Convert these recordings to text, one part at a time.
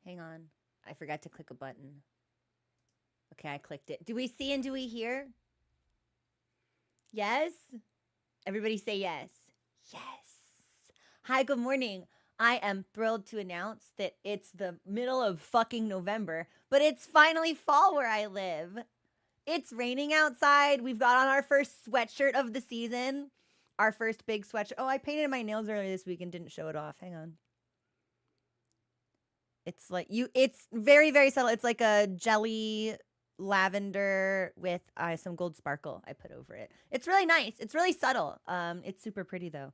Hang on. I forgot to click a button. Okay, I clicked it. Do we see and do we hear? Yes? Everybody say yes. Yes. Hi, good morning. I am thrilled to announce that it's the middle of fucking November, but it's finally fall where I live. It's raining outside. We've got on our first sweatshirt of the season. Our first big sweatshirt. Oh, I painted my nails earlier this week and didn't show it off. Hang on. It's like it's very, very subtle. It's like a jelly lavender with some gold sparkle I put over it. It's really nice. It's really subtle. It's super pretty though.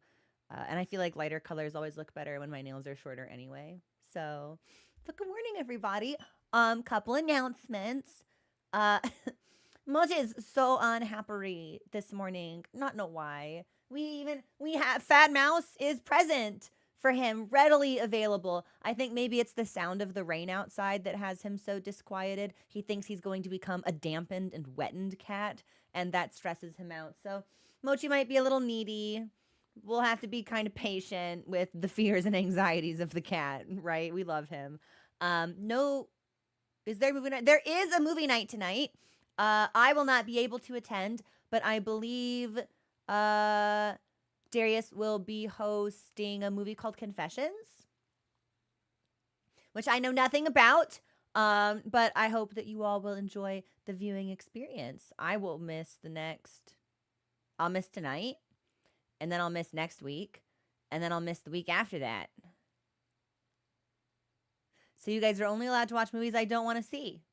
And I feel like lighter colors always look better when my nails are shorter anyway. So good morning, everybody. Couple announcements. Uh, Moji is so unhappy this morning. Not know why. We have Fat Mouse is present for him, readily available. I think maybe it's the sound of the rain outside that has him so disquieted. He thinks he's going to become a dampened and wettened cat, and that stresses him out. So Mochi might be a little needy. We'll have to be kind of patient with the fears and anxieties of the cat, right? We love him. No, is there a movie night? There is a movie night tonight. I will not be able to attend, but I believe Darius will be hosting a movie called Confessions, which I know nothing about. But I hope that you all will enjoy the viewing experience. I will miss I'll miss tonight, and then I'll miss next week, and then I'll miss the week after that. So you guys are only allowed to watch movies I don't want to see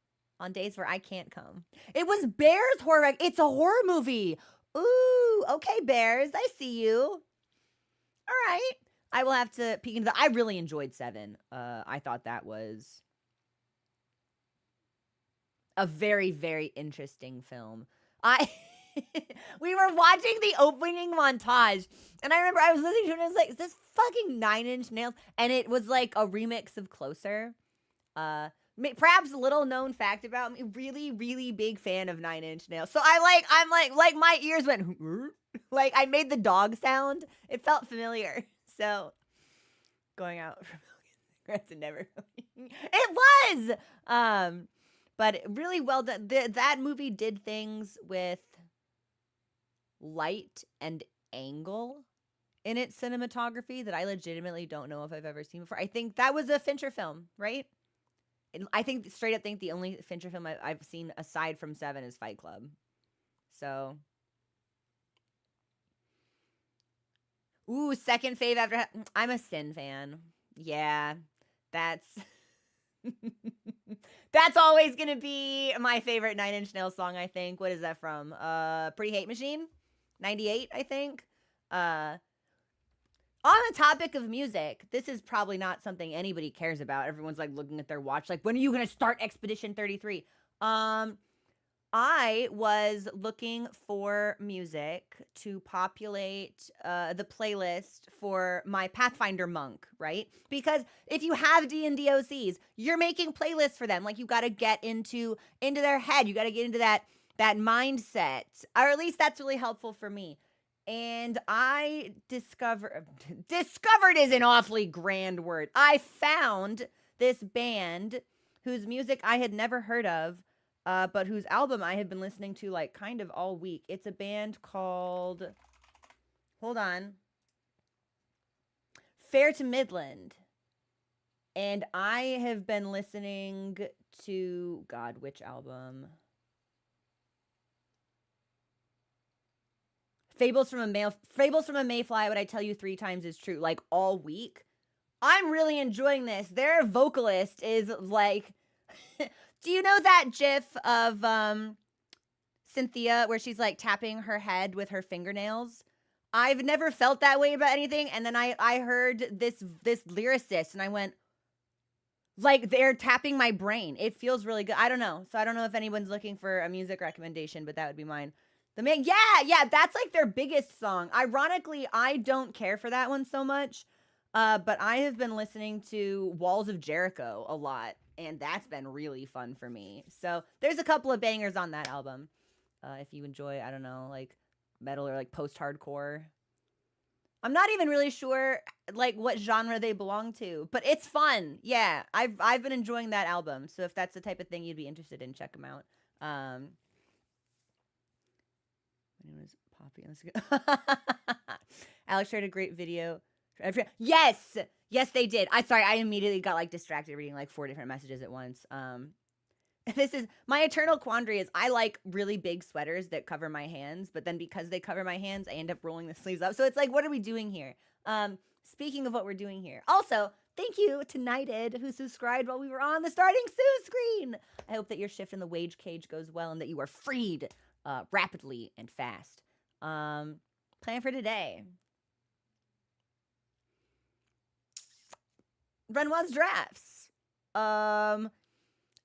on days where I can't come. It was Bears horror. It's a horror movie. Ooh, okay, Bears. I see you. All right. I will have to peek into that. I really enjoyed Seven. I thought that was a very, very interesting film. We were watching the opening montage, and I remember I was listening to it and I was like, is this fucking Nine Inch Nails? And it was like a remix of Closer. Perhaps a little known fact about me, really, really big fan of Nine Inch Nails. So I'm like my ears went, like I made the dog sound. It felt familiar. So going out for cigarettes and never, it was, but really well done. That movie did things with light and angle in its cinematography that I legitimately don't know if I've ever seen before. I think that was a Fincher film, right? I think straight up think the only Fincher film I've seen aside from Seven is Fight Club. So, ooh, second fave after I'm a Sin fan. Yeah, that's that's always gonna be my favorite Nine Inch Nails song. I think. What is that from? Pretty Hate Machine, '98, I think. On the topic of music, this is probably not something anybody cares about. Everyone's like looking at their watch, like, when are you gonna start Expedition 33? I was looking for music to populate the playlist for my Pathfinder monk, right? Because if you have D&D OCs, you're making playlists for them. Like, you got to get into their head. You got to get into that mindset, or at least that's really helpful for me. And I discovered is an awfully grand word. I found this band whose music I had never heard of, but whose album I have been listening to like kind of all week. It's a band called, hold on, Fair to Midland. And I have been listening to, God, which album? Fables from a Mayfly, what I tell you 3 times is true, like all week. I'm really enjoying this. Their vocalist is like, do you know that gif of Cynthia where she's like tapping her head with her fingernails? I've never felt that way about anything. And then I heard this lyricist and I went, like, they're tapping my brain. It feels really good. I don't know. So I don't know if anyone's looking for a music recommendation, but that would be mine. The man, yeah, that's like their biggest song. Ironically, I don't care for that one so much, but I have been listening to Walls of Jericho a lot, and that's been really fun for me. So there's a couple of bangers on that album. If you enjoy, I don't know, like metal or like post-hardcore. I'm not even really sure like what genre they belong to, but it's fun. Yeah, I've been enjoying that album. So if that's the type of thing you'd be interested in, check them out. When it was poppy. Alex shared a great video. Yes, yes, they did. I immediately got like distracted reading like 4 different messages at once. This is my eternal quandary is I like really big sweaters that cover my hands, but then because they cover my hands, I end up rolling the sleeves up. So it's like, what are we doing here? Speaking of what we're doing here, also thank you to Knighted who subscribed while we were on the starting Sue screen. I hope that your shift in the wage cage goes well and that you are freed rapidly and fast. Plan for today. Renoir's drafts.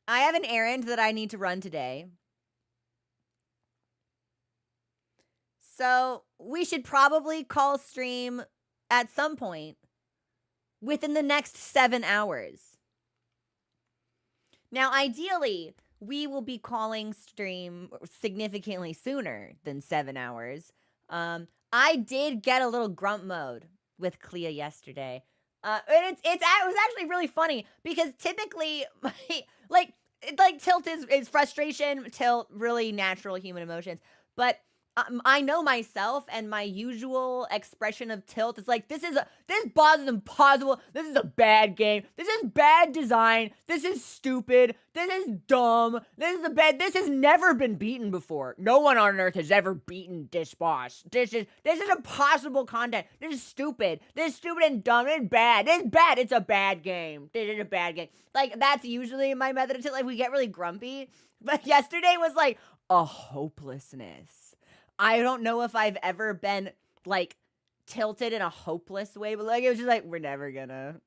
I have an errand that I need to run today. So we should probably call stream at some point within the next 7 hours. Now, ideally, we will be calling stream significantly sooner than 7 hours. I did get a little grump mode with Clea yesterday. And it was actually really funny because typically, like tilt is frustration, tilt really natural human emotions, but I know myself and my usual expression of tilt is like, this boss is impossible. This is a bad game. This is bad design. This is stupid. This is dumb. This has never been beaten before. No one on Earth has ever beaten this boss. This is impossible content. This is stupid. This is stupid and dumb and bad. This is bad. It's a bad game. This is a bad game. Like, that's usually my method of tilt. Like, we get really grumpy. But yesterday was like a hopelessness. I don't know if I've ever been like tilted in a hopeless way, but like it was just like, we're never gonna.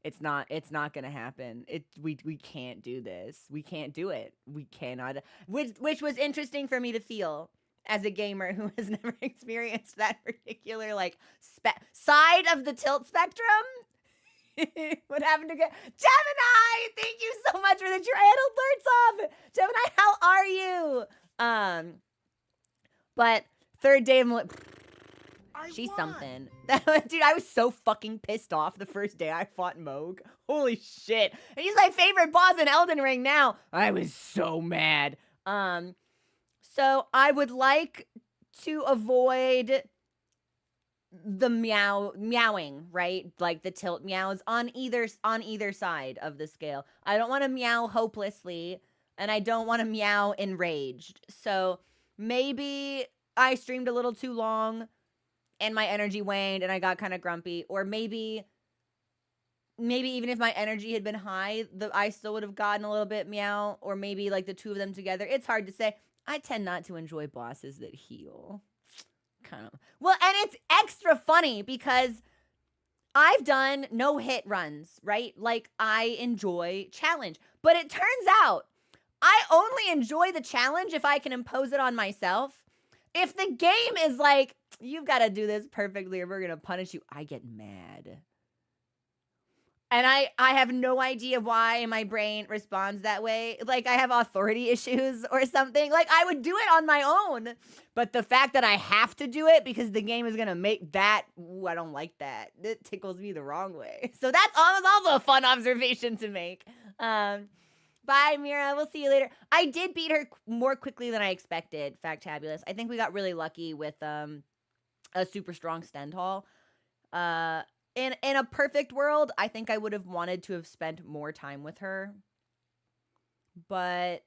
It's not gonna happen. We can't do this. We can't do it. We cannot. Which was interesting for me to feel as a gamer who has never experienced that particular like side of the tilt spectrum. What happened to get Gemini? Thank you so much for the triangle alerts off. Gemini, how are you? But third day, I'm like, she's something. Dude, I was so fucking pissed off the first day I fought Moog. Holy shit. And he's my favorite boss in Elden Ring now. I was so mad. So I would like to avoid the meowing, right? Like the tilt meows on either side of the scale. I don't want to meow hopelessly, and I don't want to meow enraged. So maybe I streamed a little too long and my energy waned and I got kind of grumpy. Or maybe even if my energy had been high, I still would have gotten a little bit meow. Or maybe like the two of them together. It's hard to say. I tend not to enjoy bosses that heal. Kind of. Well, and it's extra funny because I've done no-hit runs, right? Like, I enjoy challenge. But it turns out I only enjoy the challenge if I can impose it on myself. If the game is like, you've got to do this perfectly or we're going to punish you, I get mad. And I have no idea why my brain responds that way. Like, I have authority issues or something. Like, I would do it on my own. But the fact that I have to do it because the game is going to make that, ooh, I don't like that. It tickles me the wrong way. So that's also a fun observation to make. Bye, Mira. We'll see you later. I did beat her more quickly than I expected, Factabulous. I think we got really lucky with a super strong Stendhal. In a perfect world, I think I would have wanted to have spent more time with her. But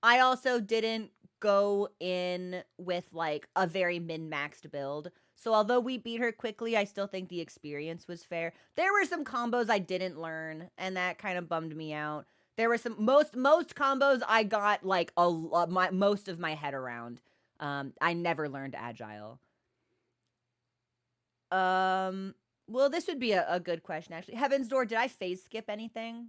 I also didn't go in with like a very min-maxed build. So although we beat her quickly, I still think the experience was fair. There were some combos I didn't learn, and that kind of bummed me out. There were some most combos I got like most of my head around. I never learned agile. Well, this would be a good question, actually. Heaven's Door, did I phase skip anything?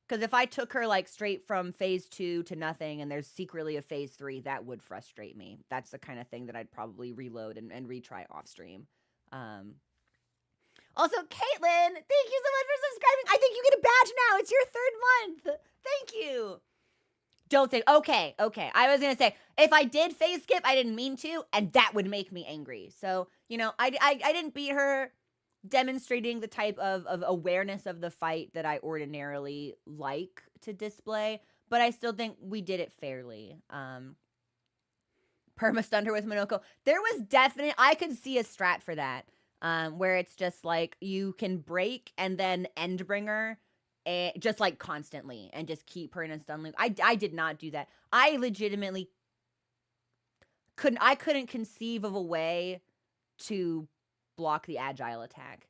Because if I took her, like, straight from phase 2 to nothing and there's secretly a phase 3, that would frustrate me. That's the kind of thing that I'd probably reload and retry off stream. Also, Caitlin, thank you so much for subscribing. I think you get a badge now. It's your 3rd month. Thank you. Don't think. Okay. I was going to say, if I did phase skip, I didn't mean to, and that would make me angry. So I didn't beat her demonstrating the type of awareness of the fight that I ordinarily like to display, but I still think we did it fairly. Perma stunned her with Minoko. There was definite, I could see a strat for that, where it's just like you can break and then Endbringer, just like constantly and just keep her in a stun loop. I did not do that. I legitimately couldn't conceive of a way to block the agile attack.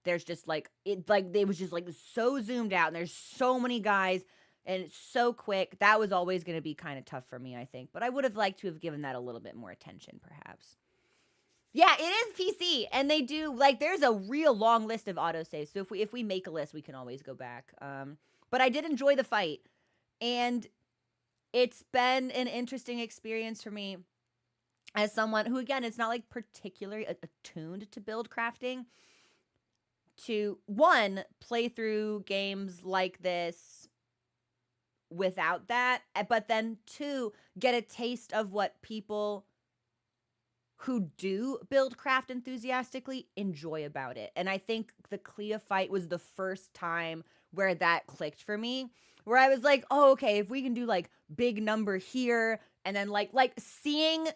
There's just like it was just like so zoomed out and there's so many guys and it's so quick. That was always going to be kind of tough for me, I think. But I would have liked to have given that a little bit more attention, perhaps. Yeah, it is PC, and they do like there's a real long list of autosaves. So if we make a list, we can always go back. But I did enjoy the fight, and it's been an interesting experience for me as someone who, again, it's not like particularly attuned to build crafting. To one, play through games like this without that, but then two, get a taste of what people who do build craft enthusiastically enjoy about it. And I think the Clea fight was the first time where that clicked for me, where I was like, oh, okay, if we can do like big number here, and then like seeing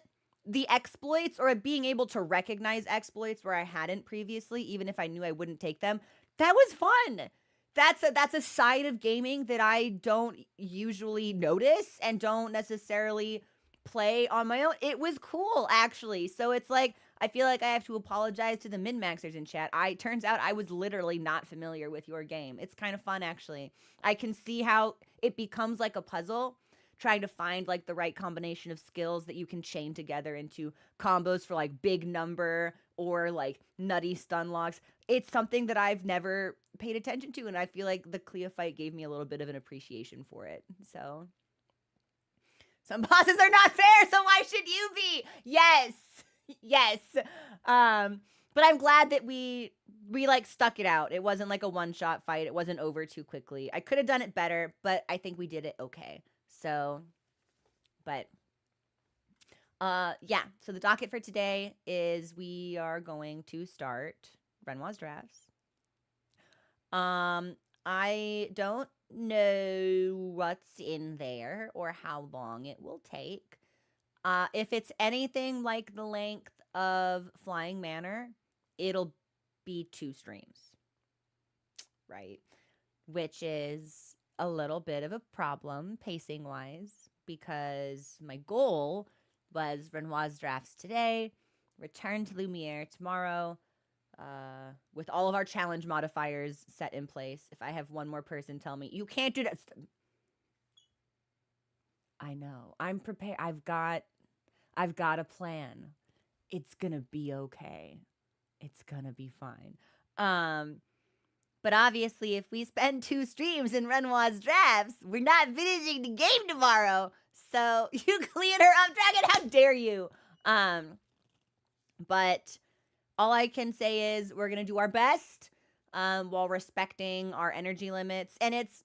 the exploits or being able to recognize exploits where I hadn't previously, even if I knew I wouldn't take them, that was fun. That's a side of gaming that I don't usually notice and don't necessarily play on my own. It was cool, actually. So it's like I feel like I have to apologize to the min-maxers in chat. Turns out I was literally not familiar with your game. It's kind of fun, actually. I can see how it becomes like a puzzle, trying to find like the right combination of skills that you can chain together into combos for like big number or like nutty stun locks. It's something that I've never paid attention to, and I feel like the Clea fight gave me a little bit of an appreciation for it. So some bosses are not fair, so why should you be? Yes. Yes. But I'm glad that we like stuck it out. It wasn't like a one-shot fight. It wasn't over too quickly. I could have done it better, but I think we did it okay. So, but yeah, so the docket for today is we are going to start Renoir's drafts. I don't know what's in there or how long it will take. If it's anything like the length of Flying Manor, it'll be 2 streams, right? Which is a little bit of a problem pacing wise, because my goal was Renoir's drafts today, return to Lumiere tomorrow, with all of our challenge modifiers set in place. If I have one more person tell me, you can't do that. I know. I'm prepared. I've got a plan. It's going to be okay. It's going to be fine. But obviously, if we spend 2 streams in Renoir's drafts, we're not finishing the game tomorrow. So you clean her up, Dragon. How dare you? But all I can say is we're going to do our best while respecting our energy limits. And it's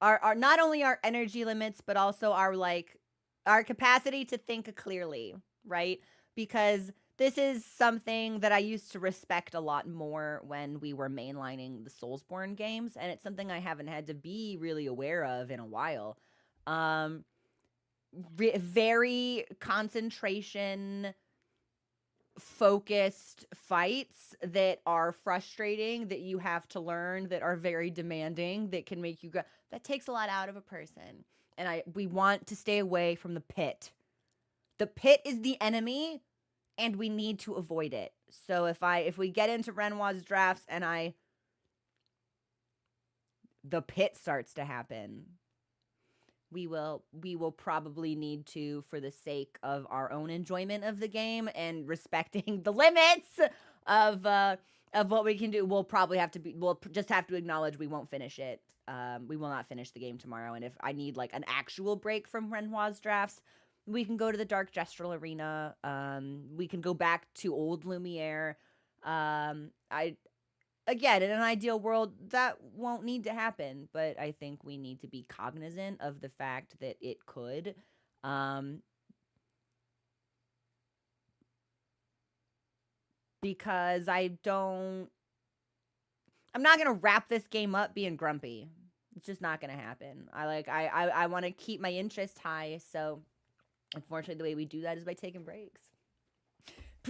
our not only our energy limits, but also our capacity to think clearly, right? Because this is something that I used to respect a lot more when we were mainlining the Soulsborne games, and it's something I haven't had to be really aware of in a while. Very concentration focused fights that are frustrating, that you have to learn, that are very demanding, that can make you go, that takes a lot out of a person. And we want to stay away from the pit. The pit is the enemy, and we need to avoid it. So if we get into Renoir's drafts and the pit starts to happen, we will probably need to, for the sake of our own enjoyment of the game and respecting the limits of what we can do, we'll just have to acknowledge we won't finish it. We will not finish the game tomorrow. And if I need like an actual break from Renoir's drafts, we can go to the Dark Gestural Arena. We can go back to Old Lumiere. Again, in an ideal world, that won't need to happen, but I think we need to be cognizant of the fact that it could. because I'm not gonna wrap this game up being grumpy. It's just not gonna happen. I want to keep my interest high, so unfortunately, the way we do that is by taking breaks.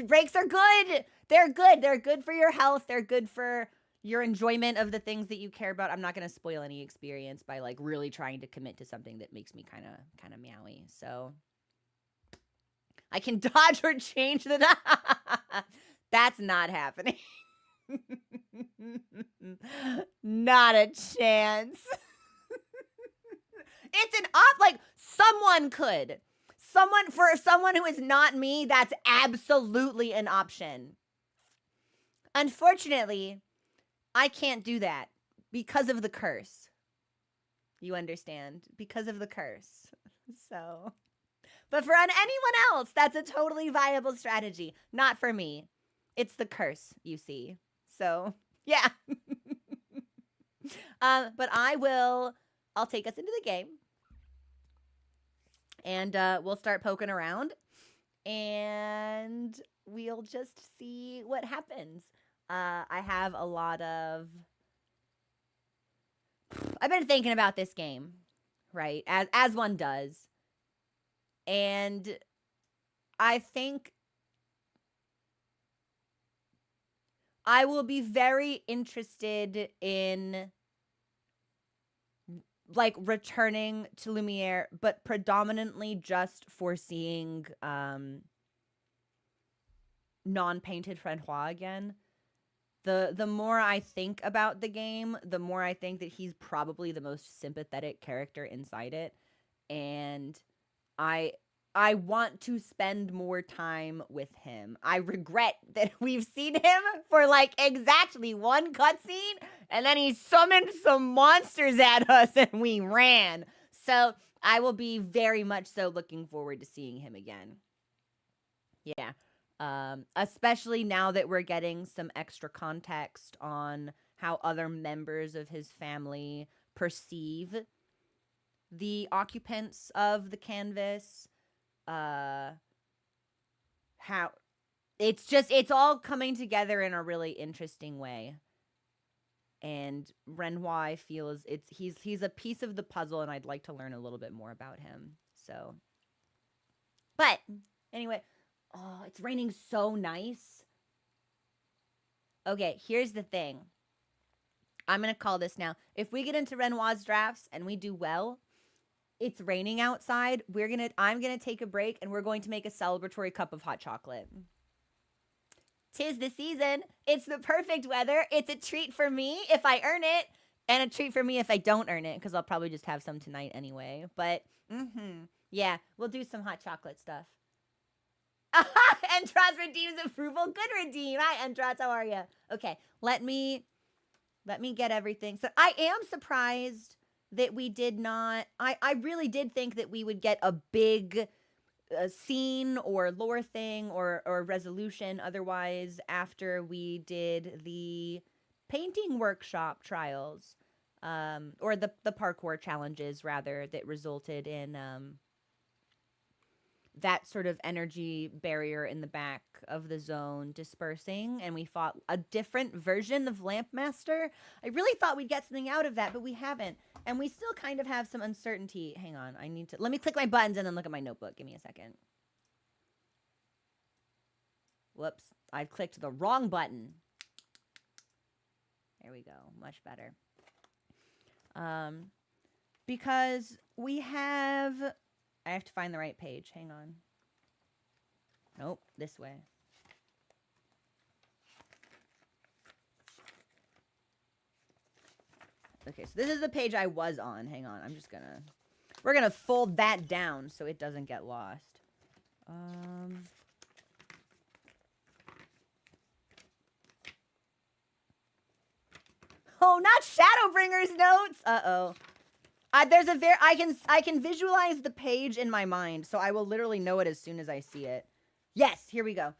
Breaks are good. They're good. They're good for your health. They're good for your enjoyment of the things that you care about. I'm not gonna spoil any experience by like really trying to commit to something that makes me kind of meowy. So I can dodge or change the. That's not happening. Not a chance. It's an like someone could. For someone who is not me, that's absolutely an option. Unfortunately, I can't do that because of the curse. You understand? Because of the curse. So, but for anyone else, that's a totally viable strategy. Not for me. It's the curse, you see. So, yeah. But I'll take us into the game. And we'll start poking around. And we'll just see what happens. I have a lot of... I've been thinking about this game, right? As one does. And I think I will be very interested in like returning to Lumiere, but predominantly just for seeing non-painted Renoir again. The more I think about the game, the more I think that he's probably the most sympathetic character inside it. And I want to spend more time with him. I regret that we've seen him for like exactly one cutscene, and then he summoned some monsters at us and we ran. So I will be very much so looking forward to seeing him again. Yeah. Especially now that we're getting some extra context on how other members of his family perceive the occupants of the canvas. How it's all coming together in a really interesting way. And Renoir feels he's a piece of the puzzle, and I'd like to learn a little bit more about him. So, but anyway, oh, it's raining so nice. Okay, here's the thing. I'm gonna call this now. If we get into Renoir's drafts and we do well, it's raining outside. I'm gonna take a break, and we're going to make a celebratory cup of hot chocolate. 'Tis the season. It's the perfect weather. It's a treat for me if I earn it, and a treat for me if I don't earn it, because I'll probably just have some tonight anyway. But yeah, we'll do some hot chocolate stuff. Entras redeems approval. Good redeem. Hi, Entras. How are you? Okay, let me get everything. So I am surprised that we did not. I really did think that we would get a big scene or lore thing or resolution otherwise after we did the painting workshop trials, or the parkour challenges rather, that resulted in that sort of energy barrier in the back of the zone dispersing, and we fought a different version of Lampmaster. I really thought we'd get something out of that, but we haven't. And we still kind of have some uncertainty. Hang on, let me click my buttons and then look at my notebook. Give me a second. Whoops, I clicked the wrong button. There we go, much better. Because we have... I have to find the right page. Hang on. Nope, this way. Okay, so this is the page I was on. Hang on, we're gonna fold that down so it doesn't get lost. Oh, not Shadowbringer's notes. Uh-oh. There's I can visualize the page in my mind, so I will literally know it as soon as I see it. Yes, here we go.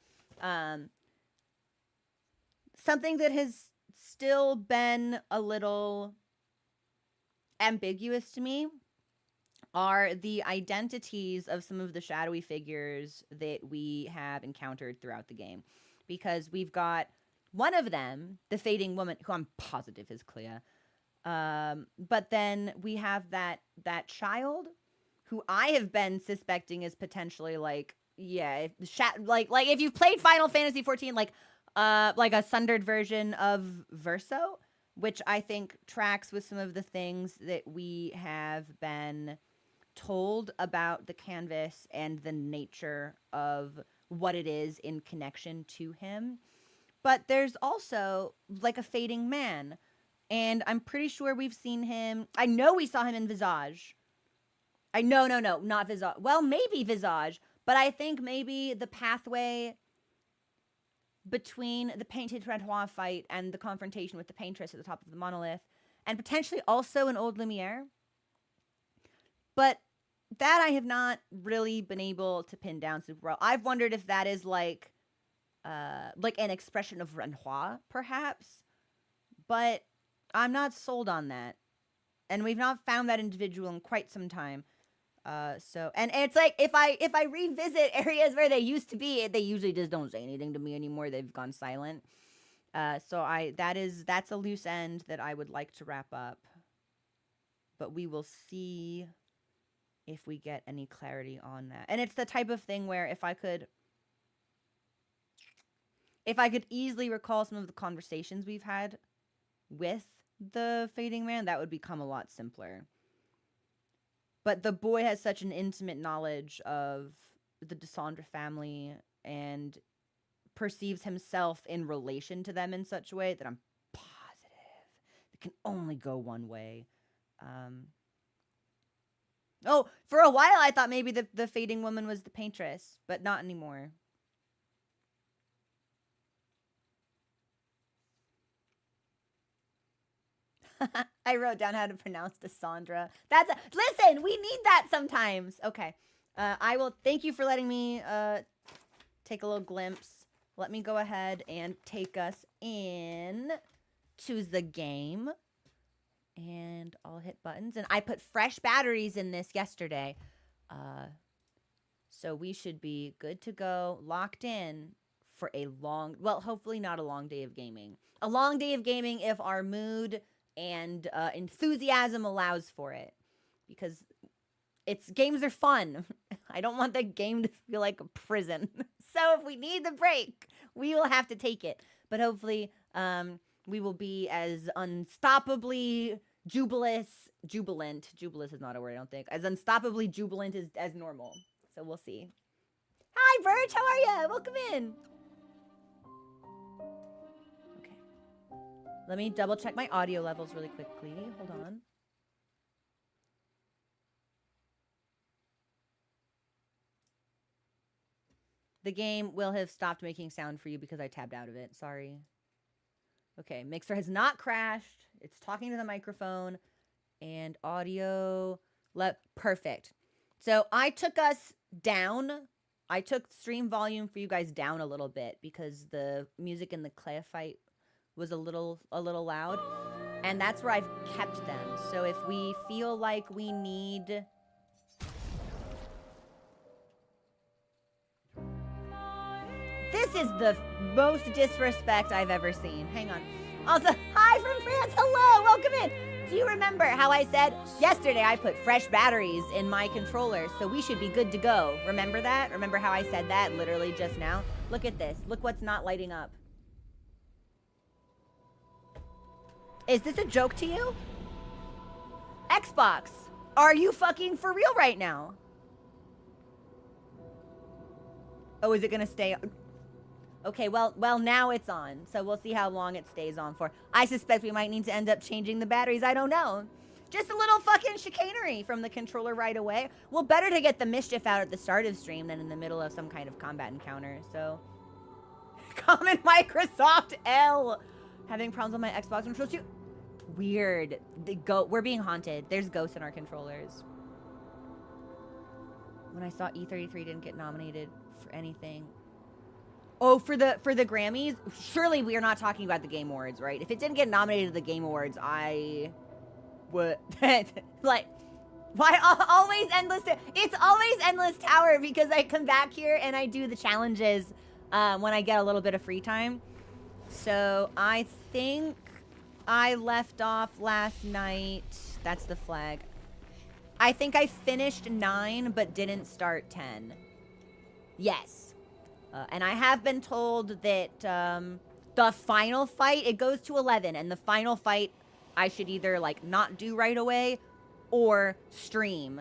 Something that has still been a little ambiguous to me are the identities of some of the shadowy figures that we have encountered throughout the game. because we've got one of them, the fading woman, who I'm positive is Clea. But then we have that child who I have been suspecting is potentially like, yeah, like if you've played Final Fantasy 14, like a sundered version of Verso, which I think tracks with some of the things that we have been told about the canvas and the nature of what it is in connection to him. But there's also like a fading man, and I'm pretty sure we've seen him. I know we saw him in Visage. No, not Visage. Well, maybe Visage, but I think maybe the pathway between the painted Renoir fight and the confrontation with the paintress at the top of the monolith, and potentially also an old Lumiere. But that I have not really been able to pin down super well. I've wondered if that is like an expression of Renoir, perhaps, but I'm not sold on that, and we've not found that individual in quite some time. So, and it's like, if I revisit areas where they used to be, they usually just don't say anything to me anymore. They've gone silent. So that's a loose end that I would like to wrap up, but we will see if we get any clarity on that. And it's the type of thing where if I could easily recall some of the conversations we've had with the fading man, that would become a lot simpler. But the boy has such an intimate knowledge of the Descendre family and perceives himself in relation to them in such a way that I'm positive it can only go one way. Oh, for a while I thought maybe the fading woman was the paintress, but not anymore. I wrote down how to pronounce Descendre. Listen, we need that sometimes. Okay. I will thank you for letting me take a little glimpse. Let me go ahead and take us in to the game. And I'll hit buttons. And I put fresh batteries in this yesterday. So we should be good to go, locked in for a long, well, hopefully not a long day of gaming. A long day of gaming if our mood and enthusiasm allows for it, because games are fun. I don't want the game to feel like a prison. So if we need the break, we will have to take it. But hopefully, we will be as unstoppably jubilant is not a word, I don't think, as unstoppably jubilant as normal. So we'll see. Hi, Birch, how are you? Welcome in. Let me double check my audio levels really quickly. Hold on. The game will have stopped making sound for you because I tabbed out of it. Sorry. Okay, Mixer has not crashed. It's talking to the microphone. And audio... Perfect. So I took us down. I took stream volume for you guys down a little bit because the music in the Clea fight was a little loud, and that's where I've kept them. So if we feel like we need this is the most disrespect I've ever seen. Hang on. Also, hi from France. Hello, welcome in. Do you remember how I said yesterday I put fresh batteries in my controller, so we should be good to go? Remember that? Remember how I said that literally just now? Look at this. Look what's not lighting up. Is this a joke to you? Xbox, are you fucking for real right now? Oh, is it gonna stay? Okay, well, now it's on. So we'll see how long it stays on for. I suspect we might need to end up changing the batteries. I don't know. Just a little fucking chicanery from the controller right away. Well, better to get the mischief out at the start of stream than in the middle of some kind of combat encounter, so. Common Microsoft L. Having problems on my Xbox controls too. Weird. We're being haunted. There's ghosts in our controllers. When I saw E33 didn't get nominated for anything. Oh, for the Grammys? Surely we are not talking about the Game Awards, right? If it didn't get nominated at the Game Awards, I would like why always endless it's always endless tower because I come back here and I do the challenges when I get a little bit of free time. So I think I left off last night. That's the flag. I think I finished 9, but didn't start 10. Yes. And I have been told that the final fight, it goes to 11. And the final fight, I should either, like, not do right away or stream.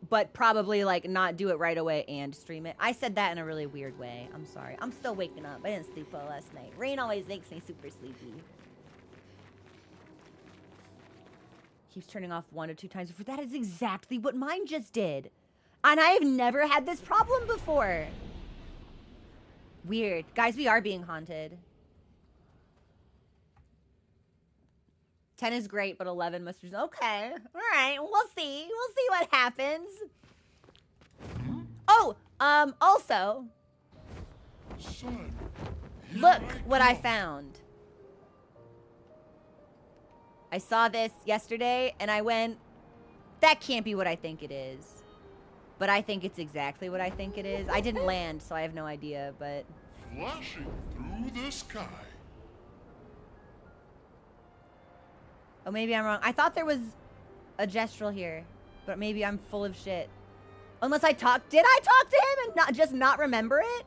But probably, like, not do it right away and stream it. I said that in a really weird way. I'm sorry. I'm still waking up. I didn't sleep well last night. Rain always makes me super sleepy. Keeps turning off 1 or 2 times before. That is exactly what mine just did. And I have never had this problem before. Weird. Guys, we are being haunted. 10 is great, but 11 must be... Okay. All right. We'll see. We'll see what happens. Oh, also... Son, look what I found. I saw this yesterday, and I went, that can't be what I think it is. But I think it's exactly what I think it is. I didn't land, so I have no idea, but... flashing through the sky. Oh, maybe I'm wrong. I thought there was a gestural here, but maybe I'm full of shit. Unless I talked... Did I talk to him and not remember it?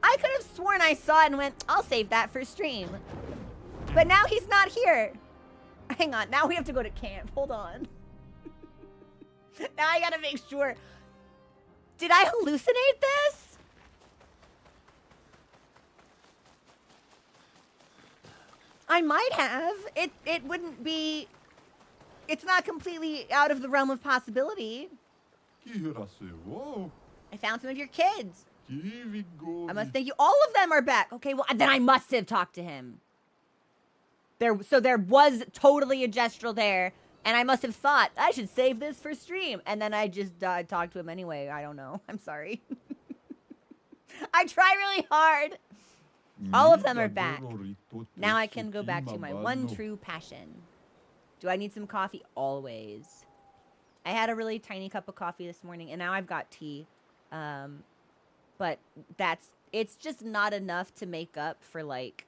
I could have sworn I saw it and went, I'll save that for stream. But now he's not here. Hang on. Now we have to go to camp. Hold on. Now I gotta make sure. Did I hallucinate this? I might have. It wouldn't be... It's not completely out of the realm of possibility. I found some of your kids. I must thank you. All of them are back. Okay, well, then I must have talked to him. So there was totally a gestural there, and I must have thought, I should save this for stream. And then I just talked to him anyway. I don't know. I'm sorry. I try really hard. All of them are back. Now I can go back to my one true passion. Do I need some coffee? Always. I had a really tiny cup of coffee this morning, and now I've got tea. But it's just not enough to make up for, like,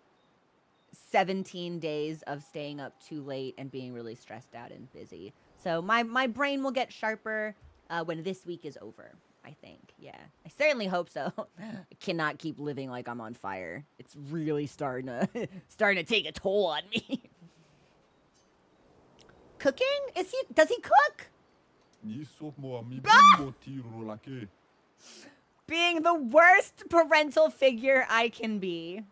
17 days of staying up too late and being really stressed out and busy. So my brain will get sharper when this week is over, I think. Yeah, I certainly hope so. I cannot keep living like I'm on fire. It's really starting to take a toll on me. Cooking? Does he cook? Being the worst parental figure I can be.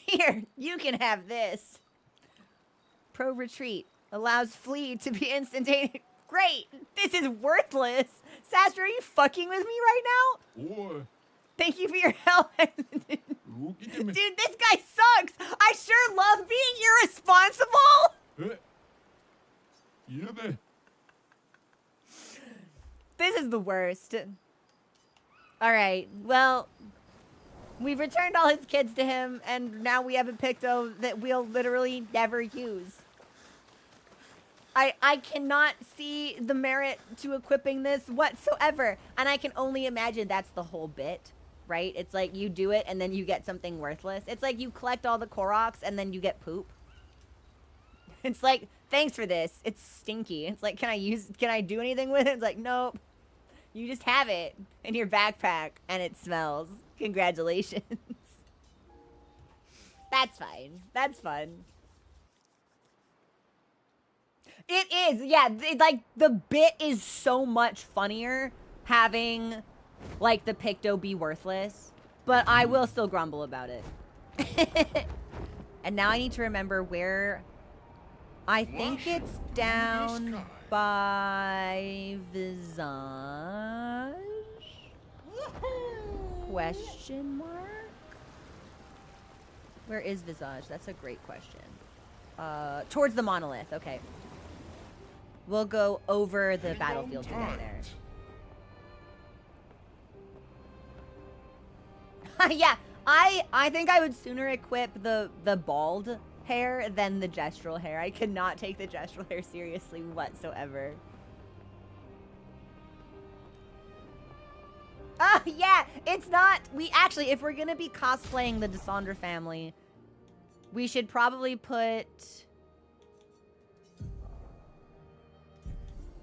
Here, you can have this. Pro retreat allows flee to be instantaneous. Great. This is worthless. Sastra, are you fucking with me right now? Thank you for your help. Dude, this guy sucks. I sure love being irresponsible. This is the worst. All right. Well, we've returned all his kids to him, and now we have a Picto that we'll literally never use. I cannot see the merit to equipping this whatsoever. And I can only imagine that's the whole bit, right? It's like you do it and then you get something worthless. It's like you collect all the Koroks and then you get poop. It's like, thanks for this. It's stinky. It's like, can I do anything with it? It's like, nope. You just have it in your backpack and it smells. Congratulations. That's fine. That's fun. It is, yeah, like, the bit is so much funnier having, like, the Picto be worthless, but I will still grumble about it. And now I need to remember where, I think it's down by Visage? Question mark? Where is Visage? That's a great question. Towards the monolith, okay. We'll go over the battlefield to get there. Yeah, I think I would sooner equip the bald hair than the gestural hair. I could not take the gestural hair seriously whatsoever. Yeah, it's not. We actually, if we're gonna be cosplaying the Descendre family, we should probably put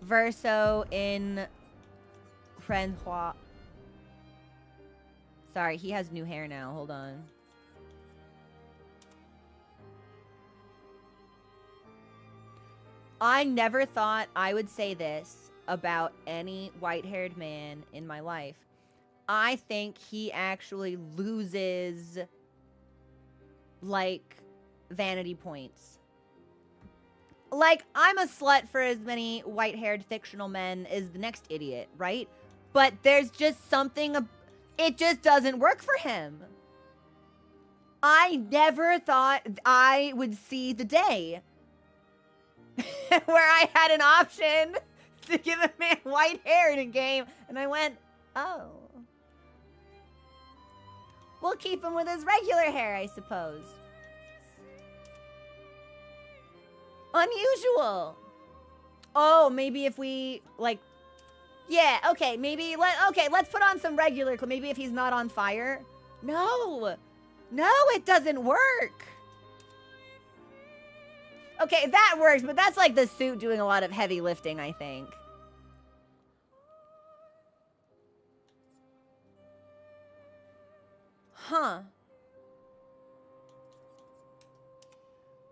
Verso in Renoir. Sorry, he has new hair now. Hold on. I never thought I would say this about any white-haired man in my life. I think he actually loses, like, vanity points. Like, I'm a slut for as many white-haired fictional men as the next idiot, right? But there's just something, it just doesn't work for him. I never thought I would see the day where I had an option to give a man white hair in a game, and I went, oh. We'll keep him with his regular hair, I suppose. Unusual. Oh, maybe if we, like, yeah, okay, maybe, let's put on some regular, maybe if he's not on fire. No, it doesn't work. Okay, that works, but that's like the suit doing a lot of heavy lifting, I think. Huh.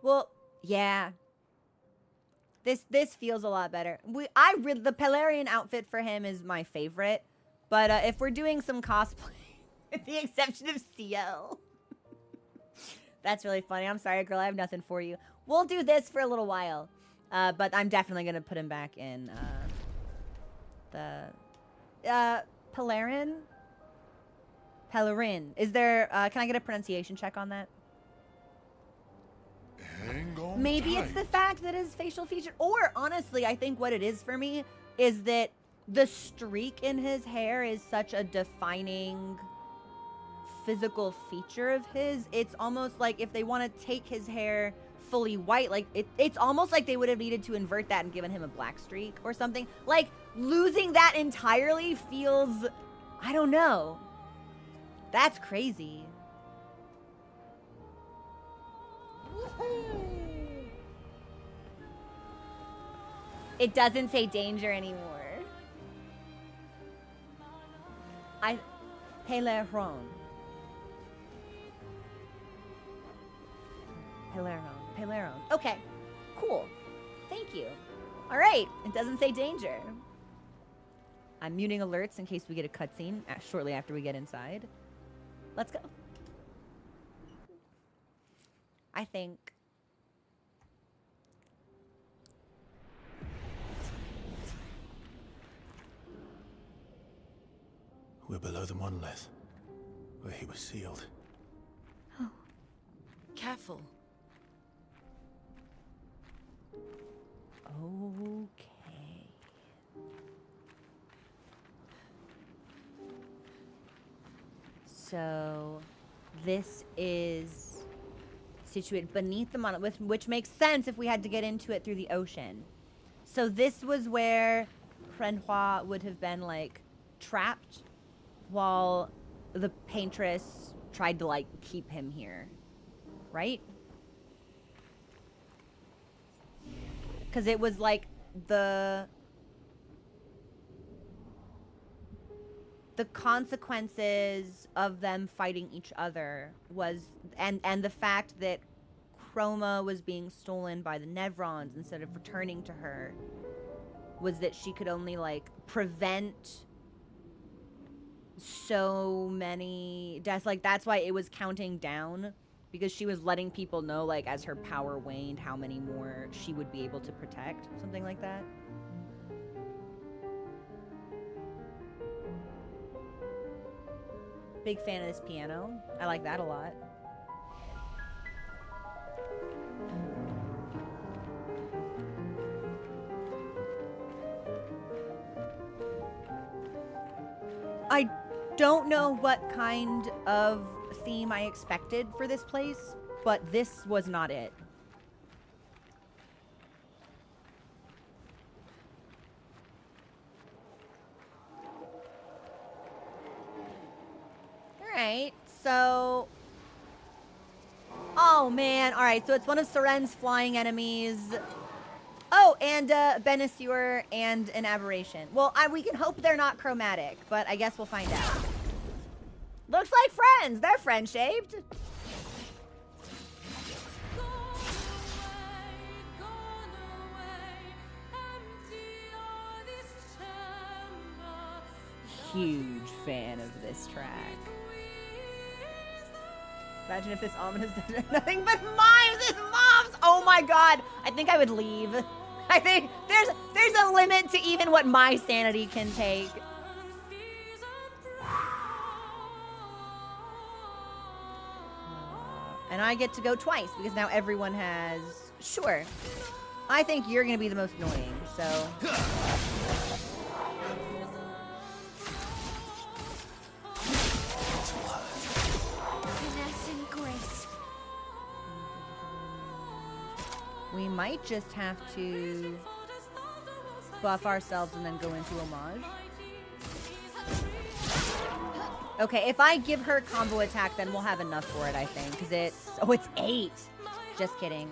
Well, yeah. This feels a lot better. The Pelarian outfit for him is my favorite, but if we're doing some cosplay, with the exception of CL, that's really funny. I'm sorry, girl. I have nothing for you. We'll do this for a little while, but I'm definitely gonna put him back in the Pelarian. Is there? Can I get a pronunciation check on that? Hang on Maybe tight. it's the fact that his facial feature, or honestly, I think what it is for me is that the streak in his hair is such a defining physical feature of his. It's almost like if they want to take his hair fully white, like it's almost like they would have needed to invert that and given him a black streak or something. Like losing that entirely feels, I don't know. That's crazy. It doesn't say danger anymore. Peleron. Okay, cool. Thank you. All right, it doesn't say danger. I'm muting alerts in case we get a cutscene shortly after we get inside. Let's go. I think. We're below the monolith, where he was sealed. Oh. Careful. Okay. So, this is situated beneath the monolith, which makes sense if we had to get into it through the ocean. So this was where Renoir would have been, like, trapped while the paintress tried to, like, keep him here. Right? Because it was, like, the consequences of them fighting each other was, and the fact that Chroma was being stolen by the Nevrons instead of returning to her was that she could only, like, prevent so many deaths. Like, that's why it was counting down, because she was letting people know, like, as her power waned, how many more she would be able to protect. Something like that. Big fan of this piano. I like that a lot. I don't know what kind of theme I expected for this place, but this was not it. So... Oh, man. All right, so it's one of Seren's flying enemies. Oh, and Benisur and an aberration. Well, we can hope they're not chromatic, but I guess we'll find out. Looks like friends. They're friend-shaped. Huge fan of this track. Imagine if this ominous does nothing but mimes. It's moms. Oh my god. I think I would leave. I think there's a limit to even what my sanity can take. And I get to go twice because now everyone has... Sure. I think you're going to be the most annoying, so... We might just have to buff ourselves and then go into homage. Okay, if I give her combo attack, then we'll have enough for it, I think. Because it's... Oh, it's 8. Just kidding.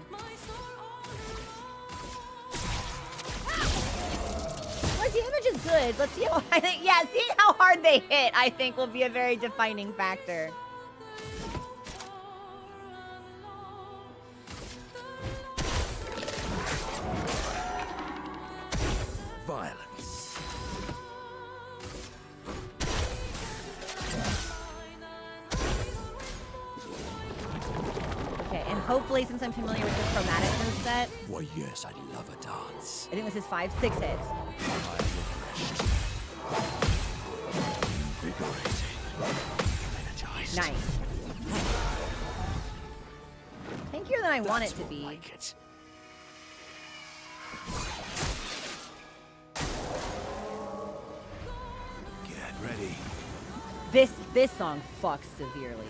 Well, damage is good. Let's see how... I think, yeah, seeing how hard they hit, I think, will be a very defining factor. Violence. Okay, and hopefully, since I'm familiar with the chromatic moveset... Why, yes, I love a dance. I think this is 5, 6 hits. I'm refreshed. Invigorating. Energized. Nice. Tankier than I want it to be. Like it. Get ready. This song fucks severely.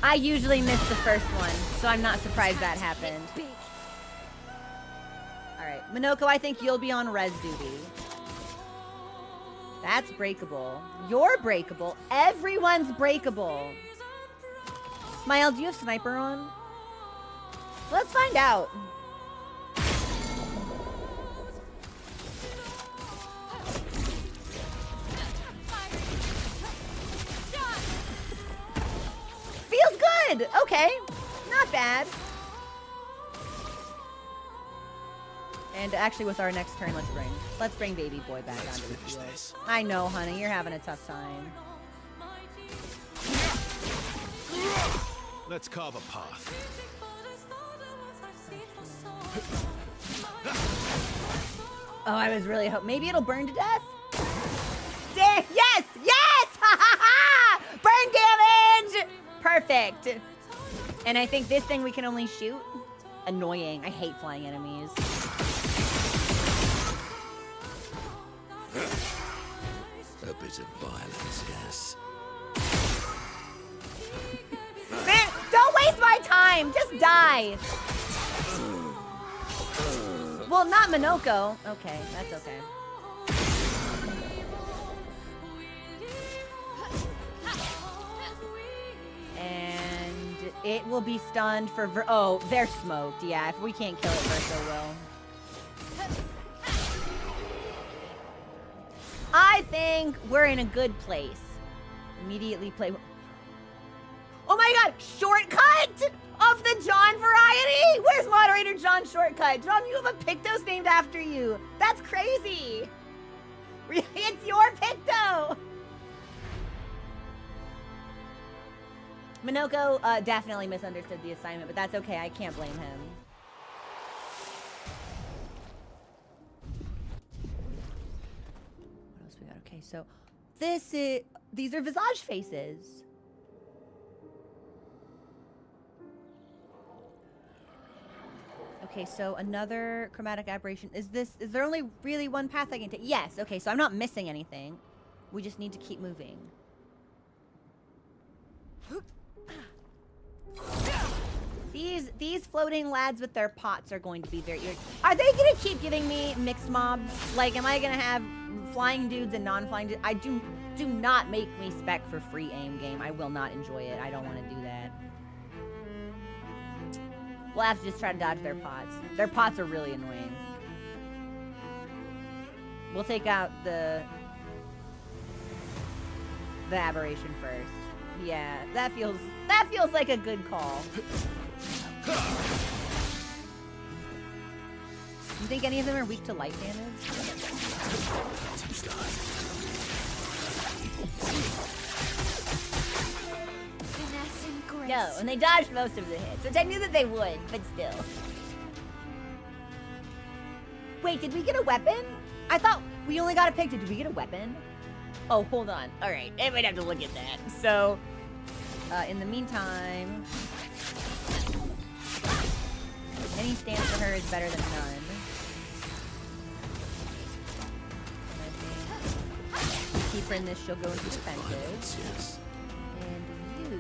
I usually miss the first one, so I'm not surprised that happened. Alright, Minoko, I think you'll be on res duty. That's breakable. You're breakable. Everyone's breakable. Smile, do you have sniper on? Let's find out. Feels good. Okay. Not bad. And actually, with our next turn, let's bring baby boy back onto the field. I know, honey, you're having a tough time. Let's carve a path. Oh, I was really hoping maybe it'll burn to death. Damn! Yes! Yes! Ha ha ha! Burn damage! Perfect. And I think this thing we can only shoot. Annoying. I hate flying enemies. A bit of violence, yes. Man, don't waste my time. Just die. Well, not Minoko. Okay, that's okay. And it will be stunned for... Oh, they're smoked. Yeah, if we can't kill it, Verso will. I think we're in a good place. Immediately play... Oh my god! Shortcut of the John variety? Where's moderator John Shortcut? John, you have a Pictos named after you. That's crazy. It's your Picto. Minoko definitely misunderstood the assignment, but that's okay. I can't blame him. What else we got? Okay, so these are visage faces. Okay, so another chromatic aberration. Is there only really one path I can take? Yes, okay, so I'm not missing anything. We just need to keep moving. These floating lads with their pots are going to be very irritating. Are they gonna keep giving me mixed mobs? Like, am I gonna have flying dudes and non-flying dudes? Do not make me spec for free aim game. I will not enjoy it. I don't want to do that. We'll have to just try to dodge their pots. Their pots are really annoying. We'll take out the aberration first. Yeah, that feels like a good call. You think any of them are weak to light damage? No, and they dodged most of the hits, which I knew that they would, but still. Wait, did we get a weapon? I thought we only got a picture. Did we get a weapon? Oh, hold on. All right, I might have to look at that. So, in the meantime, any stance for her is better than none. Keep her in this, she'll go into defensive. Yes. And you...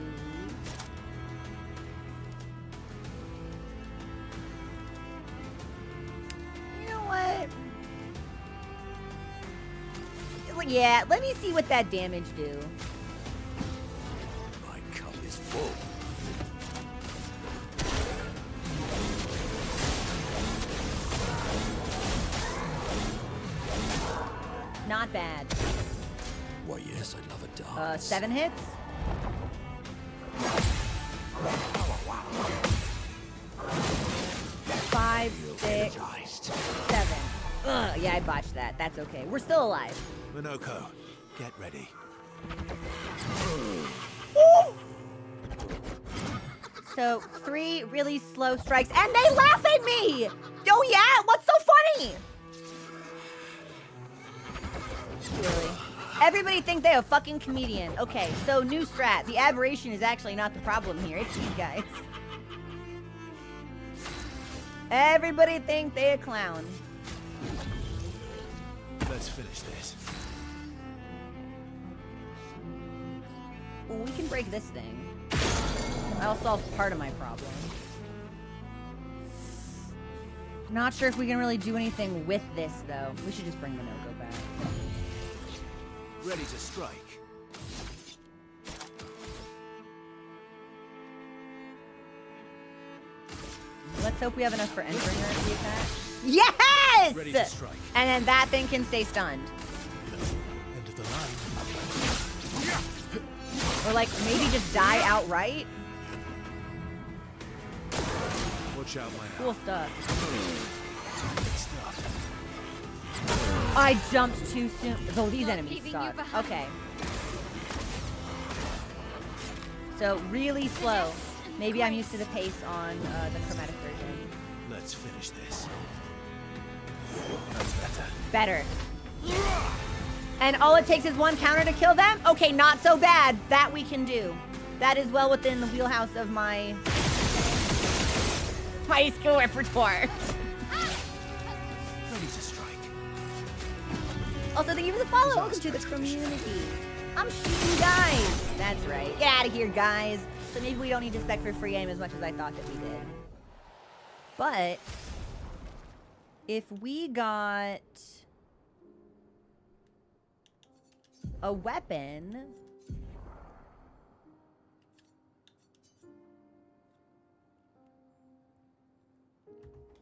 You know what? Yeah, let me see what that damage do. My cup is full. Not bad. Why, yes, I'd love a dance. 7 hits? Five, 6, 7. Ugh, yeah, I botched that. That's okay. We're still alive. Minoko, get ready. So, 3 really slow strikes, and they laugh at me! Oh yeah, what's so funny? Really? Everybody think they're a fucking comedian. Okay, so new strat. The aberration is actually not the problem here. It's these guys. Everybody think they a clown. Let's finish this. Well, we can break this thing. That'll solve part of my problem. Not sure if we can really do anything with this, though. We should just bring Minoko back. Ready to strike. Let's hope we have enough for entering her to attack. Yes! Ready to strike. And then that thing can stay stunned. End of the line. Or like maybe just die outright. Watch out, my Cool stuff. Good stuff. I jumped too soon. Oh, these enemies suck. Okay. So really slow. Maybe I'm used to the pace on the chromatic version. Let's finish this. That's better. Better. And all it takes is 1 counter to kill them? Okay, not so bad. That we can do. That is well within the wheelhouse of my skill repertoire. Ready to strike. Also, thank you for the follow. Welcome to the community. I'm shooting guys. That's right. Get out of here, guys. So maybe we don't need to spec for free aim as much as I thought that we did. But if we got a weapon,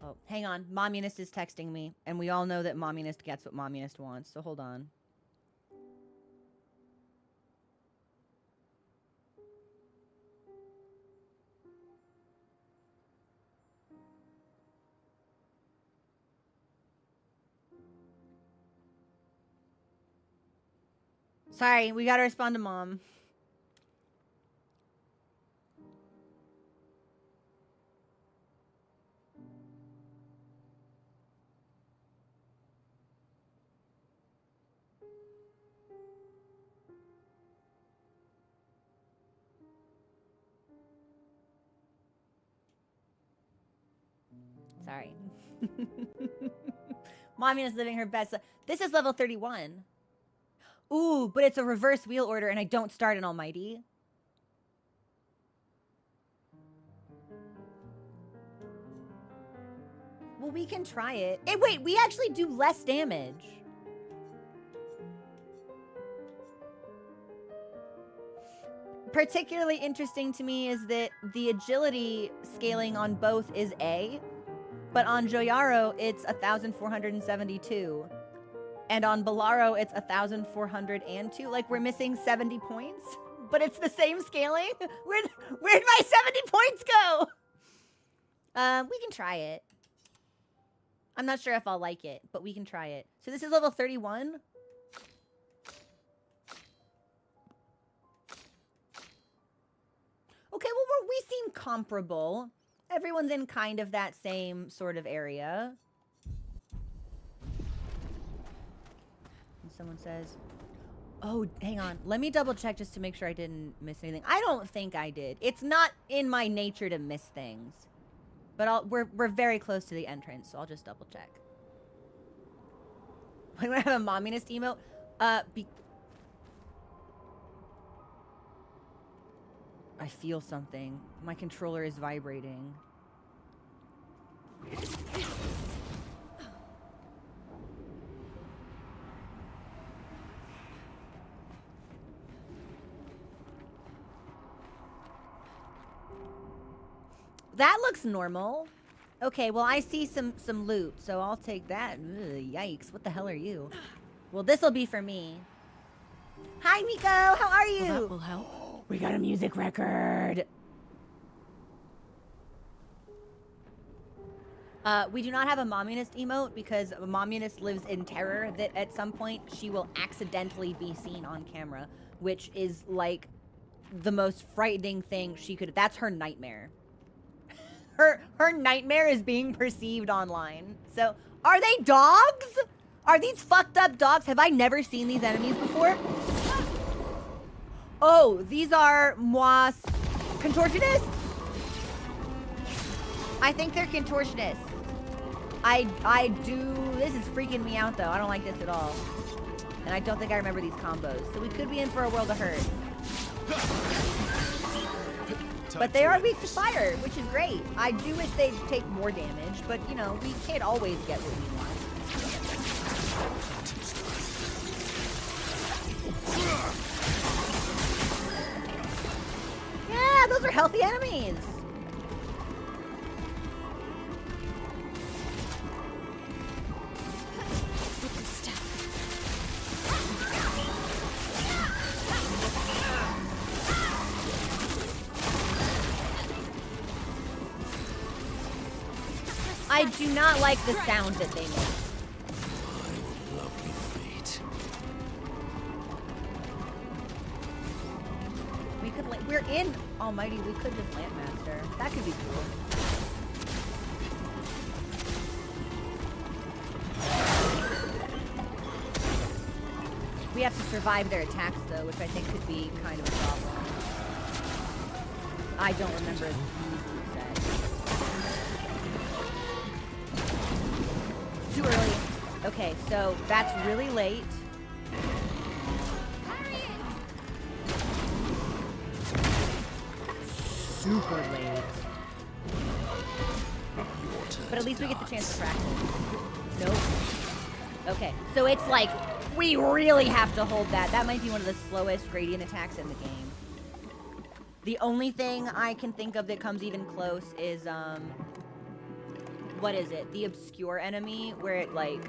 oh, hang on. Mommunist is texting me, and we all know that Mommunist gets what Mommunist wants, so hold on. Sorry, we gotta respond to Mom. Sorry. Mommy is living her best life. This is level 31. Ooh, but it's a reverse wheel order and I don't start an Almighty. Well, we can try it. Hey, wait, we actually do less damage. Particularly interesting to me is that the agility scaling on both is A, but on Joyaro, it's 1,472. And on Bolaro, it's 1,402. Like, we're missing 70 points, but it's the same scaling. Where'd my 70 points go? We can try it. I'm not sure if I'll like it, but we can try it. So this is level 31. Okay, well, we seem comparable. Everyone's in kind of that same sort of area. And someone says, oh, hang on. Let me double check just to make sure I didn't miss anything. I don't think I did. It's not in my nature to miss things. But we're very close to the entrance, so I'll just double check. We're gonna have a momminess emote. I feel something. My controller is vibrating. That looks normal. Okay, well, I see some loot, so I'll take that. Ugh, yikes, what the hell are you? Well, this'll be for me. Hi, Miko, how are you? Well, that will help. We got a music record. We do not have a momminess emote because a momminess lives in terror that at some point she will accidentally be seen on camera, which is like the most frightening thing she could. That's her nightmare. Her nightmare is being perceived online. So, are they dogs? Are these fucked up dogs? Have I never seen these enemies before? Oh, these are mois contortionists? I think they're contortionists. I do, this is freaking me out though. I don't like this at all. And I don't think I remember these combos. So we could be in for a world of hurt. But they are weak to fire, which is great. I do wish they'd take more damage, but you know, we can't always get what we want. Yeah, those are healthy enemies. I do not like the sound that they make. Lovely feet. We could, we're in Almighty, we could just Landmaster. That could be cool. We have to survive their attacks though, which I think could be kind of a problem. I don't remember these moveset. Too early. Okay, so that's really late. Super late. But at least we get the chance to practice. Nope. Okay, so it's like, we really have to hold that. That might be one of the slowest gradient attacks in the game. The only thing I can think of that comes even close is, what is it? The obscure enemy, where it, like,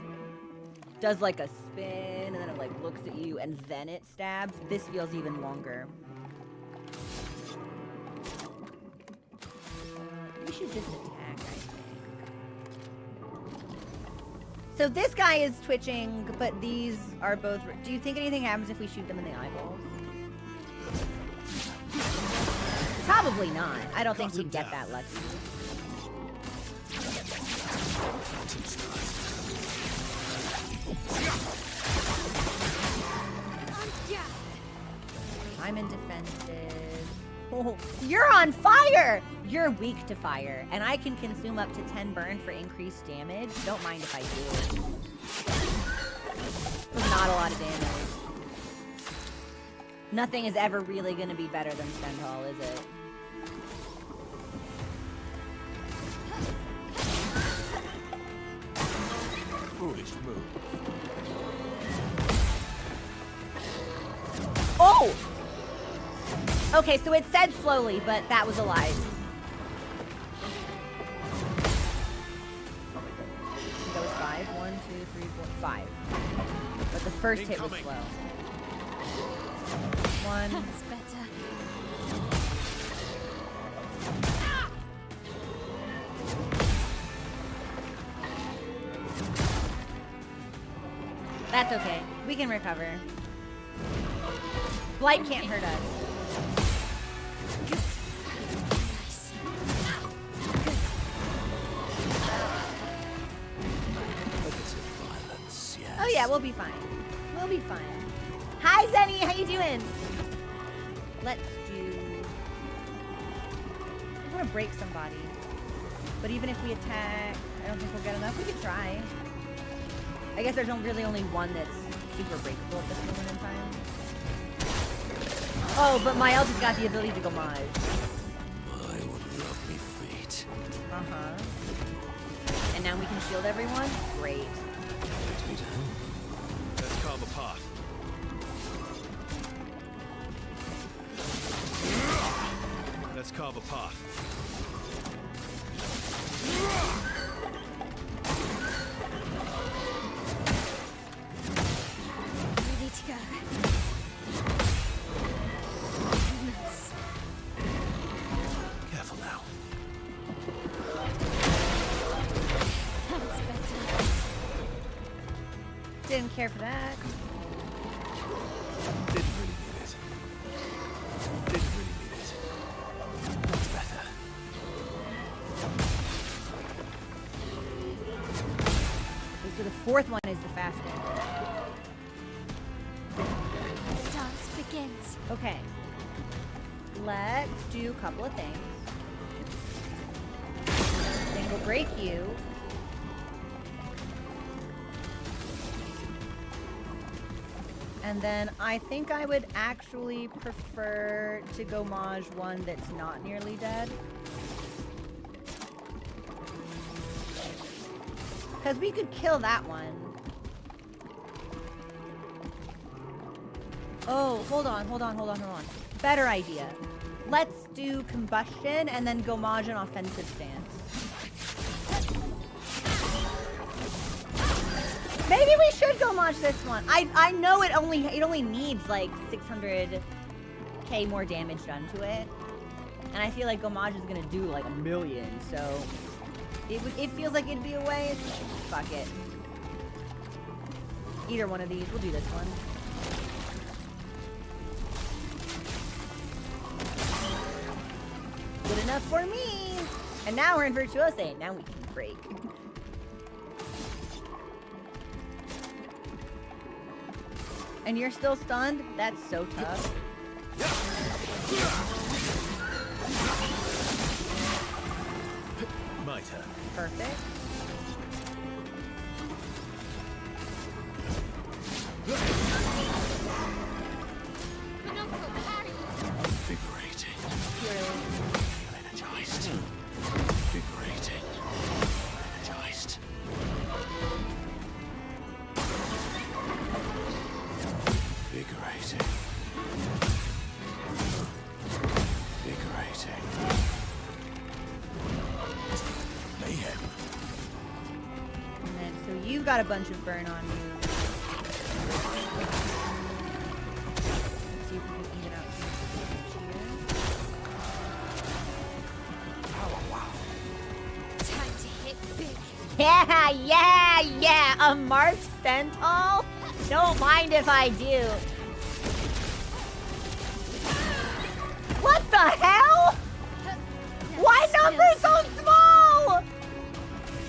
does, like, a spin, and then it, like, looks at you, and then it stabs. This feels even longer. We should just attack, I think. So this guy is twitching, but these are both... Do you think anything happens if we shoot them in the eyeballs? Probably not. I don't think we'd get that lucky. I'm in defensive. Oh, you're on fire! You're weak to fire, and I can consume up to 10 burn for increased damage. Don't mind if I do. It's not a lot of damage. Nothing is ever really going to be better than Stendhal, is it? Staged move. Oh! Okay, so it said slowly, but that was a lie. That was 5. 1, 2, 3, 4, 5. But the first hit was slow. 1. That's better. That's okay. We can recover. Blight can't hurt us. Violence, yes. Oh yeah, we'll be fine. We'll be fine. Hi Zenny, how you doing? Let's do... I want to break somebody. But even if we attack, I don't think we'll get enough. We could try. I guess there's really only one that's super breakable at this moment in time. Oh, but my ult has got the ability to go Maj. I would love me feet. Uh-huh. And now we can shield everyone? Great. Let me down. Let's carve a path. Let's carve a path. Ready to go. Nice. Careful now. That's better. Didn't care for that. Didn't really need it. Didn't really need it. That's better. Okay, so the fourth one is the fast one. The dance begins. Okay. Let's do a couple of things. Then we'll break you. And then I think I would actually prefer to go Maj one that's not nearly dead. Because we could kill that one. Oh, hold on. Better idea. Let's do combustion and then go Maj an offensive stance. Maybe we should go Maj this one. I know it only needs like 600k more damage done to it. And I feel like Gomaj is gonna do like 1 million, so it feels like it'd be a waste. Fuck it. Either one of these. We'll do this one. Good enough for me. And now we're in Virtuose. Now we can break. And you're still stunned? That's so tough. My turn. Perfect. Invigorating. Energized. Invigorating. Energized. Invigorating. Invigorating. Mayhem. And then, so you got a bunch of burn on you. Let's see if we can even out some damage here. Oh, wow. Time to hit big. Yeah! A March Stental? Don't mind if I do. What the hell? Why numbers so small?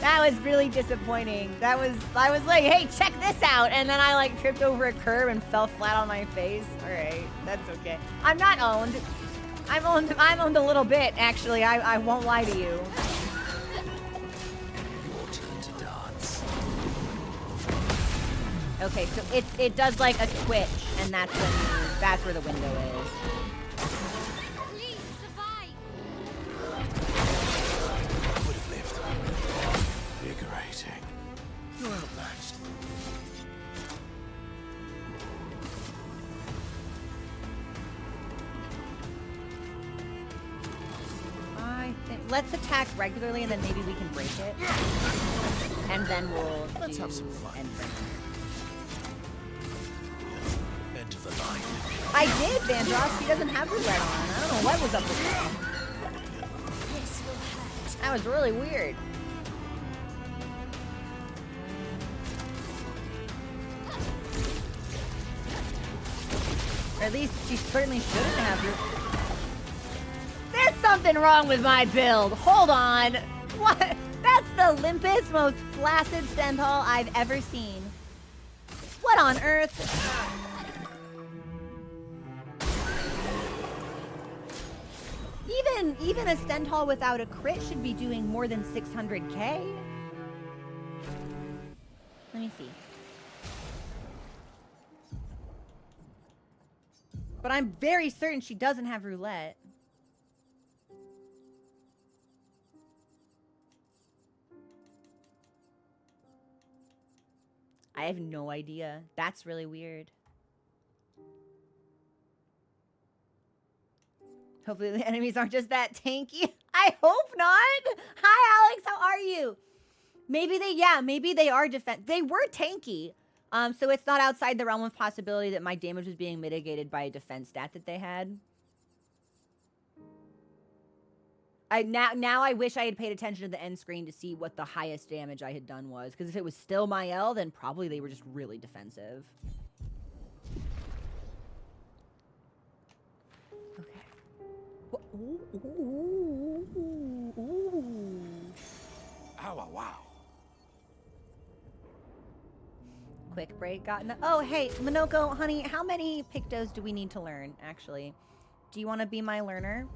That was really disappointing. I was like, hey, check this out. And then I like tripped over a curb and fell flat on my face. All right, that's okay. I'm not owned. I'm owned a little bit, actually. I won't lie to you. Your turn to dance. Okay, so it does like a twitch, and that's where the window is. Please survive. Would have lived. Invigorating. You're outmatched. let's attack regularly and then maybe we can break it. And then we'll Let's do have some fun. end break. End of the line. I did, Vandross. She doesn't have roulette on. I don't know what was up with that. This will hurt. That was really weird. Or at least she certainly shouldn't have roulette. There's something wrong with my build. Hold on. What? That's the limpest, most flaccid Stenthal I've ever seen. What on earth? Even a Stenthal without a crit should be doing more than 600k. Let me see. But I'm very certain she doesn't have roulette. I have no idea. That's really weird. Hopefully the enemies aren't just that tanky. I hope not. Hi, Alex. How are you? Maybe they are they were tanky. So it's not outside the realm of possibility that my damage was being mitigated by a defense stat that they had. Now I wish I had paid attention to the end screen to see what the highest damage I had done was. Because if it was still my L, then probably they were just really defensive. Okay. Ooh. Ow, wow. Quick break gotten. Oh, hey, Minoko, honey, how many Pictos do we need to learn, actually? Do you want to be my learner?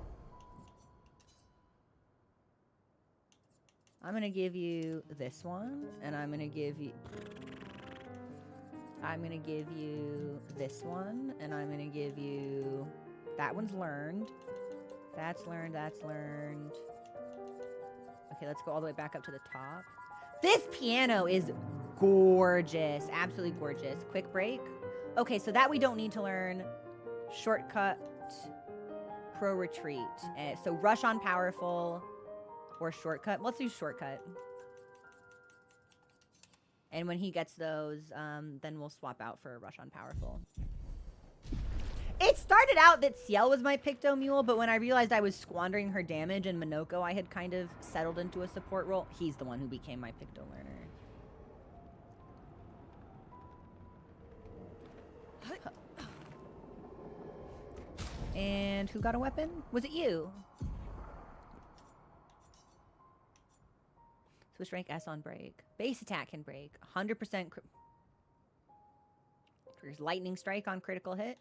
I'm going to give you this one, and I'm going to give you this one, and I'm going to give you... That one's learned. That's learned, that's learned. Okay, let's go all the way back up to the top. This piano is gorgeous. Absolutely gorgeous. Quick break. Okay, so that we don't need to learn. Shortcut. Pro retreat. So rush on powerful or shortcut. Let's do shortcut. And when he gets those, then we'll swap out for a rush on powerful. It started out that Ciel was my Picto Mule, but when I realized I was squandering her damage and Minoko I had kind of settled into a support role, he's the one who became my Picto learner. And who got a weapon? Was it you? Switch rank S on break. Base attack can break. 100% triggers lightning strike on critical hit.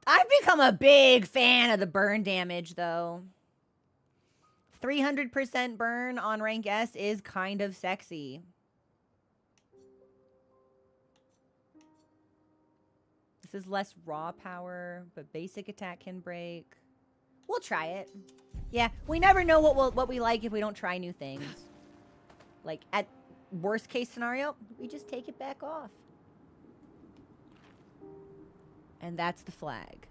I've become a big fan of the burn damage, though. 300% burn on rank S is kind of sexy. This is less raw power, but basic attack can break. We'll try it. Yeah, we never know what we like if we don't try new things. Like, at worst case scenario, we just take it back off. And that's the flag.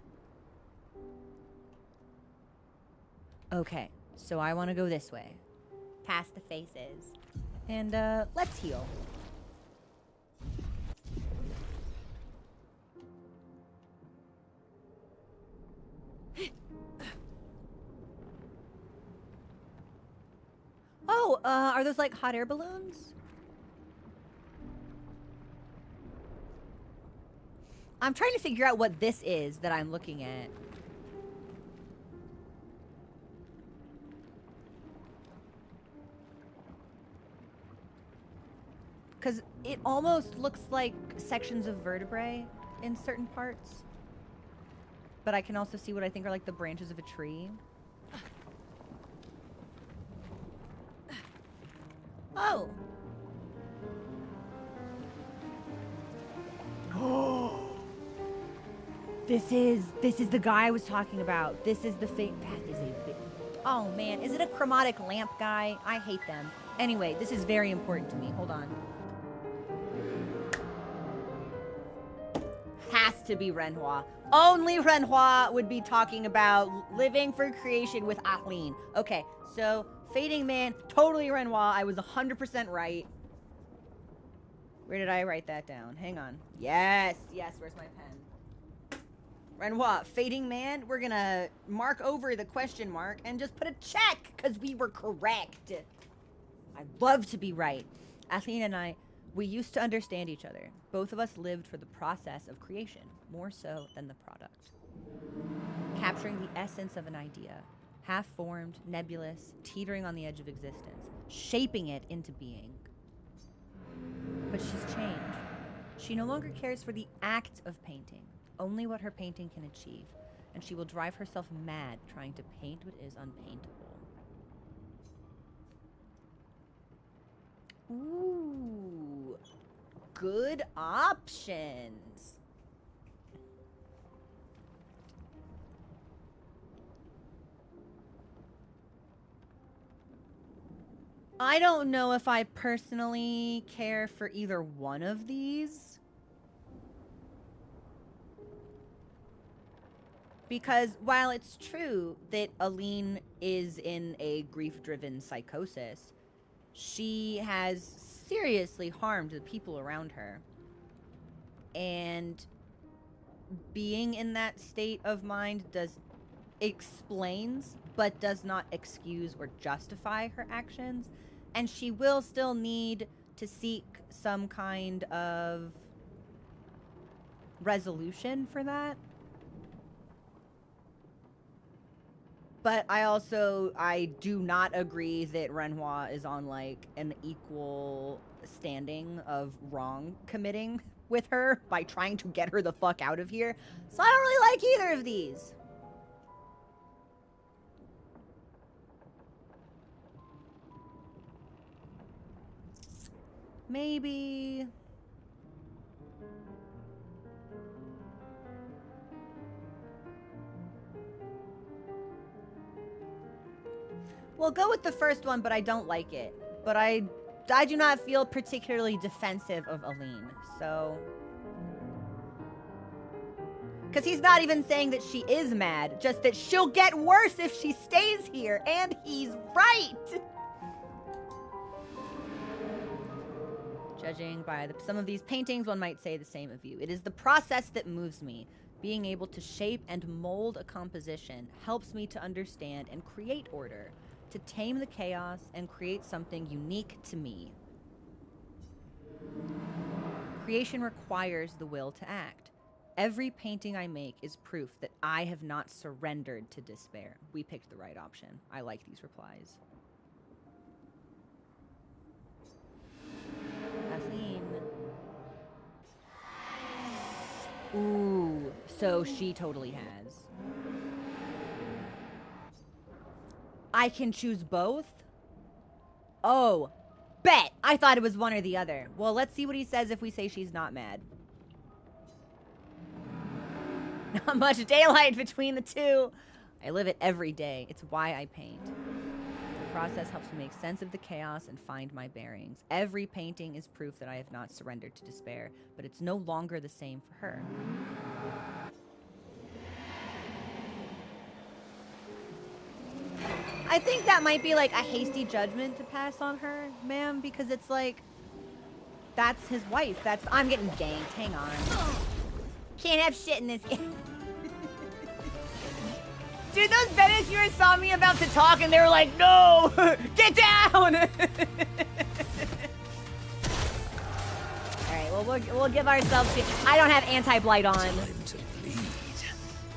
Okay, so I want to go this way. Past the faces. And, let's heal. Oh, are those like hot air balloons? I'm trying to figure out what this is that I'm looking at. Because it almost looks like sections of vertebrae in certain parts. But I can also see what I think are like the branches of a tree. Oh. This is the guy I was talking about. This is the fake. That is a big. Oh man, is it a chromatic lamp guy? I hate them. Anyway, this is very important to me. Hold on. has to be Renoir. Only Renoir would be talking about living for creation with Aline. Okay, so Fading Man, totally Renoir. I was 100% right. Where did I write that down? Hang on. Yes, where's my pen? Renoir, Fading Man, we're gonna mark over the question mark and just put a check, because we were correct. I love to be right. Aline and I, we used to understand each other. Both of us lived for the process of creation, more so than the product. Capturing the essence of an idea, half-formed, nebulous, teetering on the edge of existence, shaping it into being. But she's changed. She no longer cares for the act of painting, only what her painting can achieve, and she will drive herself mad trying to paint what is unpaintable. Ooh, good options. I don't know if I personally care for either one of these. Because while it's true that Aline is in a grief-driven psychosis, she has seriously harmed the people around her. And being in that state of mind explains, but does not excuse or justify her actions. And she will still need to seek some kind of resolution for that. But I do not agree that Renoir is on, like, an equal standing of wrong committing with her by trying to get her the fuck out of here. So I don't really like either of these. Maybe... We'll go with the first one, but I don't like it. But I do not feel particularly defensive of Aline, so... Because he's not even saying that she is mad, just that she'll get worse if she stays here, and he's right! Judging by some of these paintings, one might say the same of you. It is the process that moves me. Being able to shape and mold a composition helps me to understand and create order, to tame the chaos and create something unique to me. Creation requires the will to act. Every painting I make is proof that I have not surrendered to despair. We picked the right option. I like these replies. Kathleen. Ooh, so she totally has. I can choose both? Oh, bet! I thought it was one or the other. Well, let's see what he says if we say she's not mad. Not much daylight between the two. I live it every day. It's why I paint. The process helps me make sense of the chaos and find my bearings. Every painting is proof that I have not surrendered to despair, but it's no longer the same for her. I think that might be like a hasty judgment to pass on her, ma'am, because it's like, that's his wife. I'm getting ganked. Hang on. Can't have shit in this game. Dude, those Venezuelans saw me about to talk and they were like, no, get down. All right, well, we'll give ourselves, I don't have anti-blight on.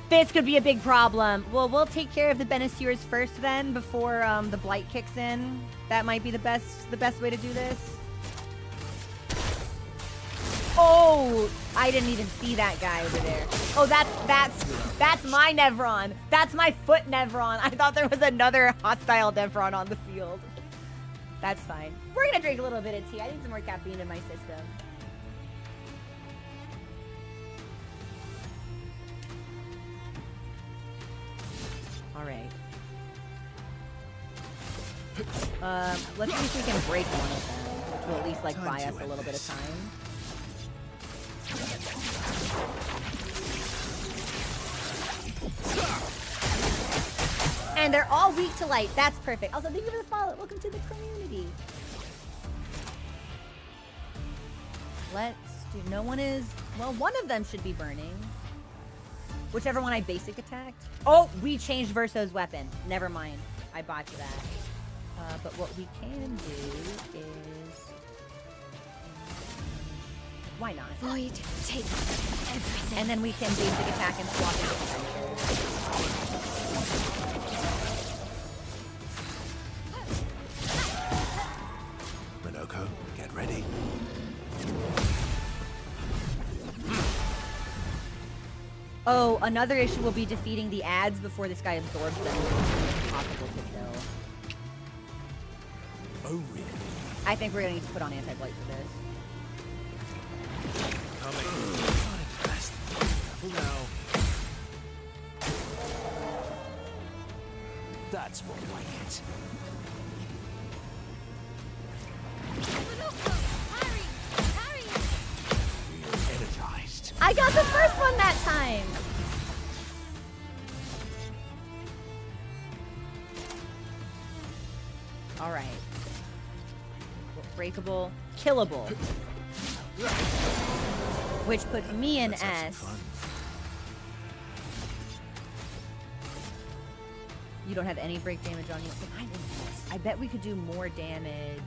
This could be a big problem. Well, we'll take care of the Benesiers first then, before the blight kicks in. That might be the best way to do this. Oh, I didn't even see that guy over there. Oh, that's my Nevron. That's my foot Nevron. I thought there was another hostile Nevron on the field. That's fine. We're gonna drink a little bit of tea. I need some more caffeine in my system. All right. Let's see if we can break one of them, which will at least like buy us a little bit of time. And they're all weak to light. That's perfect. Also, thank you for the follow. Welcome to the community. Let's do... No one is... Well, one of them should be burning. Whichever one I basic attacked. Oh, we changed Verso's weapon. Never mind. I botched that. But what we can do is... Why not? Void, take everything. And then we can basic attack and swap into Minoko, get ready. Oh, another issue will be defeating the ads before this guy absorbs them. It's impossible to kill. Oh, really? I think we're gonna need to put on anti-blight for this. Coming. Not impressed. Careful now. That's more like it. Harry! Harry! We're energized. I got the first one that time! Alright. Breakable, killable. Which puts me in Let's have S. some fun. You don't have any break damage on you. So I'm in S. I bet we could do more damage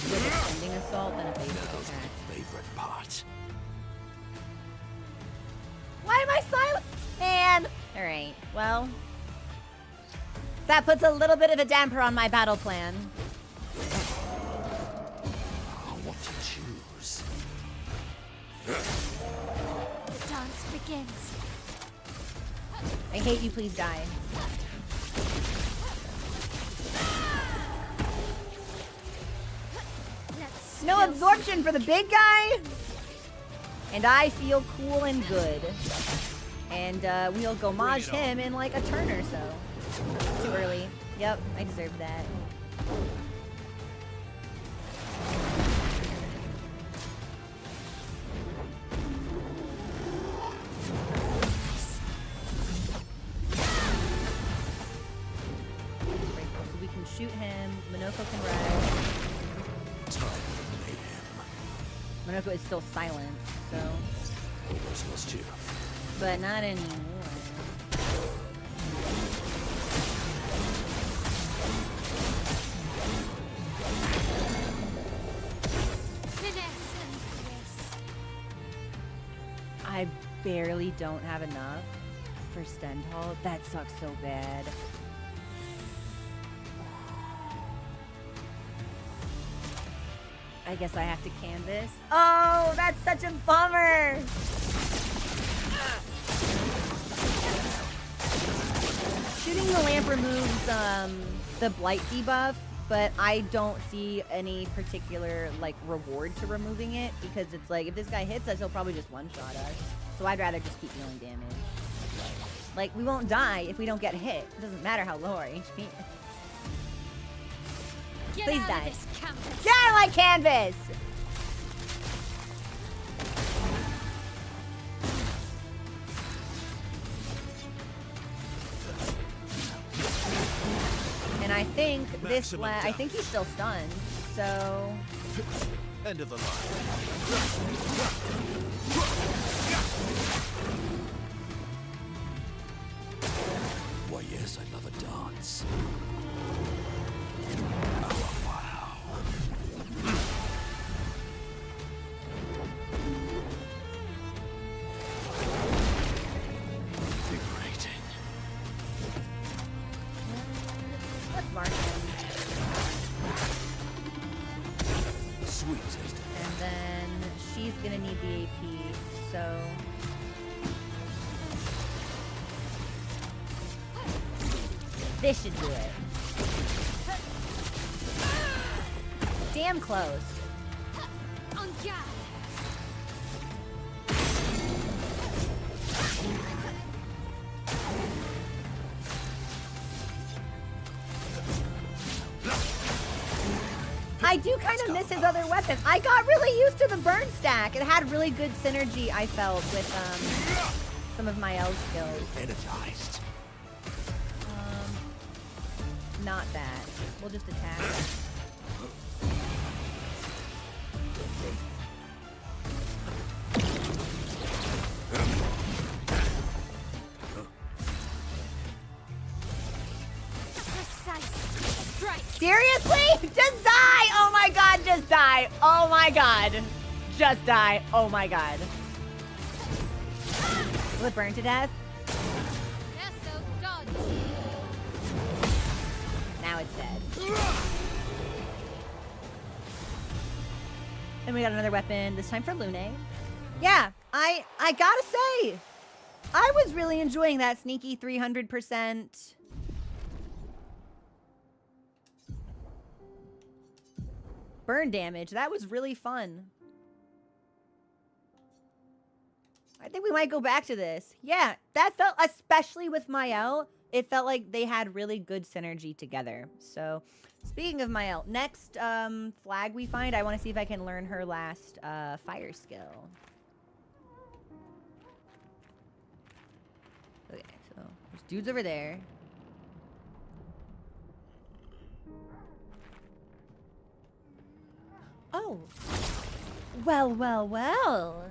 with extending assault than a basic Now's attack. my favorite part. Why am I silent? Man! Alright, well. That puts a little bit of a damper on my battle plan. What to choose? The dance begins. I hate you, please die. Let's No spill absorption for the big guy! And I feel cool and good. And we'll go maj him in like a turn or so. Too early. Yep, I deserve that. So we can shoot him. Minoko can res. Time for mayhem. Minoko is still silent, so. Almost lost you. But not anymore. finesse and grace. I barely don't have enough for Stendhal. That sucks so bad. I guess I have to canvas. Oh, that's such a bummer. Shooting the lamp removes the blight debuff, but I don't see any particular like reward to removing it because it's like if this guy hits us, he'll probably just one-shot us. So I'd rather just keep dealing damage. Like we won't die if we don't get hit. It doesn't matter how low our HP is. Get Please out die. of this canvas. Get out of my canvas! And I think this Maximum I think he's still stunned. So End of the line. Why, yes, I'd love a dance. Oh, wow. Invigorating. let's mark him. Sweet taste. And then she's gonna need the AP, so this should do it. Damn close. On guard. I do kind of miss his other weapons. I got really used to the burn stack. It had really good synergy, I felt, with some of my L skills. Energized. Not that. We'll just attack. Precise strike. Seriously? Just die! Oh my god, just die! Oh my god. Just die. Oh my god. Will it burn to death? Nesso dodge. Now it's dead. And we got another weapon, this time for Lune. Yeah, I gotta say, I was really enjoying that sneaky 300%. Burn damage. That was really fun. I think we might go back to this. Yeah, that felt, especially with Mael, it felt like they had really good synergy together. So, speaking of Mael, next flag we find, I want to see if I can learn her last fire skill. Okay, so there's dudes over there. Oh. Well, well, well.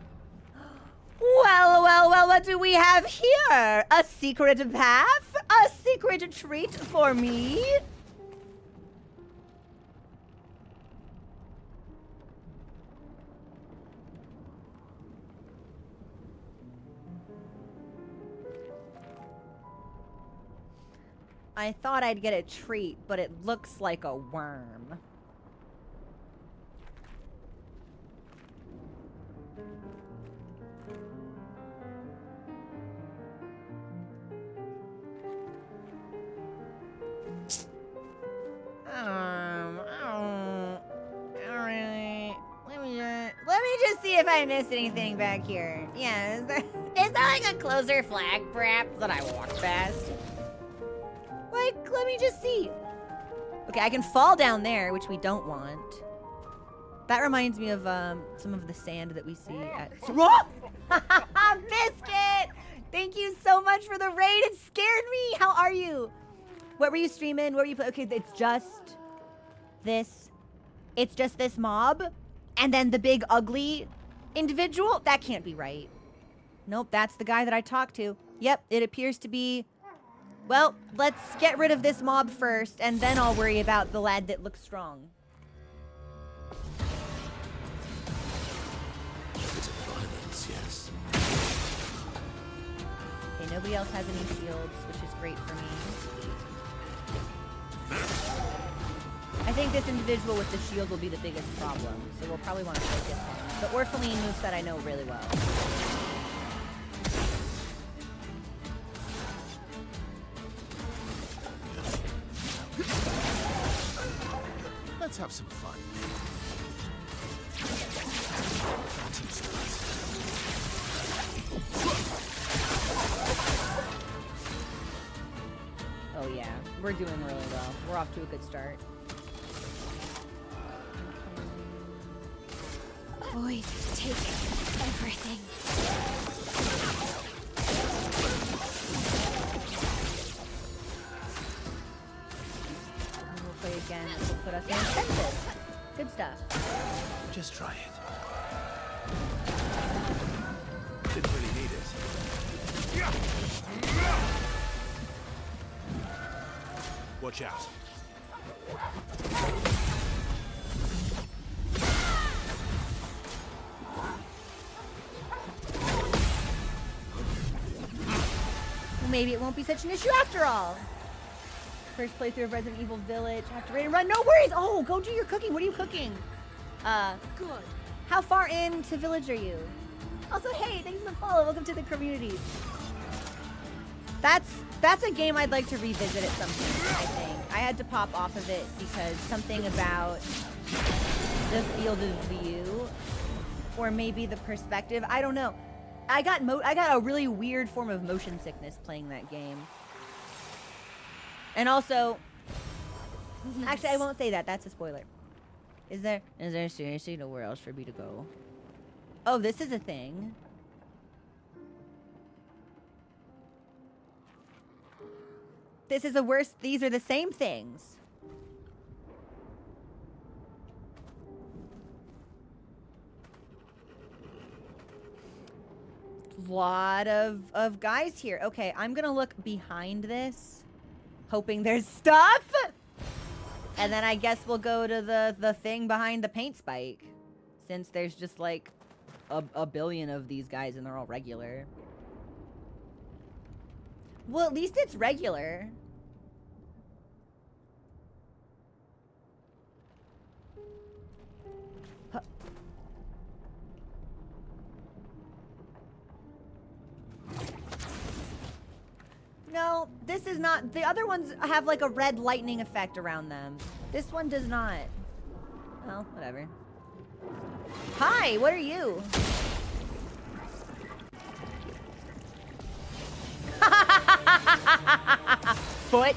Well, well, well, what do we have here? A secret path? A secret treat for me? I thought I'd get a treat, but it looks like a worm. Alright. Let me just see if I missed anything back here. Yeah, is there like a closer flag, perhaps, that I walked past? Like, let me just see. Okay, I can fall down there, which we don't want. That reminds me of some of the sand that we see at... Biscuit! Thank you so much for the raid. It scared me. How are you? What were you streaming? What were you playing? Okay, it's just this. It's just this mob. And then the big ugly individual. That can't be right. Nope, that's the guy that I talked to. Yep, it appears to be... Well, let's get rid of this mob first, and then I'll worry about the lad that looks strong. It's violence, yes. Okay, nobody else has any shields, which is great for me. I think this individual with the shield will be the biggest problem, so we'll probably want to focus on the Orphaline moveset I know really well. Let's have some fun. Oh yeah, we're doing really well. We're off to a good start. Void, take everything. And we'll play again, which will put us in defensive. Good stuff. Just try it. Didn't really need it. Watch out. Maybe it won't be such an issue after all. First playthrough of Resident Evil Village. Have to raid and run. No worries. Oh, go do your cooking. What are you cooking? Good. How far into Village are you? Also, hey, thanks for the follow. Welcome to the community. That's a game I'd like to revisit at some point, I think. I had to pop off of it because something about the field of view, or maybe the perspective, I don't know. I got a really weird form of motion sickness playing that game. And also, actually, I won't say that. That's a spoiler. Is there seriously nowhere else for me to go? Oh, this is a thing. This is a worse. These are the same things. Lot of guys here. Okay, I'm gonna look behind this, hoping there's stuff. And then I guess we'll go to the thing behind the paint spike, since there's just like a billion of these guys and they're all regular. Well, at least it's regular. Huh. No, this is not. The other ones have like a red lightning effect around them. This one does not. Well, whatever. Hi, what are you? Foot.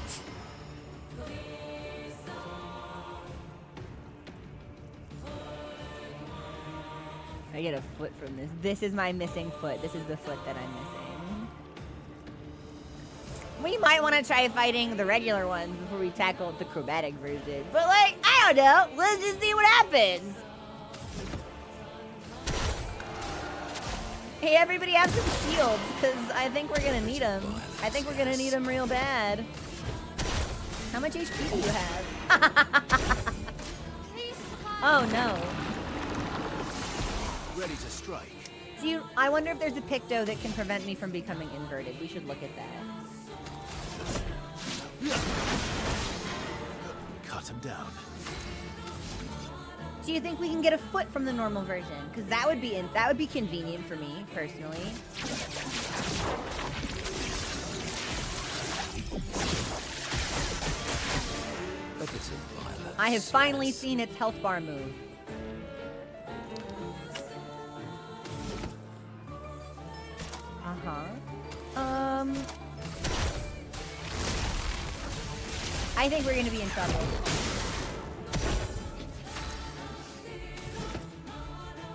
I get a foot from this. This is my missing foot. This is the foot that I'm missing. We might want to try fighting the regular ones before we tackle the chromatic version. But like, I don't know. Let's just see what happens. Hey, everybody have some shields, because I think we're going to need them. I think we're going to need them real bad. How much HP do you have? Oh, no. Ready to strike. Do you, I wonder if there's a picto that can prevent me from becoming inverted. We should look at that. Cut him down. Do you think we can get a foot from the normal version? Because that would be convenient for me personally. A bit of violence. I have finally seen its health bar move. I think we're gonna be in trouble.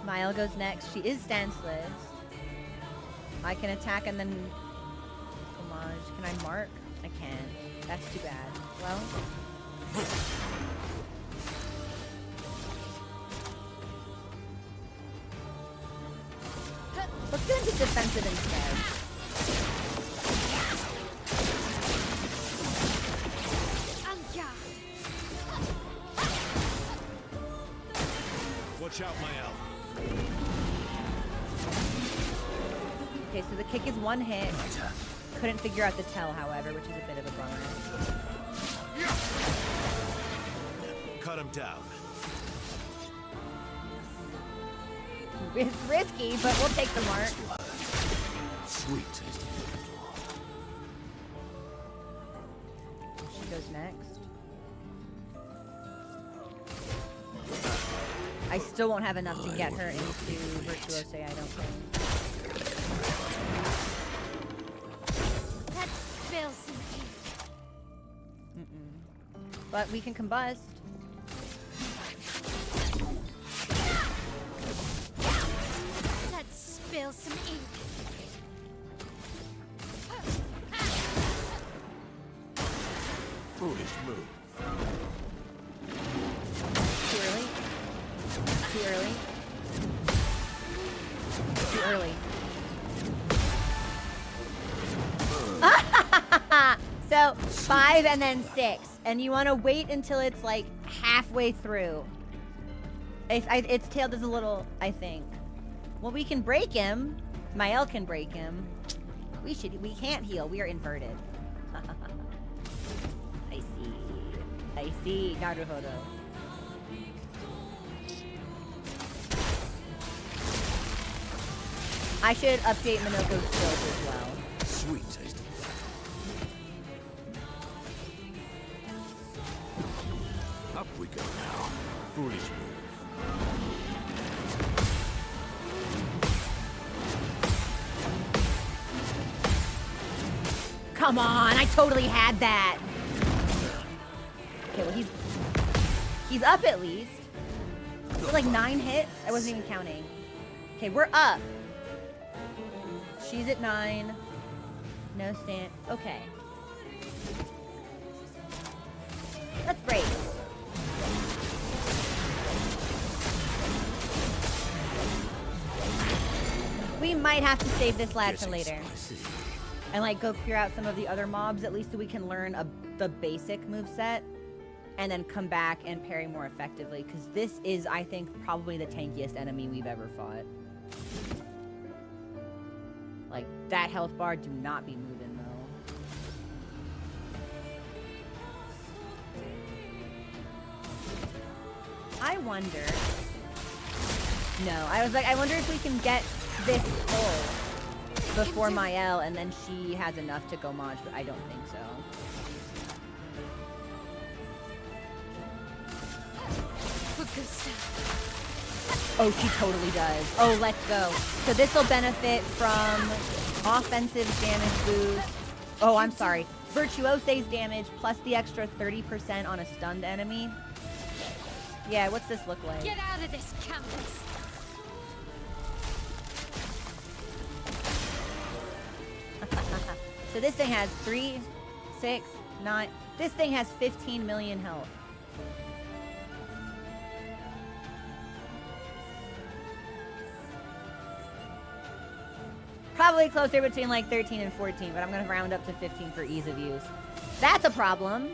Mile goes next. She is stanceless. I can attack and then... Homage. Can I mark? I can't. That's too bad. Well... Let's get into defensive instead. Watch out, Mael. Okay, so the kick is one hit. Couldn't figure out the tell, however, which is a bit of a bummer. Cut him down. It's risky, but we'll take the mark. Sweet tasting. She goes next. I still won't have enough to get her into Virtuose, I don't think. Let's spill some ink. But we can combust. Let's spill some ink. Foolish move. Too early? Too early? Too early. So 5 and then 6, and you want to wait until it's like halfway through. Its tail does a little, I think. Well, we can break him. Mael can break him. We can't heal. We are inverted. I see. Naruhodo. I should update Minoko's skills as well. Sweet tasting. Up we go now. Foolish move. Come on, I totally had that. Okay, well he's up at least. like 9 hits? I wasn't even counting. Okay, we're up. She's at 9. No stand. Okay. Let's break. We might have to save this lad for later. And like go clear out some of the other mobs, at least so we can learn the basic moveset. And then come back and parry more effectively. Because this is, I think, probably the tankiest enemy we've ever fought. Like, that health bar do not be moving, though. I wonder... No, I was like, I wonder if we can get this full before Mael, and then she has enough to go Maj, but I don't think so. Oh, she totally does. Oh, let's go. So this will benefit from offensive damage boost. Oh, I'm sorry. Virtuose's damage plus the extra 30% on a stunned enemy. Yeah, what's this look like? Get out of this campus. So this thing has 3, 6, 9. This thing has 15 million health. Probably closer between like 13 and 14, but I'm going to round up to 15 for ease of use. That's a problem.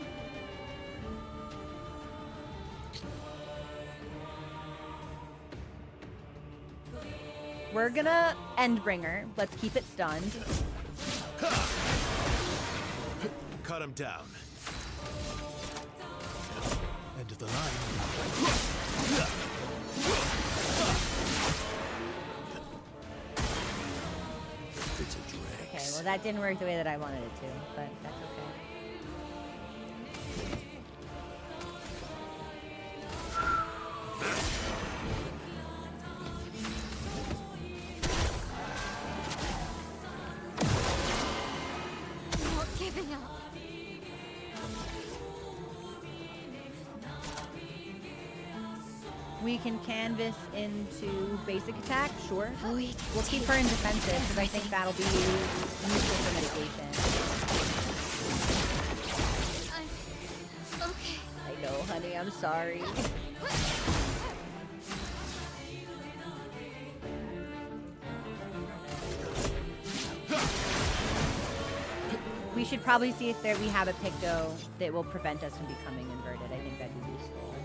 We're going to Endbringer. Let's keep it stunned. Cut him down. End of the line. Okay, well that didn't work the way that I wanted it to, but that's okay. I'm not giving up. We can canvas into basic attack, sure. We'll We'll keep her in defensive because I think that'll be useful for mitigation. Okay. I know, honey, I'm sorry. We should probably see if we have a Picto that will prevent us from becoming inverted. I think that'd be useful.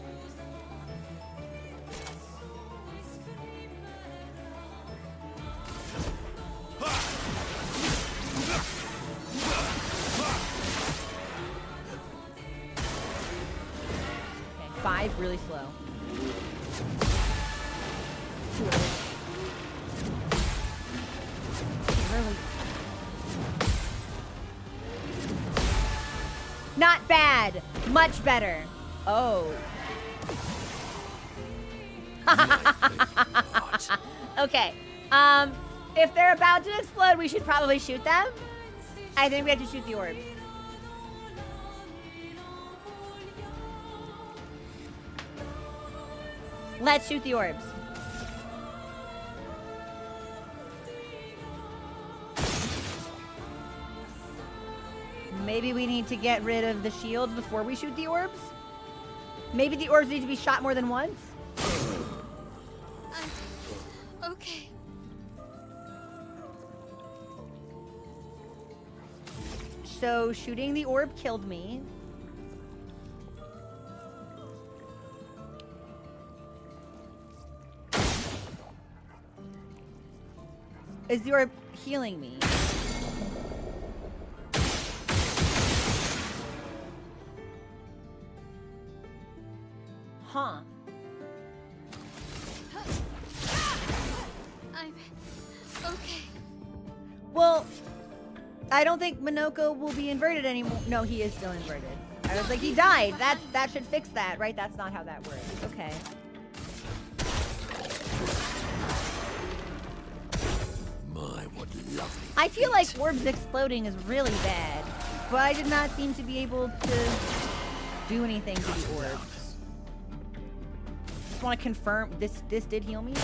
Okay, 5, really slow. Too early. Really. Not bad. Much better. Oh. Okay. If they're about to explode, we should probably shoot them. I think we have to shoot the orbs. Let's shoot the orbs. Maybe we need to get rid of the shields before we shoot the orbs? Maybe the orbs need to be shot more than once? Okay. So shooting the orb killed me. Is the orb healing me? Huh. I'm okay. Well, I don't think Minoko will be inverted anymore. No, he is still inverted. I was like, he died. That should fix that, right? That's not how that works. Okay. My, what lovely. I feel like orbs exploding is really bad, but I did not seem to be able to do anything to the orbs. just want to confirm this did heal me.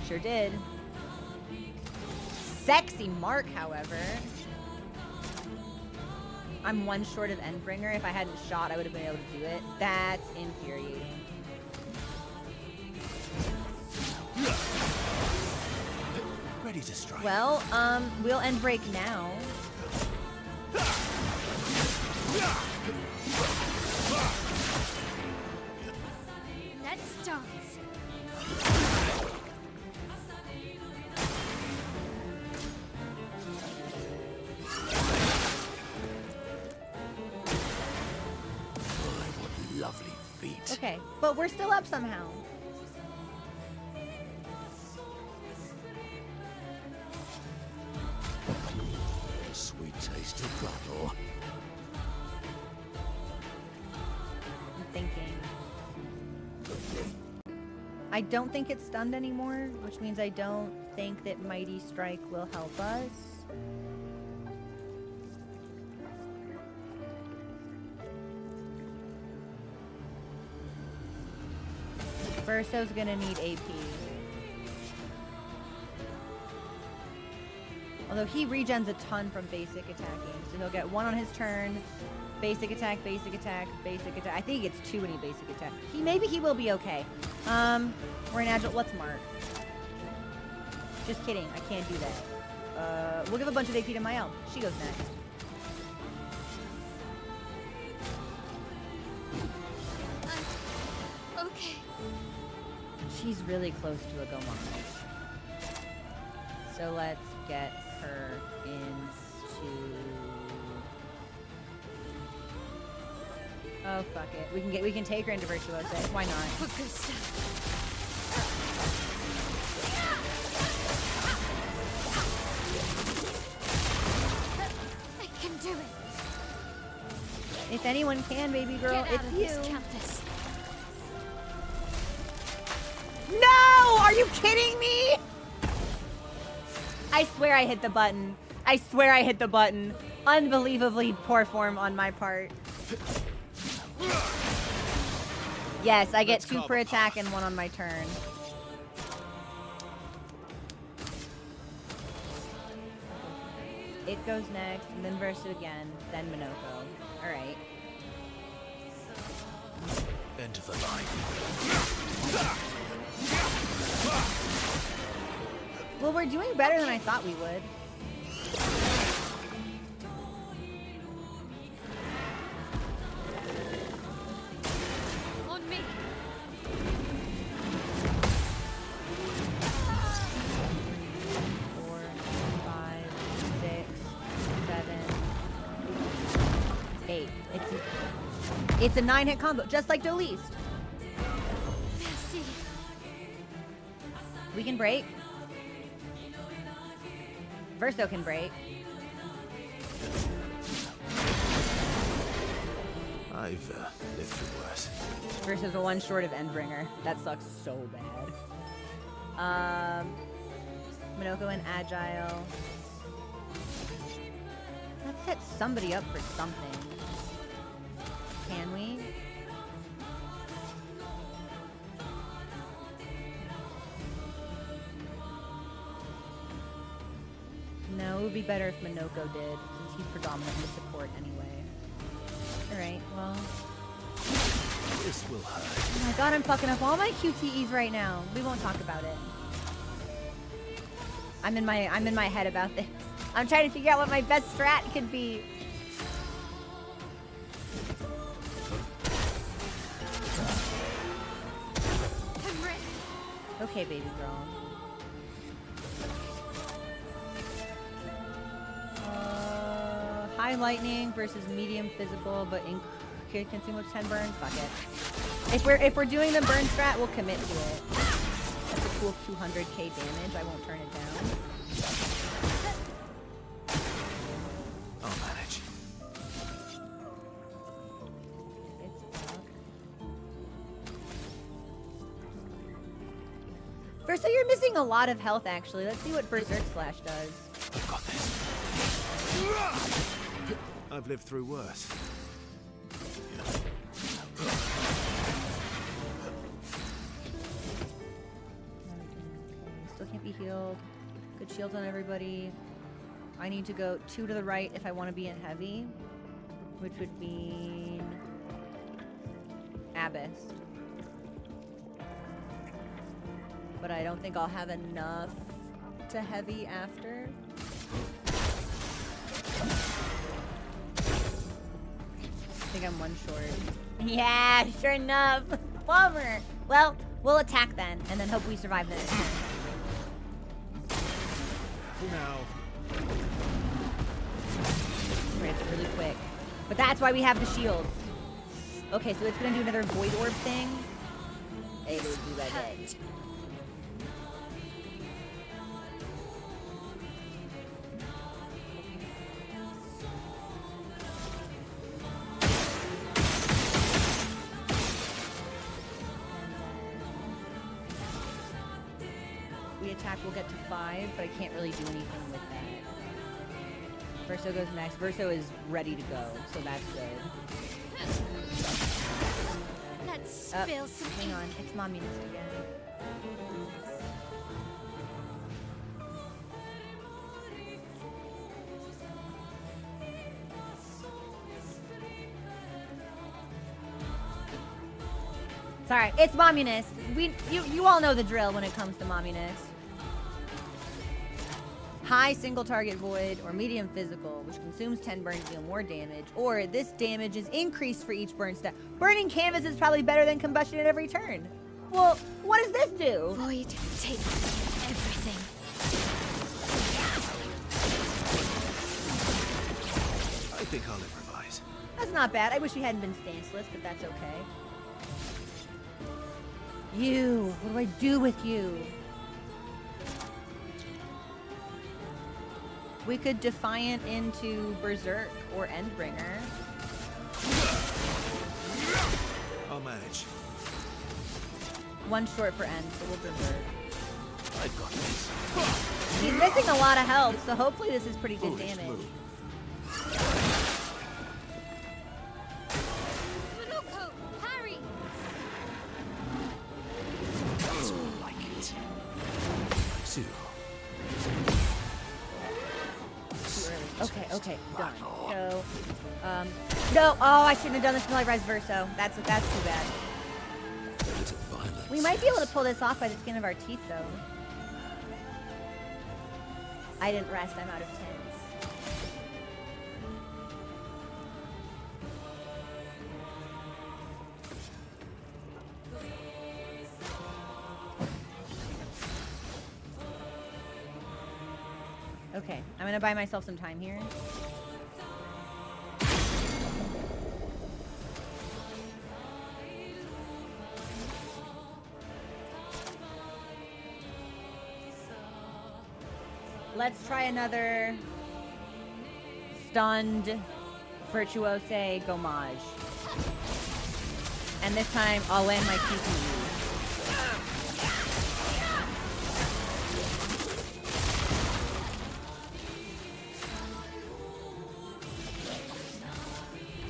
Sure did. Sexy mark, however. I'm one short of Endbringer. If I hadn't shot, I would have been able to do it. That's infuriating. Ready to strike. Well, we'll end break now. Let's dance. What lovely feet. Okay, but we're still up somehow. Sweet taste of battle. I'm thinking. I don't think it's stunned anymore, which means I don't think that Mighty Strike will help us. Verso's gonna need AP. Although he regens a ton from basic attacking, so he'll get 1 on his turn. Basic attack, basic attack, basic attack. I think he gets 2 when he basic attack. Maybe he will be okay. We're in agile. Let's mark. Just kidding. I can't do that. We'll give a bunch of AP to Mael. She goes next. Okay. She's really close to a Gomon. So let's get her into... Oh, fuck it. We can take her into Virtuoso. Why not? For good stuff. I can do it. If anyone can, baby girl, Get out it's of you. this, Countess. No! Are you kidding me? I swear I hit the button. I swear I hit the button. Unbelievably poor form on my part. Yes, I get 2 per attack and 1 on my turn. It goes next, and then Versu again, then Minoko. Alright. End of the line. Well, we're doing better than I thought we would. On me. Four, 5, 6, 7, 8. It's a 9-hit combo, just like Doliste. Merci. We can break. Verso can break. I've lived through worse. Versus a 1 short of Endbringer. That sucks so bad. Minoko and Agile. Let's set somebody up for something. Can we? No, it would be better if Minoko did, since he's predominantly support anyway. Alright, well... This will hurt. Oh my god, I'm fucking up all my QTEs right now. We won't talk about it. I'm in my head about this. I'm trying to figure out what my best strat could be. I'm ready. Okay, baby girl. High lightning versus medium physical, but consume with 10 burn. Fuck it. If we're doing the burn strat, we'll commit to it. That's a cool 200k damage. I won't turn it down. I'll manage. It's up. First, so you're missing a lot of health, actually. Let's see what Berserk Slash does. I've got this. I've lived through worse. be healed. Good shields on everybody. I need to go 2 to the right if I want to be in heavy, which would mean Abyss. But I don't think I'll have enough to heavy after. I think I'm 1 short. Yeah, sure enough. Bummer. Well, we'll attack then, and then hope we survive the next turn. For now. Right, it's really quick. But that's why we have the shields. Okay, so it's gonna do another void orb thing. It will do that. We attack, we'll get to 5, but I can't really do anything with that. Verso goes next. Verso is ready to go, so that's good. Let's spill some Hang ink. on, it's Momunus again. Sorry, it's Momunus. You all know the drill when it comes to Momunus. High single target void or medium physical, which consumes 10 burn to deal more damage, or this damage is increased for each burn stat. Burning canvas is probably better than combustion at every turn. Well, what does this do? Void, take everything. I think I'll improvise. That's not bad. I wish we hadn't been stanceless, but that's okay. You, what do I do with you? We could Defiant into Berserk or Endbringer. I'll manage. 1 short for End, so we'll Berserk. I've got this. He's missing a lot of health, so hopefully this is pretty good Foolish damage. move. Manuko, Harry! That's more like it. Sue. Okay, done. So, no, oh, I shouldn't have done this until I res Verso. That's too bad. A bit of violence. We might be able to pull this off by the skin of our teeth, though. I didn't rest, I'm out of tins. Okay, I'm gonna buy myself some time here. Let's try another stunned Virtuose Gommage. And this time I'll land my PP.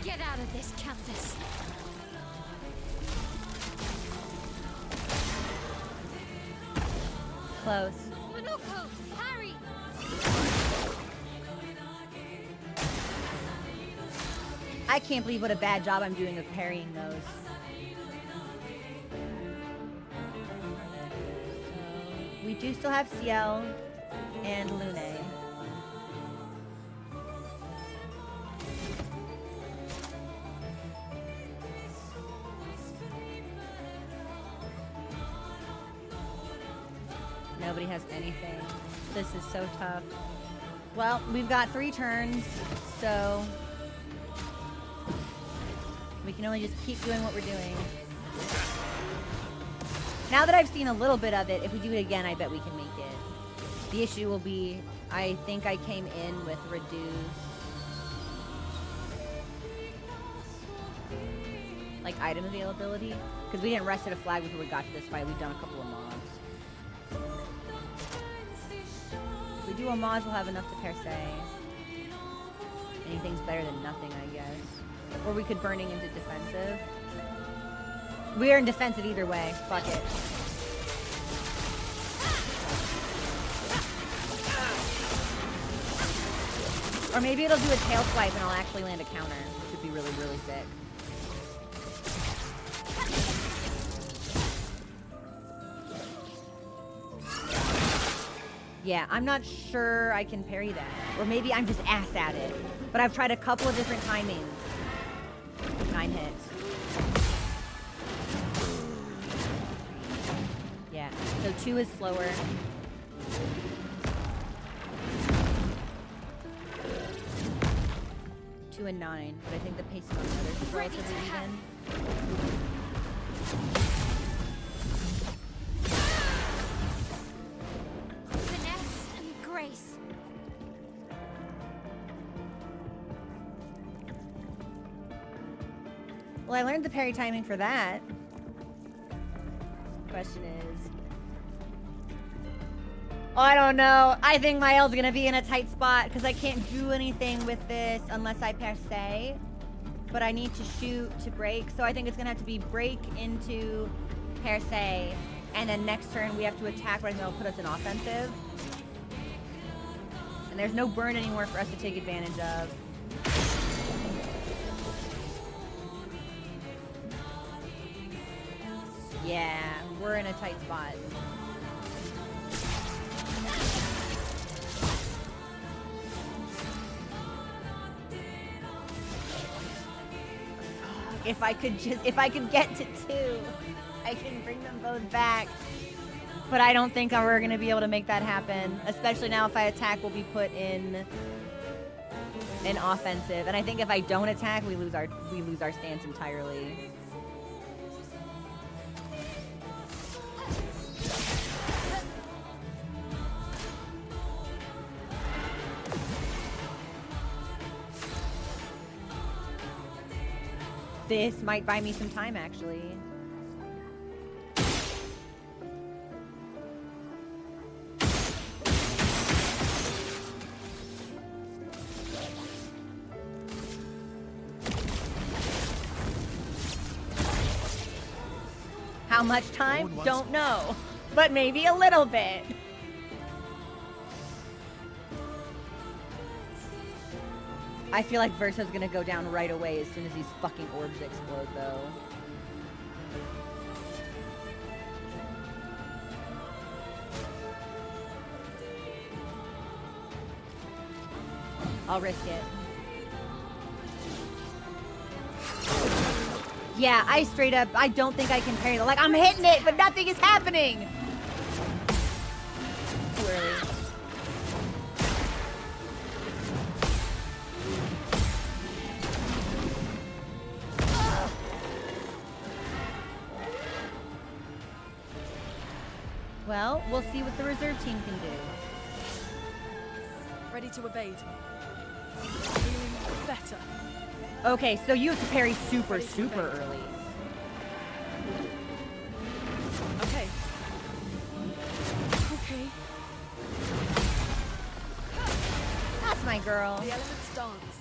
Get out of this canvas. Close. Manuko, Harry! I can't believe what a bad job I'm doing of parrying those. So, we do still have Ciel and Lune. Nobody has anything. This is so tough. Well, we've got 3 turns, so we can only just keep doing what we're doing. Now that I've seen a little bit of it, if we do it again, I bet we can make it. The issue will be, I think I came in with reduced, like, item availability. Because we didn't rest at a flag before we got to this fight. We've done a couple of mobs. If we do a mod, we'll have enough to per se. Anything's better than nothing, I guess. Or we could burning into defensive. We are in defensive either way. Fuck it. Or maybe it'll do a tail swipe and I'll actually land a counter, which would be really, really sick. Yeah, I'm not sure I can parry that. Or maybe I'm just ass at it. But I've tried a couple of different timings. 9 hits. Yeah, so 2 is slower. 2 and 9, but I think the pacing on the others is relatively even. Finesse and grace. Well, I learned the parry timing for that. Question is... Oh, I don't know. I think my L's gonna be in a tight spot because I can't do anything with this unless I perse. But I need to shoot to break, so I think it's gonna have to be break into perse, and then next turn we have to attack, but it'll put us in offensive. And there's no burn anymore for us to take advantage of. Yeah, we're in a tight spot. If I could get to 2, I can bring them both back. But I don't think we're gonna be able to make that happen. Especially now if I attack, we'll be put in an offensive. And I think if I don't attack, we lose our stance entirely. This might buy me some time, actually. How much time? Don't know. But maybe a little bit. I feel like Verso's gonna go down right away as soon as these fucking orbs explode, though. I'll risk it. Yeah, I straight up, I don't think I can parry that. Like, I'm hitting it, but nothing is happening! Too early. Well, we'll see what the reserve team can do. Ready to evade. Feeling better. Okay, so you have to parry super early. Okay. Okay. That's my girl. The elements dance.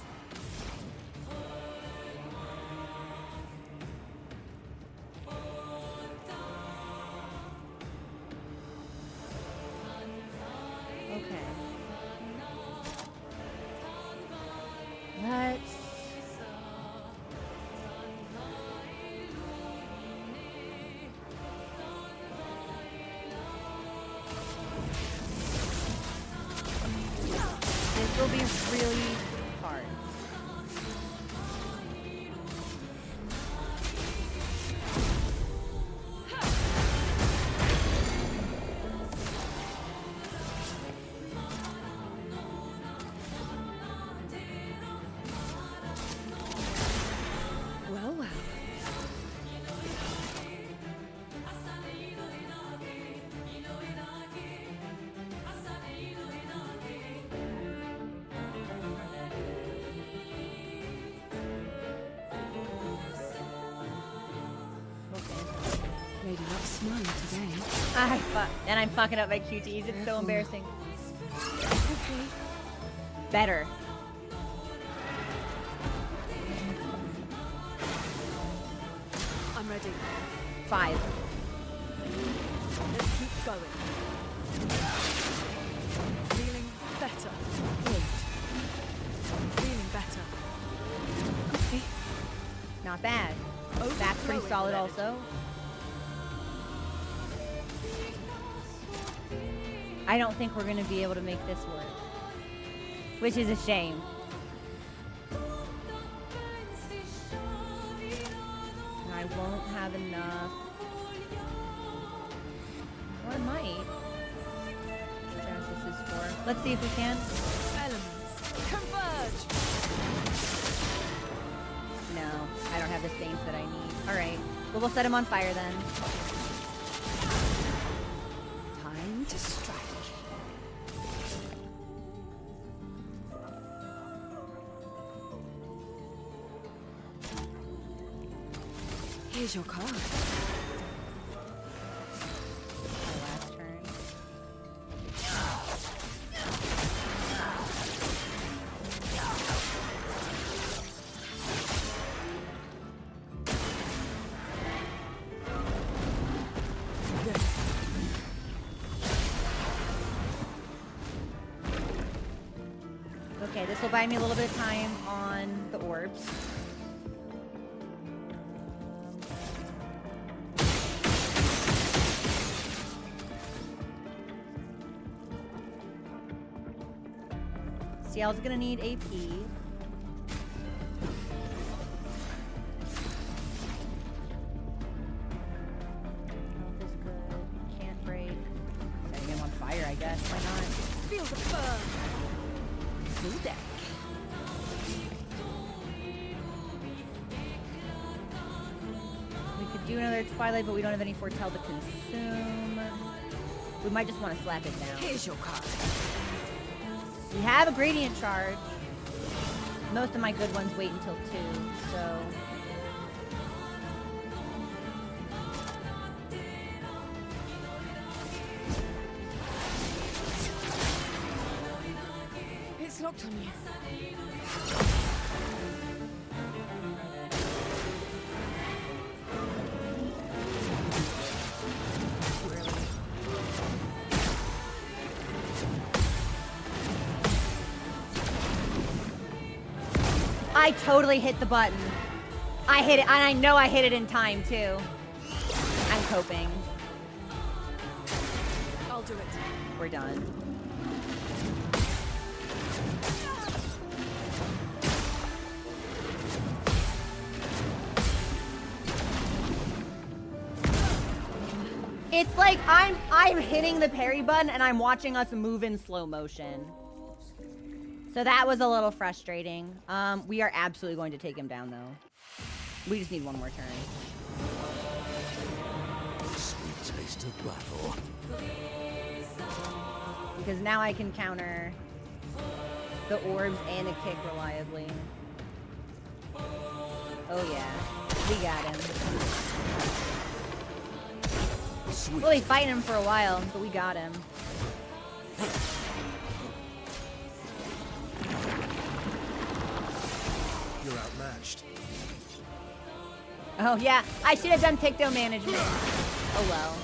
Okay. Let's... This will be really hard. Well, well. Lady not smiling today. And I'm fucking up my QTs. It's so embarrassing. Okay. Better. I'm ready. 5. Let's keep going. Feeling better. Good. Not bad. That's pretty solid also. I don't think we're gonna be able to make this work. Which is a shame. I won't have enough. Or I might. Genesis is 4. Let's see if we can. Elements converge. No, I don't have the stains that I need. Alright. Well, we'll set him on fire then. Time to strike. Here's your card. My last turn. Okay, this will buy me a little bit of time on the orbs. CL's gonna need AP. Health is good. Can't break. Setting him on fire, I guess. Why not? Feel the burn. Full deck. We could do another Twilight, but we don't have any Foretell to consume. We might just want to slap it down. Here's your card. We have a Gradient Charge. Most of my good ones wait until 2, so... It's locked on you. I totally hit the button. I hit it, and I know I hit it in time, too. I'm coping. I'll do it. We're done. It's like I'm hitting the parry button and I'm watching us move in slow motion. So that was a little frustrating. We are absolutely going to take him down though. We just need one more turn. Sweet taste of battle. Because now I can counter the orbs and the kick reliably. Oh yeah, we got him. Sweet. Really fighting him for a while, but we got him. You're outmatched. Oh yeah, I should have done Picto management. Oh well.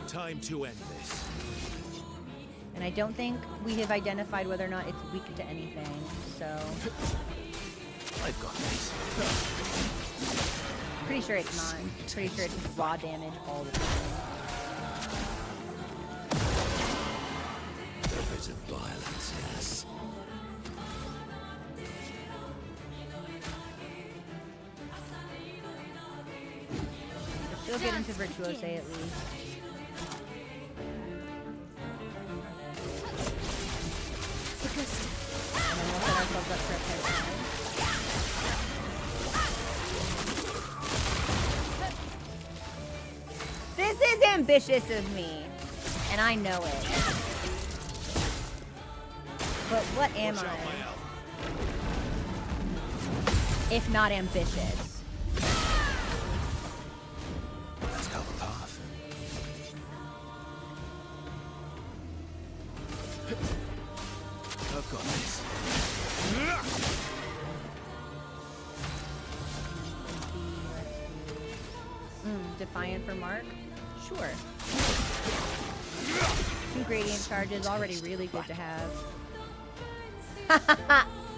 Time to end this. And I don't think we have identified whether or not it's weak to anything, so... I've got this. Pretty sure it's not. Pretty sure it's raw damage all the time. A bit of violence, yes. She'll get into Virtuose at least. And then we'll set ourselves up for a pet. This is ambitious of me, and I know it. But what am I? If not ambitious? Let's go the path. I've got this. Defiant for Mark? Sure. 2 gradient charges, already really good to have.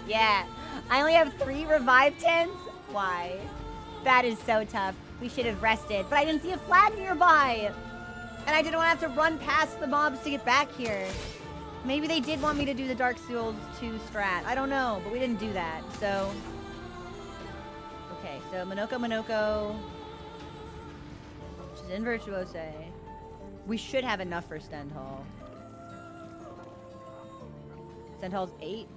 Yeah. I only have 3 revive tents? Why? That is so tough. We should have rested, but I didn't see a flag nearby. And I didn't want to have to run past the mobs to get back here. Maybe they did want me to do the Dark Souls 2 strat. I don't know, but we didn't do that, so... Okay, so Monoko, which is in Virtuose. We should have enough for Stendhal. Stendhal's 8.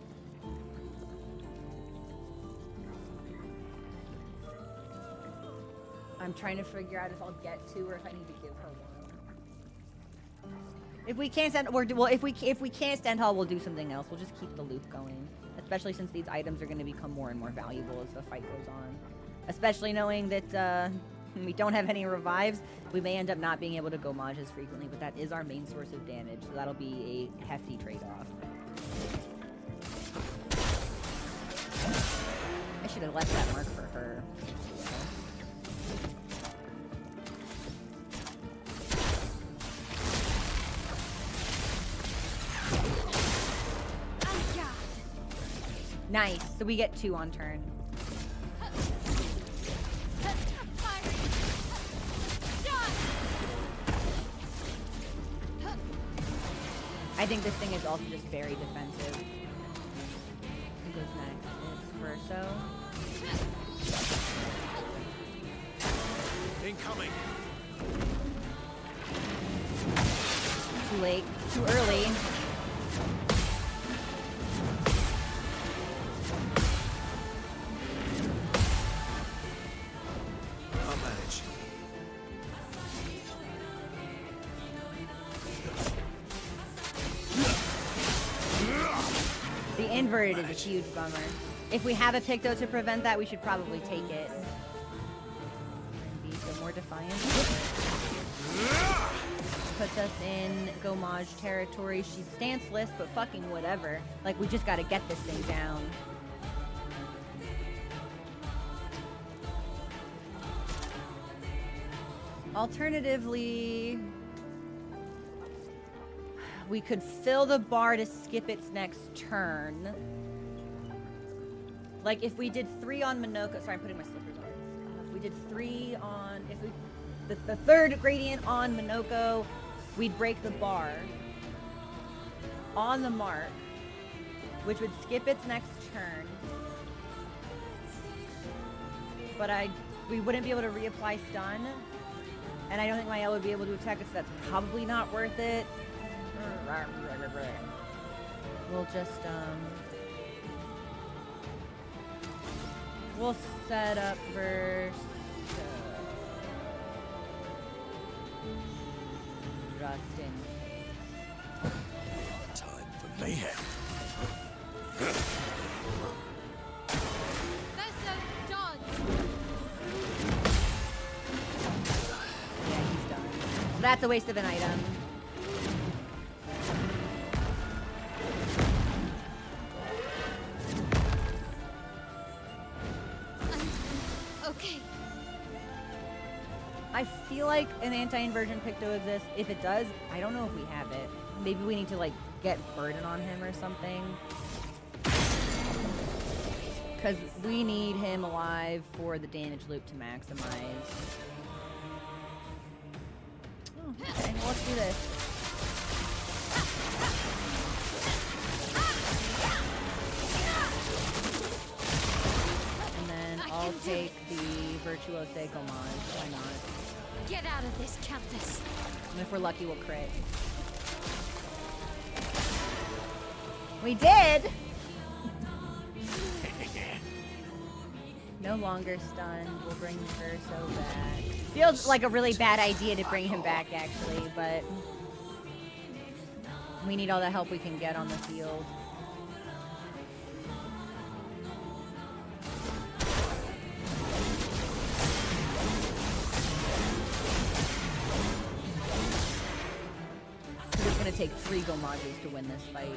I'm trying to figure out if I'll get 2 or if I need to give her 1. If we can't send, well, if we can't Stendhal, we'll do something else. We'll just keep the loop going, especially since these items are going to become more and more valuable as the fight goes on. Especially knowing that we don't have any revives, we may end up not being able to go Maj as frequently, but that is our main source of damage, so that'll be a hefty trade-off. I should have left that mark for her. Nice. So we get 2 on turn. I think this thing is also just very defensive. Who goes next? It's Verso. Incoming. Too late. Too early. I'll manage. The inverted is a huge bummer. If we have a Picto to prevent that, we should probably take it. Be some more defiant. Puts us in Gomage territory. She's stanceless, but fucking whatever. Like, we just gotta get this thing down. Alternatively, we could fill the bar to skip its next turn. Like if we did 3 on Monoko, sorry, I'm putting my slippers on. If we did 3 on, if we, the third gradient on Monoko, we'd break the bar on the mark, which would skip its next turn. But we wouldn't be able to reapply stun. And I don't think my L would be able to attack it, so that's probably not worth it. We'll just, we'll set up verse Justin. Time for mayhem. Verso, dodge! Yeah, he's done. So that's a waste of an item. Okay. I feel like an anti-inversion Picto exists. If it does, I don't know if we have it. Maybe we need to like get burden on him or something. Because we need him alive for the damage loop to maximize. Oh, okay, well, let's do this. And then I'll take the Virtuose Gomage. Why not? Get out of this, Countess. And if we're lucky, we'll crit. We did! No longer stunned. We'll bring Verso back. Feels like a really bad idea to bring him back, actually, but we need all the help we can get on the field. It's gonna take 3 Gomages to win this fight.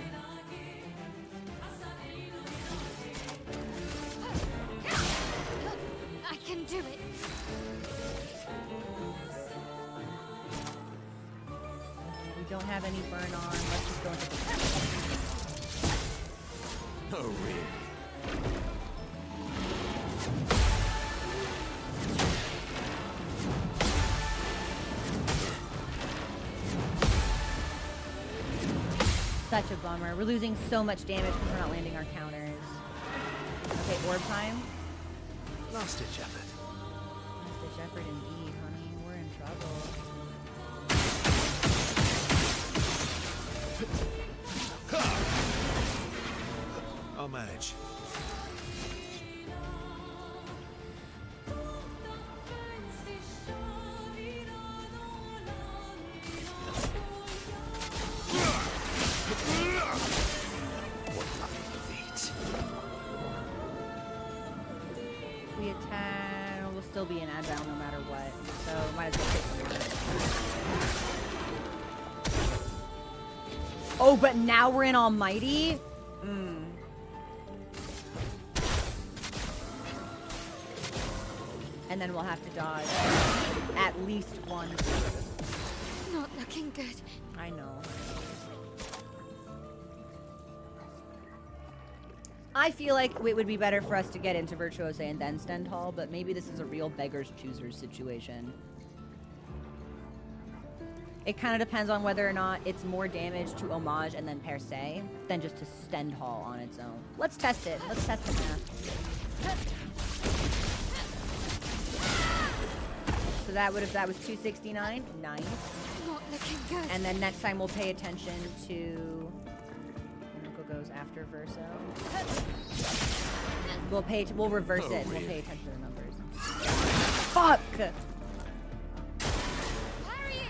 I can do it. We don't have any burn on. Let's just go into the... Oh, really? such a bummer. We're losing so much damage because we're not landing our counters. Okay, orb time. Last ditch effort. Last ditch effort indeed, honey. We're in trouble. I'll manage. We attack. We'll still be in agile no matter what. So might as well take the Oh, but now we're in Almighty? And then we'll have to dodge at least one. Not looking good. I know. I feel like it would be better for us to get into Virtuose and then Stendhal, but maybe this is a real beggars choosers situation. It kind of depends on whether or not it's more damage to Homage and then Per Se than just to Stendhal on its own. Let's test it. Let's test the math. So that was 269. Nice. Not looking good. And then next time we'll pay attention to goes after Verso. We'll reverse it and we'll pay attention to the numbers. Fuck! Parry it!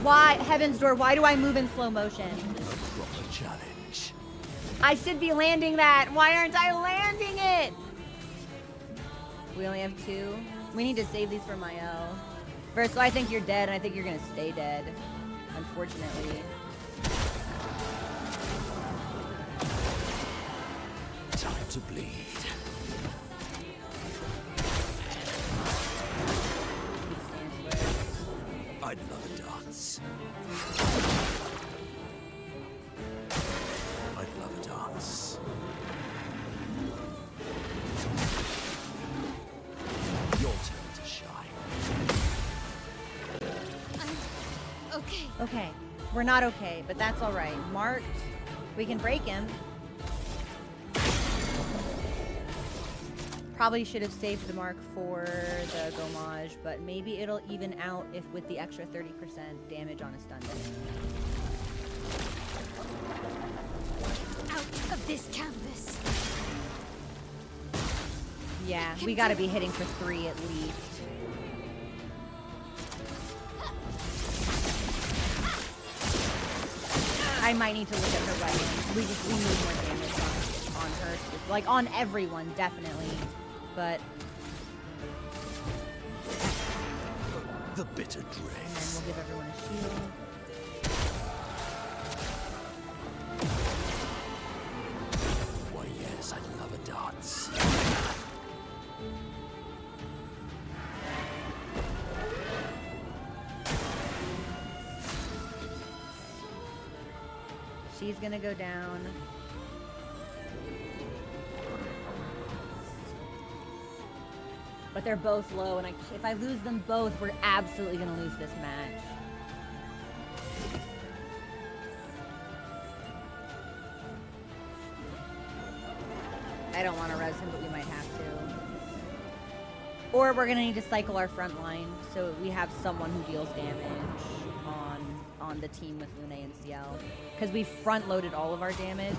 Why, Heaven's Door, why do I move in slow motion? Proper challenge. I should be landing that. Why aren't I landing it? We only have 2. We need to save these for Mael. Verso, I think you're dead, and I think you're gonna stay dead. Unfortunately. Time to bleed. I'd love a dance. I'd love a dance. Your turn to shine. Okay. Okay. We're not okay, but that's alright. Marked. We can break him. Probably should have saved the mark for the Gommage, but maybe it'll even out if with the extra 30% damage on a stun. Out of this canvas. Yeah, we gotta be hitting for 3 at least. I might need to look at her writing. We need more damage on her. Like on everyone, definitely. But The bitter and then dregs. we'll give everyone a shield. Why yes, I'd love a dance. She's gonna go down. But they're both low, and if I lose them both, we're absolutely gonna lose this match. I don't want to res him, but we might have to. Or we're gonna need to cycle our front line so we have someone who deals damage on the team with Lune and CL. Because we front-loaded all of our damage.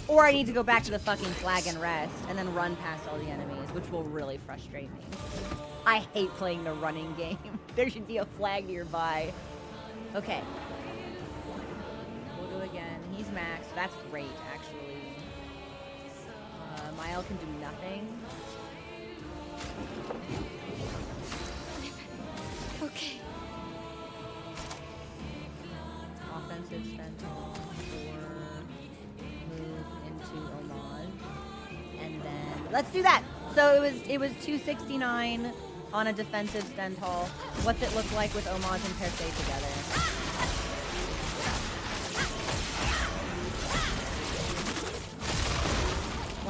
Or I need to go back to the fucking flag and rest, and then run past all the enemies, which will really frustrate me. I hate playing the running game. There should be a flag nearby. Okay. We'll go again. He's maxed. That's great, actually. Mael can do nothing. Okay. Offensive Stendhal or move into Homage. And then let's do that. So it was 269 on a defensive Stendhal. What's it look like with Homage and Per Se together?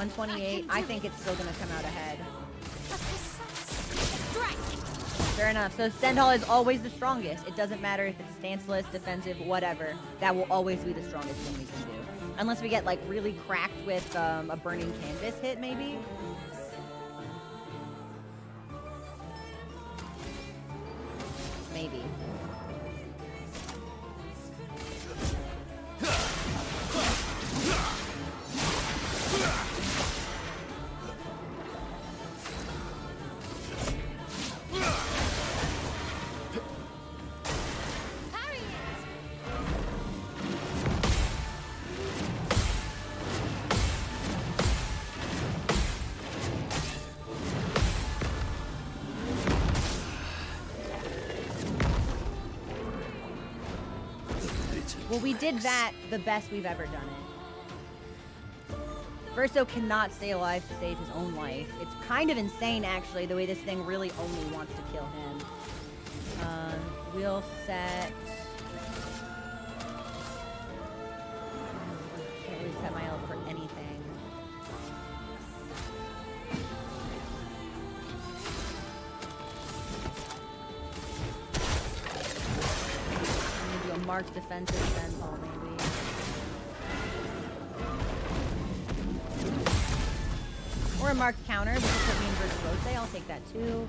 128. I think it's still gonna come out ahead. Strike. Fair enough. So Stendhal is always the strongest. It doesn't matter if it's stanceless, defensive, whatever. That will always be the strongest thing we can do. Unless we get like really cracked with a burning canvas hit, maybe. Maybe. Parry it. Well, we did that the best we've ever done it. Verso cannot stay alive to save his own life. It's kind of insane, actually, the way this thing really only wants to kill him. We'll set... Can't really set my ult for anything. I'm gonna do a marked defensive Stendhal, maybe. Or a marked counter, which will put me in Virtuose. I'll take that too.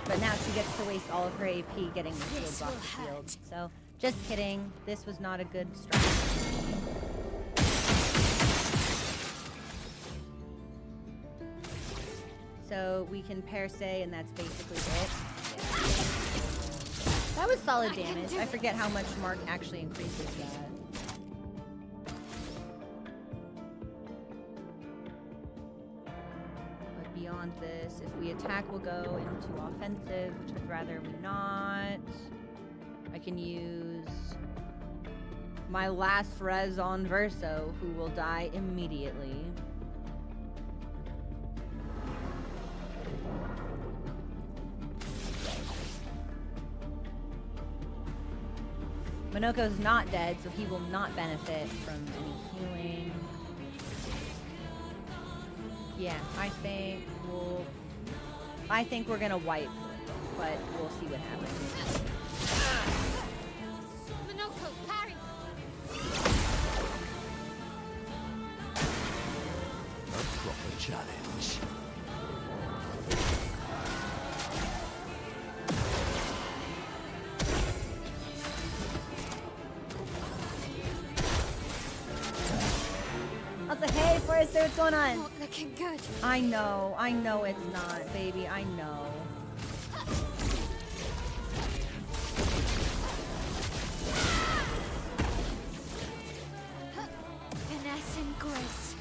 But now she gets to waste all of her AP getting the shields off the field. So, just kidding. This was not a good strategy. So we can pair say, and that's basically it. That was solid damage. I forget how much Mark actually increases that. But beyond this, if we attack, we'll go into offensive, which I'd rather we not. I can use my last res on Verso, who will die immediately. Monoko's not dead, so he will not benefit from any healing. Yeah, I think we're gonna wipe, but we'll see what happens. Monoko, parry. A proper challenge. I'll say, hey, Forrester, what's going on? Not looking good. I know it's not, baby, I know. Finesse and grace.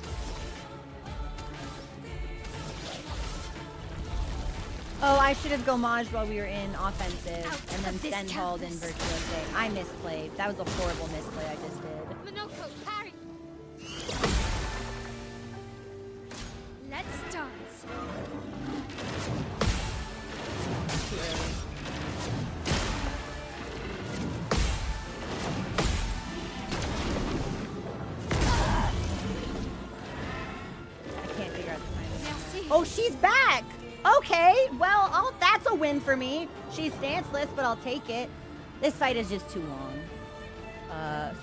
Oh, I should have gomaged while we were in offensive, Out and then of this Stendhal'd in campus. Virtuose. I misplayed. That was a horrible misplay I just did. Monoko, parry. Let's dance. Too early. I can't figure out the timing. Merci. Oh, she's back! Okay, well, that's a win for me. She's stanceless, but I'll take it. This fight is just too long.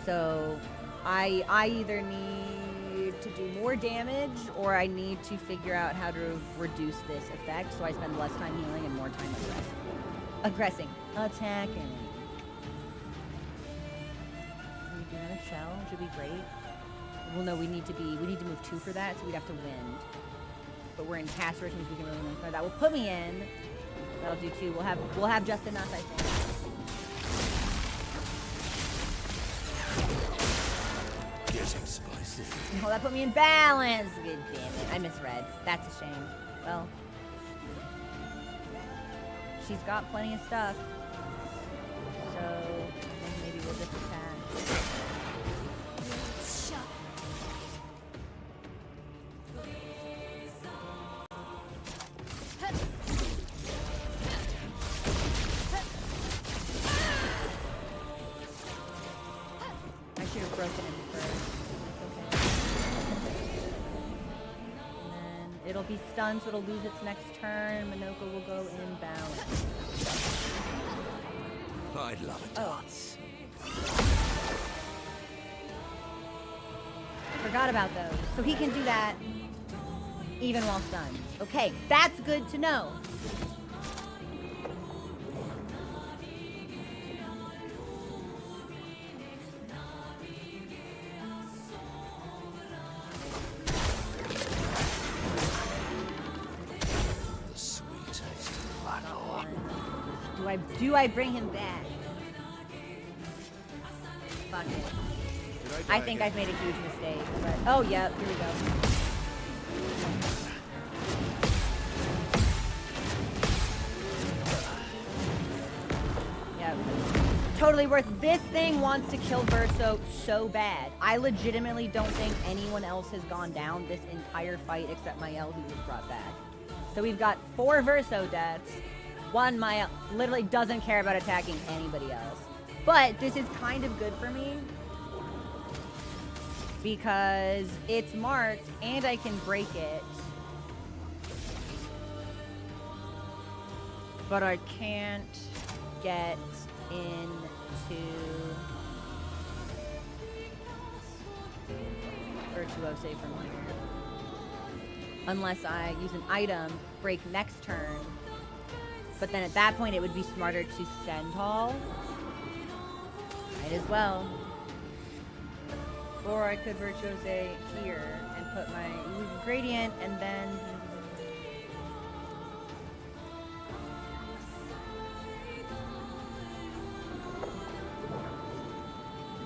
So I either need to do more damage or I need to figure out how to reduce this effect so I spend less time healing and more time aggressing. Attacking. Can we do another shell? Which would be great. Well, no, we need to move 2 for that, so we'd have to wind. But we're in caster, which means we can really make that. That will put me in. That'll do 2. We'll have just enough, I think. Getting spicy. No, that put me in balance. Good damn it. I misread. That's a shame. Well, she's got plenty of stuff. So maybe we'll just attack. Shut. I should have broken it first. That's okay. It'll be stunned, so it'll lose its next turn. Minoko will go inbound. I'd love a dance. Forgot about those. So he can do that even while stunned. Okay, that's good to know. The sweet taste of battle. Do I bring him back? Fuck it. I think I've made a huge mistake, but oh yeah, here we go. Yep. Totally worth. This thing wants to kill Verso so bad. I legitimately don't think anyone else has gone down this entire fight except Mael, who was brought back. So we've got 4 Verso deaths. 1 Mael literally doesn't care about attacking anybody else. But this is kind of good for me because it's marked and I can break it. But I can't get into Virtuose from here. Unless I use an item, break next turn. But then at that point it would be smarter to send tall. Might as well. Or I could Virtuose here and put my gradient and then...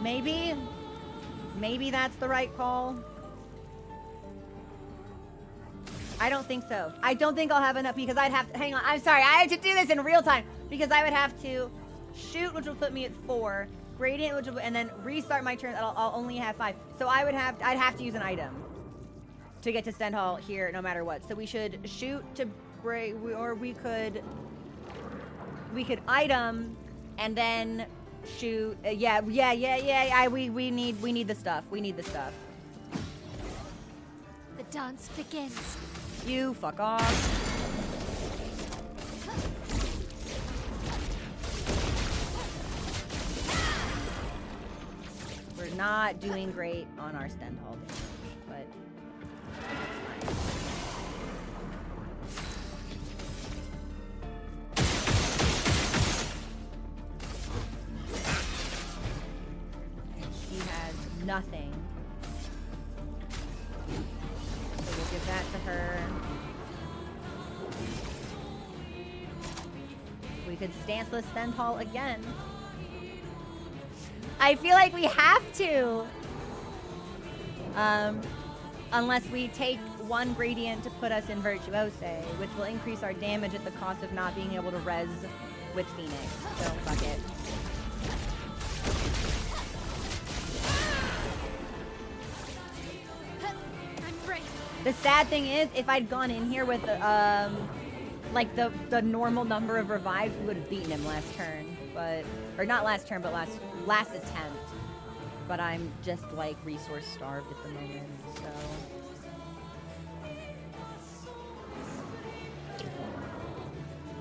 Maybe that's the right call. I don't think so. I don't think I'll have enough because I'd have to, hang on, I'm sorry, I have to do this in real time because I would have to shoot, which will put me at 4, gradient, which will, and then restart my turn. I'll only have 5. So I'd have to use an item to get to Stend Hall here no matter what. So we should shoot to break, or we could item and then shoot. Yeah. We need the stuff. We need the stuff. The dance begins. You fuck off. We're not doing great on our Stend Hall damage, but that's fine. And she has nothing. So we'll give that to her. We could stanceless Stend Hall again. I feel like we have to. Unless we take 1 gradient to put us in Virtuose, which will increase our damage at the cost of not being able to res with Phoenix. So fuck it. I'm ready. The sad thing is, if I'd gone in here with like the normal number of revives, we would have beaten him last turn. But, or not last turn, but last attempt. But I'm just like resource starved at the moment, so.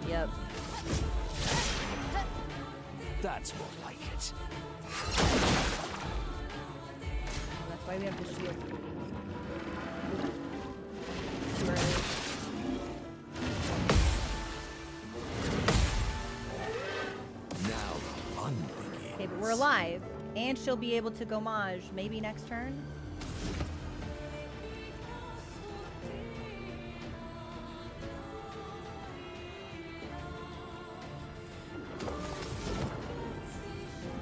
Yep. That's more like it. That's why we have the shield. Too early. Now the fun begins. Okay, but we're alive. And she'll be able to go Maj maybe next turn.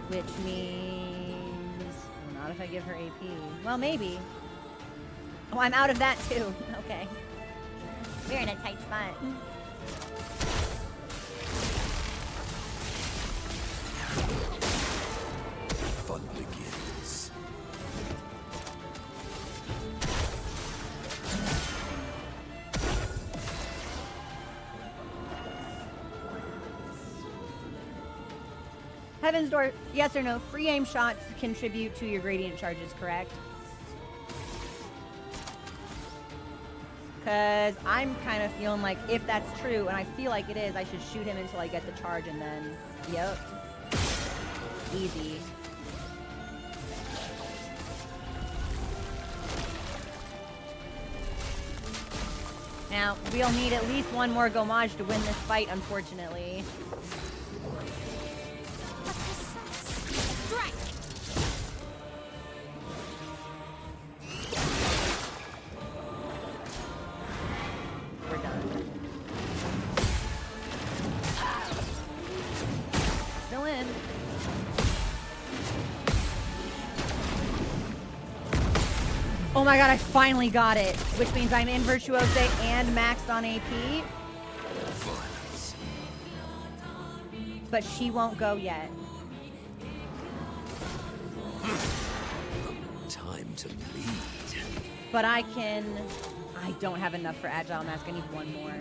Which means... well, not if I give her AP. Well, maybe. Oh, I'm out of that too. Okay. We're in a tight spot. Fun begins. Heaven's Door, yes or no, free aim shots contribute to your gradient charges, correct? Because I'm kind of feeling like if that's true, and I feel like it is, I should shoot him until I get the charge and then, yep. Easy. Now, we'll need at least one more Gomage to win this fight, unfortunately. Strike! We're done. Still in. Oh my god, I finally got it. Which means I'm in Virtuose and maxed on AP. Violence. But she won't go yet. Time to bleed. But I don't have enough for Agile Mask. I need one more.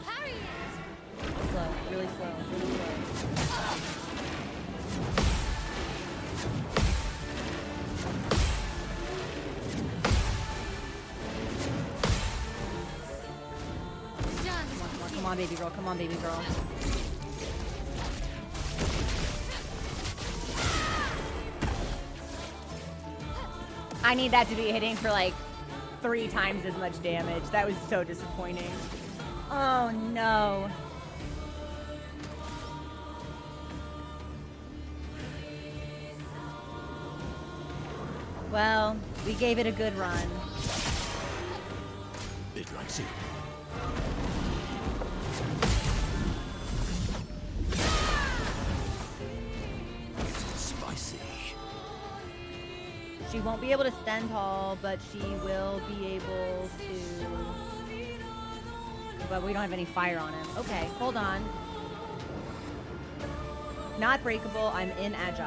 Parry it! Slow, really slow, really slow. Done. Come on, baby girl. Come on, baby girl. I need that to be hitting for like 3 times as much damage. That was so disappointing. Oh no. Well, we gave it a good run. Bit like soup. Spicy. She won't be able to stand tall, but she will be able to... But we don't have any fire on him. Okay, hold on. Not breakable, I'm in agile.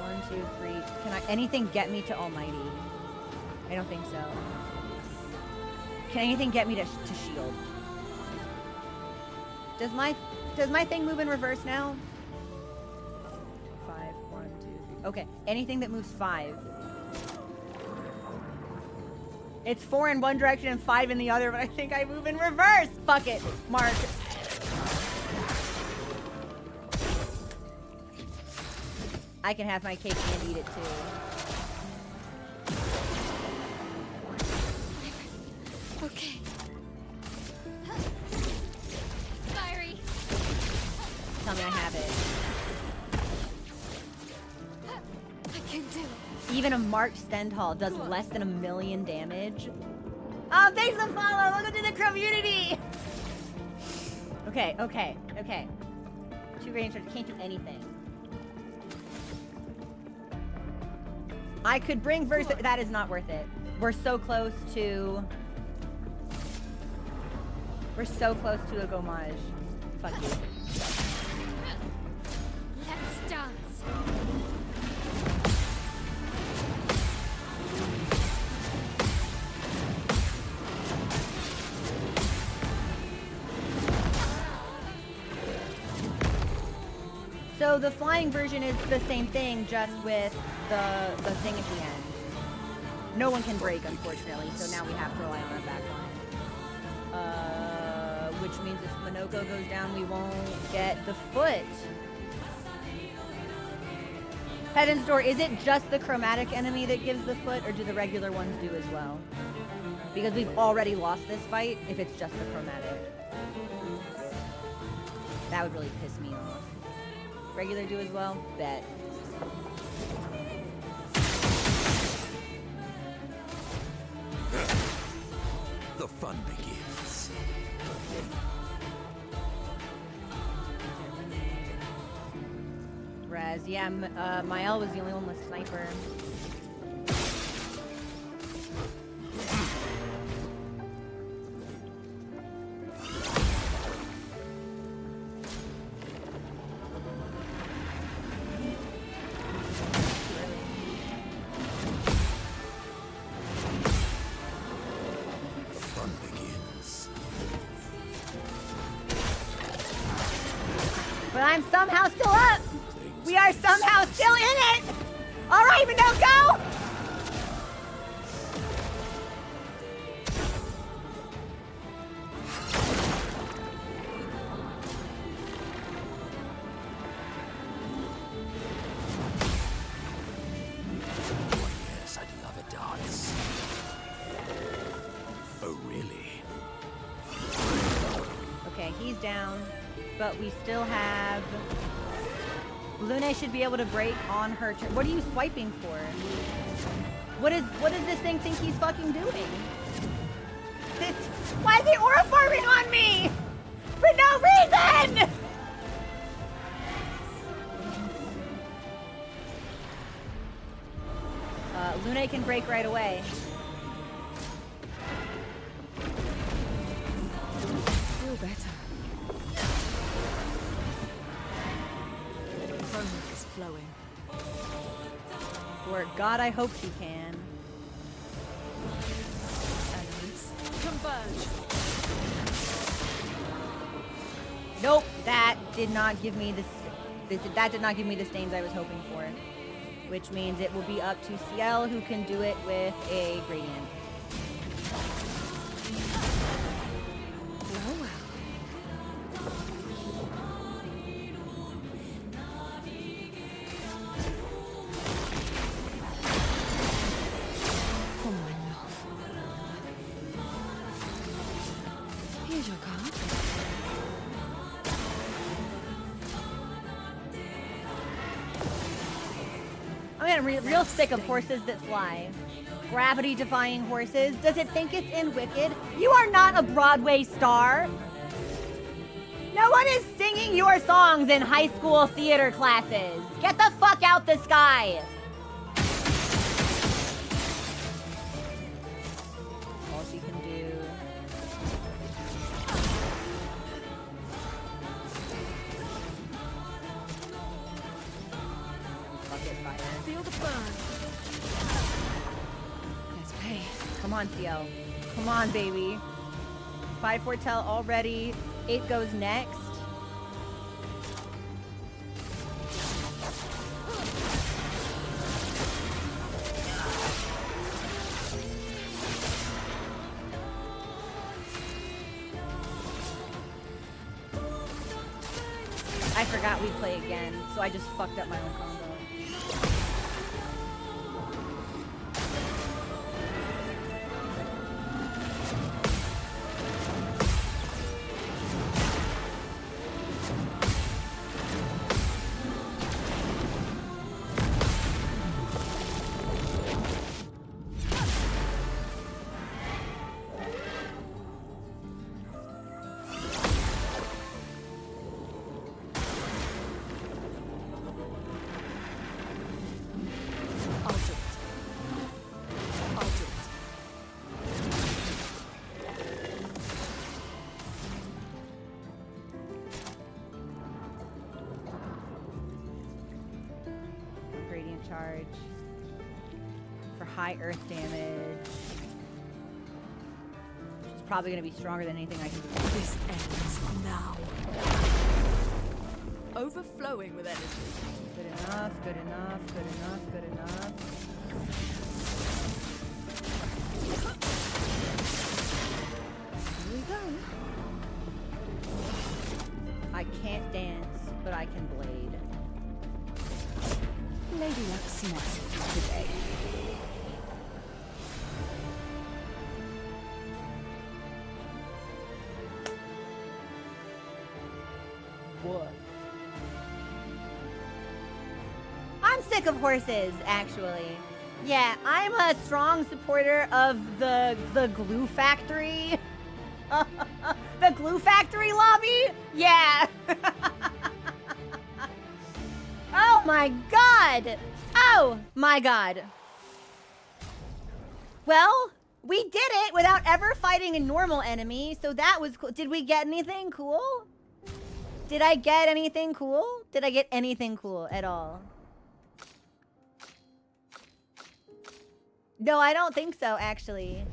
1, 2, 3. Can anything get me to Almighty? I don't think so. Can anything get me to shield? Does my thing move in reverse now? 5, 1, 2, 3. Okay, anything that moves 5. It's 4 in one direction and 5 in the other, but I think I move in reverse. Fuck it, Mark. I can have my cake and eat it too. Okay. Fiery. Tell me I have it. I can do it. Even a marked Stendhal does less than 1,000,000 damage. Oh, thanks for follow. Welcome to the community. Okay. 2 range, can't do anything. I could bring verse. That is not worth it. We're so close to. We're so close to a Gomage. Fuck you. Let's dance. So the flying version is the same thing, just with the thing at the end. No one can break, unfortunately, so now we have to rely on our back line. Which means if Minoko goes down, we won't get the foot. Heaven's Door, is it just the chromatic enemy that gives the foot, or do the regular ones do as well? Because we've already lost this fight if it's just the chromatic. That would really piss me off. Regular do as well? Bet. The fun begins. Raz, yeah, Mael was the only one with sniper. The fun begins. But I'm somehow still up. Things We are somehow still in it. All right, Minnow, go. Yes, I'd love a dance. Oh, really? Okay, he's down, but we still have... Lune should be able to break on her turn. What are you swiping for? What does this thing think he's fucking doing? Why is he aura farming on me? For no reason! Lune can break right away. Feel better. Chroma is flowing. Or God, I hope she can. Elements converge. Nope, that did not give me that did not give me the stains I was hoping for. Which means it will be up to CL, who can do it with a gradient. Well, well. Oh, my love. Here's your card. I'm getting real sick of horses that fly. Gravity-defying horses. Does it think it's in Wicked? You are not a Broadway star. No one is singing your songs in high school theater classes. Get the fuck out the sky. All she can do. Bucket fire. Feel the burn. Let's pay. Come on, CL. Come on, baby. 5 foretell already. 8 goes next. I forgot we'd play again, so I just fucked up my own combo. I'll do it. I'll do it. Gradient charge for high earth damage. It's probably going to be stronger than anything I can do. This ends now. Overflowing with energy. Good enough, good enough, good enough, good enough. Here we go. I can't dance, but I can blade. Lady Luck's not today. Woof. I'm sick of horses, actually. Yeah, I'm a strong supporter of the glue factory. The glue factory lobby? Yeah. Oh my god. Oh my god. Well, we did it without ever fighting a normal enemy, so that was cool. Did we get anything cool? Did I get anything cool? Did I get anything cool at all? No, I don't think so, actually.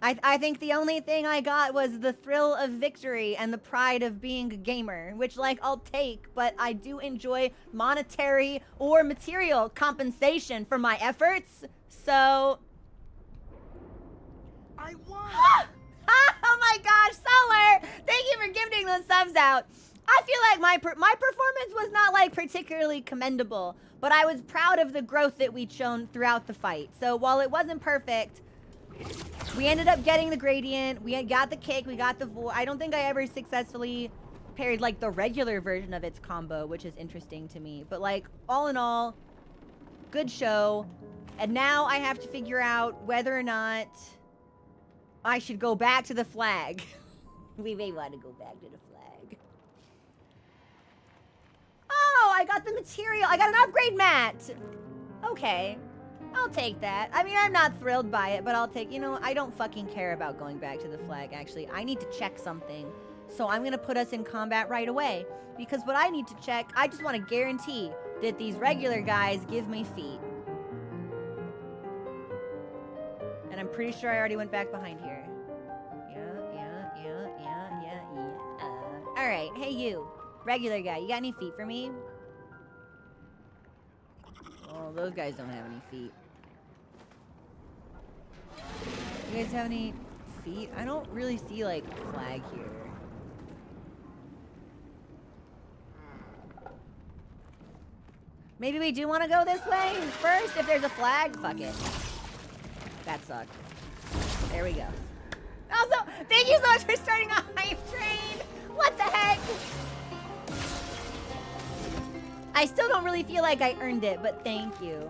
I think the only thing I got was the thrill of victory and the pride of being a gamer, which, like, I'll take, but I do enjoy monetary or material compensation for my efforts, so... I won! Oh my gosh, Solar! Thank you for gifting those subs out. I feel like my performance was not, like, particularly commendable, but I was proud of the growth that we'd shown throughout the fight. So while it wasn't perfect, we ended up getting the gradient, we got the kick, we got the void. I don't think I ever successfully parried, like, the regular version of its combo, which is interesting to me. But, like, all in all, good show. And now I have to figure out whether or not I should go back to the flag. We may want to go back to the flag. Oh, I got the material. I got an upgrade mat. Okay. I'll take that. I mean, I'm not thrilled by it, but I'll take, you know, I don't fucking care about going back to the flag, actually. I need to check something. So I'm going to put us in combat right away. Because what I need to check, I just want to guarantee that these regular guys give me feet. And I'm pretty sure I already went back behind here. Yeah. All right, hey you, regular guy, you got any feet for me? Oh, those guys don't have any feet. You guys have any feet? I don't really see, like, a flag here. Maybe we do want to go this way first if there's a flag? Fuck it. That sucked. There we go. Also, thank you so much for starting a hype train. What the heck? I still don't really feel like I earned it, but thank you.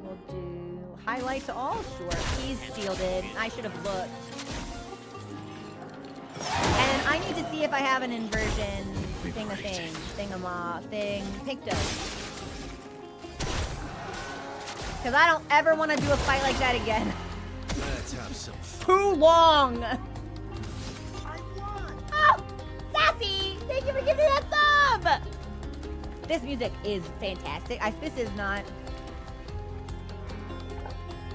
We'll do highlight to all. Sure, he's shielded. I should have looked. And I need to see if I have an inversion thing, Picto. Because I don't ever want to do a fight like that again. Let's have some fun. Too long. Oh, Sassy! Thank you for giving me that sub! This music is fantastic. This is not...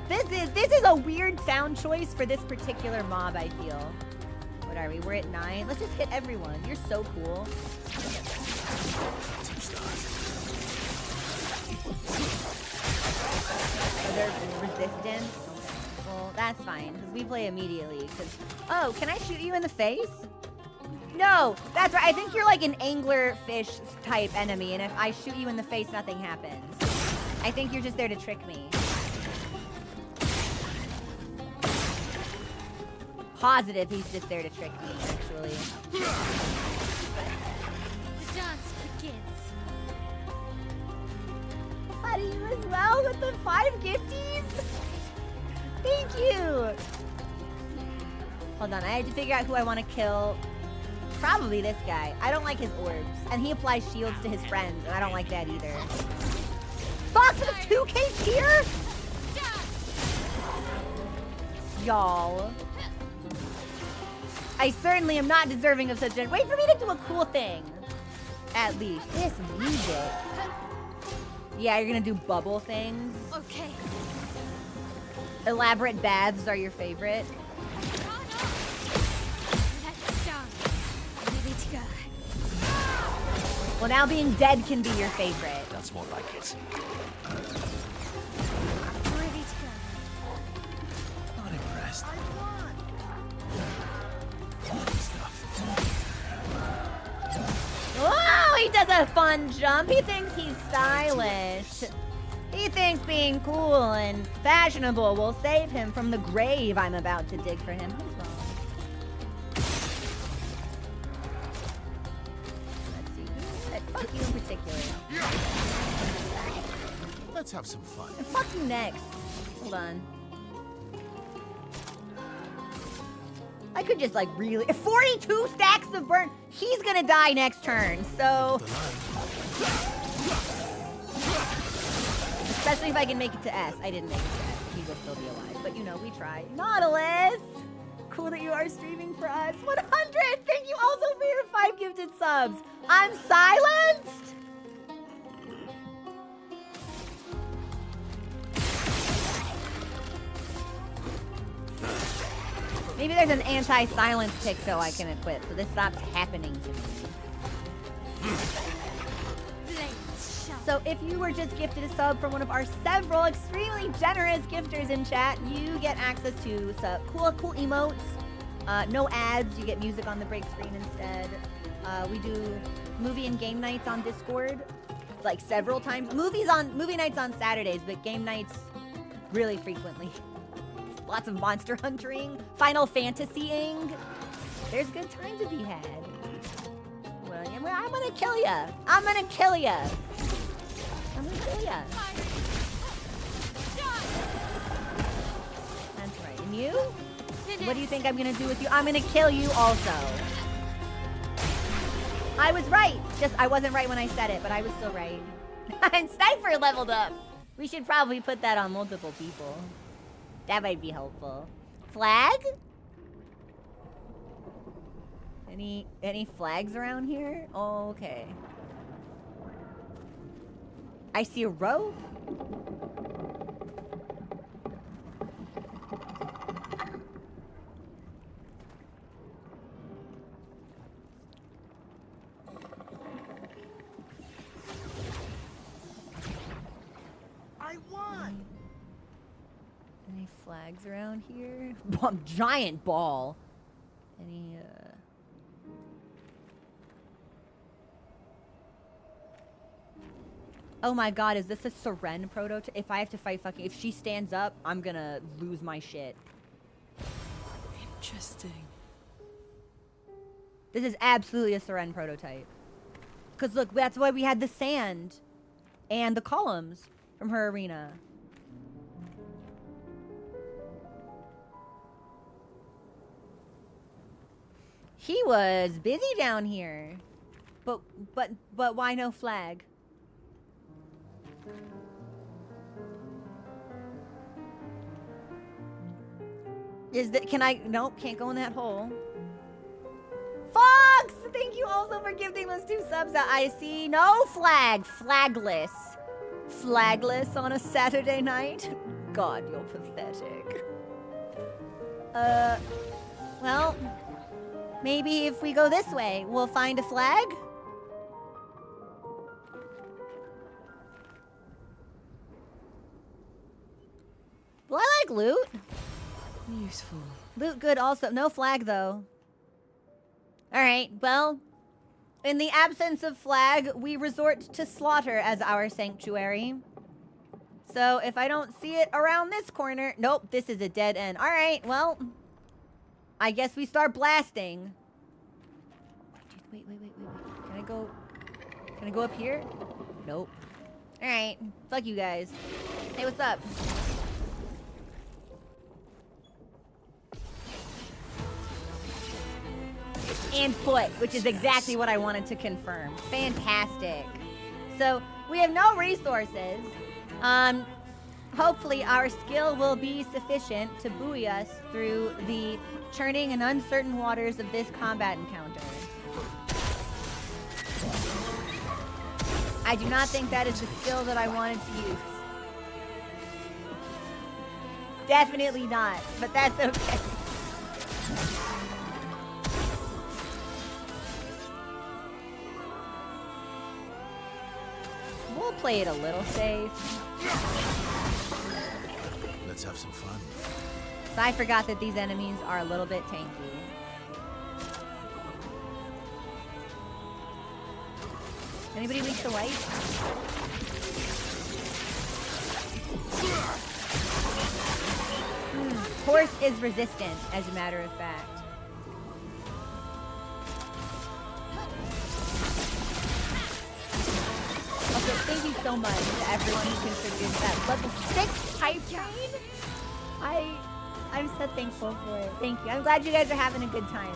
This is a weird sound choice for this particular mob, I feel. What are we? We're at 9. Let's just hit everyone. You're so cool. Are there resistance? Okay. Well, that's fine, because we play immediately. Oh, can I shoot you in the face? No, that's right. I think you're like an angler fish type enemy, and if I shoot you in the face, nothing happens. I think you're just there to trick me. Positive he's just there to trick me, actually. The dance begins. How do you as well with the 5 gifties? Thank you. Hold on, I have to figure out who I want to kill. Probably this guy. I don't like his orbs. And he applies shields to his friends, and I don't like that either. Fox with a 2K tier? Y'all. I certainly am not deserving of such a... Wait for me to do a cool thing. At least. This music. Yeah, you're gonna do bubble things. Okay. Elaborate baths are your favorite. Let's start. Ready to go. Well, now being dead can be your favorite. That's more like it. Ready to go. Not impressed. Oh, he does a fun jump. He thinks he's stylish. He thinks being cool and fashionable will save him from the grave I'm about to dig for him. Who's wrong? Let's see. Who said fuck you in particular? Let's have some fun. And fuck you next. Hold on. I could just like really... 42 stacks of burn. He's gonna die next turn, so... Especially if I can make it to S. I didn't make it to S. He will still be alive. But you know, we tried. Nautilus! Cool that you are streaming for us. 100! Thank you also for your 5 gifted subs. I'm silenced? Maybe there's an anti-silence tick though I can equip, so this stops happening to me. Blades sharp. So if you were just gifted a sub from one of our several extremely generous gifters in chat, you get access to some cool emotes. No ads, you get music on the break screen instead. We do movie and game nights on Discord, like several times. Movie nights on Saturdays, but game nights really frequently. Lots of monster hunting, Final Fantasying. There's good time to be had. Well, I'm gonna kill ya. I'm gonna kill ya. I'm gonna kill ya. That's right. And you? What do you think I'm gonna do with you? I'm gonna kill you also. I was right. Just I wasn't right when I said it, but I was still right. And Sniper leveled up. We should probably put that on multiple people. That might be helpful. Flag? Any flags around here? Oh, okay. I see a rope. I won! Any flags around here? Giant ball. Any, Oh my god, is this a Seren prototype? If I have to fight fucking... If she stands up, I'm gonna lose my shit. Interesting. This is absolutely a Seren prototype. Because look, that's why we had the sand and the columns from her arena. He was busy down here. But why no flag? Is that, can I, nope, can't go in that hole. Fox! Thank you also for gifting those 2 subs out. I see no flag. Flagless. Flagless on a Saturday night? God, you're pathetic. Well, maybe if we go this way, we'll find a flag? Well, I like loot. Useful. Loot good also. No flag, though. Alright, well, in the absence of flag, we resort to slaughter as our sanctuary. So if I don't see it around this corner... Nope, this is a dead end. Alright, well, I guess we start blasting. Wait. Can I go up here? Nope. Alright, fuck you guys. Hey, what's up? And foot, which is exactly what I wanted to confirm. Fantastic. So we have no resources. Hopefully our skill will be sufficient to buoy us through the churning and uncertain waters of this combat encounter. I do not think that is the skill that I wanted to use. Definitely not, but that's okay. We'll play it a little safe. Let's have some fun. So I forgot that these enemies are a little bit tanky. Anybody weak to white? Horse is resistant, as a matter of fact. Also, thank you so much to everyone who contributed that level 6 hype train. I'm so thankful for it. Thank you. I'm glad you guys are having a good time.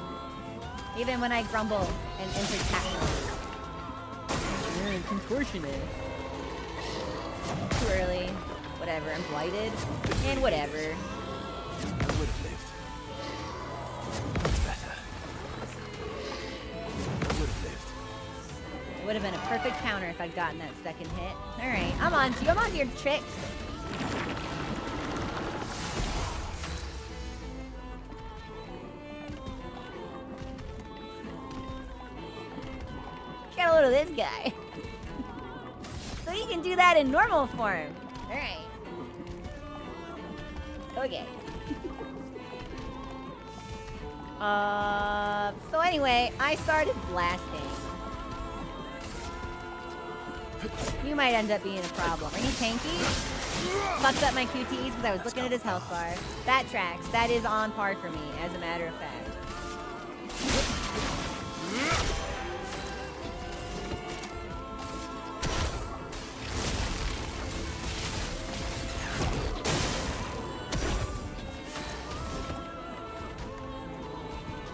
Even when I grumble and enter tactical. Contortionist. Too early. Whatever. I'm blighted. And whatever. I would have lived. That's better. I would have lived. It would have been a perfect counter if I'd gotten that second hit. Alright, I'm on to you. I'm on to your tricks. to this guy. So he can do that in normal form. Alright. Okay. So anyway, I started blasting. You might end up being a problem. Are you tanky? Fucked up my QTEs because I was looking at his health bar. That tracks. That is on par for me, as a matter of fact.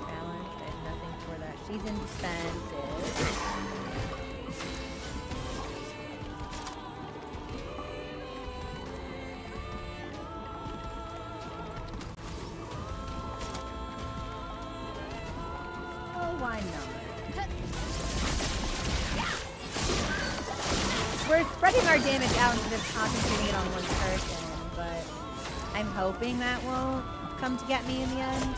Balance. I have nothing for that. She's indefensive. Oh, why not? We're spreading our damage out instead of concentrating it on one person, but I'm hoping that won't come to get me in the end.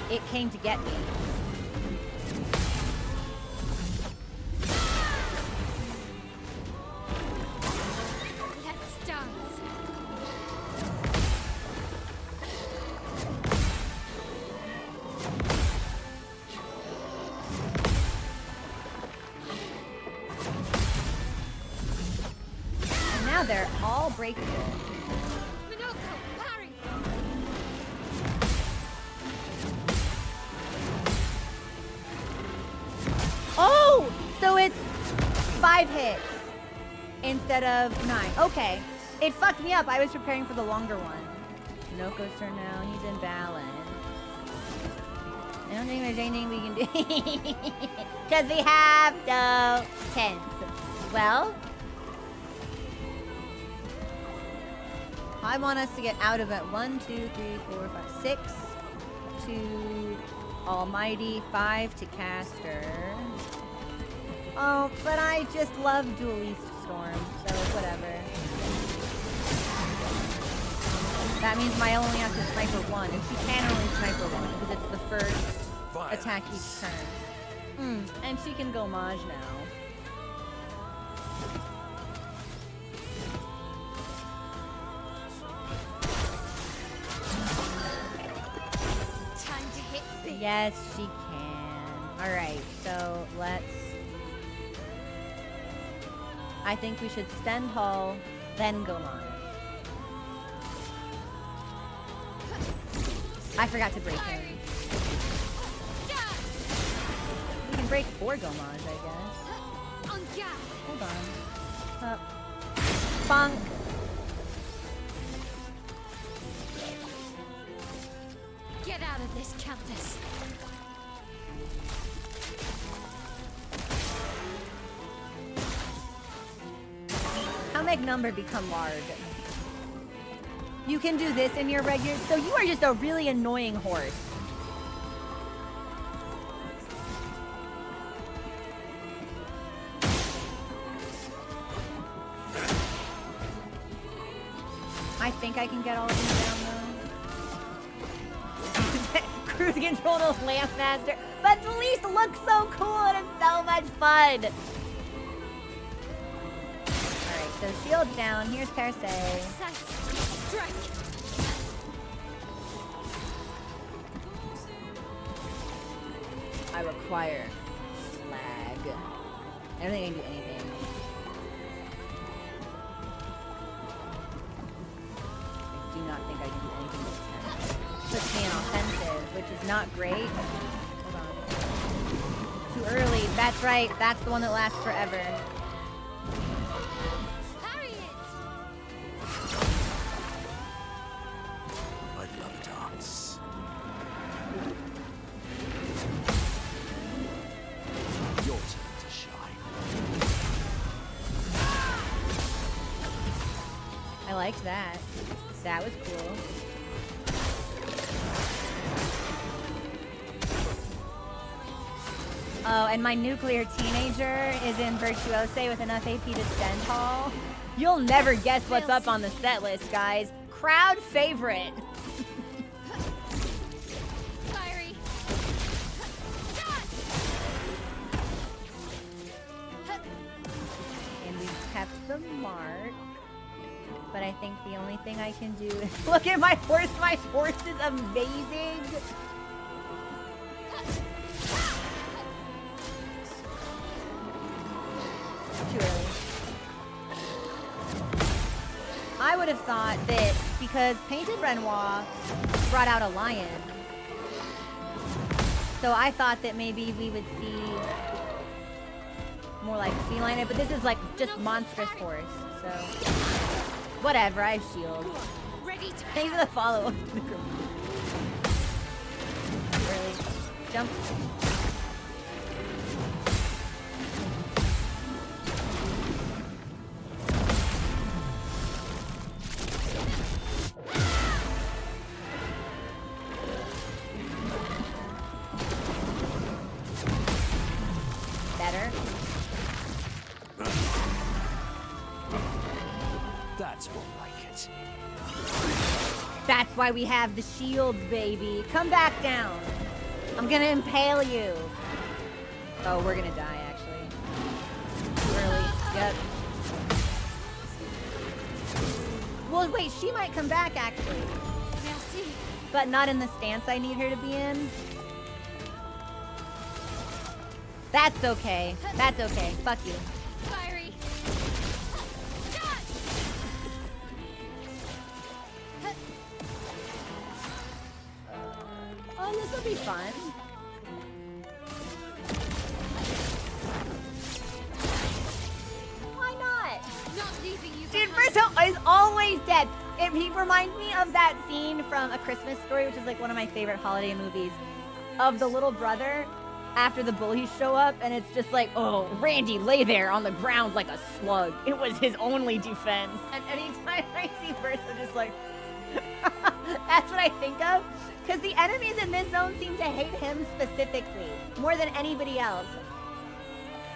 It came to get me. Let's dance. And now they're all breakable. Minoko, parry. Oh! So it's 5 hits instead of 9. Okay. It fucked me up. I was preparing for the longer one. Noko's turn now. He's in balance. I don't think there's anything we can do. Because we have no tents. Well, I want us to get out of it. 1, 2, 3, 4, 5, 6 to Almighty, 5 to Caster. Oh, but I just love Duelist Storm, so whatever. That means I only have to sniper 1, and she can only sniper 1 because it's the first attack each turn. And she can go Maj now. Time to hit big. Yes, she can. Alright, so let's... I think we should Stend Hull, then go Maj. I forgot to break him. We can break 4 Gomage, I guess. On guard. Hold on. Up. Bonk. Get out of this, Countess. How make number become large? You can do this in your regular... So you are just a really annoying horse. I think I can get all of them down, though. Cruise control to Lampmaster. But the least looks so cool and it's so much fun. Alright, so shield's down. Here's Persei. Strike. I require slag. I don't think I can do anything. I do not think I can do anything with 10. Puts me in offensive, which is not great. Hold on. Too early. That's right. That's the one that lasts forever. Parry it. I'd love a dance. Your turn to shine. I liked that. That was cool. Oh, and my nuclear teenager is in Virtuose with enough AP to stand tall. You'll never guess what's up on the set list, guys. Crowd favorite. Fiery. And we've kept the mark. But I think the only thing I can do is look at my horse. My horse is amazing. Too early. I would have thought that because Painted Renoir brought out a lion, so I thought that maybe we would see more like feline, but this is like just monstrous horse, so whatever, I have shield. Ready to Thanks for the follow. Really? Jump. Better. That's more like it. That's why we have the shields, baby. Come back down. I'm gonna impale you. Oh, we're gonna die, actually. Really? Yep. Well, wait, she might come back, actually. Merci. But not in the stance I need her to be in. That's okay. That's okay. Fuck you. Fiery. Oh, this will be fun. Why not? Not leaving you Dude, behind. Verso is always dead. He reminds me of that scene from A Christmas Story, which is like one of my favorite holiday movies, of the little brother after the bullies show up, and it's just like, oh, Randy lay there on the ground like a slug. It was his only defense. And anytime I see Verso, just like, that's what I think of. Because the enemies in this zone seem to hate him specifically, more than anybody else.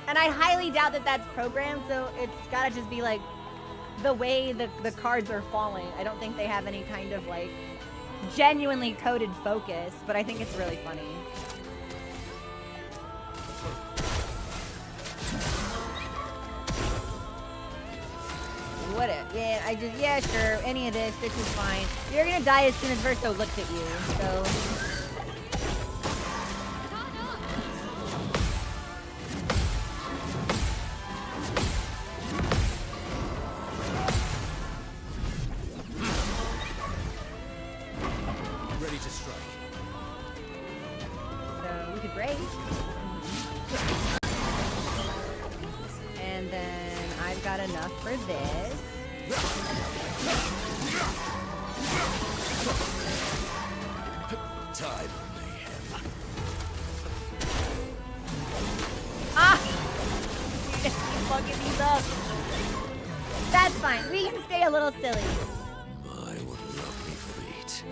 And I highly doubt that that's programmed, so it's gotta just be like the way the cards are falling. I don't think they have any kind of like genuinely coded focus, but I think it's really funny. What if? Yeah, sure. Any of this is fine. You're gonna die as soon as Verso looks at you, so. Ready to strike. So we could break. And then I've got enough for this. Time for mayhem. Ah! You just keep fucking these up. That's fine. We can stay a little silly. My what lovely feet.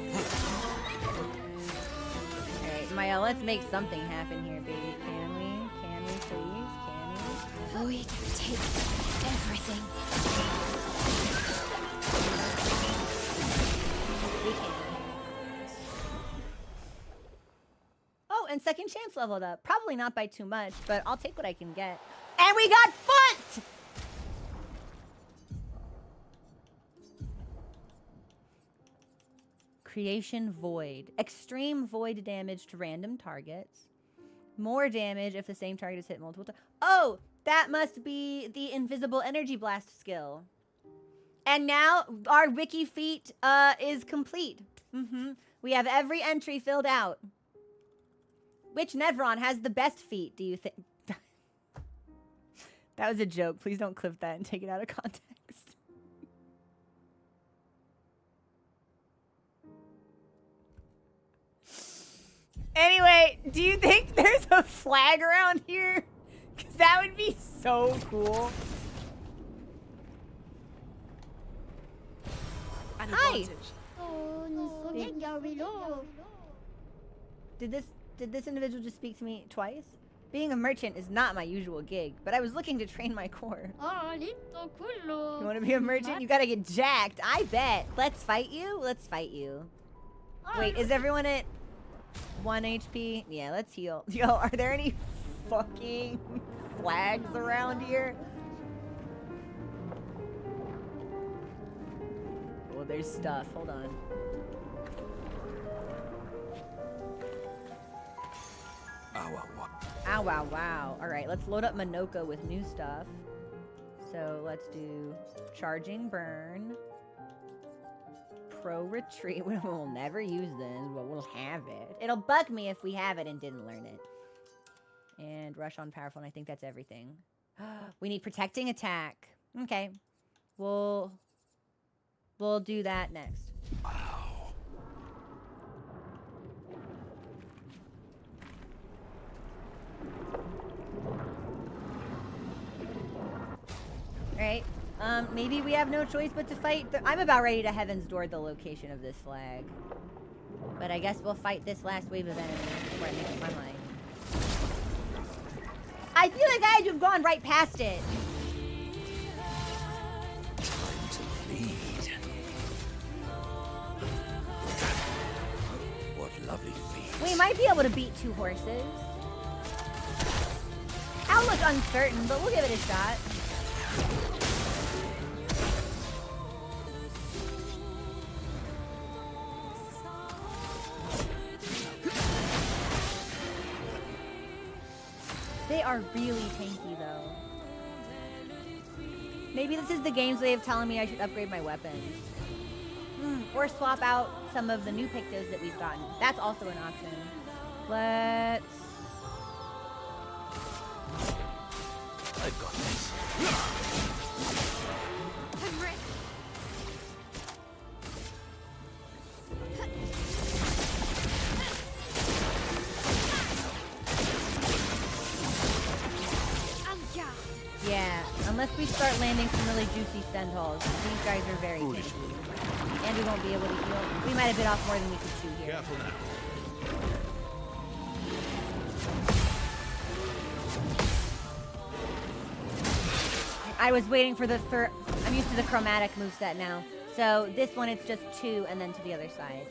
Alright, Maya, let's make something happen here, baby. Can we? Can we, please? Can we? We take everything. We can. Oh, and second chance leveled up. Probably not by too much, but I'll take what I can get. And we got foot! Creation Void. Extreme void damage to random targets. More damage if the same target is hit multiple times. Oh, that must be the invisible energy blast skill. And now our wiki feat is complete. We have every entry filled out. Which Nevron has the best feat, do you think? That was a joke. Please don't clip that and take it out of context. Anyway, do you think there's a flag around here? Because that would be so cool. An Hi. advantage. Did this individual just speak to me twice? Being a merchant is not my usual gig, but I was looking to train my core. You want to be a merchant? You gotta get jacked. I bet. Let's fight you? Let's fight you. Wait, is everyone at 1 HP? Yeah, let's heal. Yo, are there any fucking flags around here? Well, there's stuff. Hold on. Ow, wow, wow. All right, let's load up Minoka with new stuff. So let's do charging burn, pro retreat. We'll never use this, but we'll have it. It'll bug me if we have it and didn't learn it. And rush on powerful, and I think that's everything. We need protecting attack. Okay, we'll do that next. Right? Maybe we have no choice but to fight. I'm about ready to Heaven's Door the location of this flag. But I guess we'll fight this last wave of enemies before I make up my mind. I feel like I had to have gone right past it. Time to feed. What lovely feet. We might be able to beat 2 horses. I'll look uncertain, but we'll give it a shot. They are really tanky, though. Maybe this is the game's way of telling me I should upgrade my weapons. Or swap out some of the new pictos that we've gotten. That's also an option. Let's... I've got this. I'm ready. Yeah, unless we start landing some really juicy Stendhals. These guys are very tanky. And we won't be able to heal. We might have bit off more than we could chew here. Careful now. I was waiting for the third. I'm used to the chromatic moveset now. So this one, it's just 2 and then to the other side.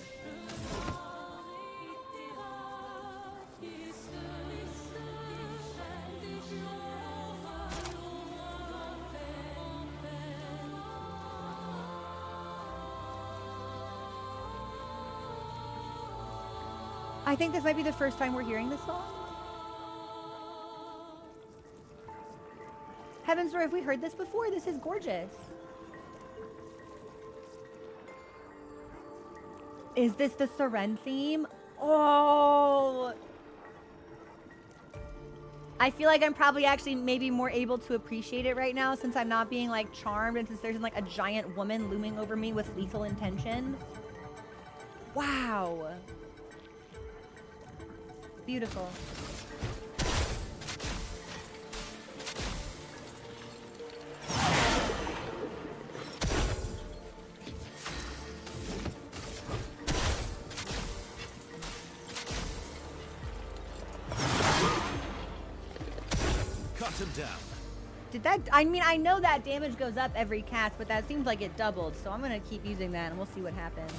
I think this might be the first time we're hearing this song. Heaven's Door, have we heard this before? This is gorgeous. Is this the Seren theme? Oh! I feel like I'm probably actually maybe more able to appreciate it right now since I'm not being like charmed and since there's like a giant woman looming over me with lethal intention. Wow. Beautiful. Cut him down. Did that, I mean, I know that damage goes up every cast, but that seems like it doubled, so I'm gonna keep using that and we'll see what happens.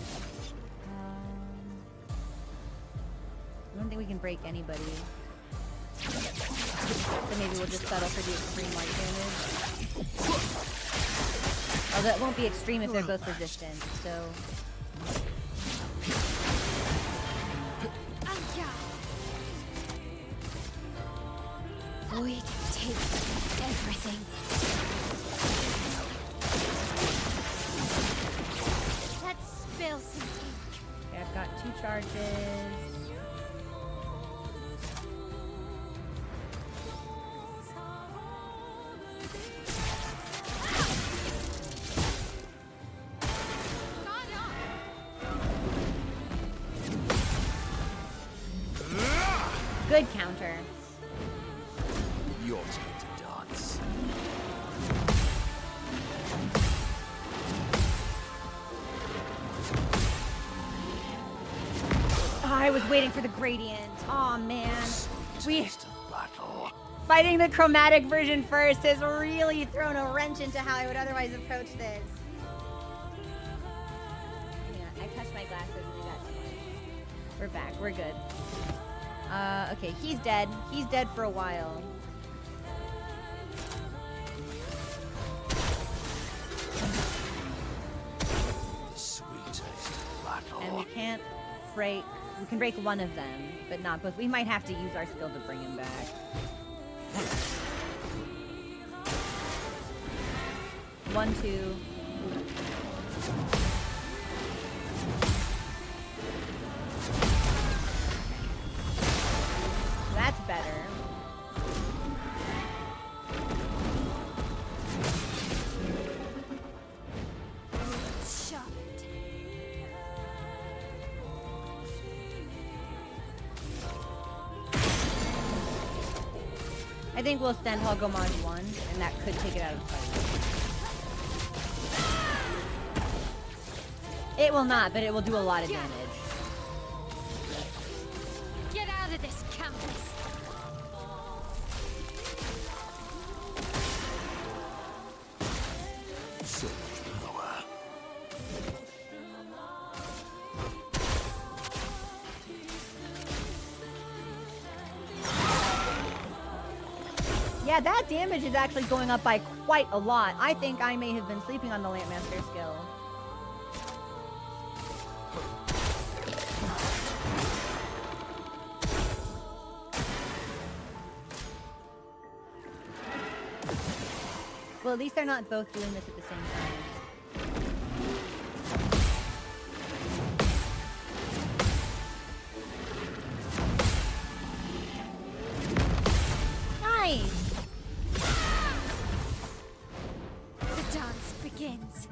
I don't think we can break anybody. So maybe we'll just settle for the extreme light damage. Although it won't be extreme if they're both resistant, so... We can take everything. Let's spill some ink. Okay, I've got 2 charges. Good counter. Your turn to dance. Oh, I was waiting for the gradient. Oh man. Taste of battle. Fighting the chromatic version first has really thrown a wrench into how I would otherwise approach this. Hang on, I touched my glasses and they got smushed. We're back. We're good. Okay, he's dead. He's dead for a while. Sweet taste of battle. And we can't break... We can break one of them, but not both. We might have to use our skill to bring him back. 1, 2. That's better. Sharpened. I think we'll stand Hogomage 1, and that could take it out of the fight. It will not, but it will do a lot of damage. Get out of this campus. So much power. Yeah, that damage is actually going up by quite a lot. I think I may have been sleeping on the Lampmaster skill. Well, at least they're not both doing this at the same time. Nice! The dance begins.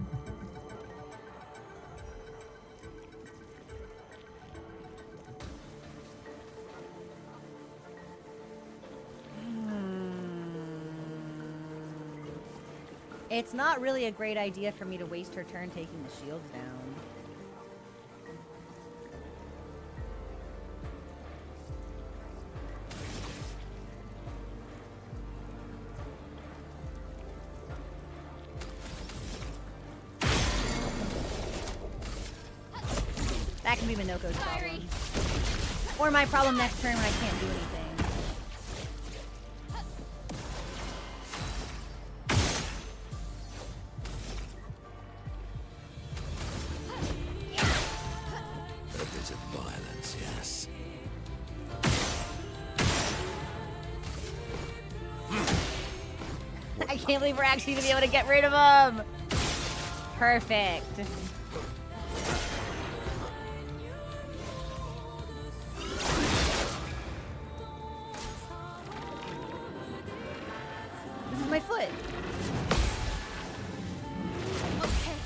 It's not really a great idea for me to waste her turn taking the shields down. That can be Minoko's problem. Or my problem next turn when I can't do anything. A bit of violence, yes. I can't believe we're actually gonna be able to get rid of him! Perfect. This is my foot. Okay.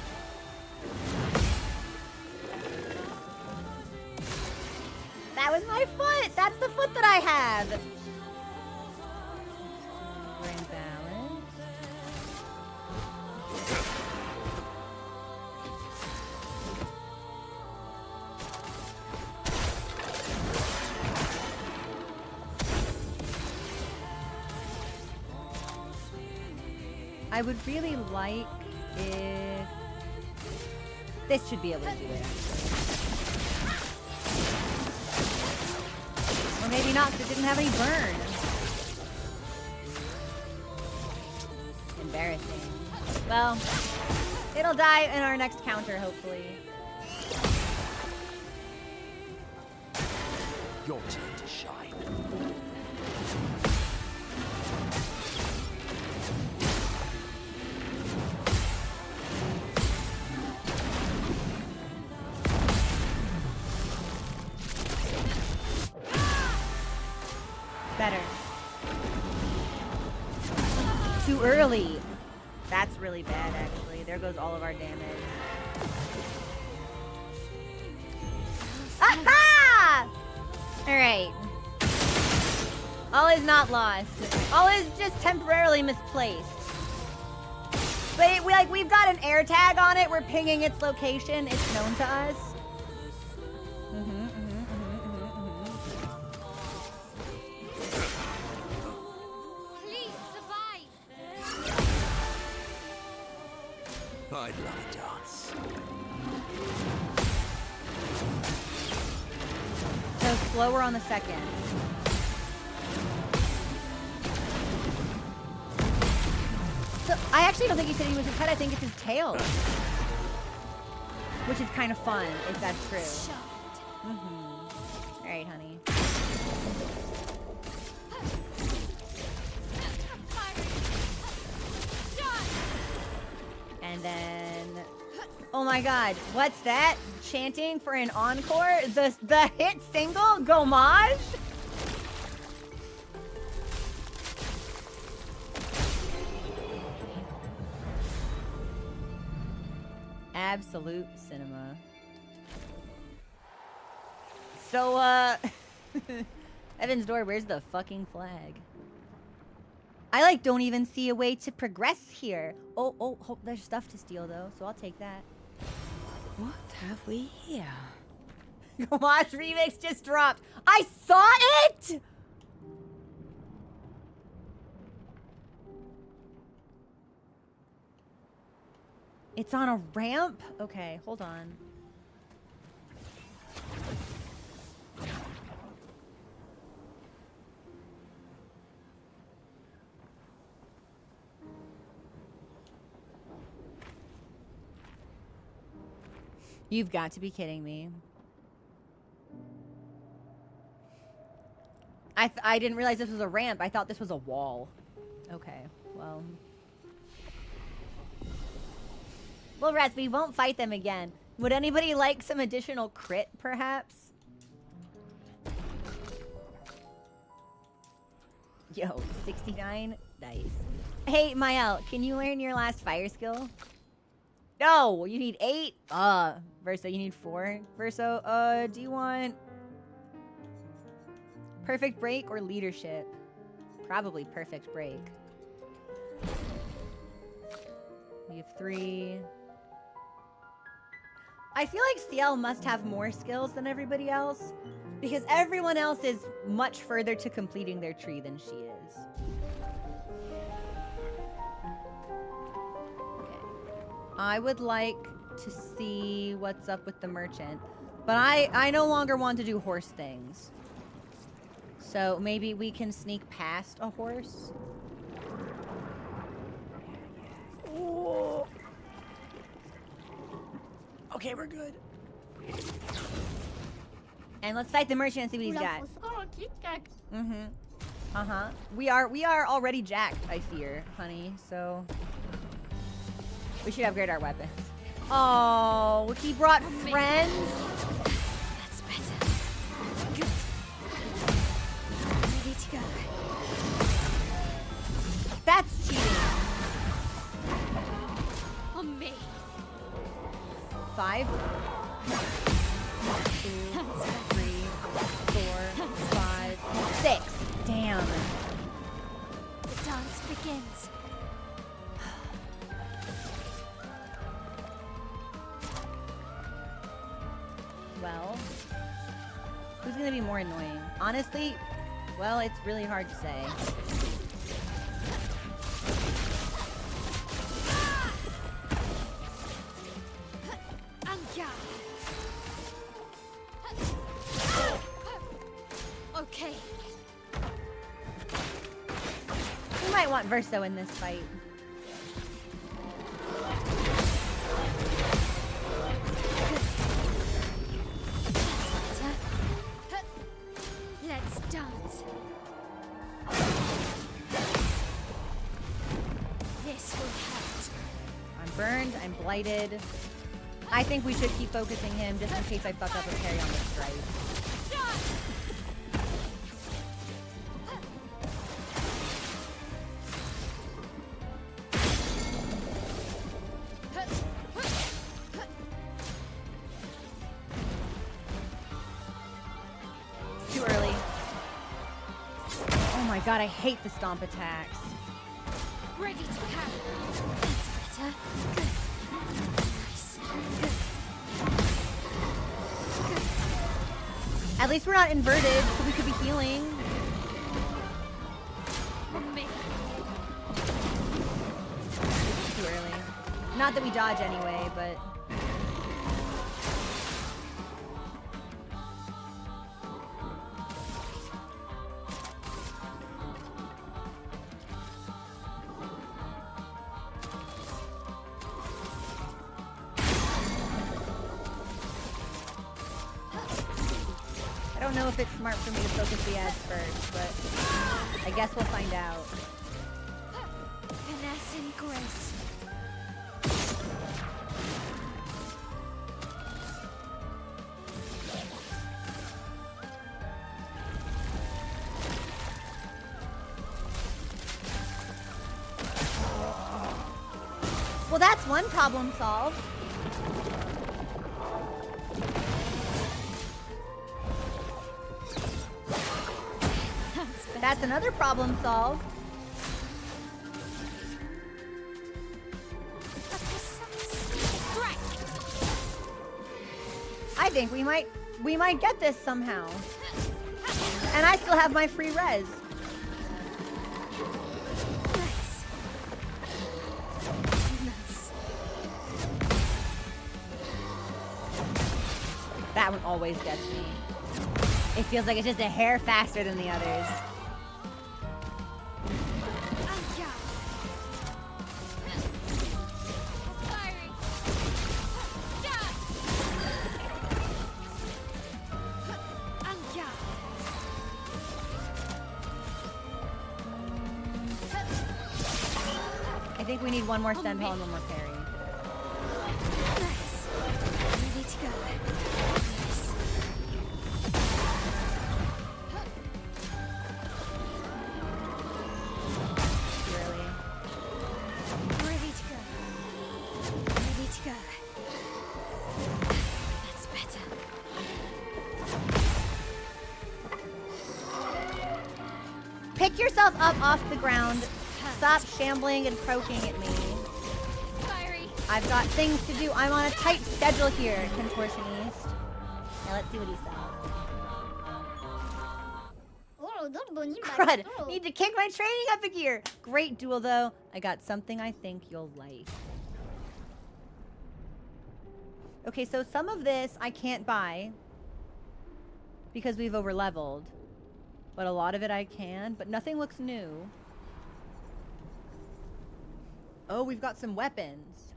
That was my foot! That's the foot that I have! We're in balance. I would really like if... This should be able to do it, actually. Or maybe not, because it didn't have any burn. Embarrassing. Well, it'll die in our next counter, hopefully. Your turn to shine. Better. Too early. That's really bad, actually. There goes all of our damage. Aha! Alright. All is not lost. All is just temporarily misplaced. But we've got an air tag on it. We're pinging its location. It's known to us. I'd love a dance. So slower on the second. So I actually don't think he's hitting with his head. I think it's his tail. Which is kind of fun, if that's true. All right, honey. And then, oh my God, what's that? Chanting for an encore? The hit single, Gomage? Absolute cinema. So, Evan's door, where's the fucking flag? I, like, don't even see a way to progress here. Oh, there's stuff to steal, though, so I'll take that. What have we here? Gomage remix just dropped. I saw it! It's on a ramp? Okay, hold on. You've got to be kidding me. I didn't realize this was a ramp. I thought this was a wall. Okay, well. Well, Rats, we won't fight them again. Would anybody like some additional crit, perhaps? Yo, 69? Nice. Hey, Mael, can you learn your last fire skill? No, you need 8? Verso, you need 4. Verso, do you want perfect break or leadership? Probably perfect break. We have 3. I feel like CL must have more skills than everybody else because everyone else is much further to completing their tree than she is. Okay. I would like to see what's up with the merchant, but I no longer want to do horse things. So maybe we can sneak past a horse. Oh. Okay, we're good. And let's fight the merchant and see what he's got. Uh-huh. We are already jacked, I fear, honey, so we should upgrade our weapons. Oh, he brought friends? That's better. Good. Ready to go. That's cheating. On me. 5, 2, 3, 4, 5, 6. Damn. The dance begins. Well, who's gonna be more annoying? Honestly, well, it's really hard to say. Okay. We might want Verso in this fight. Let's dance. This will hurt. I'm burned, I'm blighted. I think we should keep focusing him just in case I fuck up a parry on the strike. Too early. Oh my god, I hate the stomp attacks. Ready to power. That's better. Good. Nice. Good. Good. At least we're not inverted, so we could be healing. Me. Too early. Not that we dodge anyway, but... I don't know if it's smart for me to focus the ads first, but I guess we'll find out. Finesse and grace. Well, that's one problem solved. That's another problem solved. I think we might get this somehow. And I still have my free res. That one always gets me. It feels like it's just a hair faster than the others. I think we need one more stun ball and one more parry. Ready to go. Really? Ready to go. Ready to go. That's better. Pick yourself up off the ground. Stop shambling and croaking at me. Fiery. I've got things to do. I'm on a tight schedule here, contortionist. Now let's see what he said. Crud! Need to kick my training up a gear. Great duel though. I got something I think you'll like. Okay, so some of this I can't buy because we've over leveled, but a lot of it I can. But nothing looks new. Oh, we've got some weapons.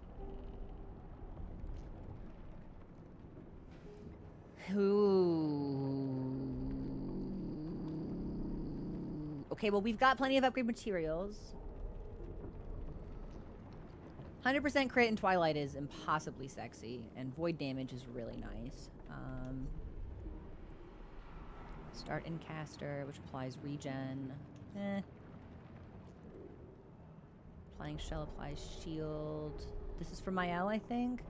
Ooh. Okay, well, we've got plenty of upgrade materials. 100% crit in Twilight is impossibly sexy, and void damage is really nice. Start in caster, which applies regen. Applying shell applies shield. This is for my ally, I think.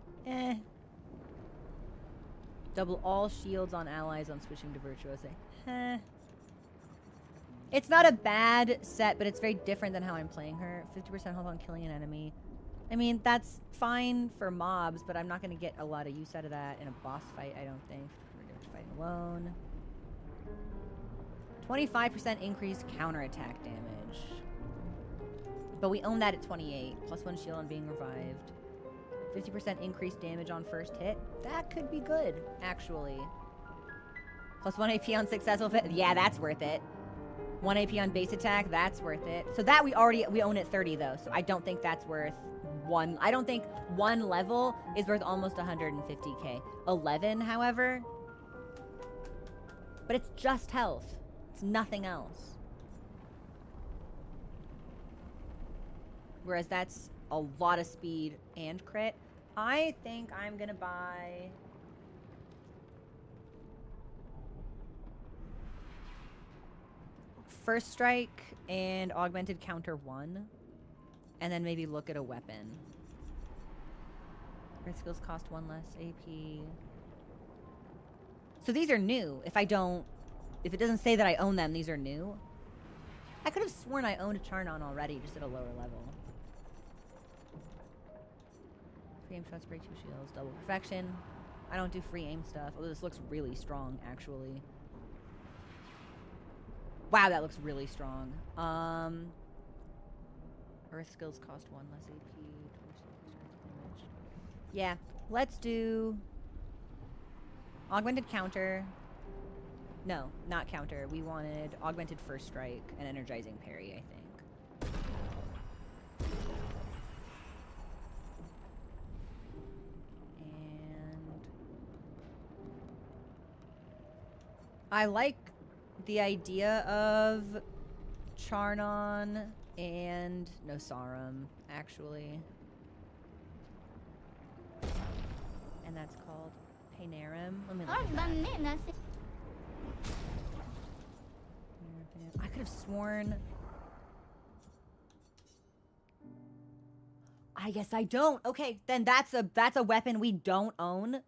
Double all shields on allies on switching to Virtuose. It's not a bad set, but it's very different than how I'm playing her. 50% health on killing an enemy. I mean, that's fine for mobs, but I'm not going to get a lot of use out of that in a boss fight, I don't think. We're going to fight alone. 25% increased counterattack damage. But we own that at 28. Plus 1 shield on being revived. 50% increased damage on first hit. That could be good, actually. Plus 1 AP on successful fit. Yeah, that's worth it. 1 AP on base attack. That's worth it. So that we own at 30, though. So I don't think that's worth one. I don't think one level is worth almost 150k. 11, however. But it's just health. It's nothing else. Whereas that's a lot of speed and crit. I think I'm gonna buy... First strike and augmented counter 1. And then maybe look at a weapon. Earth skills cost 1 less AP. So these are new. If it doesn't say that I own them, these are new. I could have sworn I owned a Charnon already, just at a lower level. Free aim shots, break 2 shields, double perfection. I don't do free aim stuff. Oh, this looks really strong, actually. Wow, that looks really strong. Earth skills cost 1 less AP. Yeah, let's do augmented counter. No, not counter. We wanted augmented first strike and energizing parry, I think. And I like the idea of Charnon and Nosarum, actually. And that's called Panarum. Let me look at that. I could have sworn. I guess I don't. Okay, then that's a weapon we don't own.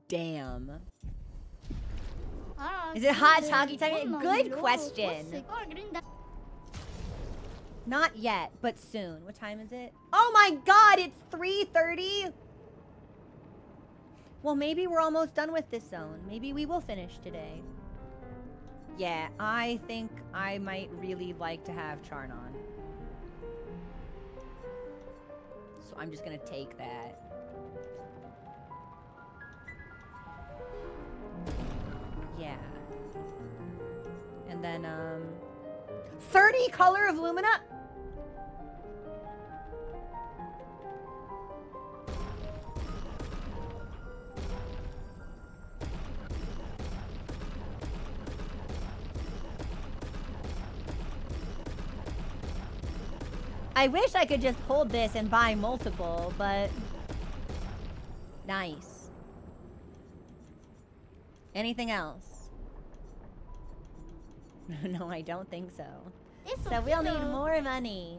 Damn. Is it hot talkie time? Good question. Not yet, but soon. What time is it? Oh my god, it's 3:30. Well, maybe we're almost done with this zone. Maybe we will finish today. Yeah, I think I might really like to have Charnon. So I'm just gonna take that. Yeah. And then, 30 Color of Lumina? I wish I could just hold this and buy multiple, but... Nice. Anything else? No, I don't think so. So we'll need more money.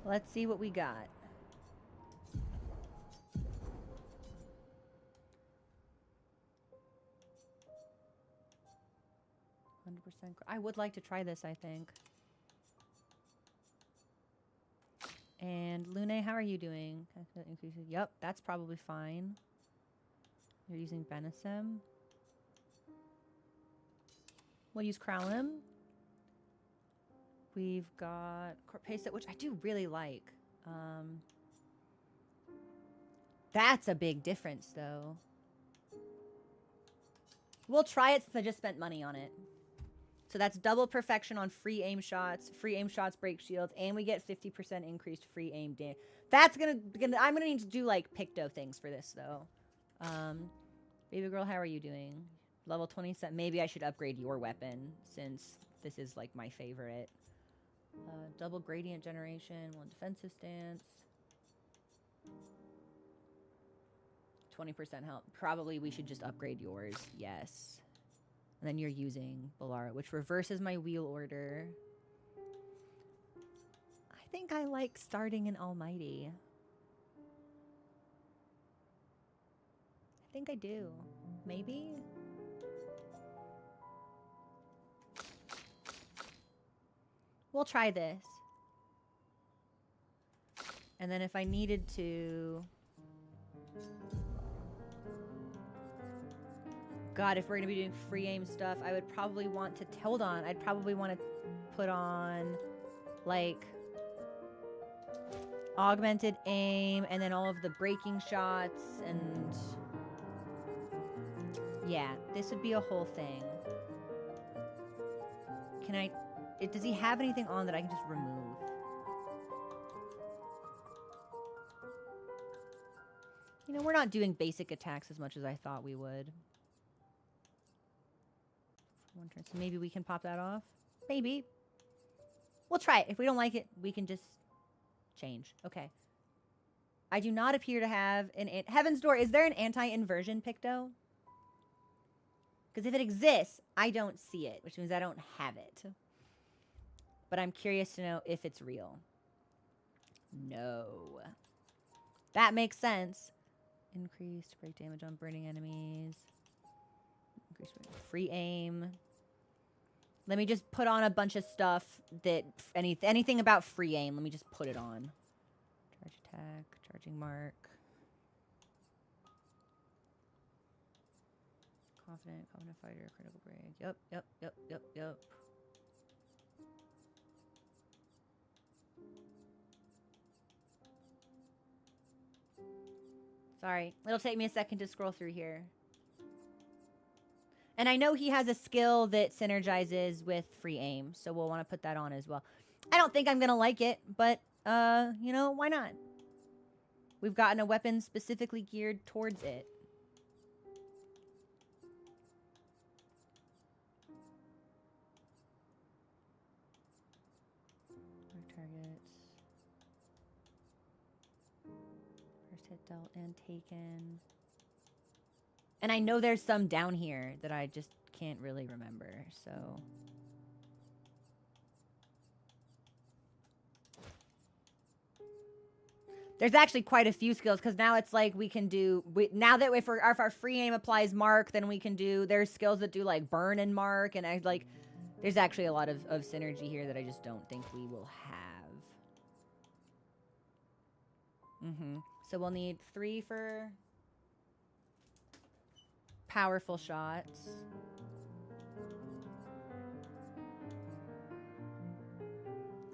Let's see what we got. I would like to try this, I think. And Lune, how are you doing? Yep, that's probably fine. You're using Benisem. We'll use Kralum. We've got Corpesa, which I do really like. That's a big difference, though. We'll try it since I just spent money on it. So that's double perfection on free aim shots, break shields, and we get 50% increased free aim damage. That's I'm gonna need to do like Picto things for this though. Baby girl, how are you doing? Level 27. Maybe I should upgrade your weapon since this is like my favorite. Double gradient generation, 1 defensive stance. 20% health. Probably we should just upgrade yours. Yes. And then you're using Balara, which reverses my wheel order. I think I like starting in Almighty. I think I do. Maybe? We'll try this. And then if I needed to... God, if we're going to be doing free aim stuff, I would probably want to... Hold on. I'd probably want to put on, like, augmented aim and then all of the breaking shots and... Yeah, this would be a whole thing. Can I... Does he have anything on that I can just remove? You know, we're not doing basic attacks as much as I thought we would. One turn, so maybe we can pop that off. Maybe. We'll try it. If we don't like it, we can just change. Okay. I do not appear to have an... Heaven's Door, is there an anti-inversion Picto? Because if it exists, I don't see it, which means I don't have it. But I'm curious to know if it's real. No. That makes sense. Increased break damage on burning enemies. Increased free aim. Let me just put on a bunch of stuff that... anything about free aim. Let me just put it on. Charge attack. Charging mark. Confident fighter, critical break. Yep. Sorry, it'll take me a second to scroll through here. And I know he has a skill that synergizes with free aim, so we'll want to put that on as well. I don't think I'm going to like it, but, you know, why not? We've gotten a weapon specifically geared towards it. Targets. First hit dealt and taken. And I know there's some down here that I just can't really remember, so... There's actually quite a few skills, because now it's like we can do... now that if our free aim applies mark, then we can do... There's skills that do, like, burn and mark, and I, like... There's actually a lot of synergy here that I just don't think we will have. So we'll need 3 for... powerful shots.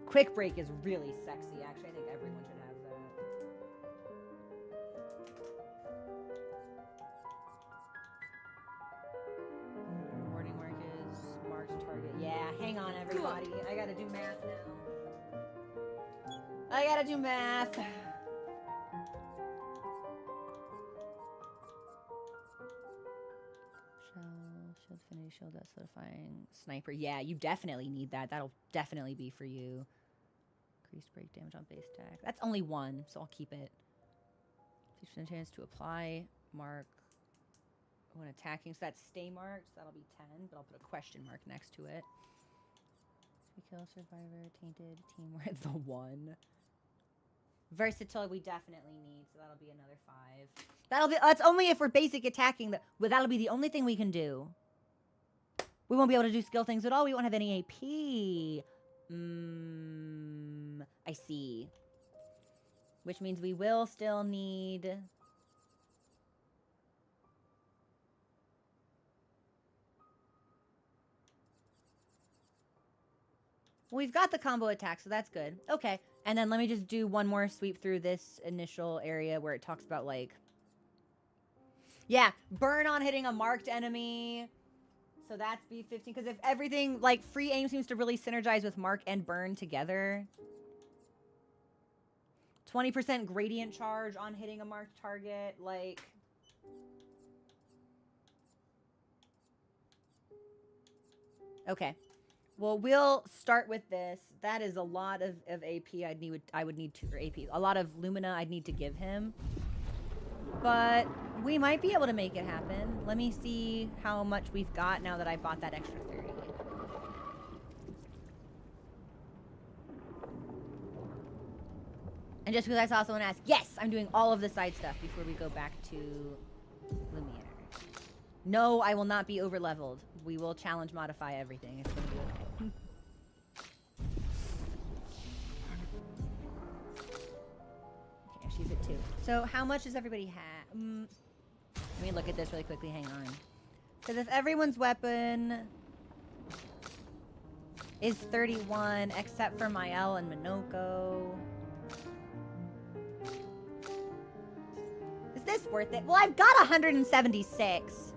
Quick break is really sexy, actually. I think everyone should have that. Rewarding mark is marked target. Yeah, hang on, everybody. I gotta do math now. I gotta do math. Shield affinity, shield that solidifying. Sniper. Yeah, you definitely need that. That'll definitely be for you. Increased break damage on base attack. That's only 1, so I'll keep it. 50% chance to apply mark when attacking. So that's stay marked. So that'll be 10, but I'll put a question mark next to it. We kill survivor, tainted, teamwork, the 1. Versatility we definitely need, so that'll be another 5. That's only if we're basic attacking. Well, that'll be the only thing we can do. We won't be able to do skill things at all. We won't have any AP. I see. Which means we will still need... Well, we've got the combo attack, so that's good. Okay, and then let me just do one more sweep through this initial area where it talks about, like... Yeah, burn on hitting a marked enemy... So that's B15, because if everything, like, free aim seems to really synergize with mark and burn together. 20% gradient charge on hitting a marked target, like... Okay. Well, we'll start with this. That is a lot of AP I would need to, or AP. A lot of Lumina I'd need to give him. But we might be able to make it happen. Let me see how much we've got now that I bought that extra 30. And just because I saw someone ask, yes, I'm doing all of the side stuff before we go back to Lumiere. No, I will not be over leveled. We will challenge modify everything. It's gonna be okay. Okay, she's at 2. So how much does everybody have? Let me look at this really quickly. Hang on. Because if everyone's weapon is 31, except for Mael and Minoko. Is this worth it? Well, I've got 176.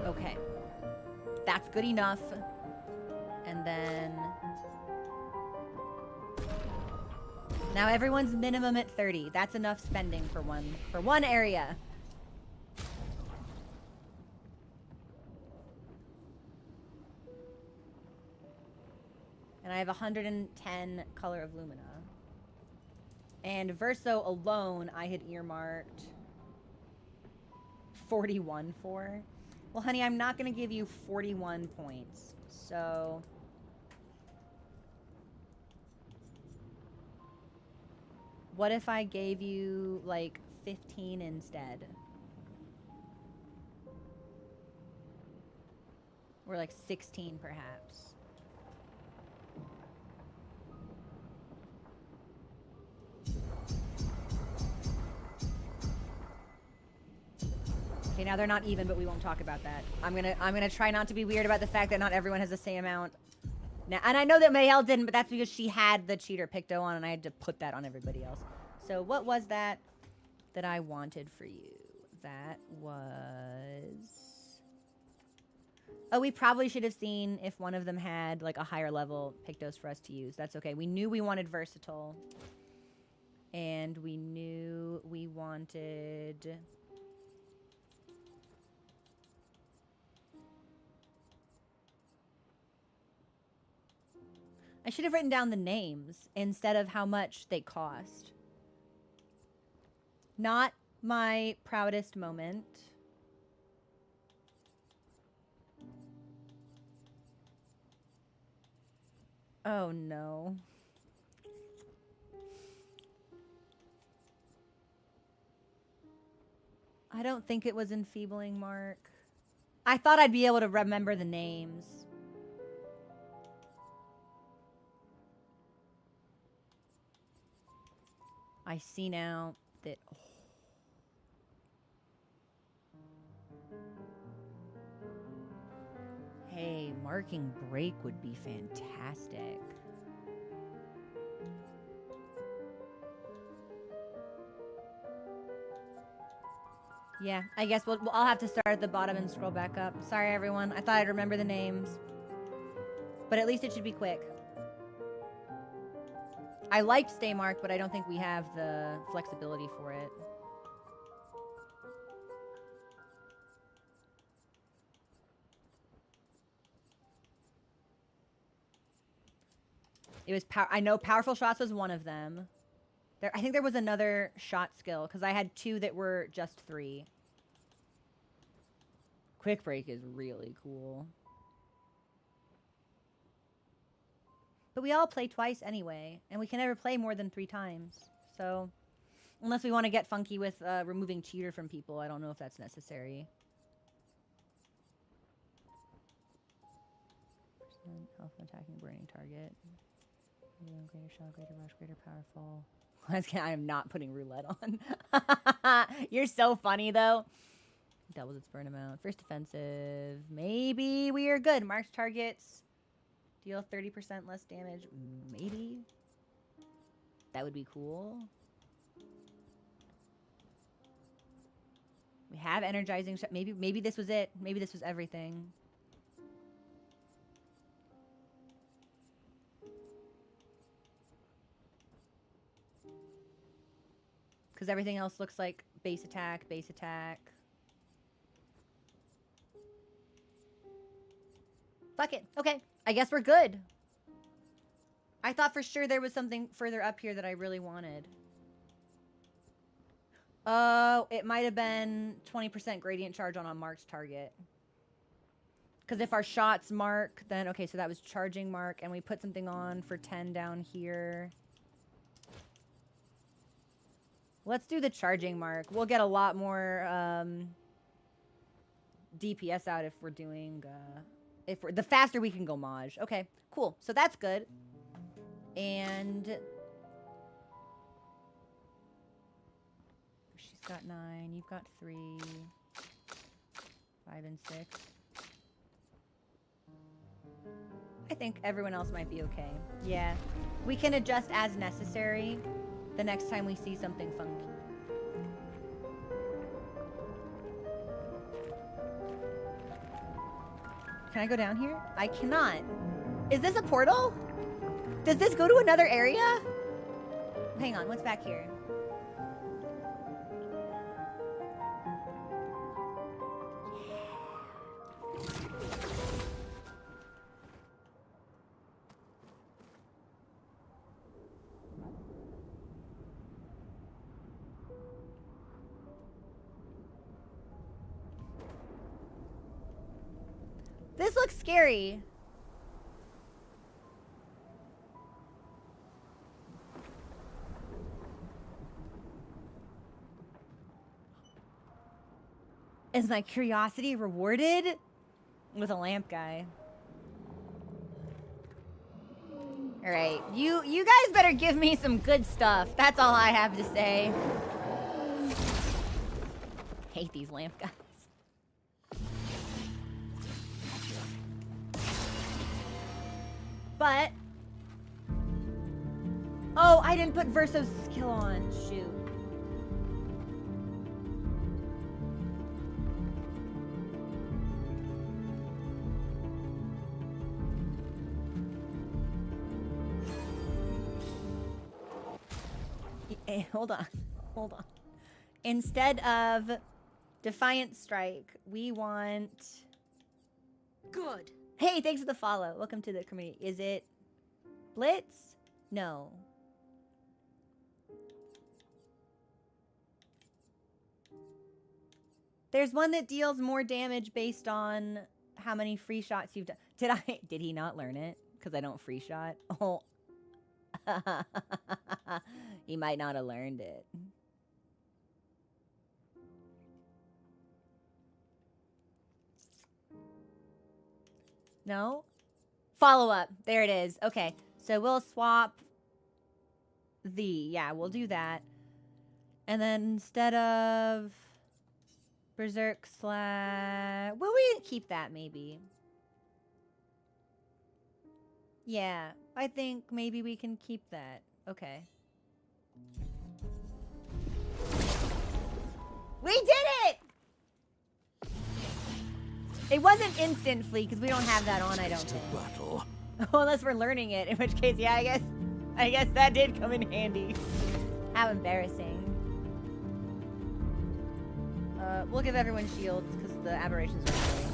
Okay. That's good enough. And then... Now everyone's minimum at 30. That's enough spending for one area. And I have 110 Color of Lumina. And Verso alone, I had earmarked 41 for. Well, honey, I'm not going to give you 41 points. So... What if I gave you, like, 15 instead? Or, like, 16, perhaps. Okay, now they're not even, but we won't talk about that. I'm gonna try not to be weird about the fact that not everyone has the same amount. Now, and I know that Mayhel didn't, but that's because she had the cheater Picto on, and I had to put that on everybody else. So what was that I wanted for you? That was... Oh, we probably should have seen if one of them had like a higher level Pictos for us to use. That's okay. We knew we wanted versatile. And we knew we wanted... I should have written down the names instead of how much they cost. Not my proudest moment. Oh no. I don't think it was enfeebling, Mark. I thought I'd be able to remember the names. I see now that... Oh. Hey, marking break would be fantastic. Yeah, I guess I'll have to start at the bottom and scroll back up. Sorry, everyone. I thought I'd remember the names. But at least it should be quick. I liked Stay Marked, but I don't think we have the flexibility for it. It was I know Powerful Shots was one of them. I think there was another shot skill, because I had 2 that were just 3. Quick Break is really cool. But we all play twice anyway, and we can never play more than 3 times. So, unless we want to get funky with removing cheater from people, I don't know if that's necessary. Health attacking burning target. Greater shell, greater rush, greater powerful. I am not putting roulette on. You're so funny, though. Doubles its burn amount. First defensive. Maybe we are good. Marked targets. Deal 30% less damage. Maybe. That would be cool. We have energizing shot. Maybe this was it. Maybe this was everything. Because everything else looks like base attack, base attack. Fuck it. Okay. I guess we're good. I thought for sure there was something further up here that I really wanted. Oh, it might have been 20% gradient charge on a marked target. Because if our shots mark, then... Okay, so that was charging mark, and we put something on for 10 down here. Let's do the charging mark. We'll get a lot more DPS out if we're doing... the faster we can go Maj. Okay, cool. So that's good. And... She's got 9. You've got 3. 5 and 6. I think everyone else might be okay. Yeah. We can adjust as necessary the next time we see something funky. Can I go down here? I cannot. Is this a portal? Does this go to another area? Hang on, what's back here? This looks scary. Is my curiosity rewarded? With a lamp guy. Alright, you guys better give me some good stuff. That's all I have to say. Hate these lamp guys. But oh, I didn't put Verso's skill on. Shoot. Hold on. Hold on. Instead of Defiant Strike, we want... Good. Hey, thanks for the follow. Welcome to the community. Is it Blitz? No. There's one that deals more damage based on how many free shots you've done. Did he not learn it? Because I don't free shot? Oh. He might not have learned it. No? Follow up. There it is. Okay. So we'll swap the... Yeah, we'll do that. And then instead of... Berserk / Well, we keep that maybe. Yeah. I think maybe we can keep that. Okay. We did it! It wasn't instantly because we don't have that on, I don't think. Battle. Oh, unless we're learning it, in which case, yeah, I guess that did come in handy. How embarrassing. We'll give everyone shields because the aberrations are annoying.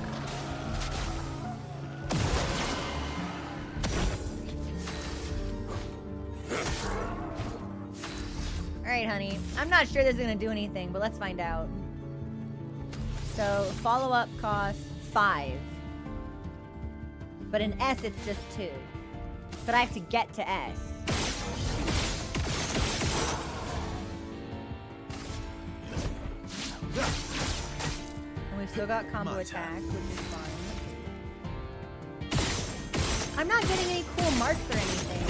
Alright, honey. I'm not sure this is going to do anything, but let's find out. So, follow-up costs 5. But in S, it's just 2. But I have to get to S. And we've still got combo attack, which is fine. I'm not getting any cool marks or anything.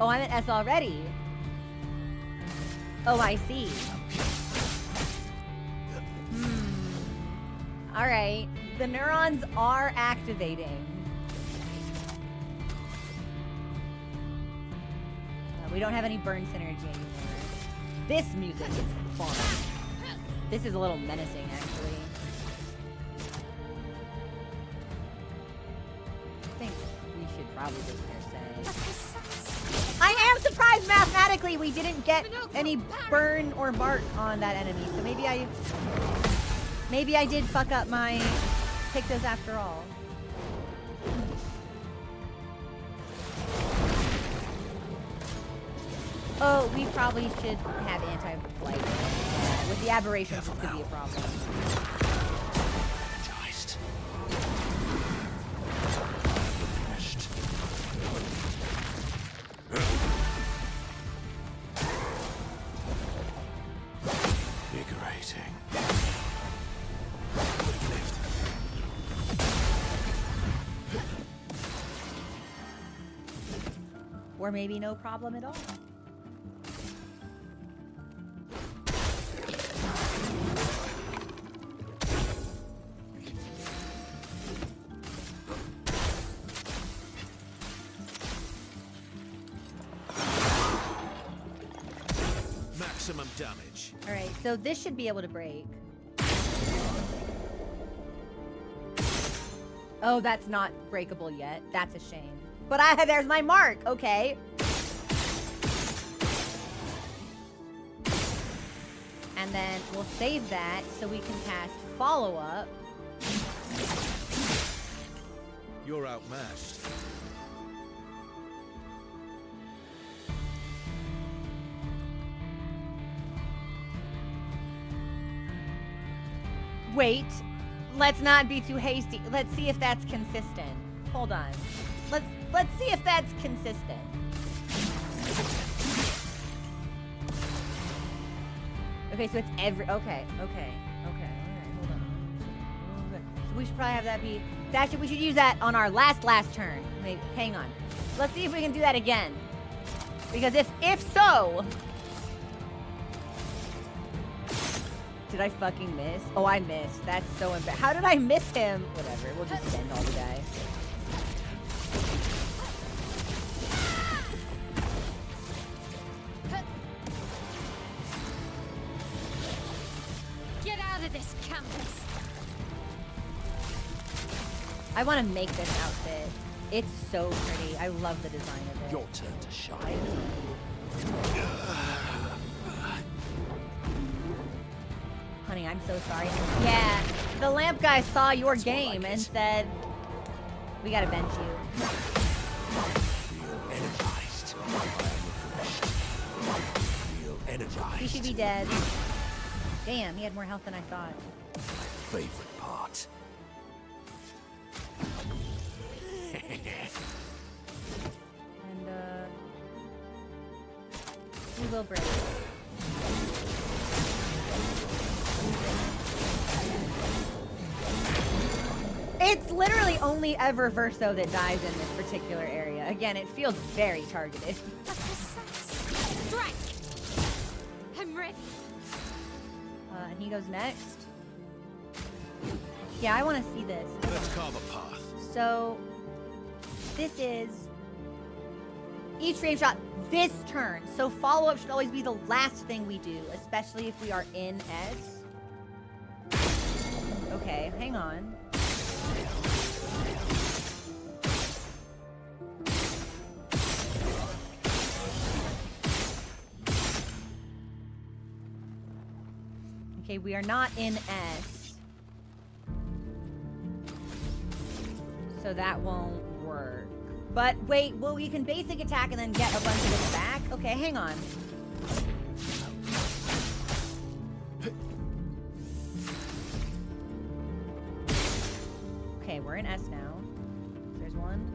Oh, I'm at S already. Oh, I see. All right. The neurons are activating. We don't have any burn synergy anymore. This music is fun. This is a little menacing, actually. I think we should probably just say. I am surprised mathematically we didn't get any burn or bark on that enemy, so maybe I did fuck up my Pictos after all. Oh, we probably should have anti-blight. Yeah, with the aberrations, this could be a problem. Invigorating. Or maybe no problem at all. Maximum damage. All right, so this should be able to break. Oh, that's not breakable yet. That's a shame. But there's my mark. Okay. And then we'll save that so we can cast follow-up. You're outmatched. Wait, let's not be too hasty. Let's see if that's consistent. Hold on. Let's see if that's consistent. Okay, so it's every okay, all right, hold on. Okay. So we should probably have that be we should use that on our last turn. Maybe hang on. Let's see if we can do that again. Because if so, Did I fucking miss? Oh, I missed. That's so embarrassing. How did I miss him? Whatever. We'll just spend all the die. Get out of this campus. I want to make this outfit. It's so pretty. I love the design of it. Your turn to shine. Honey, I'm so sorry. Yeah, the lamp guy saw your That's more game like and it. said, we gotta bench you. Feel energized. I am refreshed. Feel energized. He should be dead. Damn, he had more health than I thought. My favorite part. And, we will break. It's literally only ever Verso that dies in this particular area. Again, it feels very targeted. Strike. I'm ready. And he goes next. Yeah, I want to see this. Let's carve a path. So, this is each frame shot this turn. So follow-up should always be the last thing we do, especially if we are in S. Okay, hang on. Okay, we are not in S. So that won't work. But wait, well, we can basic attack and then get a bunch of it back? Okay, hang on. Okay, we're in S now. There's 1,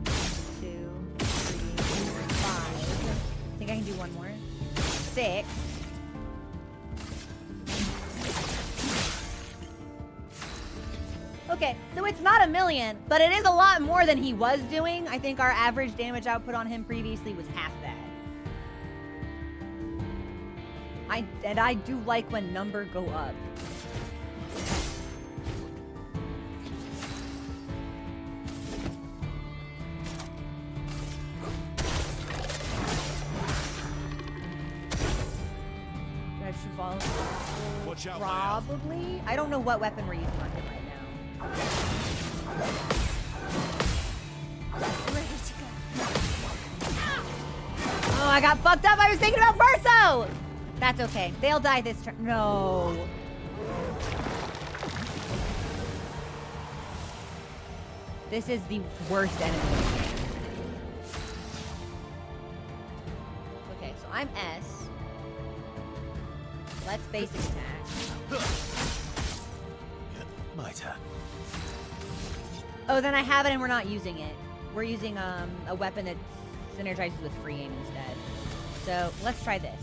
2, 3, 4, 5. I think I can do one more. 6. Okay, so it's not a million, but it is a lot more than he was doing. I think our average damage output on him previously was half that. I do like when number go up. Do I have Cheval? Watch out, Layal. Probably. I don't know what weapon we're using on him right now. Ready to go. Oh, I got fucked up. I was thinking about Verso. That's okay. They'll die this turn. No. This is the worst enemy. Okay, so I'm S. Let's basic attack. My turn. Oh, then I have it and we're not using it. We're using a weapon that synergizes with free aim instead. So let's try this.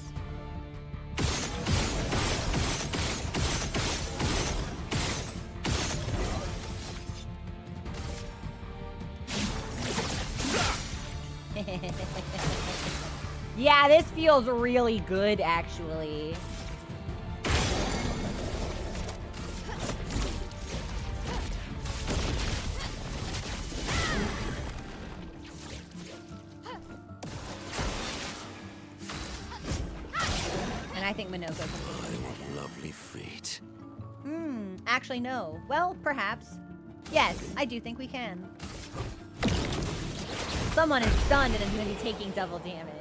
Yeah, this feels really good, actually. And I think Minoko can take it. Lovely feet. Actually, no. Well, perhaps. Yes, I do think we can. Someone is stunned and is going to be taking double damage.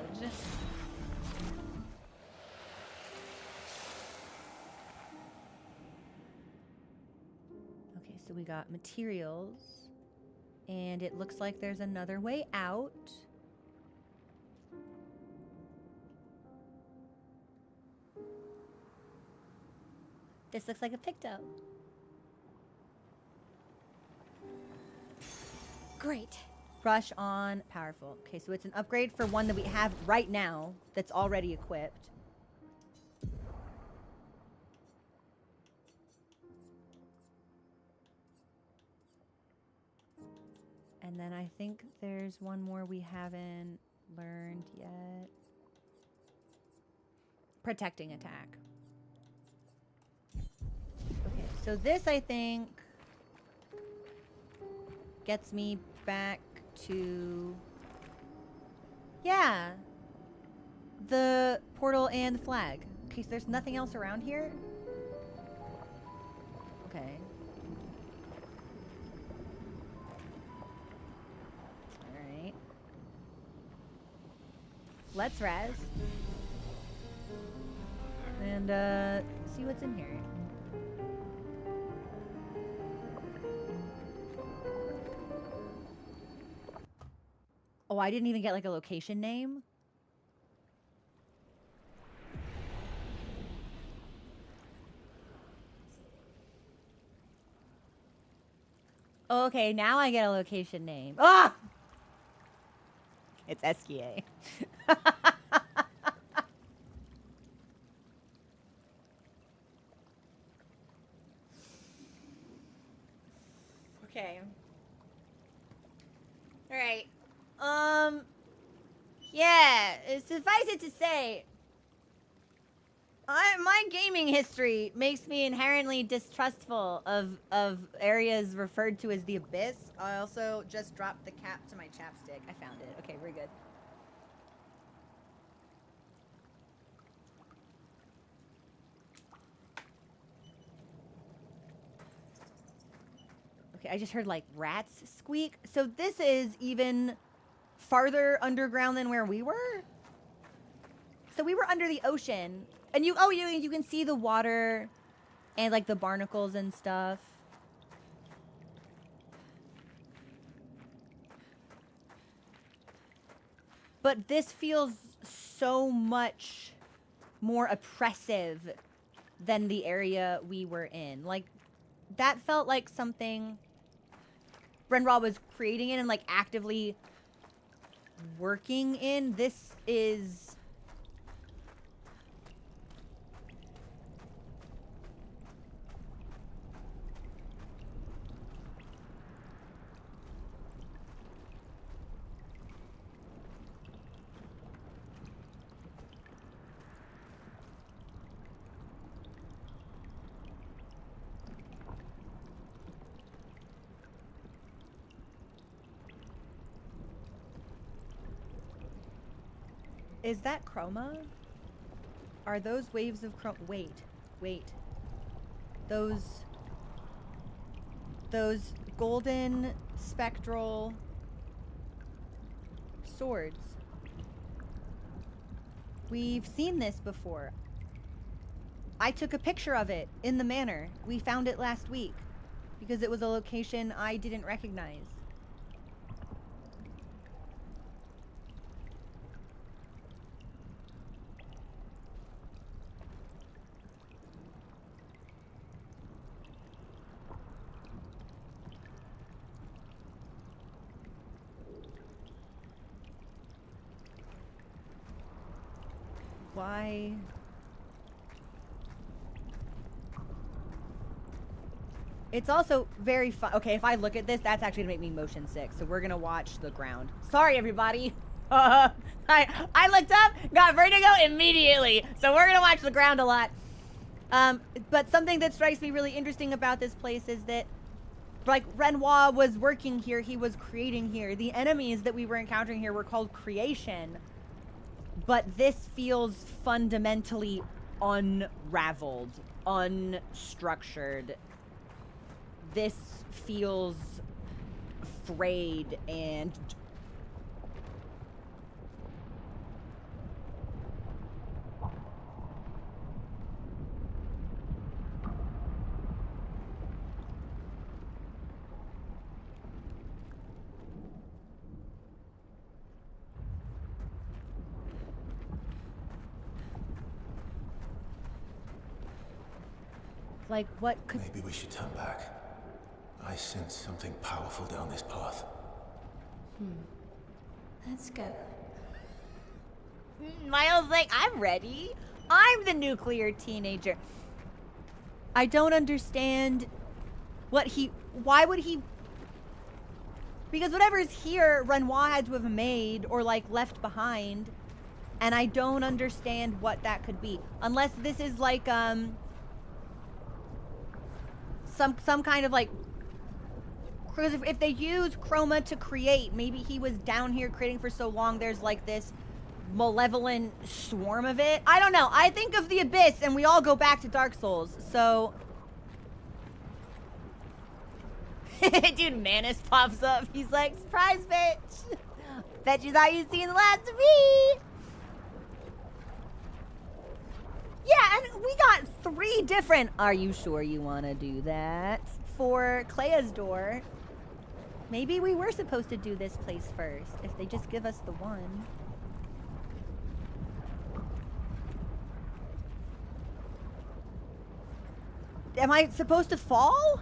Okay, so we got materials. And it looks like there's another way out. This looks like a picto. Great. Brush on powerful. Okay, so it's an upgrade for one that we have right now that's already equipped. And then I think there's one more we haven't learned yet. Protecting attack. So this, I think, gets me back to... Yeah. The portal and the flag. Okay, so there's nothing else around here? Okay. Alright. Let's res. And, see what's in here. Oh, I didn't even get, like, a location name? Okay, now I get a location name. Ah! It's SKA. Okay. All right. Yeah, suffice it to say, my gaming history makes me inherently distrustful of areas referred to as the Abyss. I also just dropped the cap to my chapstick. I found it. Okay, we're good. Okay, I just heard like rats squeak. So this is even farther underground than where we were? So we were under the ocean. And you can see the water and like the barnacles and stuff. But this feels so much more oppressive than the area we were in. Like, that felt like something Renoir was creating in and like actively working in. This is... Is that chroma? Are those waves of chroma? Wait. Those golden spectral swords. We've seen this before. I took a picture of it in the manor. We found it last week because it was a location I didn't recognize. Why? It's also very fun. Okay, if I look at this, that's actually gonna make me motion sick. So we're gonna watch the ground. Sorry, everybody. I looked up, got vertigo immediately. So we're gonna watch the ground a lot. But something that strikes me really interesting about this place is that, like, Renoir was working here. He was creating here. The enemies that we were encountering here were called creation. But this feels fundamentally unraveled, unstructured. This feels frayed and... Like, what could... Maybe we should turn back. I sense something powerful down this path. Let's go. Miles like, I'm ready. I'm the nuclear teenager. I don't understand what he... Why would he... Because whatever's here, Renoir had to have made or, like, left behind. And I don't understand what that could be. Unless this is, like, some kind of like, because if they use chroma to create, maybe he was down here creating for so long, there's like this malevolent swarm of it. I don't know. I think of the Abyss and we all go back to Dark Souls, so. Dude, Manus pops up. He's like, surprise, bitch. Bet you thought you'd seen the last of me. Yeah, and we got 3 different, are you sure you want to do that? For Clea's door. Maybe we were supposed to do this place first, if they just give us the one. Am I supposed to fall?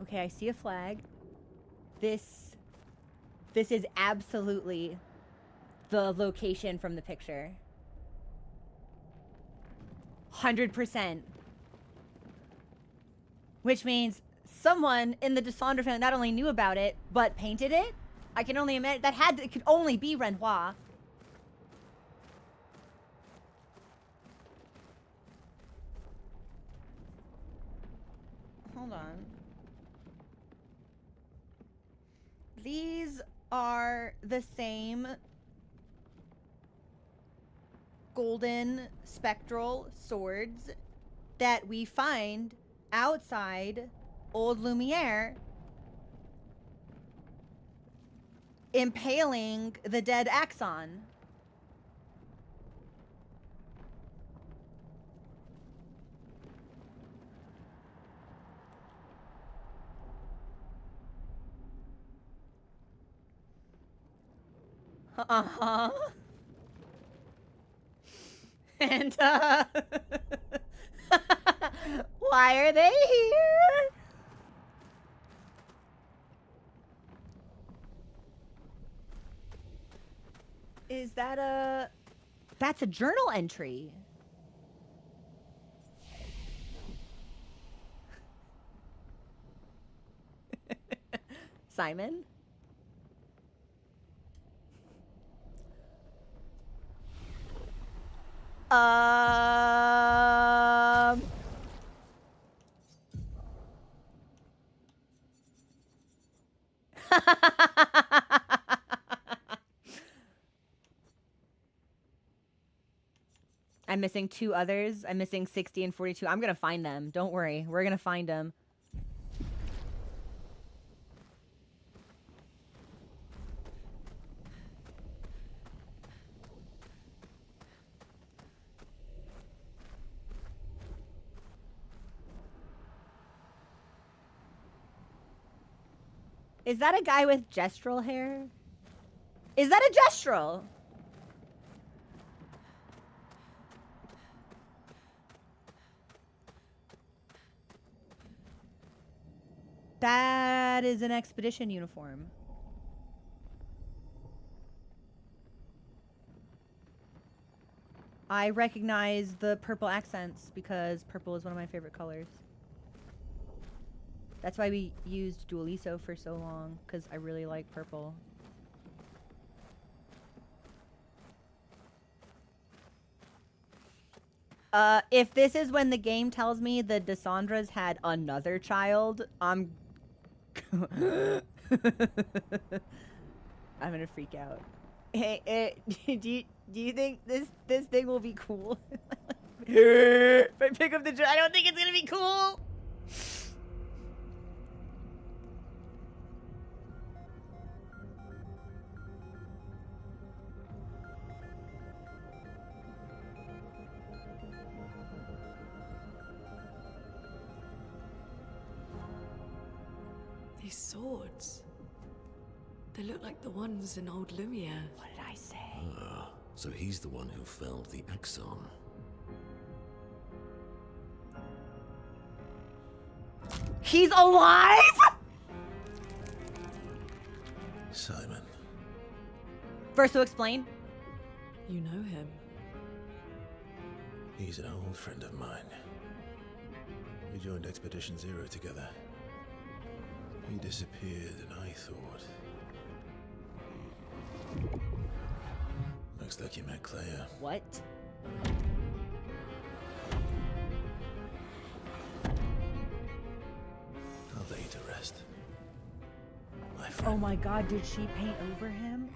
Okay, I see a flag. This is absolutely the location from the picture. 100%. Which means someone in the Descendre family not only knew about it, but painted it. I can only imagine it could only be Renoir. Hold on. These are the same golden spectral swords that we find outside Old Lumiere, impaling the dead Axon. Uh-huh. And, why are they here? Is that a... That's a journal entry. Simon? I'm missing 2 others. I'm missing 60 and 42. I'm gonna find them. Don't worry. We're gonna find them. Is that a guy with gestural hair? Is that a gestural? That is an expedition uniform. I recognize the purple accents because purple is one of my favorite colors. That's why we used Dualiso for so long, because I really like purple. If this is when the game tells me the Descendres had another child, I'm gonna freak out. Hey, do you think this thing will be cool? If I pick up the, I don't think it's gonna be cool. These swords. They look like the ones in old Lumiere. What did I say? So he's the one who felled the Axon. He's alive? Simon. Verso, explain. You know him. He's an old friend of mine. We joined Expedition Zero together. He disappeared and I thought... Looks like you met Clea. What? I'll lay you to rest. My friend. Oh my god, did she paint over him?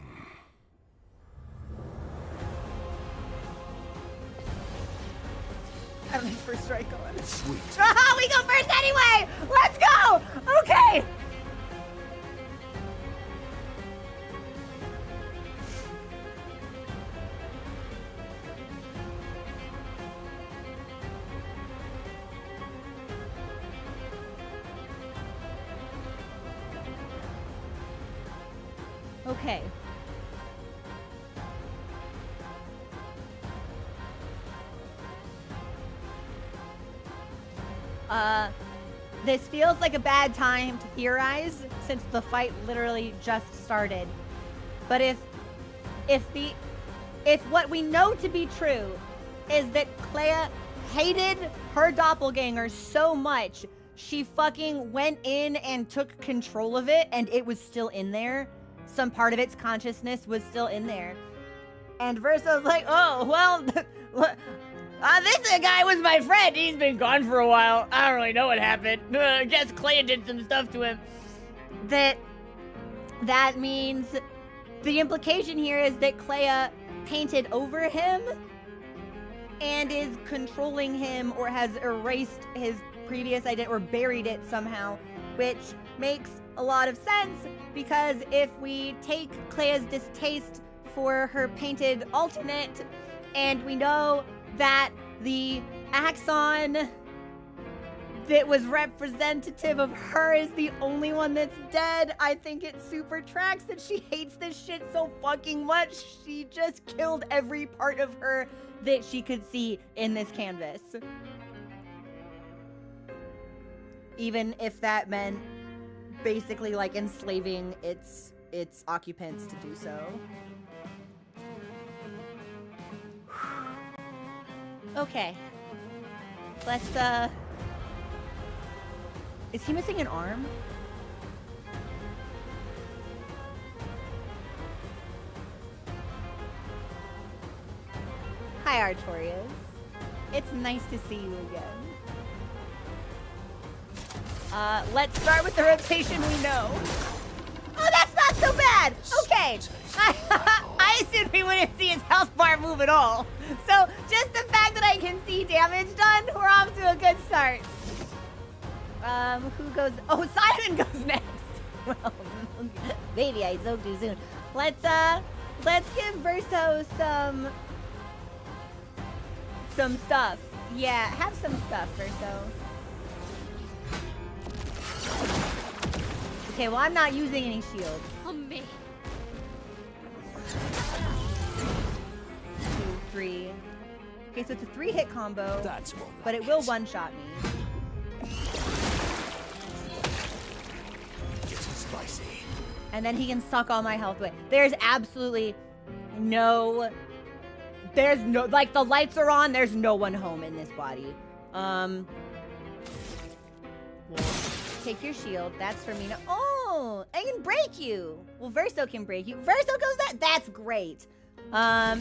I don't think first strike on. Sweet. We go first anyway! Let's go! Okay! Okay. This feels like a bad time to theorize since the fight literally just started. But if what we know to be true is that Clea hated her doppelganger so much, she fucking went in and took control of it and it was still in there. Some part of its consciousness was still in there. And Verso's like, oh, well, this guy was my friend. He's been gone for a while. I don't really know what happened. I guess Clea did some stuff to him. That means the implication here is that Clea painted over him and is controlling him or has erased his previous identity or buried it somehow, which makes a lot of sense because if we take Clea's distaste for her painted alternate and we know that the axon that was representative of her is the only one that's dead, I think it super tracks that she hates this shit so fucking much. She just killed every part of her that she could see in this canvas. Even if that meant basically like enslaving its occupants to do so. Okay. Let's, is he missing an arm? Hi, Artorias. It's nice to see you again. Let's start with the rotation we know. Oh, that's not so bad! Okay. I assumed we wouldn't see his health bar move at all. So, just the fact that I can see damage done, we're off to a good start. Who goes? Oh, Simon goes next. Well, maybe I spoke too soon. Let's give Verso some stuff. Yeah, have some stuff, Verso. Okay, well, I'm not using any shields. On me. 2, 3. Okay, so it's a 3-hit combo. That's more like but it will one-shot me. Getting spicy. And then he can suck all my health away. There's absolutely no... There's no... Like, the lights are on. There's no one home in this body. Take your shield. That's for me now. Oh, I can break you. Well, Verso can break you. Verso goes that. That's great. The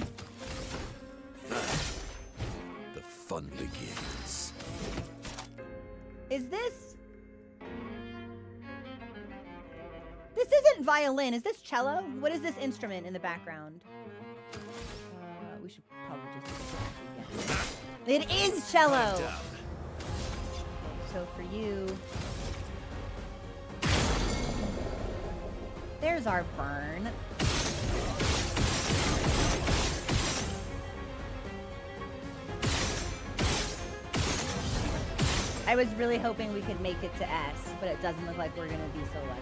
fun begins. Is this... This isn't violin. Is this cello? What is this instrument in the background? We should probably just... It is cello. So for you... There's our burn. I was really hoping we could make it to S, but it doesn't look like we're gonna be so lucky.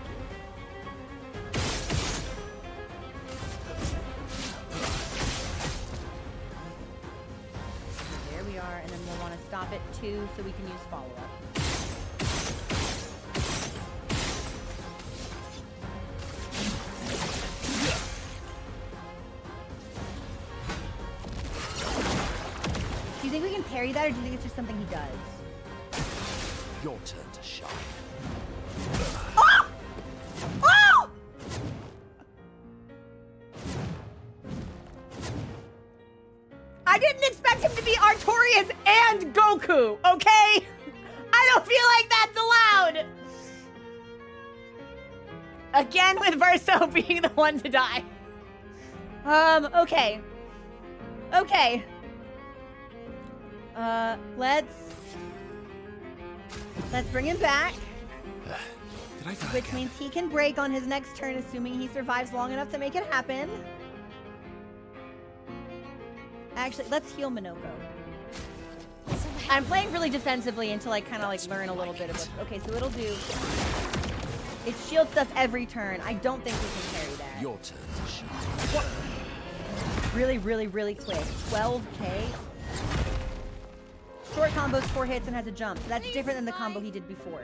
There we are, and then we'll want to stop it too so we can use follow-up. can parry that, or do you think it's just something he does? Your turn to shine. Oh! Oh! I didn't expect him to be Artorias and Goku, okay? I don't feel like that's allowed. Again with Verso being the one to die. Okay. Okay. Let's bring him back. Did I die Which again? means he can break on his next turn, assuming he survives long enough to make it happen. Actually, let's heal Minoko. I'm playing really defensively until I kind of like learn a little bit of what. Okay, so it'll do. It shield stuff every turn. I don't think we can carry that. Your turn to shine. Really, really, really quick. 12k. Short combos 4 hits and has a jump. So that's different than the combo he did before.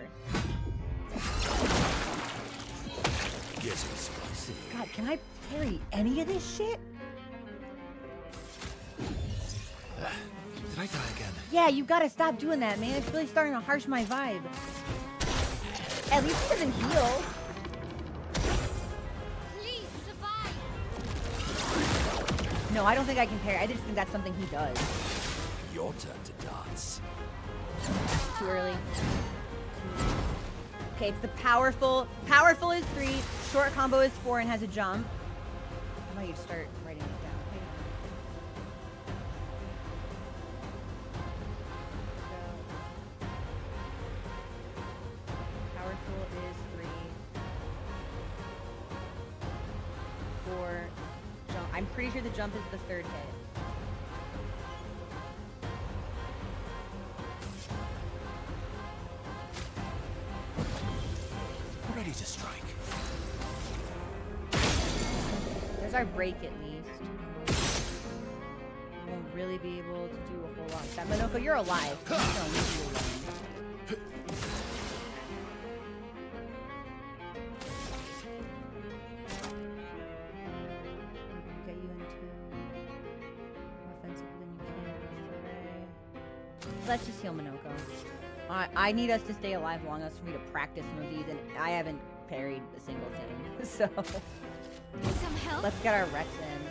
Getting spicy. God, can I parry any of this shit? Did I die again? Yeah, you gotta stop doing that, man. It's really starting to harsh my vibe. At least he doesn't heal. Please survive. No, I don't think I can parry. I just think that's something he does. Your turn to dance. Too early. Okay, it's the powerful. Powerful is 3. Short combo is 4 and has a jump. I might need to start writing it down. Powerful is 3. 4. Jump. I'm pretty sure the jump is the 3rd hit. Ready to strike. There's our break at least. We won't really be able to do a whole lot of that. Minoko, you're alive. You don't need you alone. Get you into more offensive than you can. Let's just heal Minoko. I need us to stay alive long enough for me to practice some of these, and I haven't parried a single thing. So Some help. let's get our Rex in.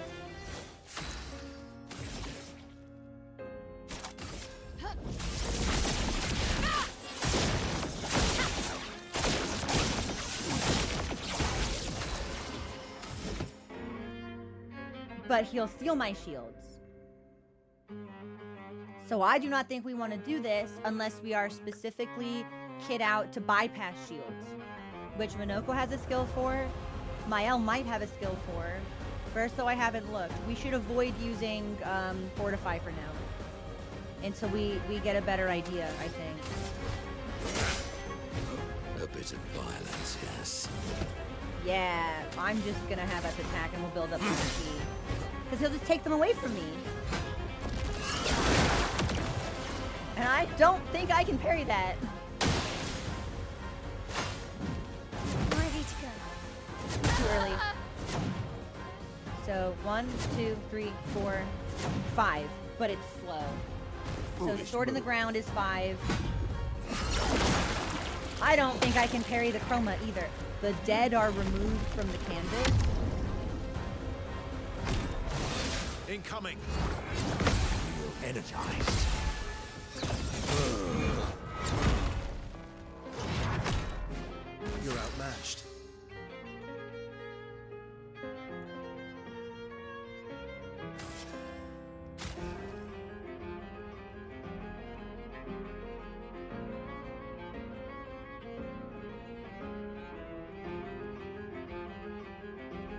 But he'll steal my shields. So I do not think we want to do this unless we are specifically kit out to bypass shields, which Minoko has a skill for. Mael might have a skill for. Verso, I haven't looked. We should avoid using Fortify for now until we get a better idea, I think. A bit of violence, yes. Yeah, I'm just gonna have us attack and we'll build up HP. Because he'll just take them away from me. And I don't think I can parry that. Ready to go. Too early. So 1, 2, 3, 4, 5. But it's slow. So the sword in the ground is 5. I don't think I can parry the chroma either. The dead are removed from the canvas. Incoming. Feel energized. You're outmatched.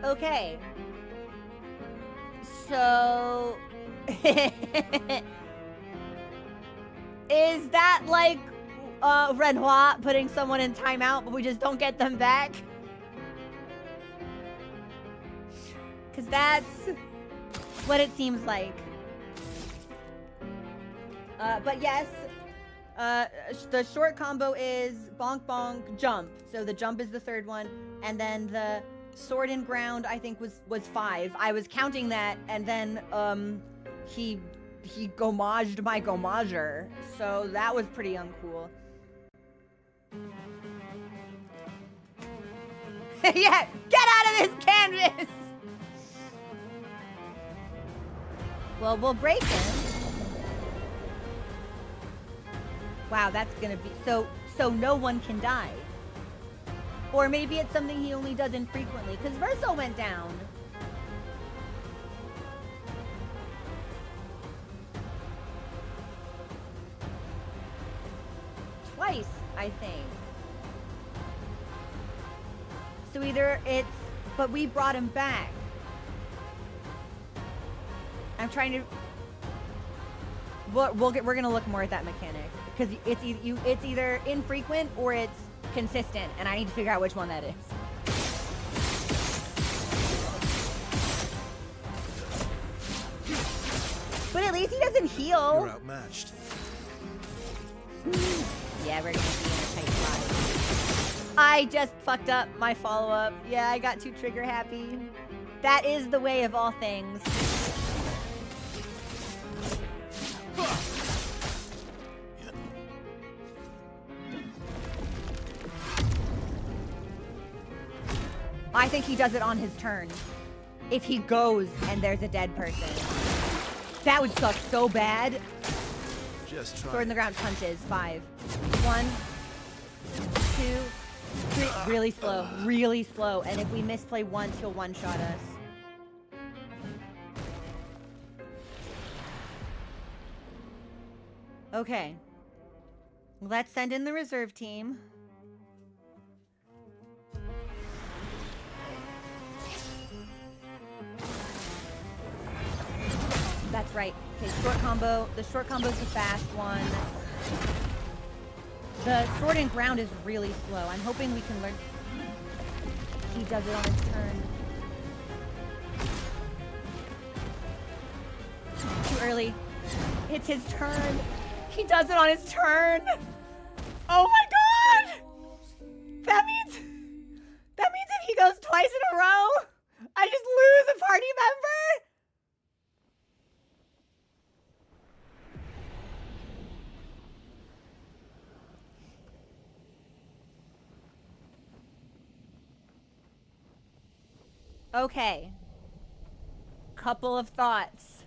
Okay. So is that like Renoir putting someone in timeout, but we just don't get them back? Because that's what it seems like. But yes, the short combo is bonk bonk jump. So the jump is the 3rd one, and then the sword in ground I think was 5. I was counting that, and then he he gomaged my gomager. So that was pretty uncool. Yeah, get out of this canvas! Well, we'll break him. Wow, that's gonna be... So no one can die. Or maybe it's something he only does infrequently, because Verso went down. Twice, I think. So either it's... But we brought him back. I'm trying to... We're gonna look more at that mechanic. Because it's either infrequent or it's consistent, and I need to figure out which one that is. But at least he doesn't heal. You're outmatched. Yeah, we're gonna be in a tight spot. I just fucked up my follow-up. Yeah, I got too trigger happy. That is the way of all things. I think he does it on his turn. If he goes and there's a dead person. That would suck so bad. Just try. Sword in the ground punches. 5. 1, 2, 3. Really slow. Really slow. And if we misplay once, he'll one-shot us. Okay. Let's send in the reserve team. That's right. Okay, short combo. The short combo is the fast one. The sword and ground is really slow. I'm hoping we can learn. He does it on his turn. Too early. It's his turn. He does it on his turn. Oh my god! That means if he goes twice in a row, I just lose a party member. Okay. Couple of thoughts.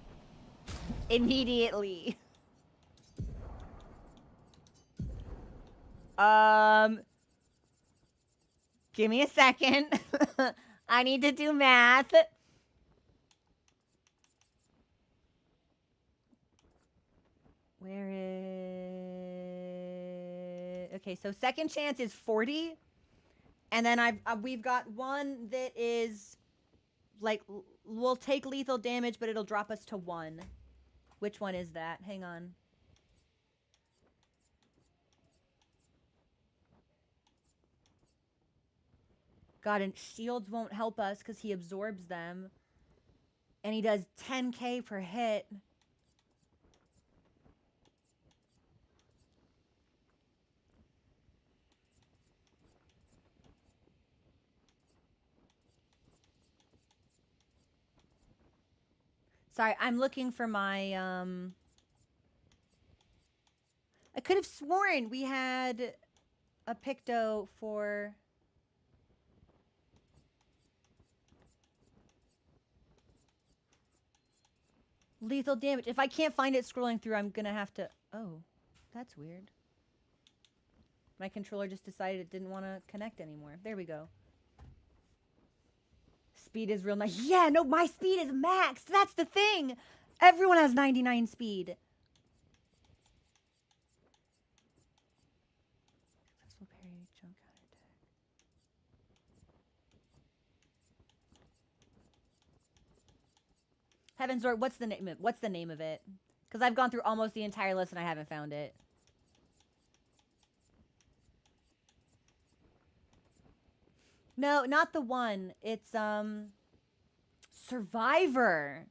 Immediately. Give me a second. I need to do math. Where is... Okay, so second chance is 40. And then we've got one that is... Like, we'll take lethal damage, but it'll drop us to 1. Which one is that? Hang on. God, and shields won't help us because he absorbs them. And he does 10k per hit. Sorry, I'm looking for my, I could have sworn we had a Picto for... lethal damage. If I can't find it scrolling through, I'm gonna have to... Oh, that's weird. My controller just decided it didn't want to connect anymore. There we go. Speed is real nice. Yeah, no, my speed is maxed. That's the thing. Everyone has 99 speed. Successful parry, jump, counterattack. Heaven's Door, what's the name of it? Because I've gone through almost the entire list and I haven't found it. No, not the one. It's Survivor.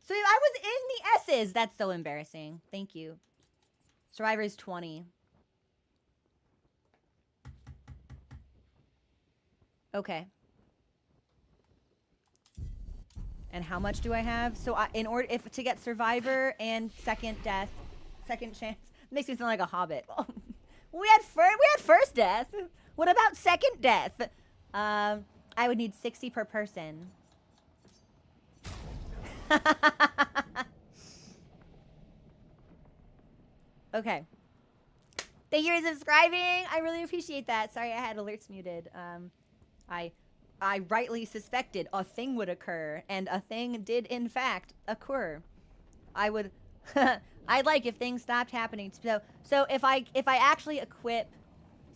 So I was in the S's. That's so embarrassing. Thank you. Survivor is 20. Okay. And how much do I have? So in order to get survivor and second chance, makes me sound like a hobbit. we had first death. What about second death? I would need 60 per person. Okay. Thank you for subscribing. I really appreciate that. Sorry, I had alerts muted. I rightly suspected a thing would occur, and a thing did in fact occur. I would, I'd like if things stopped happening. So if I actually equip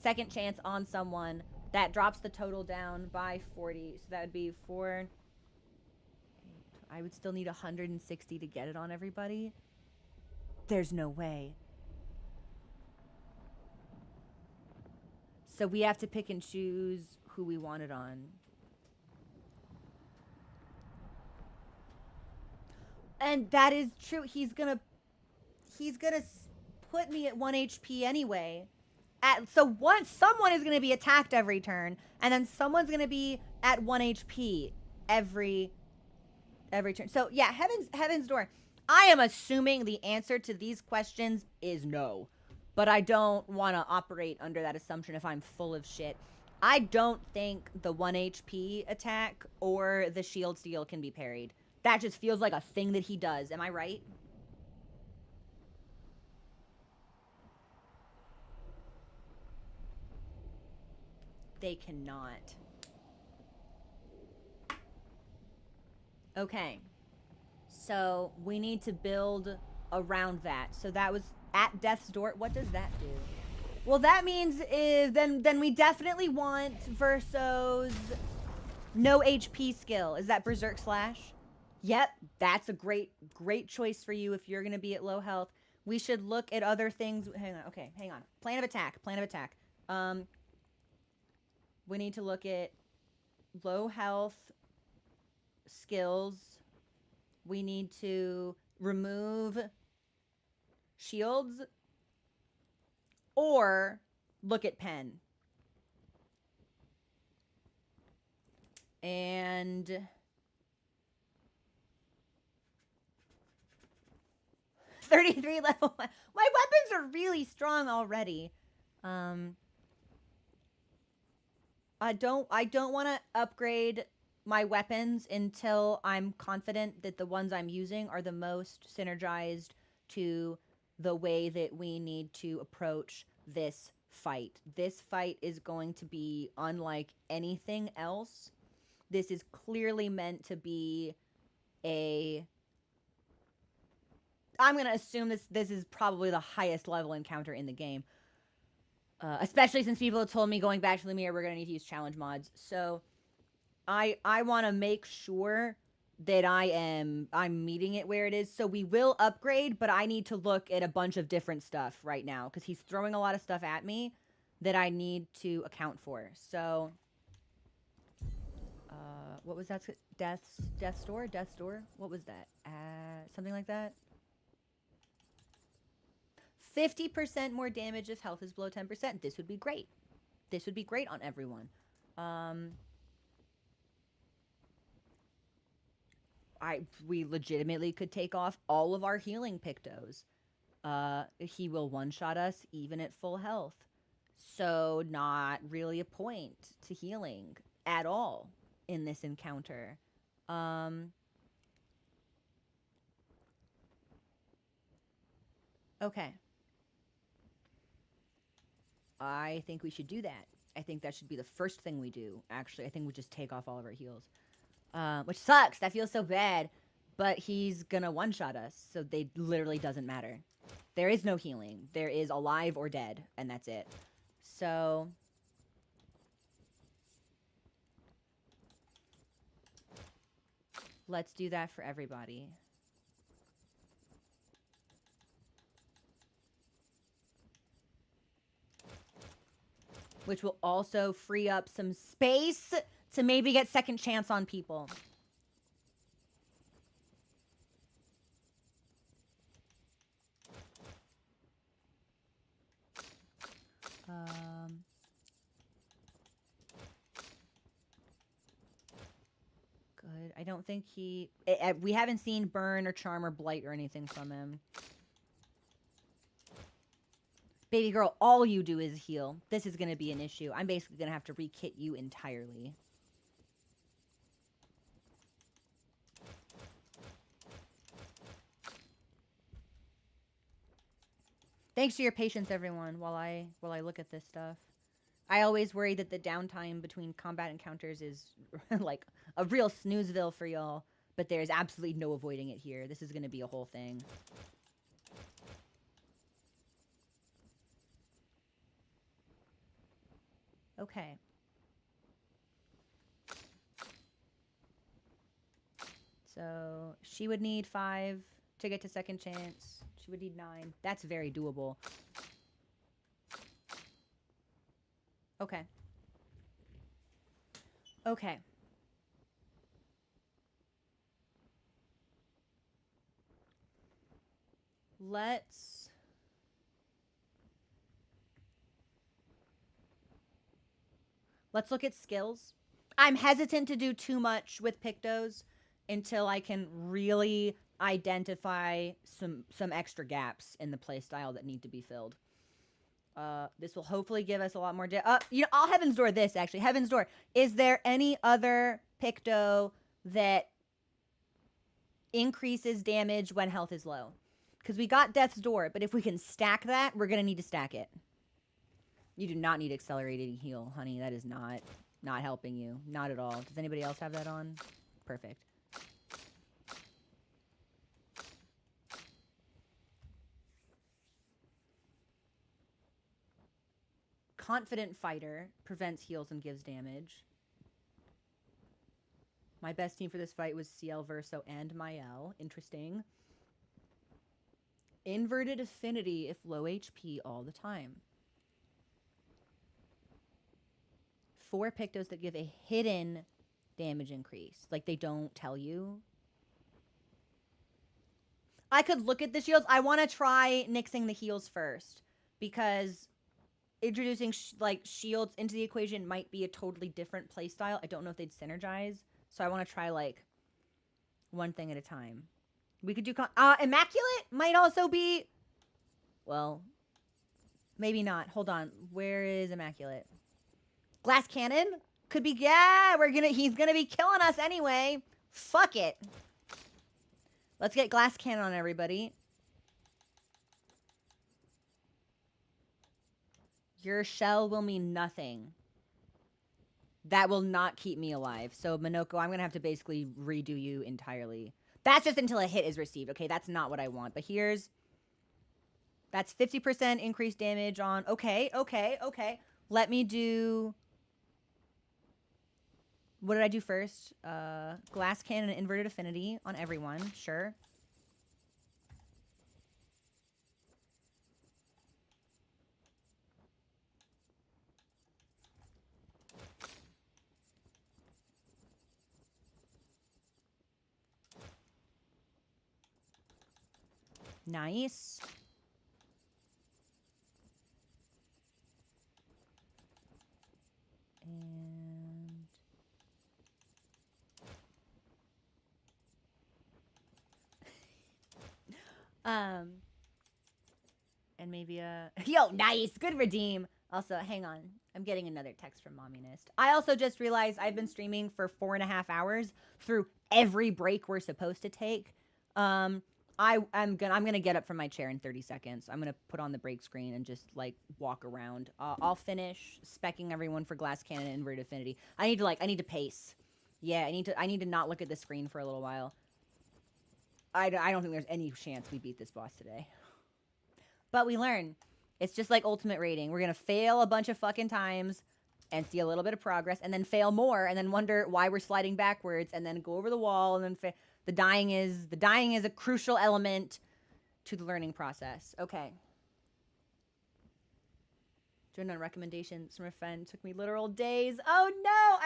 second chance on someone, that drops the total down by 40. So that would be 4. I would still need 160 to get it on everybody. There's no way. So we have to pick and choose who we want it on. And that is true. He's gonna put me at 1 HP anyway. So someone is gonna be attacked every turn, and then someone's gonna be at 1 HP every turn. So yeah, Heaven's Door. I am assuming the answer to these questions is no, but I don't want to operate under that assumption if I'm full of shit. I don't think the 1 HP attack or the shield steal can be parried. That just feels like a thing that he does. Am I right? They cannot. Okay. So we need to build around that. So that was at Death's Door. What does that do? Well, that means then we definitely want Verso's no HP skill. Is that Berserk Slash? Yep, that's a great choice for you if you're going to be at low health. We should look at other things. Hang on. Okay, hang on. Plan of attack. We need to look at low health skills. We need to remove shields or look at pen. And 33 level. My weapons are really strong already. I don't want to upgrade my weapons until I'm confident that the ones I'm using are the most synergized to the way that we need to approach this fight. This fight is going to be unlike anything else. This is clearly meant to be I'm going to assume this is probably the highest level encounter in the game. Especially since people have told me going back to the mirror, we're going to need to use challenge mods. So I want to make sure that I'm meeting it where it is. So we will upgrade, but I need to look at a bunch of different stuff right now because he's throwing a lot of stuff at me that I need to account for. So what was that? Death's Door? What was that? Something like that? 50% more damage if health is below 10%. This would be great. This would be great on everyone. We legitimately could take off all of our healing Pictos. He will one-shot us even at full health. So not really a point to healing at all in this encounter. Okay. I think we should do that. I think that should be the first thing we do. Actually, I think we just take off all of our heals. Which sucks. That feels so bad. But he's gonna one-shot us, so they literally doesn't matter. There is no healing. There is alive or dead, and that's it. So let's do that for everybody. Which will also free up some space to maybe get second chance on people. Good. I don't think he... we haven't seen burn or charm or blight or anything from him. Baby girl, all you do is heal. This is going to be an issue. I'm basically going to have to re-kit you entirely. Thanks for your patience, everyone, while I look at this stuff. I always worry that the downtime between combat encounters is like a real snoozeville for y'all, but there's absolutely no avoiding it here. This is going to be a whole thing. Okay. So she would need 5 to get to second chance. She would need 9. That's very doable. Okay. Okay. Let's look at skills. I'm hesitant to do too much with Pictos until I can really identify some extra gaps in the playstyle that need to be filled. This will hopefully give us a lot more... I'll Heaven's Door this, actually. Heaven's Door. Is there any other Picto that increases damage when health is low? Because we got Death's Door, but if we can stack that, we're going to need to stack it. You do not need accelerating heal, honey. That is not helping you. Not at all. Does anybody else have that on? Perfect. Confident Fighter prevents heals and gives damage. My best team for this fight was CL Verso and Mael. Interesting. Inverted Affinity if low HP all the time. 4 Pictos that give a hidden damage increase. Like, they don't tell you. I could look at the shields. I want to try nixing the heals first. Because introducing, shields into the equation might be a totally different playstyle. I don't know if they'd synergize. So I want to try, one thing at a time. We could do... Immaculate might also be... Well, maybe not. Hold on. Where is Immaculate? Glass Cannon? Could be... Yeah, he's gonna be killing us anyway. Fuck it. Let's get Glass Cannon on everybody. Your shell will mean nothing. That will not keep me alive. So, Minoko, I'm gonna have to basically redo you entirely. That's just until a hit is received. Okay, that's not what I want. But here's... That's 50% increased damage on... Okay. Let me do... What did I do first? Glass Cannon and Inverted Affinity on everyone. Sure. Nice. And maybe yo, nice, good redeem. Also, hang on, I'm getting another text from Mommynist. I also just realized I've been streaming for 4.5 hours through every break we're supposed to take. I'm gonna get up from my chair in 30 seconds. I'm gonna put on the break screen and just walk around. I'll finish specking everyone for Glass Cannon and Inverted Affinity. I need to pace. Yeah, I need to not look at the screen for a little while. I don't think there's any chance we beat this boss today. But we learn. It's just like Ultimate Rating. We're gonna fail a bunch of fucking times and see a little bit of progress, and then fail more, and then wonder why we're sliding backwards, and then go over the wall, and then the dying is a crucial element to the learning process. Okay. Joined on recommendations from a friend. Took me literal days. Oh no!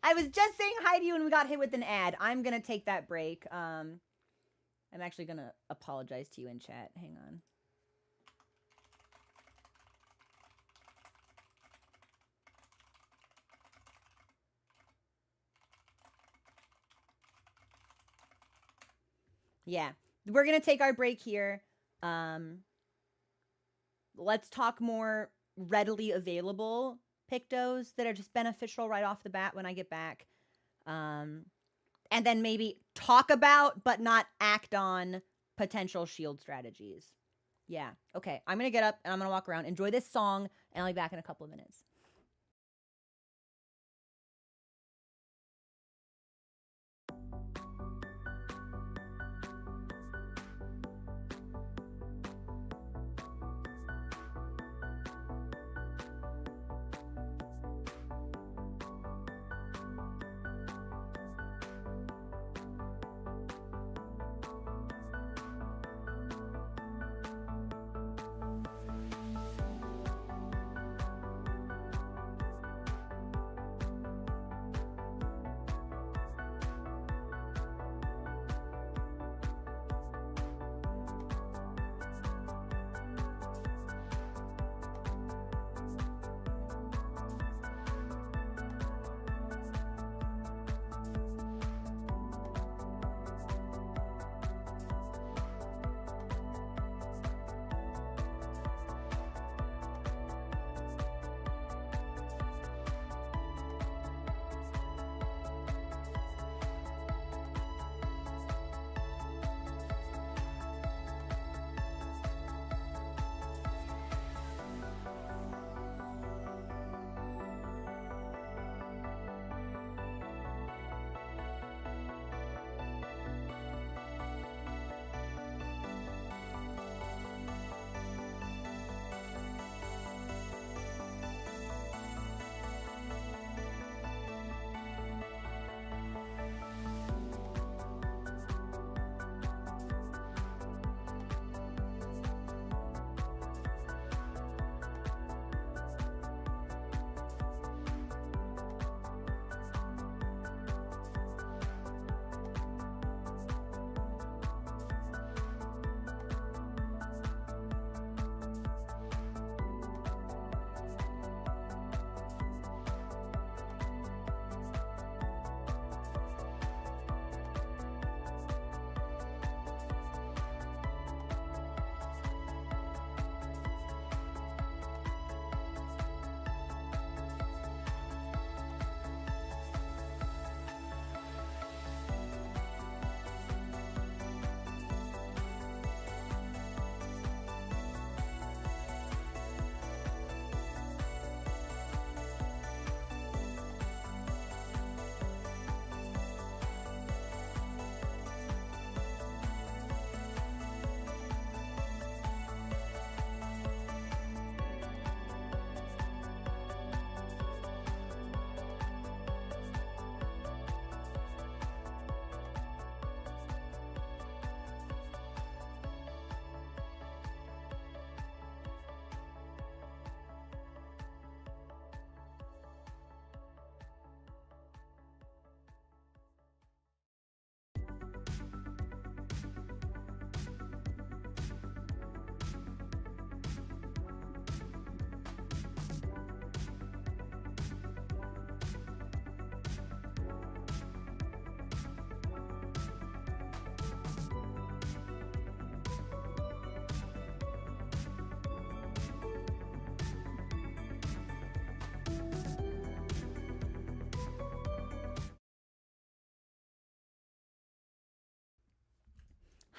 I was just saying hi to you and we got hit with an ad. I'm gonna take that break. I'm actually gonna apologize to you in chat. Hang on. Yeah. We're going to take our break here. Let's talk more readily available pictos that are just beneficial right off the bat when I get back. And then maybe talk about, but not act on, potential shield strategies. Yeah. Okay. I'm going to get up and I'm going to walk around, enjoy this song, and I'll be back in a couple of minutes.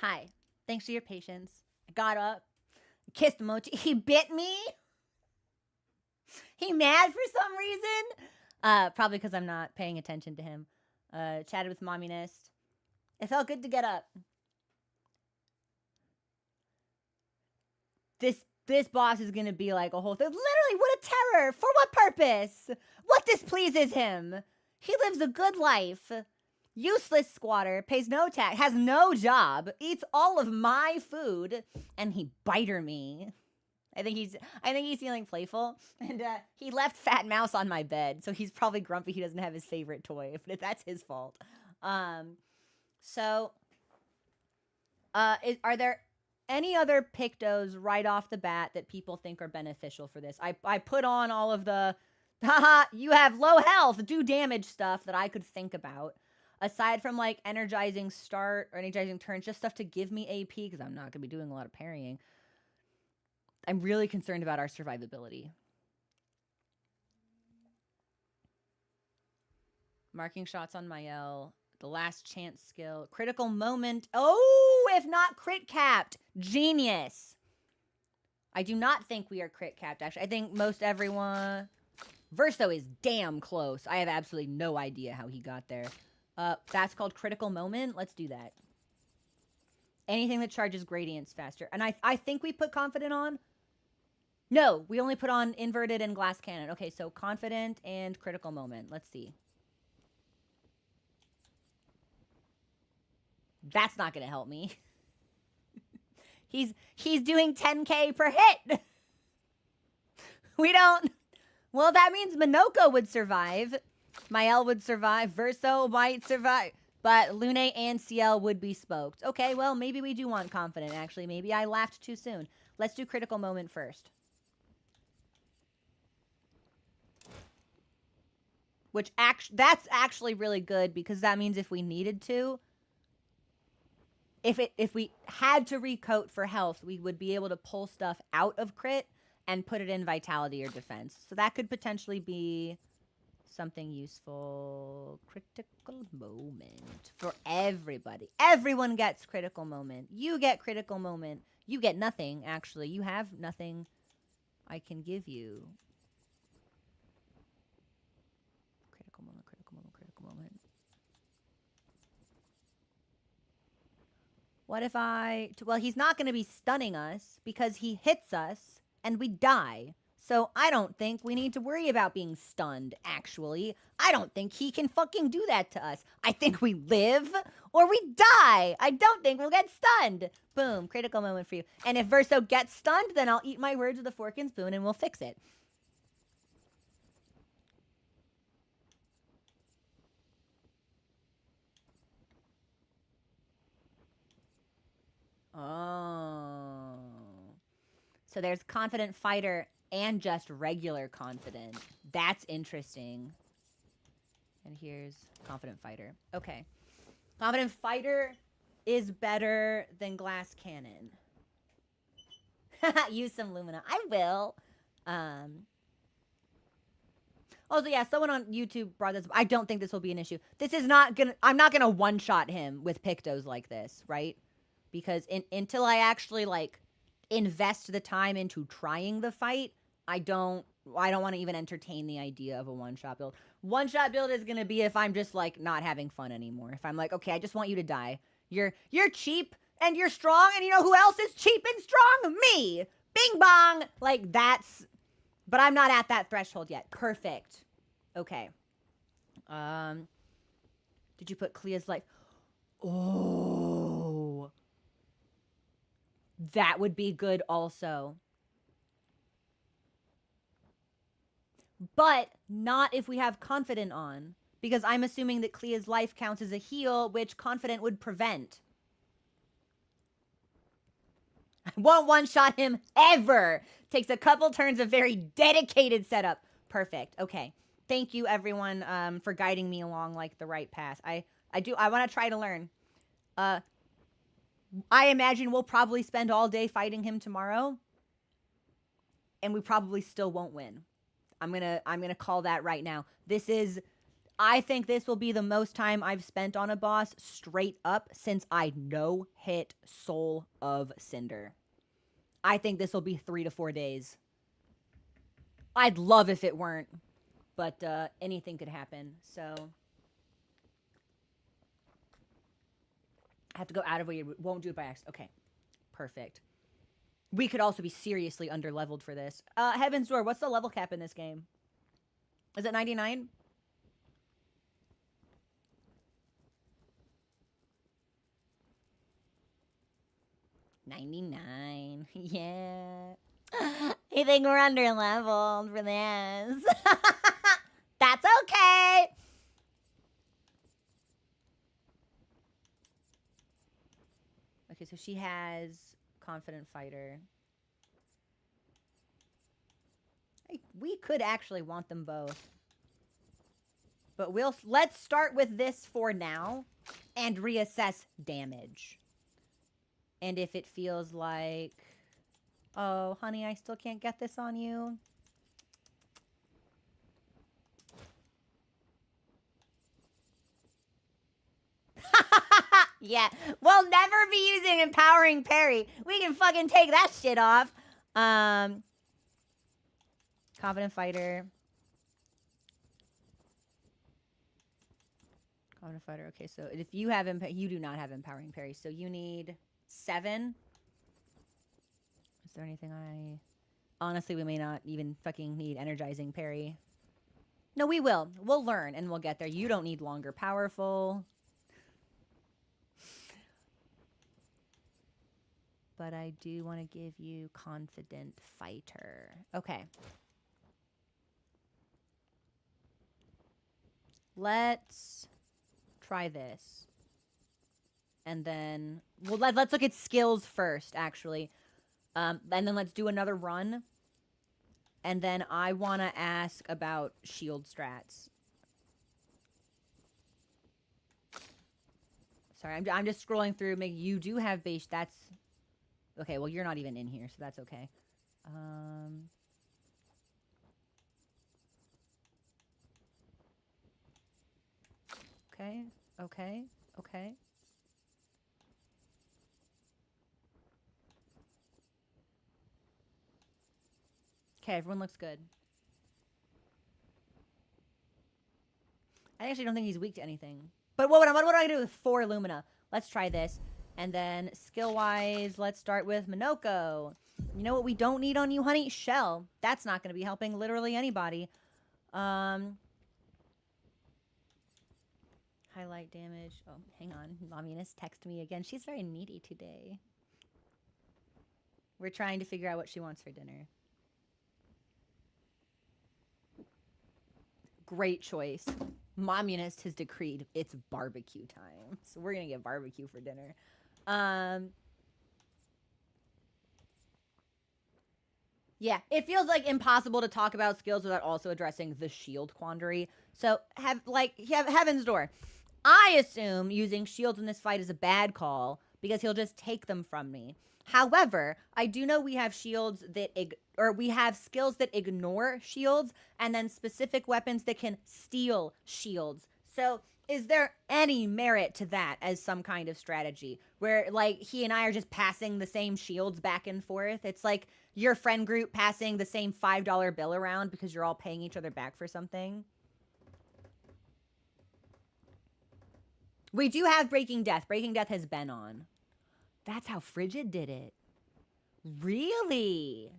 Hi. Thanks for your patience. I got up, kissed Mochi. He bit me. He mad for some reason. Probably because I'm not paying attention to him. Chatted with Mommy Nest. It felt good to get up. This boss is gonna be like a whole thing. Literally, what a terror! For what purpose? What displeases him? He lives a good life. Useless squatter, pays no tax, has no job, eats all of my food, and he biter me. I think he's feeling playful, and he left Fat Mouse on my bed, so he's probably grumpy he doesn't have his favorite toy, but that's his fault. Are there any other pictos right off the bat that people think are beneficial for this? I put on all of the, haha, you have low health, do damage stuff that I could think about. Aside from like energizing start or energizing turns, just stuff to give me AP because I'm not going to be doing a lot of parrying. I'm really concerned about our survivability. Marking shots on Mael. The last chance skill. Critical moment. Oh, if not crit capped. Genius. I do not think we are crit capped, actually. I think most everyone... Verso is damn close. I have absolutely no idea how he got there. That's called critical moment. Let's do that. Anything that charges gradients faster. And I think we put confident on. No, we only put on inverted and glass cannon. Okay, so confident and critical moment. Let's see. That's not going to help me. He's doing 10k per hit. We don't... Well, that means Minoko would survive. Mael would survive. Verso might survive. But Lune and CL would be smoked. Okay, well, maybe we do want confident, actually. Maybe I laughed too soon. Let's do critical moment first. Which that's actually really good because that means if we needed to, if we had to recoat for health, we would be able to pull stuff out of crit and put it in vitality or defense. So that could potentially be something useful. Critical moment for everybody. Everyone gets critical moment. You get critical moment. You get nothing, actually. You have nothing I can give you. Critical moment, critical moment, critical moment. What if I... Well, he's not going to be stunning us because he hits us and we die. So I don't think we need to worry about being stunned, actually. I don't think he can fucking do that to us. I think we live or we die. I don't think we'll get stunned. Boom, critical moment for you. And if Verso gets stunned, then I'll eat my words with a fork and spoon and we'll fix it. Oh. So there's confident fighter and just regular confident. That's interesting. And here's confident fighter. Okay. Confident fighter is better than glass cannon. Use some Lumina. I will. Also, yeah, someone on YouTube brought this up. I don't think this will be an issue. This is not gonna... I'm not gonna one-shot him with Pictos like this, right? Because until I actually, like, invest the time into trying the fight, I don't want to even entertain the idea of a one-shot build. One-shot build is going to be if I'm just, like, not having fun anymore. If I'm like, okay, I just want you to die. You're cheap, and you're strong, and you know who else is cheap and strong? Me! Bing bong! Like, that's... But I'm not at that threshold yet. Perfect. Okay. Did you put Clea's life? Oh... That would be good also. But not if we have confident on. Because I'm assuming that Clea's life counts as a heal, which confident would prevent. I won't one-shot him ever. Takes a couple turns of very dedicated setup. Perfect. Okay. Thank you, everyone, for guiding me along, like, the right path. I want to try to learn. I imagine we'll probably spend all day fighting him tomorrow. And we probably still won't win. I'm gonna call that right now. I think this will be the most time I've spent on a boss straight up since I no-hit Soul of Cinder. I think this will be 3 to 4 days. I'd love if it weren't. But anything could happen, so... I have to go out of way. Won't do it by accident. Okay. Perfect. We could also be seriously under-leveled for this. Heaven's Door, what's the level cap in this game? Is it 99? $99. Yeah. I think we're under-leveled for this. That's okay. Okay, so she has confident fighter. We could actually want them both. But let's start with this for now and reassess damage. And if it feels like, oh, honey, I still can't get this on you. Yeah, we'll never be using empowering parry. We can fucking take that shit off. Confident fighter. Confident fighter. Okay, so if you have you do not have empowering parry, so you need 7. Is there anything honestly, we may not even fucking need energizing parry. No, we will. We'll learn and we'll get there. You don't need longer powerful. But I do want to give you confident fighter. Okay. Let's try this. And then, well, let's look at skills first, actually. And then let's do another run. And then I want to ask about shield strats. Sorry, I'm just scrolling through. You do have base. That's okay. Well, you're not even in here, so that's okay. Okay. Okay. Okay. Okay, everyone looks good. I actually don't think he's weak to anything. But what do I do with 4 Lumina? Let's try this. And then skill-wise, let's start with Minoko. You know what we don't need on you, honey? Shell. That's not going to be helping literally anybody. Highlight damage. Oh, hang on. Mominess texted me again. She's very needy today. We're trying to figure out what she wants for dinner. Great choice. Momunist has decreed it's barbecue time. So we're going to get barbecue for dinner. Yeah, it feels like impossible to talk about skills without also addressing the shield quandary. So have Heaven's Door. I assume using shields in this fight is a bad call because he'll just take them from me. However, I do know we have shields that we have skills that ignore shields and then specific weapons that can steal shields. So is there any merit to that as some kind of strategy where like he and I are just passing the same shields back and forth? It's like your friend group passing the same $5 bill around because you're all paying each other back for something. We do have Breaking Death. Breaking Death has been on. That's how Frigid did it. Really?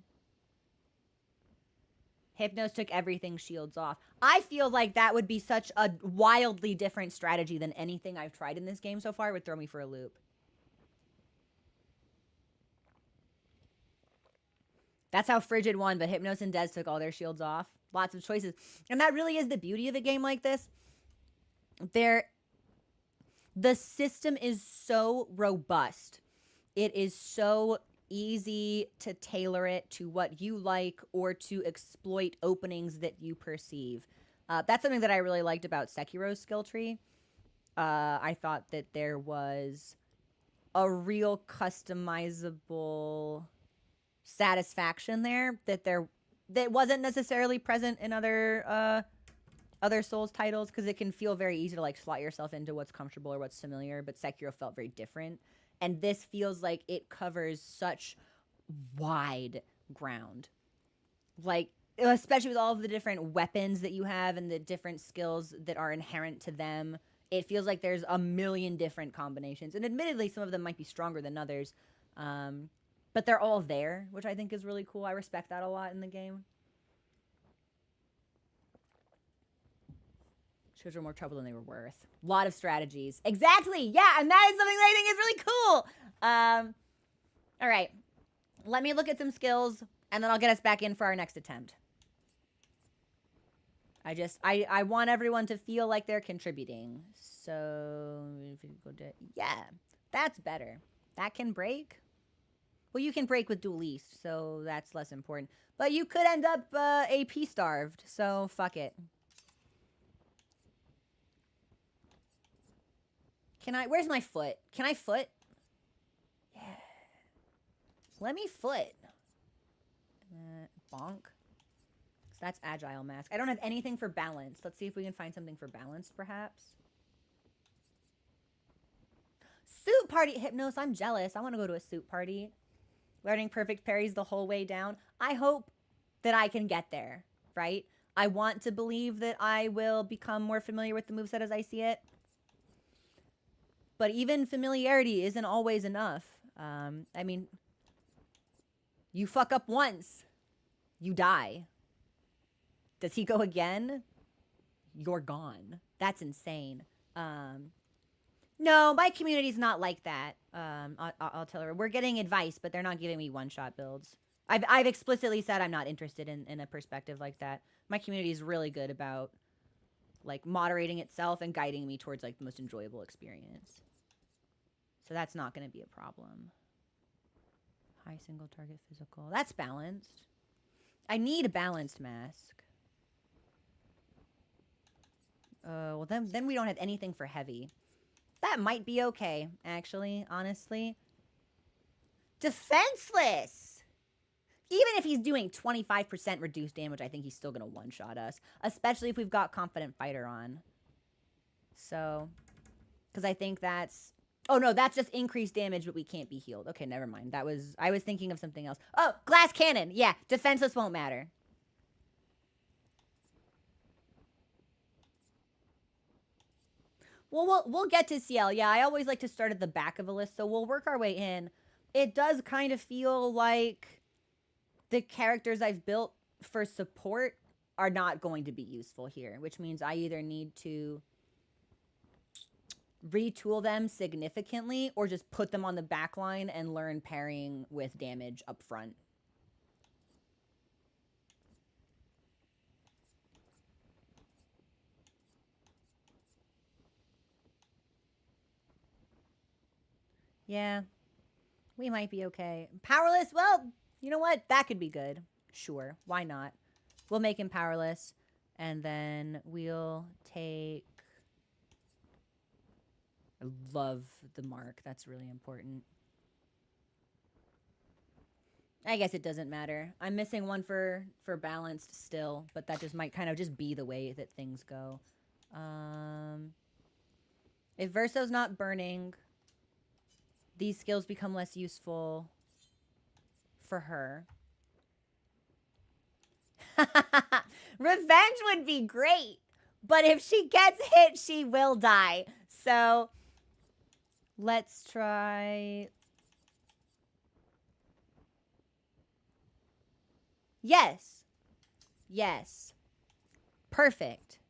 Hypnos took everything shields off. I feel like that would be such a wildly different strategy than anything I've tried in this game so far. It would throw me for a loop. That's how Frigid won, but Hypnos and Dez took all their shields off. Lots of choices. And that really is the beauty of a game like this. The system is so robust. It is so easy to tailor it to what you like or to exploit openings that you perceive. That's something that I really liked about Sekiro's skill tree. I thought that there was a real customizable satisfaction there that wasn't necessarily present in other Souls titles, because it can feel very easy to like slot yourself into what's comfortable or what's familiar, but Sekiro felt very different. And this feels like it covers such wide ground. Like, especially with all of the different weapons that you have and the different skills that are inherent to them. It feels like there's a million different combinations. And admittedly, some of them might be stronger than others. But they're all there, which I think is really cool. I respect that a lot in the game. Children were more trouble than they were worth. A lot of strategies. Exactly. Yeah, and that is something that I think is really cool. All right. Let me look at some skills, and then I'll get us back in for our next attempt. I want everyone to feel like they're contributing. So, yeah, that's better. That can break. Well, you can break with Dual East, so that's less important. But you could end up AP starved, so fuck it. Can I? Where's my foot? Can I foot? Yeah. Let me foot. Bonk. So that's agile mask. I don't have anything for balance. Let's see if we can find something for balance, perhaps. Suit party. Hypnos, I'm jealous. I want to go to a suit party. Learning perfect parries the whole way down. I hope that I can get there, right? I want to believe that I will become more familiar with the moveset as I see it. But even familiarity isn't always enough. I mean, you fuck up once, you die. Does he go again? You're gone. That's insane. No, my community's not like that. I'll tell her. We're getting advice, but they're not giving me one-shot builds. I've explicitly said I'm not interested in a perspective like that. My community is really good about like moderating itself and guiding me towards like the most enjoyable experience. So that's not going to be a problem. High single target physical. That's balanced. I need a balanced mask. Well then we don't have anything for heavy. That might be okay, actually, honestly. Defenseless! Even if he's doing 25% reduced damage, I think he's still going to one-shot us. Especially if we've got Confident Fighter on. So, because I think that's... Oh, no, that's just increased damage, but we can't be healed. Okay, never mind. I was thinking of something else. Oh, Glass Cannon! Yeah, defenseless won't matter. Well, we'll get to CL. Yeah, I always like to start at the back of a list, so we'll work our way in. It does kind of feel like the characters I've built for support are not going to be useful here, which means I either need to retool them significantly or just put them on the back line and learn parrying with damage up front. Yeah, we might be okay. Powerless? Well, you know what? That could be good. Sure, why not? We'll make him powerless, and then we'll take... I love the mark. That's really important. I guess it doesn't matter. I'm missing one for balanced still, but that just might kind of just be the way that things go. If Verso's not burning... These skills become less useful for her. Revenge would be great, but if she gets hit, she will die. So let's try. Yes. Yes. Perfect.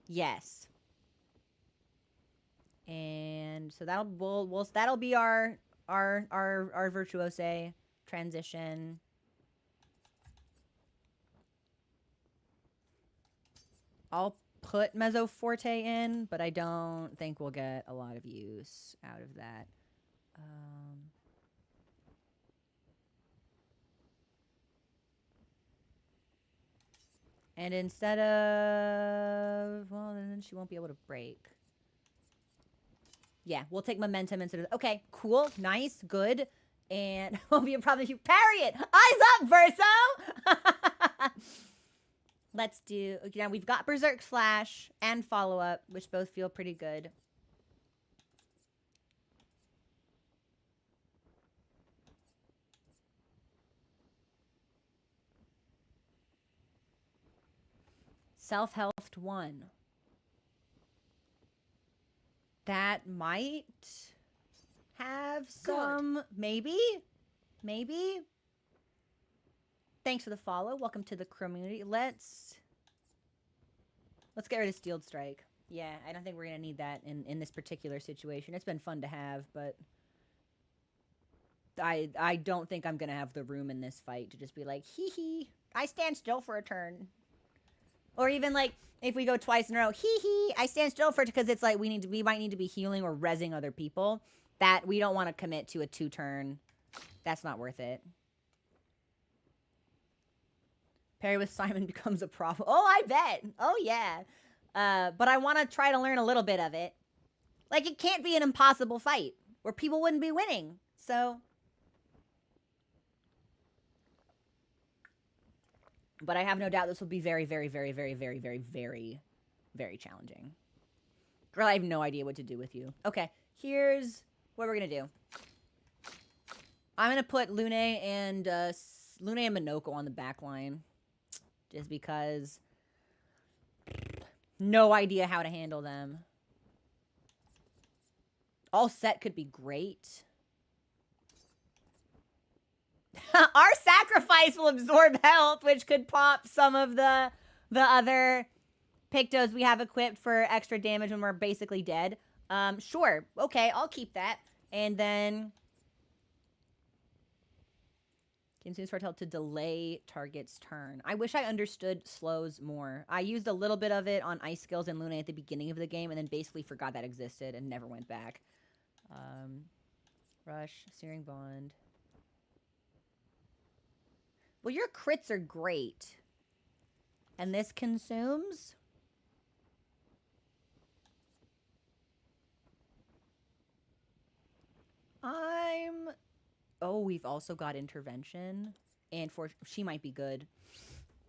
Yes. And so that'll be our virtuose transition. I'll put Mezzo Forte in, but I don't think we'll get a lot of use out of that. And instead of... Well, then she won't be able to break. Yeah, we'll take momentum instead of... Okay, cool, nice, good. And won't be a problem if you parry it. Eyes up, Verso! Let's do... Now, we've got Berserk Slash and Follow-Up, which both feel pretty good. Self-health 1. That might have some... Good. Maybe. Thanks for the follow. Welcome to the community. Let's get rid of Steeled Strike. Yeah, I don't think we're going to need that in this particular situation. It's been fun to have, but I don't think I'm going to have the room in this fight to just be like, hee, I stand still for a turn. Or even like, if we go twice in a row, I stand still for it, because it's like we might need to be healing or rezzing other people. That we don't want to commit to a 2-turn. That's not worth it. Parry with Simon becomes a problem. Oh, I bet. Oh, yeah. But I want to try to learn a little bit of it. Like, it can't be an impossible fight where people wouldn't be winning. So. But I have no doubt this will be very, very, very, very, very, very, very, very challenging. Girl, I have no idea what to do with you. Okay, here's what we're gonna do. I'm gonna put Lune and Minoko on the back line. Just because no idea how to handle them. All set could be great. Our sacrifice will absorb health, which could pop some of the other Pictos we have equipped for extra damage when we're basically dead. Sure. Okay, I'll keep that. And then consumes fractal to delay target's turn. I wish I understood slows more. I used a little bit of it on ice skills and Lune at the beginning of the game and then basically forgot that existed and never went back. Rush, Searing Bond. Well, your crits are great. And this consumes? Oh, we've also got intervention. And she might be good.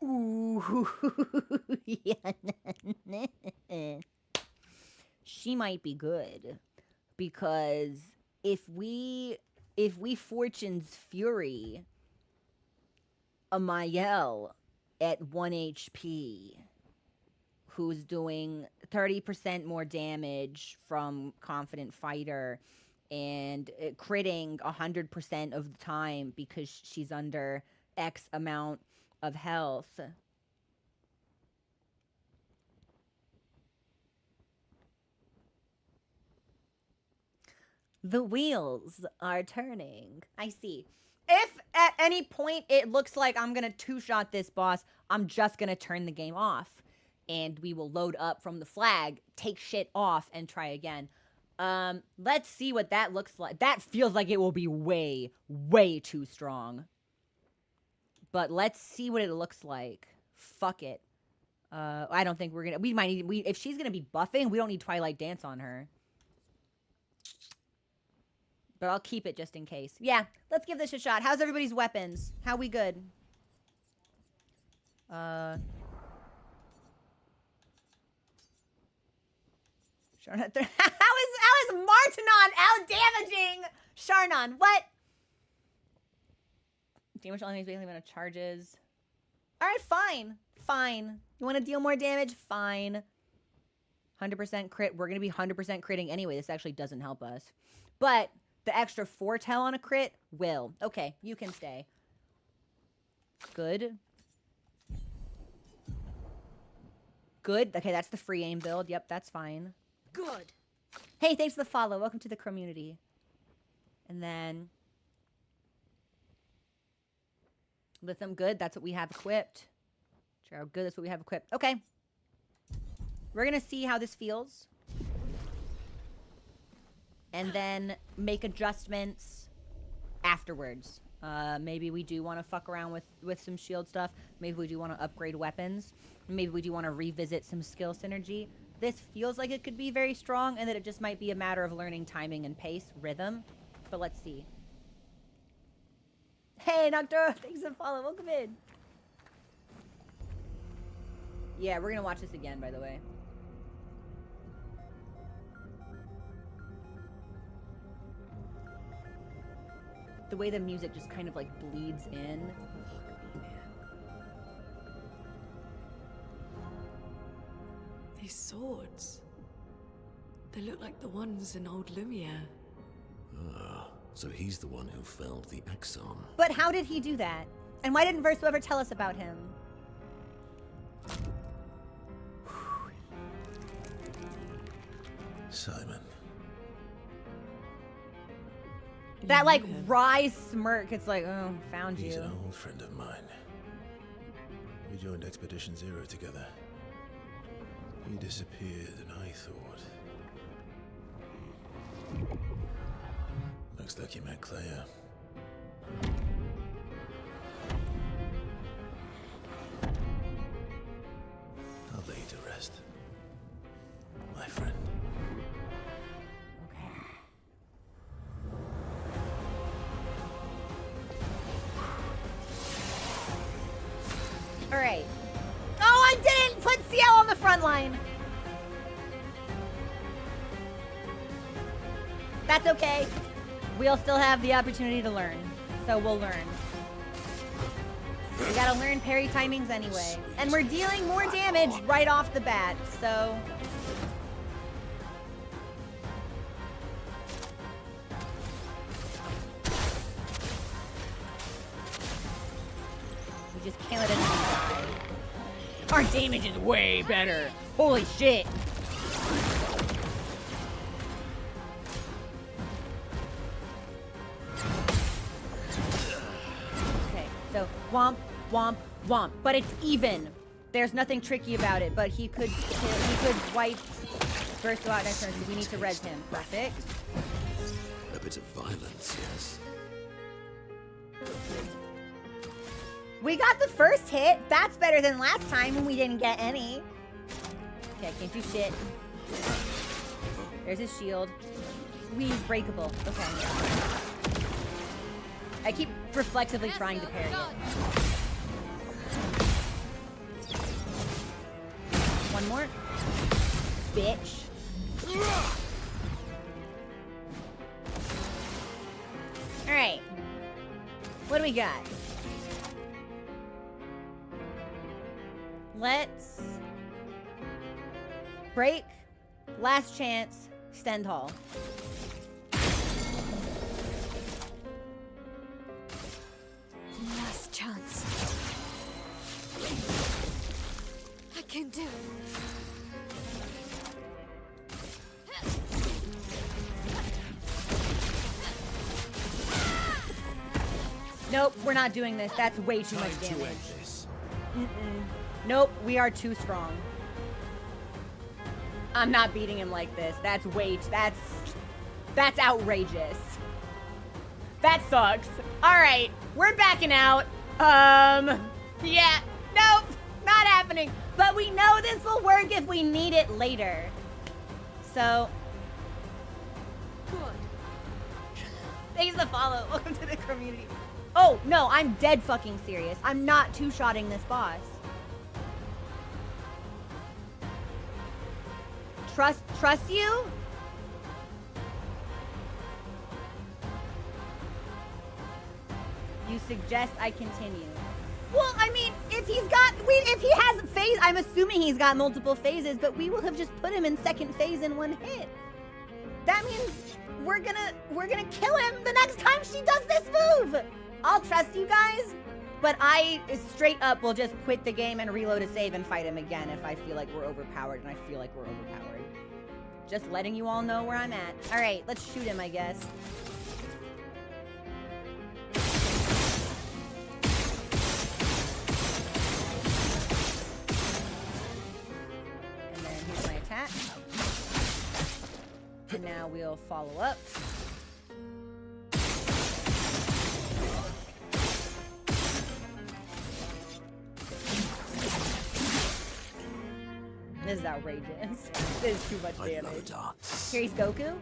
Ooh. Yeah. She might be good. Because if we Fortune's Fury a Mael at 1 HP who's doing 30% more damage from Confident Fighter and critting 100% of the time because she's under X amount of health. The wheels are turning. I see. If at any point it looks like I'm going to two-shot this boss, I'm just going to turn the game off. And we will load up from the flag, take shit off, and try again. Let's see what that looks like. That feels like it will be way, way too strong. But let's see what it looks like. Fuck it. I don't think we're going to... We might need... if she's going to be buffing, we don't need Twilight Dance on her. But I'll keep it just in case. Yeah, let's give this a shot. How's everybody's weapons? How we good? Sharna, how is Martinon out-damaging Sharnon? What? Damage only makes basically amount of charges. Alright, fine. Fine. You want to deal more damage? Fine. 100% crit. We're going to be 100% critting anyway. This actually doesn't help us. But... the extra foretell on a crit will. Okay, you can stay. Good. Good. Okay, that's the free aim build. Yep, that's fine. Good. Hey, thanks for the follow. Welcome to the community. And then... Lithium, good. That's what we have equipped. Charo, good. That's what we have equipped. Okay. We're going to see how this feels. And then make adjustments afterwards. Maybe we do want to fuck around with some shield stuff. Maybe we do want to upgrade weapons. Maybe we do want to revisit some skill synergy. This feels like it could be very strong and that it just might be a matter of learning timing and pace, rhythm. But let's see. Hey, Nocturo, thanks for the follow. Welcome in. Yeah, we're going to watch this again, by the way. The way the music just kind of like bleeds in. Fuck me, man. These swords. They look like the ones in old Lumiere. Ah, so he's the one who felled the Exxon. But how did he do that? And why didn't Verso ever tell us about him? Simon. That, like, wry smirk. It's like, oh, found He's you. an old friend of mine. We joined Expedition Zero together. He disappeared, and I thought... Looks like you met Clea. I'll lay you to rest, my friend. front line. That's okay. We'll still have the opportunity to learn. So we'll learn. We gotta learn parry timings anyway. And we're dealing more damage right off the bat, so... We just can't let anything die. Our damage is way better. Holy shit. Okay, so womp, womp, womp. But it's even. There's nothing tricky about it, but he could wipe burst out next turn, so we need to res him. Perfect. A bit of violence, yes. We got the first hit. That's better than last time when we didn't get any. Okay, I can't do shit. There's his shield. He's breakable. Okay. I keep reflexively trying to parry it. One more. Bitch. Alright. What do we got? Let's break, last chance, Stendhal. Last chance. I can do it. Nope, we're not doing this. That's way too much damage. Nope, we are too strong. I'm not beating him like this. That's outrageous. That sucks. All right, we're backing out. Yeah, nope, not happening. But we know this will work if we need it later. So, thanks for the follow. Welcome to the community. Oh, no, I'm dead fucking serious. I'm not two-shotting this boss. Trust you? You suggest I continue. Well, I mean, if he has phase, I'm assuming he's got multiple phases, but we will have just put him in second phase in one hit. That means we're gonna kill him the next time she does this move. I'll trust you guys, but I straight up will just quit the game and reload a save and fight him again if I feel like we're overpowered, and I feel like we're overpowered. Just letting you all know where I'm at. All right, let's shoot him, I guess. And then here's my attack. And now we'll follow up. This is outrageous. This is too much damage. Here he's Goku.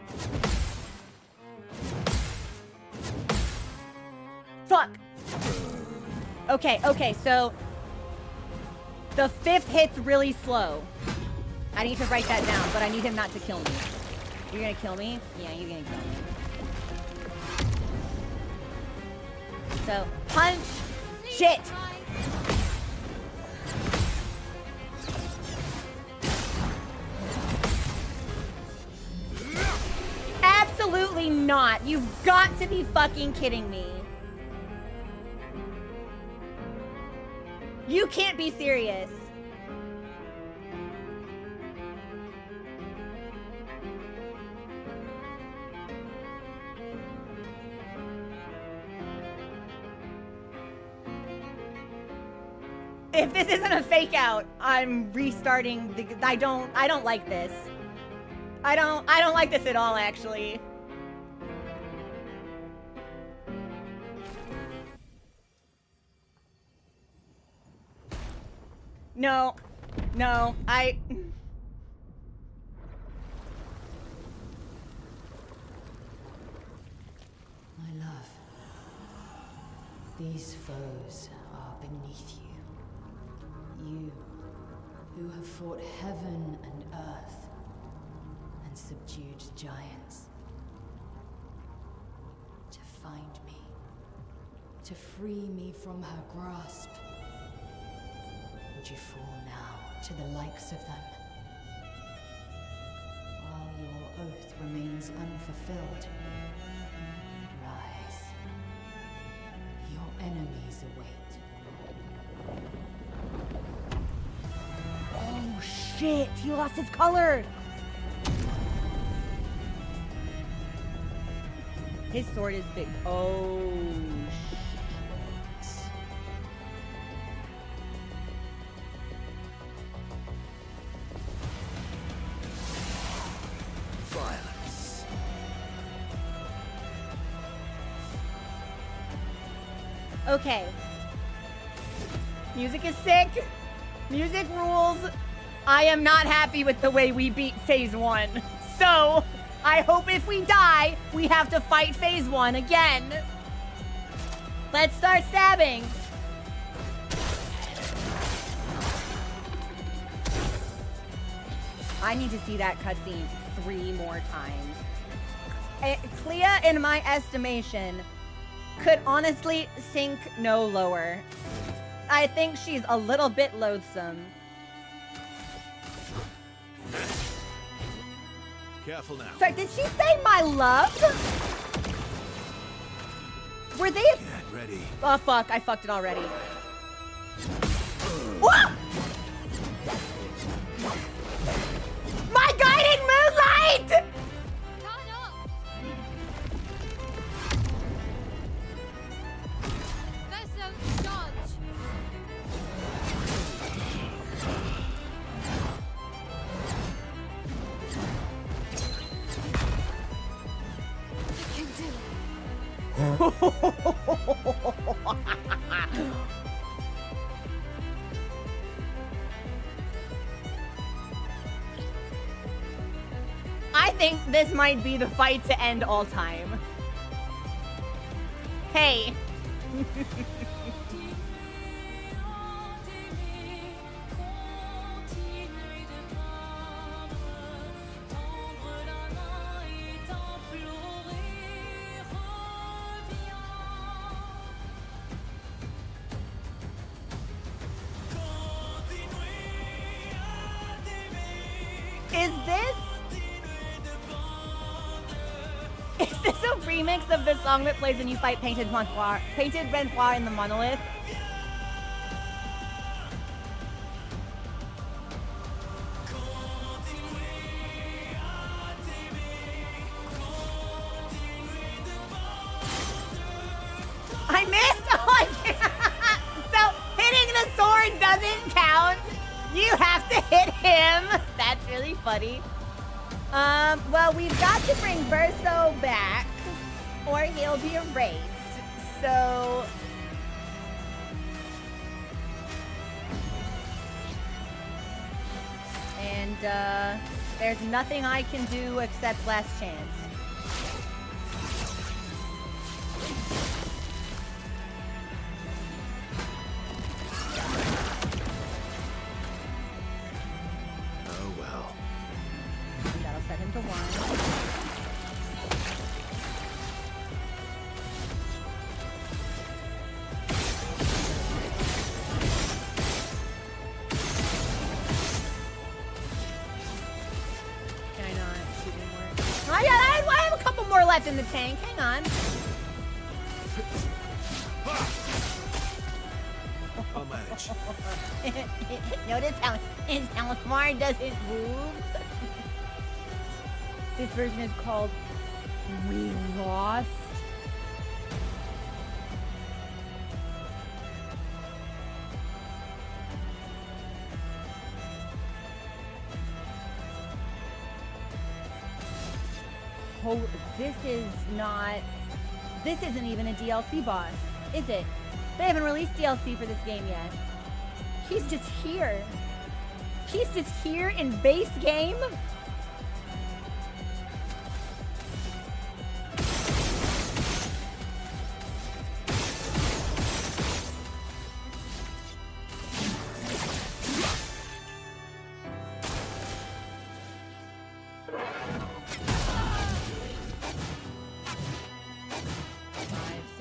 Fuck! Okay, so the fifth hit's really slow. I need to write that down, but I need him not to kill me. You're gonna kill me? Yeah, you're gonna kill me. So, punch! Shit! Absolutely not. You've got to be fucking kidding me. You can't be serious. If this isn't a fake out, I'm restarting I don't like this. I don't like this at all, actually. No, my love, these foes are beneath you. You, who have fought heaven and earth and subdued giants. To find me, to free me from her grasp. Would you fall now to the likes of them? While your oath remains unfulfilled, rise. Your enemies await. Oh shit, he lost his color. His sword is big. Oh shit. Violence. Okay. Music is sick. Music rules. I am not happy with the way we beat phase 1. So, I hope if we die, we have to fight phase 1 again. Let's start stabbing. I need to see that cutscene 3 more times. Clea, in my estimation, could honestly sink no lower. I think she's a little bit loathsome. Careful now. Sorry, did she say my love? Were they? Get ready. Oh fuck, I fucked it already. Whoa! My guiding moonlight! I think this might be the fight to end all time. Hey. Is this a remix of the song that plays when you fight Painted Renoir in the Monolith? I missed! Oh, I can't. So hitting the sword doesn't count. You have to hit him. That's really funny. Well, we've got to bring Verso back, or he'll be erased. So... And, there's nothing I can do except last chance. Set him to 1. Can I not shoot anymore? I have a couple more left in the tank. Hang on. I'll manage. Notice how smart doesn't move. This version is called We Lost. Oh, this isn't even a DLC boss, is it? They haven't released DLC for this game yet. He's just here. He's just here in base game?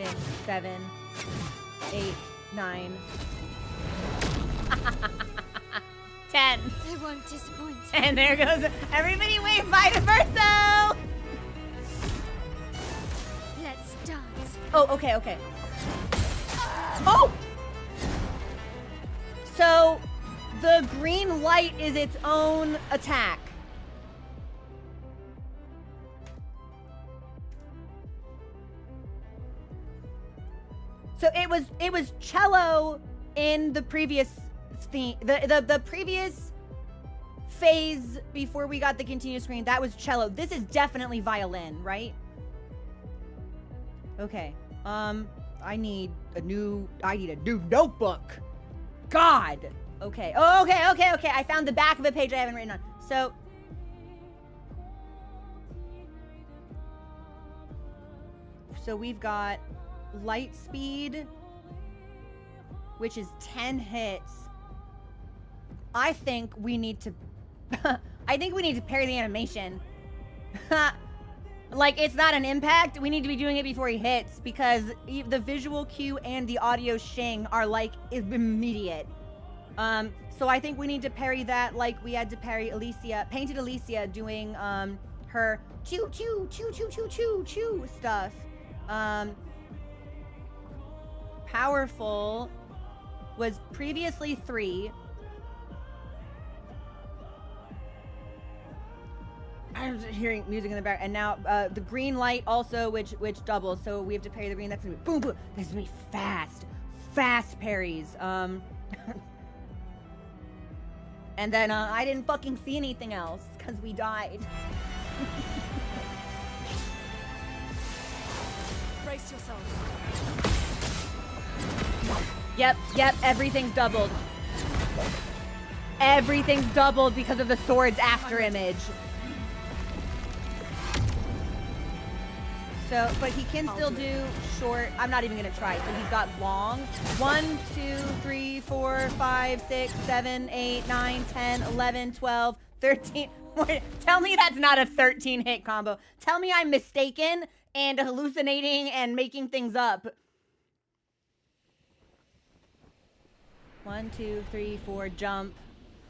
6, 7, 8, 9, 10. I won't disappoint. And there goes everybody wave vice versa. Let's dance. Oh, okay, okay. Oh! So, the green light is its own attack. So it was cello in the previous theme, the previous phase before we got the continuous screen. That was cello. This is definitely violin, right? Okay. I need a new notebook. God. Okay. Oh, okay. I found the back of a page I haven't written on. So we've got light speed, which is 10 hits. I think we need to parry the animation. Like, it's not an impact. We need to be doing it before he hits, because the visual cue and the audio shing are like immediate. So I think we need to parry that like we had to parry Painted Alicia doing her choo choo choo choo choo choo choo stuff. Powerful was previously 3. I'm just hearing music in the back, and now the green light also, which doubles. So we have to parry the green. That's gonna be boom boom. This is gonna be fast parries. And then I didn't fucking see anything else because we died. Brace yourselves. Yep, everything's doubled. Everything's doubled because of the sword's after image. So, but he can still do short. I'm not even gonna try. So he's got long. 1, 2, 3, 4, 5, 6, 7, 8, 9, 10, 11, 12, 13. Tell me that's not a 13 hit combo. Tell me I'm mistaken and hallucinating and making things up. 1, 2, 3, 4, jump.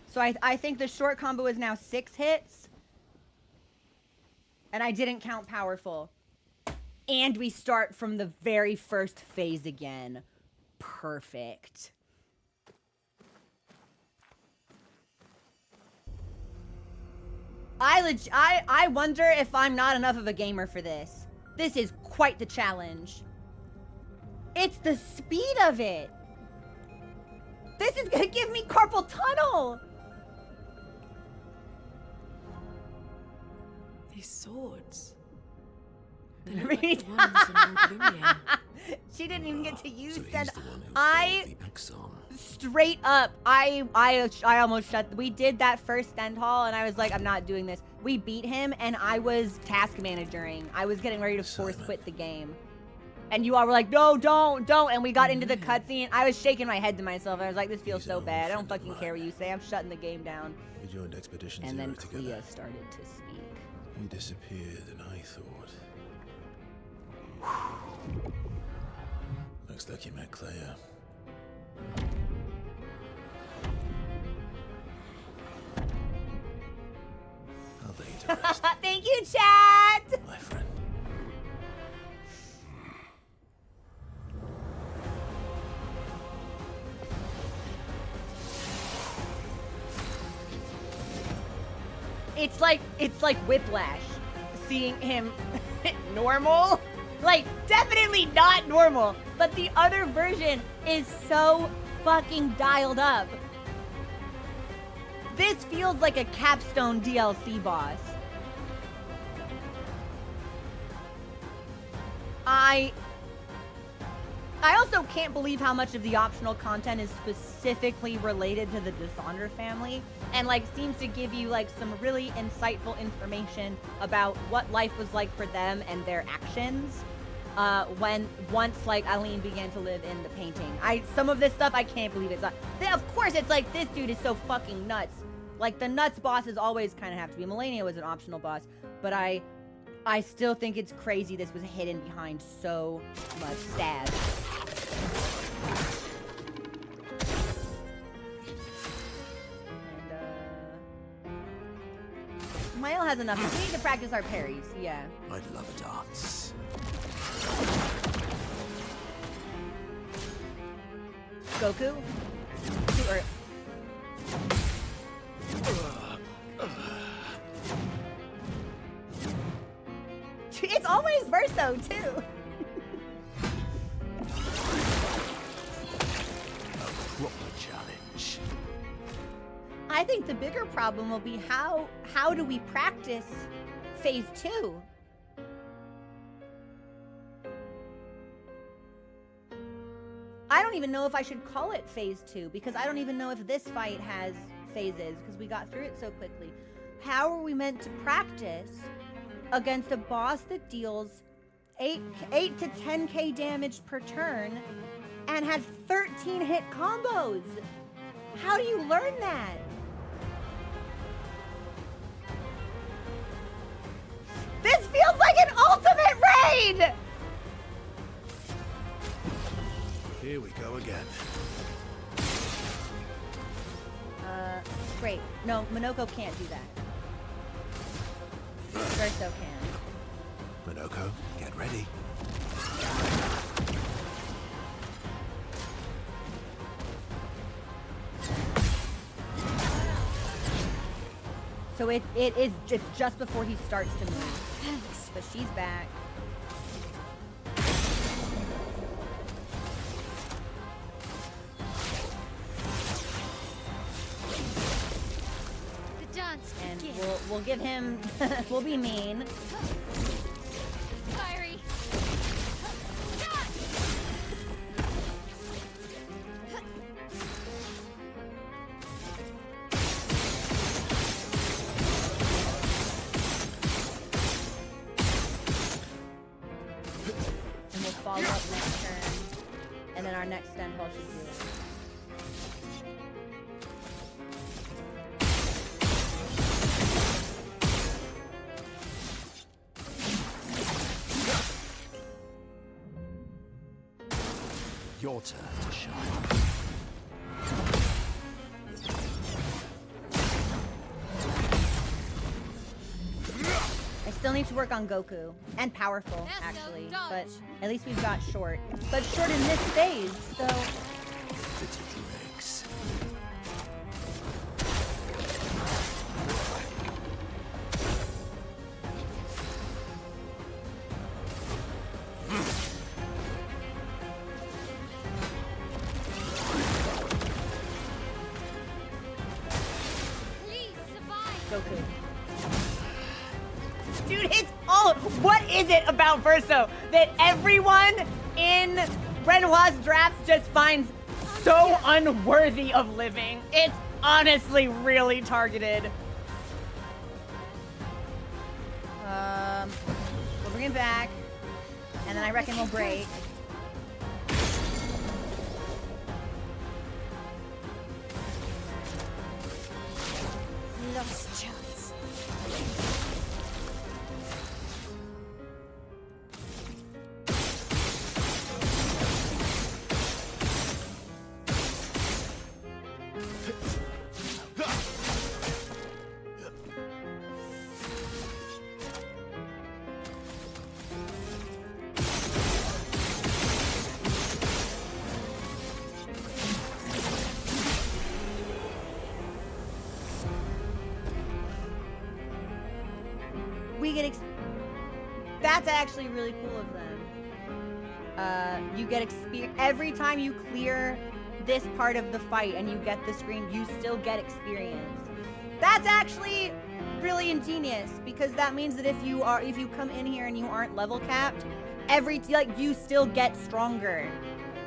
So I think the short combo is now 6 hits. And I didn't count powerful. And we start from the very first phase again. Perfect. I wonder if I'm not enough of a gamer for this. This is quite the challenge. It's the speed of it. This is gonna give me carpal tunnel. These swords. They look like the ones in Old Lumiere. She didn't even get to use So that. he's the one who I failed the exam. straight up, I almost shut. We did that first stand hall, and I was like, I'm not doing this. We beat him, and I was task managering. I was getting ready to force quit the game, and you all were like, no, don't. And we got into the cutscene. I was shaking my head to myself. I was like, this feels so bad. I don't fucking care what you say. I'm shutting the game down. We joined Expedition And Zero then together. Clea started to speak. He disappeared, and I thought. Looks like you met Clea. I'll lay you to rest, Thank you, chat. my friend. It's like Whiplash, seeing him normal. Like, definitely not normal, but the other version is so fucking dialed up. This feels like a capstone DLC boss. I also can't believe how much of the optional content is specifically related to the Dishonor family, and like seems to give you like some really insightful information about what life was like for them and their actions once like Aline began to live in the painting. Some of this stuff I can't believe it's not. Of course it's like, this dude is so fucking nuts. Like, the nuts bosses always kind of have to be. Melania was an optional boss, but I I still think it's crazy this was hidden behind so much stab. And, Mael has enough. We need to practice our parries, yeah. I'd love a dance. Goku? Or... It's always Verso, too. A proper challenge. I think the bigger problem will be how do we practice phase 2? I don't even know if I should call it phase 2 because I don't even know if this fight has phases because we got through it so quickly. How are we meant to practice against a boss that deals 8 to 10k damage per turn and has 13 hit combos? How do you learn that? This feels like an ultimate raid! Here we go again. Great. No, Minoko can't do that. Verso can. Minoko, get ready. So it's just before he starts to move. But she's back. The dance And begins. we'll give him we'll be mean. Fiery. Dance. And we'll follow up next turn. And then our next stand hall should do it. Your turn to shine. I still need to work on Goku. And powerful, Yes, actually. dodge. But at least we've got short. But short in this phase, so... Pretty dregs. Please survive. Goku. Dude, it's all... What is it about Verso that everyone in Renoir's drafts just finds so unworthy of living? It's honestly really targeted. We'll bring it back, and then I reckon we'll break. Lost chance. We get that's actually really cool of them. You get experience every time you clear this part of the fight and you get the screen, you still get experience. That's actually really ingenious because that means that if you come in here and you aren't level capped, you still get stronger.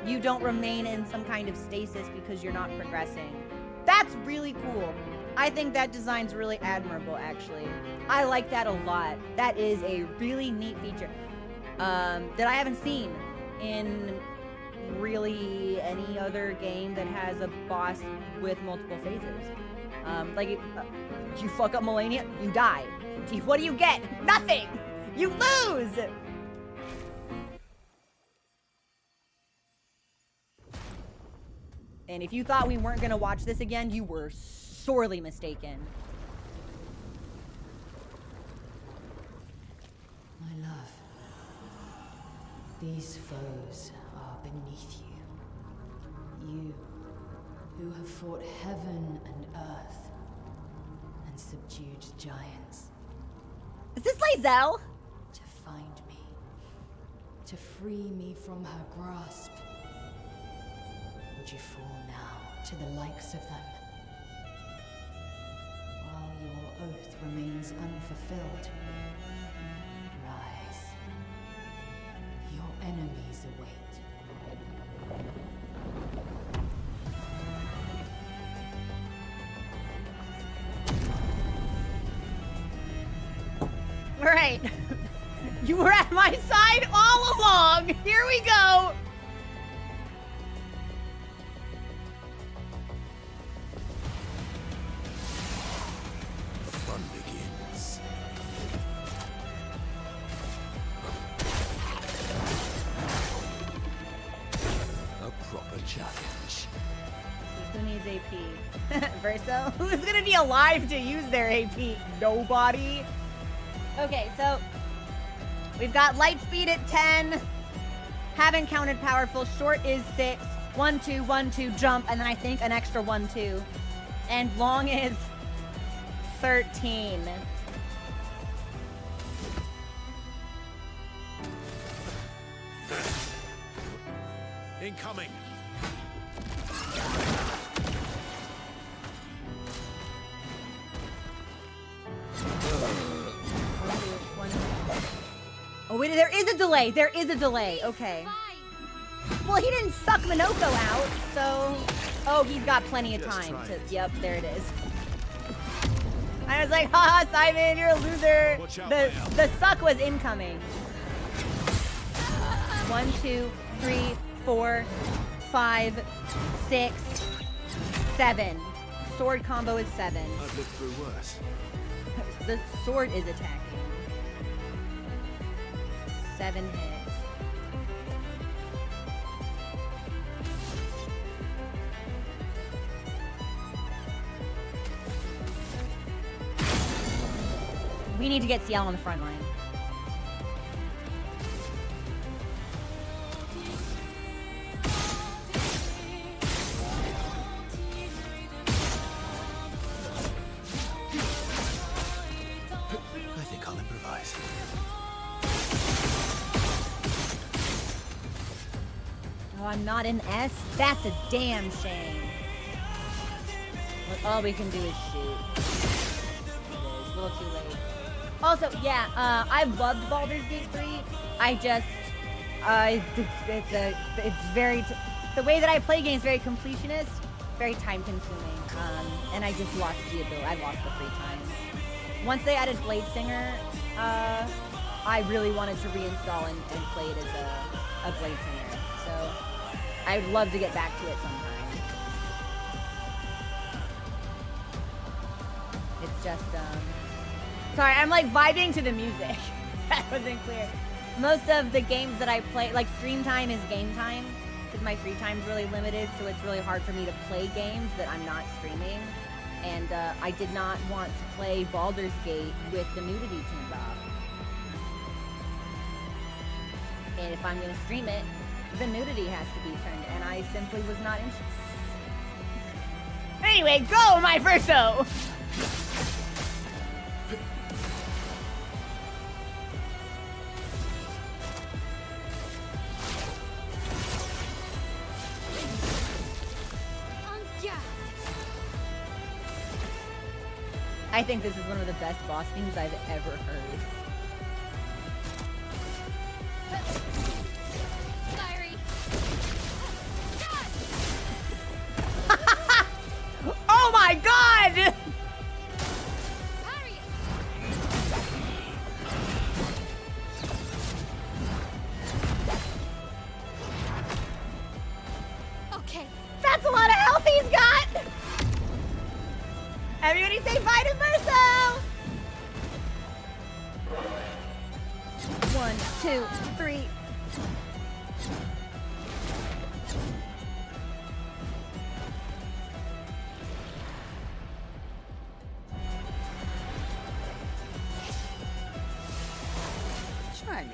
You don't remain in some kind of stasis because you're not progressing. That's really cool. I think that design's really admirable, actually. I like that a lot. That is a really neat feature that I haven't seen in really any other game that has a boss with multiple phases. You fuck up Millennia, you die. What do you get? Nothing! You lose! And if you thought we weren't gonna watch this again, you were sorely mistaken. My love, these foes are beneath you. You, who have fought heaven and earth, and subdued giants. Is this Lizelle? To find me, to free me from her grasp. Would you fall now to the likes of them? While your oath remains unfulfilled, rise. Your enemies await. All right. You were at my side all along. Here we go. The fun begins. A proper challenge. Who needs AP? Verso? Who's gonna be alive to use their AP? Nobody. Okay, so we've got light speed at 10. Haven't counted powerful. Short is 6. 1, 2, 1, 2, jump, and then I think an extra 1, 2. And long is 13. Incoming. Oh, wait, there is a delay. There is a delay. Okay. Well, he didn't suck Minoko out, so... Oh, he's got plenty of time to... Yep, there it is. I was like, haha, Simon, you're a loser. The suck was incoming. 1, 2, 3, 4, 5, 6, 7. Sword combo is 7. I've lived through worse. The sword is attacking. 7 hits. We need to get CL on the front line. I think I'll improvise. Oh, I'm not in S? That's a damn shame. Look, all we can do is shoot. It is a little too late. Also, yeah, I loved Baldur's Gate 3. I just, it's very, the way that I play games, very completionist, very time consuming, and I just lost the ability, I lost the free time. Once they added Blade Singer, I really wanted to reinstall and play it as a Blade Singer, so I'd love to get back to it sometime. It's just, sorry, I'm like vibing to the music. That wasn't clear. Most of the games that I play, like stream time is game time, because my free time's really limited, so it's really hard for me to play games that I'm not streaming. And I did not want to play Baldur's Gate with the nudity turned off. And if I'm going to stream it, the nudity has to be turned, and I simply was not interested. Anyway, go, my Verso! I think this is one of the best boss themes I've ever heard. Fiery. Oh my god! Parry. Okay. That's a lot of health he's got! Everybody say bye to Verso! 2, 3. Try me.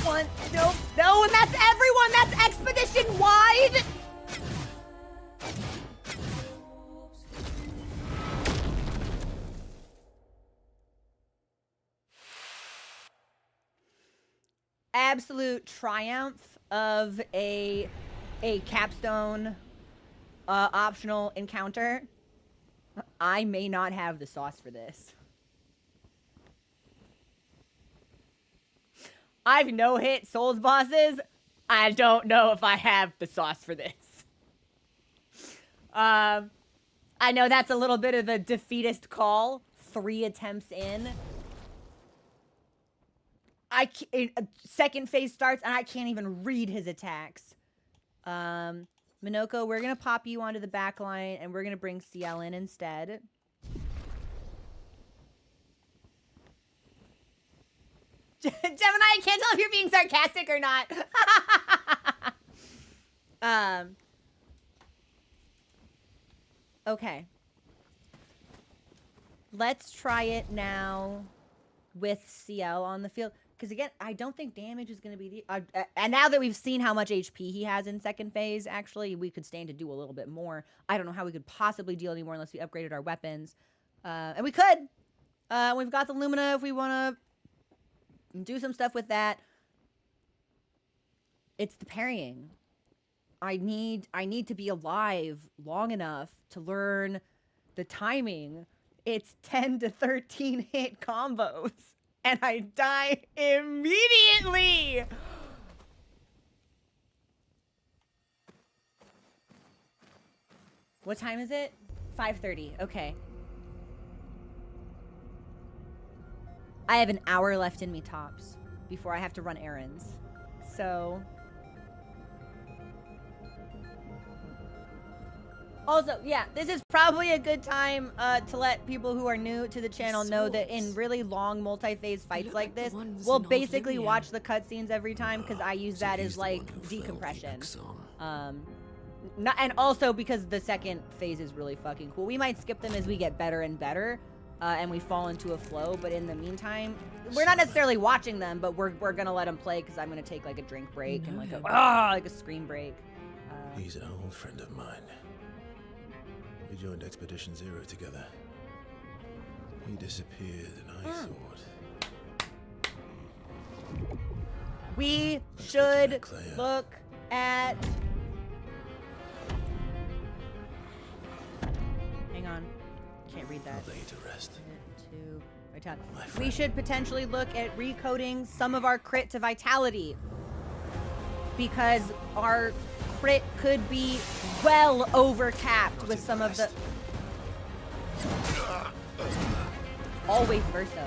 1. No, no, and that's everyone. That's expedition wide. Absolute triumph of a capstone optional encounter. I may not have the sauce for this. I've no-hit Souls bosses. I don't know if I have the sauce for this. I know that's a little bit of a defeatist call. 3 attempts in. Second phase starts and I can't even read his attacks. Minoko, we're gonna pop you onto the back line and we're gonna bring CL in instead. Gemini, I can't tell if you're being sarcastic or not. Okay. Let's try it now with CL on the field. Because again, I don't think damage is going to be the... and now that we've seen how much HP he has in second phase, actually, we could stand to do a little bit more. I don't know how we could possibly deal anymore unless we upgraded our weapons. And we could. We've got the Lumina if we want to do some stuff with that. It's the parrying. I need to be alive long enough to learn the timing. It's 10 to 13 hit combos. And I die immediately! What time is it? 5:30. Okay. I have an hour left in me tops before I have to run errands. So... Also, yeah, this is probably a good time to let people who are new to the channel know that in really long multi-phase fights like this, we'll basically watch the cutscenes every time because I use that as like decompression. And also because the second phase is really fucking cool. We might skip them as we get better and better and we fall into a flow, but in the meantime, we're not necessarily watching them, but we're gonna let them play because I'm gonna take like a drink break and like a scream break. He's an old friend of mine. We joined Expedition Zero together. He disappeared and I thought... We should look at... Hang on. Can't read that. I'll lay you to rest. We should potentially look at recoding some of our crit to vitality. Because our crit could be well over capped with some of the... Always Verso.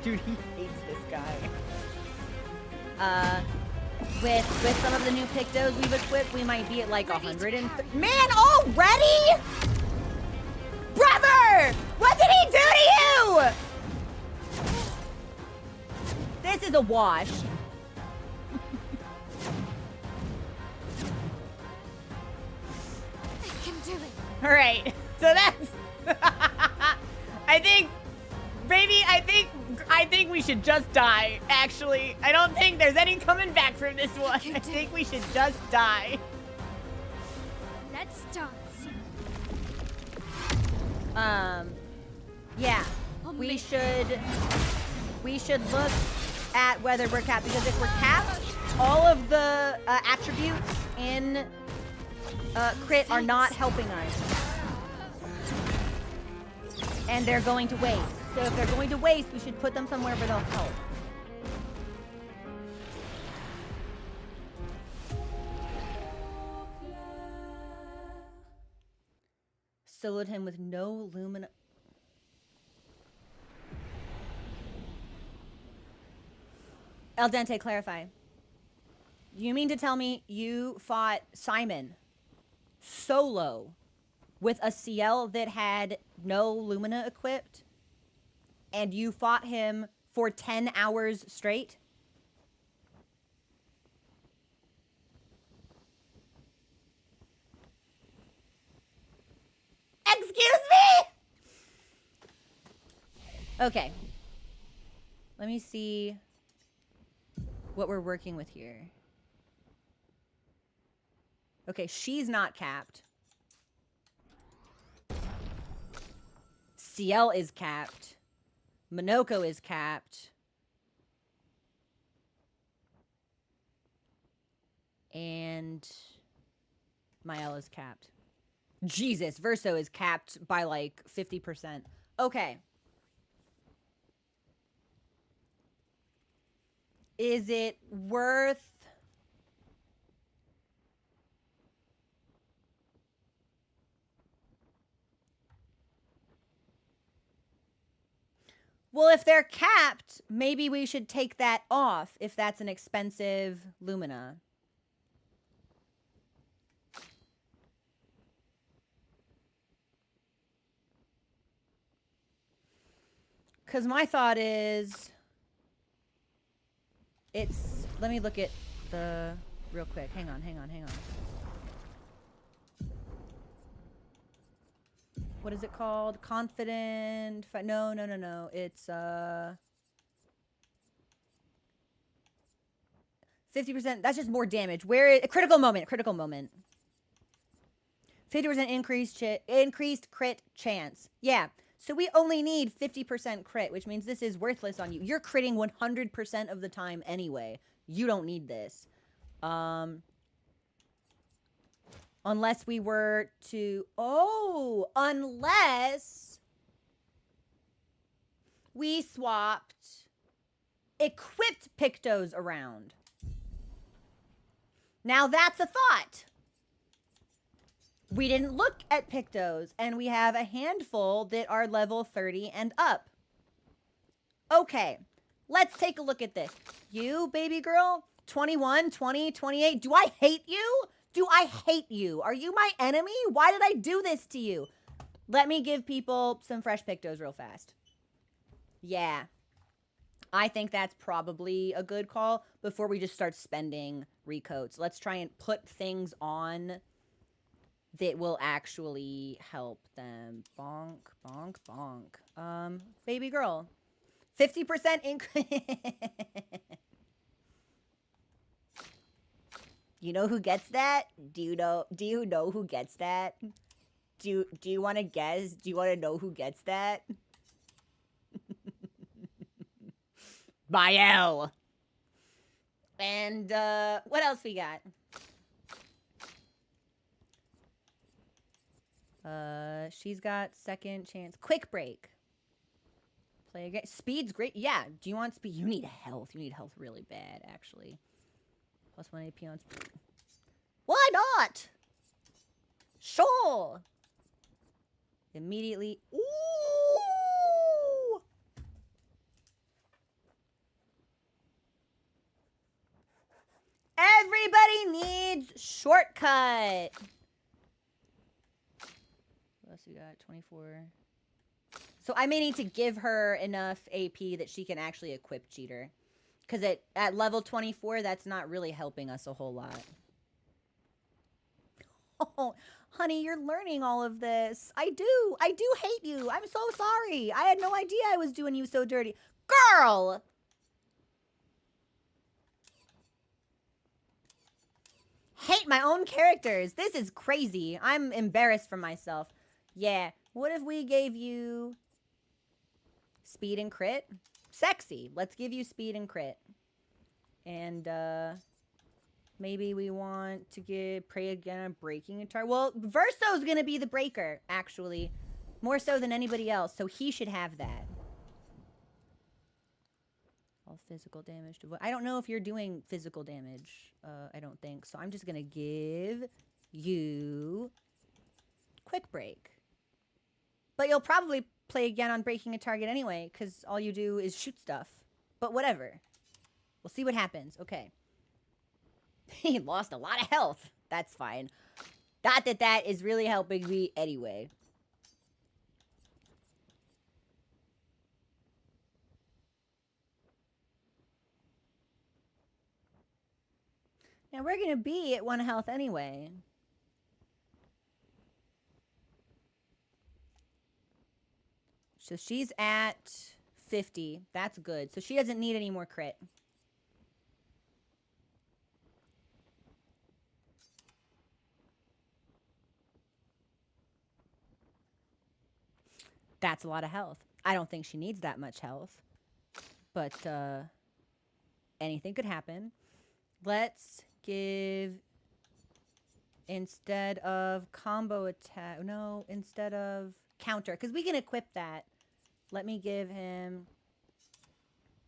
Dude, he hates this guy. With some of the new Pictos we've equipped, we might be at like 100 and... Man, already? Brother! What did he do to you? This is a wash. All right, so that's. I think we should just die. Actually, I don't think there's any coming back from this one. I think we should just die. Let's dance. Yeah, we should look at whether we're capped, because if we're capped, all of the attributes in crit are not helping us. And they're going to waste. So if they're going to waste, we should put them somewhere where they'll help. Soloed him with no lumina. El Dente, clarify. You mean to tell me you fought Simon solo with a CL that had no Lumina equipped, and you fought him for 10 hours straight? Excuse me? Okay. Let me see what we're working with here. Okay, she's not capped. CL is capped. Minoko is capped. And Mael is capped. Jesus, Verso is capped by like 50%. Okay. Is it worth... Well, if they're capped, maybe we should take that off if that's an expensive Lumina. Because my thought is... It's... Let me look at the... Real quick. Hang on. What is it called? Confident... No. It's, 50%. That's just more damage. Where is... Critical moment. 50% increased crit chance. Yeah. So we only need 50% crit, which means this is worthless on you. You're critting 100% of the time anyway. You don't need this. Unless we were to... Oh! Unless we swapped equipped Pictos around. Now that's a thought. We didn't look at Pictos, and we have a handful that are level 30 and up. Okay, let's take a look at this. You, baby girl, 21, 20, 28. Do I hate you? Do I hate you? Are you my enemy? Why did I do this to you? Let me give people some fresh Pictos real fast. Yeah. I think that's probably a good call before we just start spending recoats. Let's try and put things on that will actually help them. Bonk, bonk, bonk. Baby girl. 50% increase. You know who gets that? Do you know who gets that? Do you want to guess? Do you want to know who gets that? Mael. And what else we got? She's got second chance. Quick break. Play again. Speed's great. Yeah. Do you want speed? You need health. You need health really bad, actually. Plus 1 AP on speed. Why not? Sure. Immediately. Ooh. Everybody needs shortcut. What else we got? 24. So I may need to give her enough AP that she can actually equip Cheater. Because at level 24, that's not really helping us a whole lot. Oh, honey, you're learning all of this. I do hate you. I'm so sorry. I had no idea I was doing you so dirty. Girl! Hate my own characters. This is crazy. I'm embarrassed for myself. Yeah. What if we gave you speed and crit? Sexy. Let's give you speed and crit. And maybe we want to pray again on breaking a target. Well, Verso's going to be the breaker, actually. More so than anybody else. So he should have that. All physical damage. I don't know if you're doing physical damage. I don't think. So I'm just going to give you quick break. But you'll probably play again on breaking a target anyway, because all you do is shoot stuff. But whatever. We'll see what happens. Okay. He lost a lot of health. That's fine. Not that that is really helping me anyway. Yeah, we're gonna be at 1 health anyway. So she's at 50. That's good. So she doesn't need any more crit. That's a lot of health. I don't think she needs that much health. But anything could happen. Let's give, instead of combo attack, no, instead of counter, because we can equip that. Let me give him,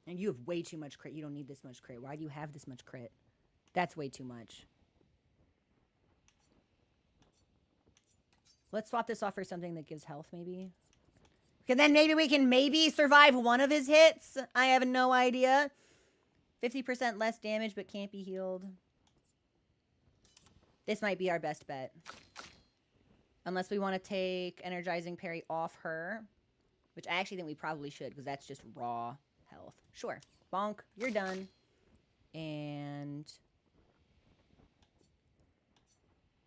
and you have way too much crit. You don't need this much crit. Why do you have this much crit? That's way too much. Let's swap this off for something that gives health, maybe. And then maybe we can maybe survive one of his hits. I have no idea. 50% less damage, but can't be healed. This might be our best bet. Unless we want to take energizing parry off her. Which I actually think we probably should, because that's just raw health. Sure. Bonk. You're done. And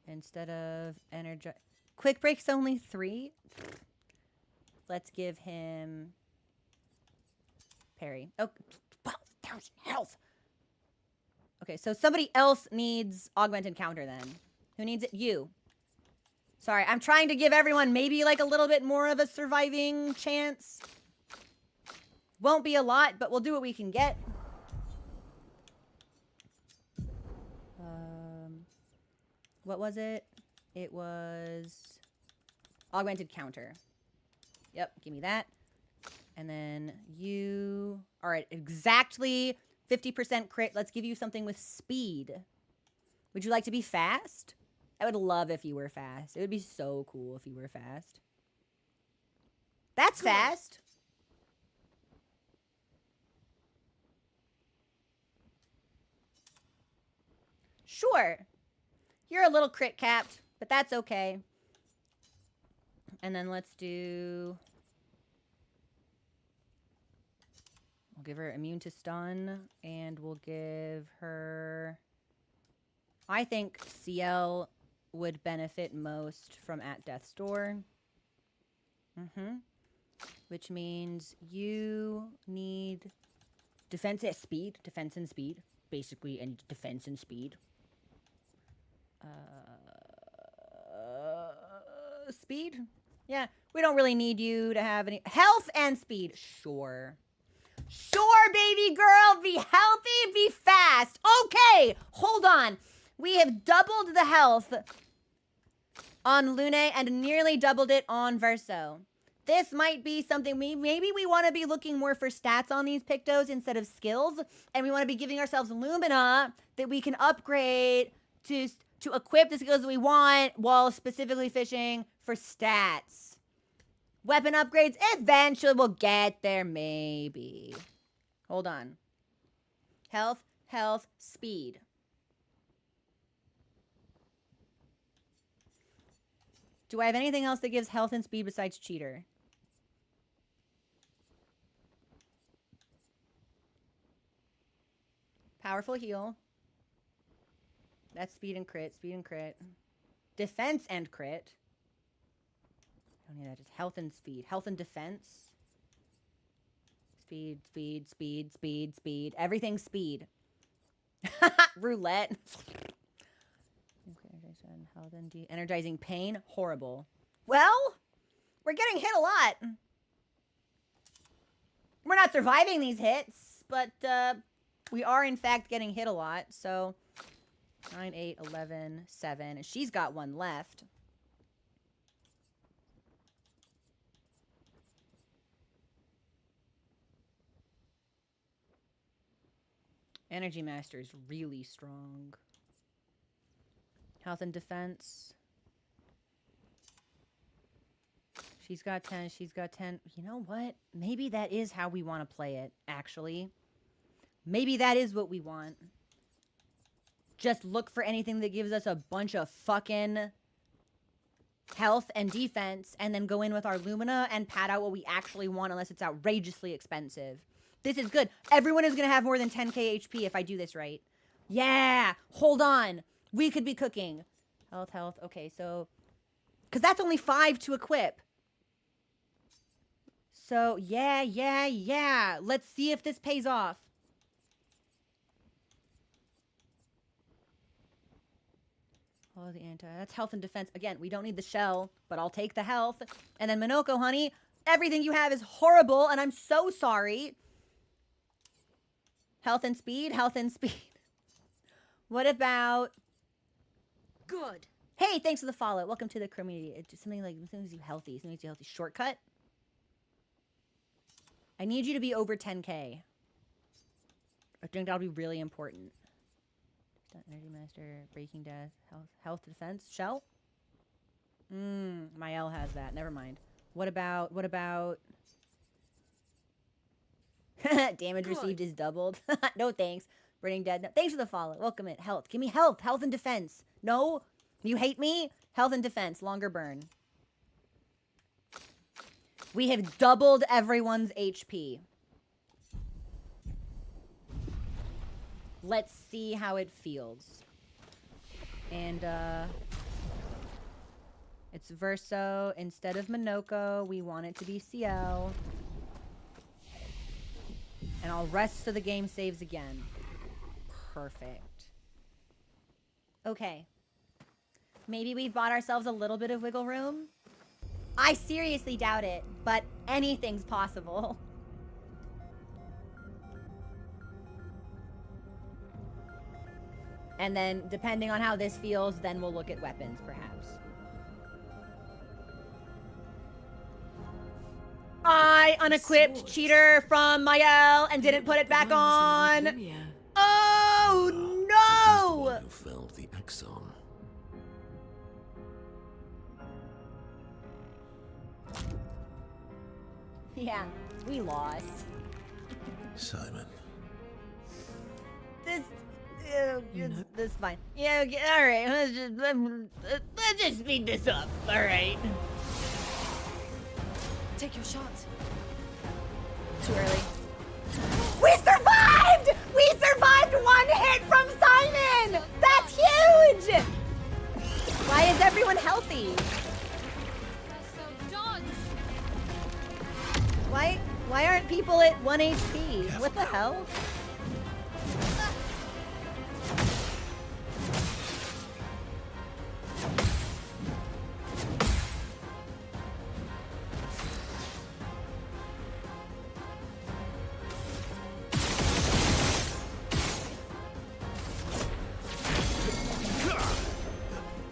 instead of energize... Quick break's only 3. Let's give him parry. Oh, 12,000 health. Okay, so somebody else needs augmented counter then. Who needs it? You. Sorry, I'm trying to give everyone maybe like a little bit more of a surviving chance. Won't be a lot, but we'll do what we can get. What was it? It was augmented counter. Yep, give me that. And then you... All right, exactly 50% crit. Let's give you something with speed. Would you like to be fast? I would love if you were fast. It would be so cool if you were fast. That's fast. Sure. You're a little crit capped, but that's okay. And then let's do... We'll give her immune to stun, and we'll give her... I think CL would benefit most from at death's door. Which means you need defense and speed. Defense and speed. Basically, and defense and speed. Speed? Yeah, we don't really need you to have any... Health and speed. Sure. Sure, baby girl. Be healthy, be fast. Okay, hold on. We have doubled the health on Lune and nearly doubled it on Verso. This might be something, maybe we want to be looking more for stats on these Pictos instead of skills. And we want to be giving ourselves Lumina that we can upgrade to equip the skills that we want while specifically fishing for stats. Weapon upgrades, eventually we'll get there, maybe. Hold on. Health, health, speed. Do I have anything else that gives health and speed besides Cheater? Powerful heal. That's speed and crit. Speed and crit. Defense and crit. I don't need that. Just health and speed. Health and defense. Speed, speed, speed, speed, speed. Everything speed. Roulette. Health and energizing pain. Horrible. Well, we're getting hit a lot. We're not surviving these hits, but we are in fact getting hit a lot. So 9, 8, 11, 7. And she's got one left. Energy Master is really strong. Health and defense. She's got 10. She's got 10. You know what? Maybe that is how we want to play it, actually. Maybe that is what we want. Just look for anything that gives us a bunch of fucking health and defense, and then go in with our Lumina and pad out what we actually want unless it's outrageously expensive. This is good. Everyone is going to have more than 10k HP if I do this right. Yeah, hold on. We could be cooking. Health, health. Okay, so... Because that's only 5 to equip. So, yeah. Let's see if this pays off. Oh, the anti. That's health and defense. Again, we don't need the shell, but I'll take the health. And then Minoko, honey, everything you have is horrible, and I'm so sorry. Health and speed, health and speed. What about... Good. Hey, thanks for the follow. Welcome to the community. It's just something like, something makes you healthy. Something makes you healthy. Shortcut. I need you to be over 10k. I think that'll be really important. Energy Master, Breaking Death, Health Defense, Shell? My L has that. Never mind. What about... Damage received is doubled. No thanks. Burning Dead. No. Thanks for the follow. Welcome in. Health. Give me health. Health and defense. No? You hate me? Health and defense. Longer burn. We have doubled everyone's HP. Let's see how it feels. And, it's Verso. Instead of Minoko, we want it to be CL. And I'll rest so the game saves again. Perfect. Okay. Maybe we've bought ourselves a little bit of wiggle room. I seriously doubt it, but anything's possible. And then, depending on how this feels, then we'll look at weapons, perhaps. I unequipped cheater from Mael and didn't put it back on. Oh no! Who felled the Axon? Yeah, we lost. Simon. This is fine. Yeah, okay, all right. Let's just speed this up. All right. Take your shots. Too early. We survived! We survived 1 hit from Simon! That's huge! Why is everyone healthy? Why aren't people at 1 HP? What the hell?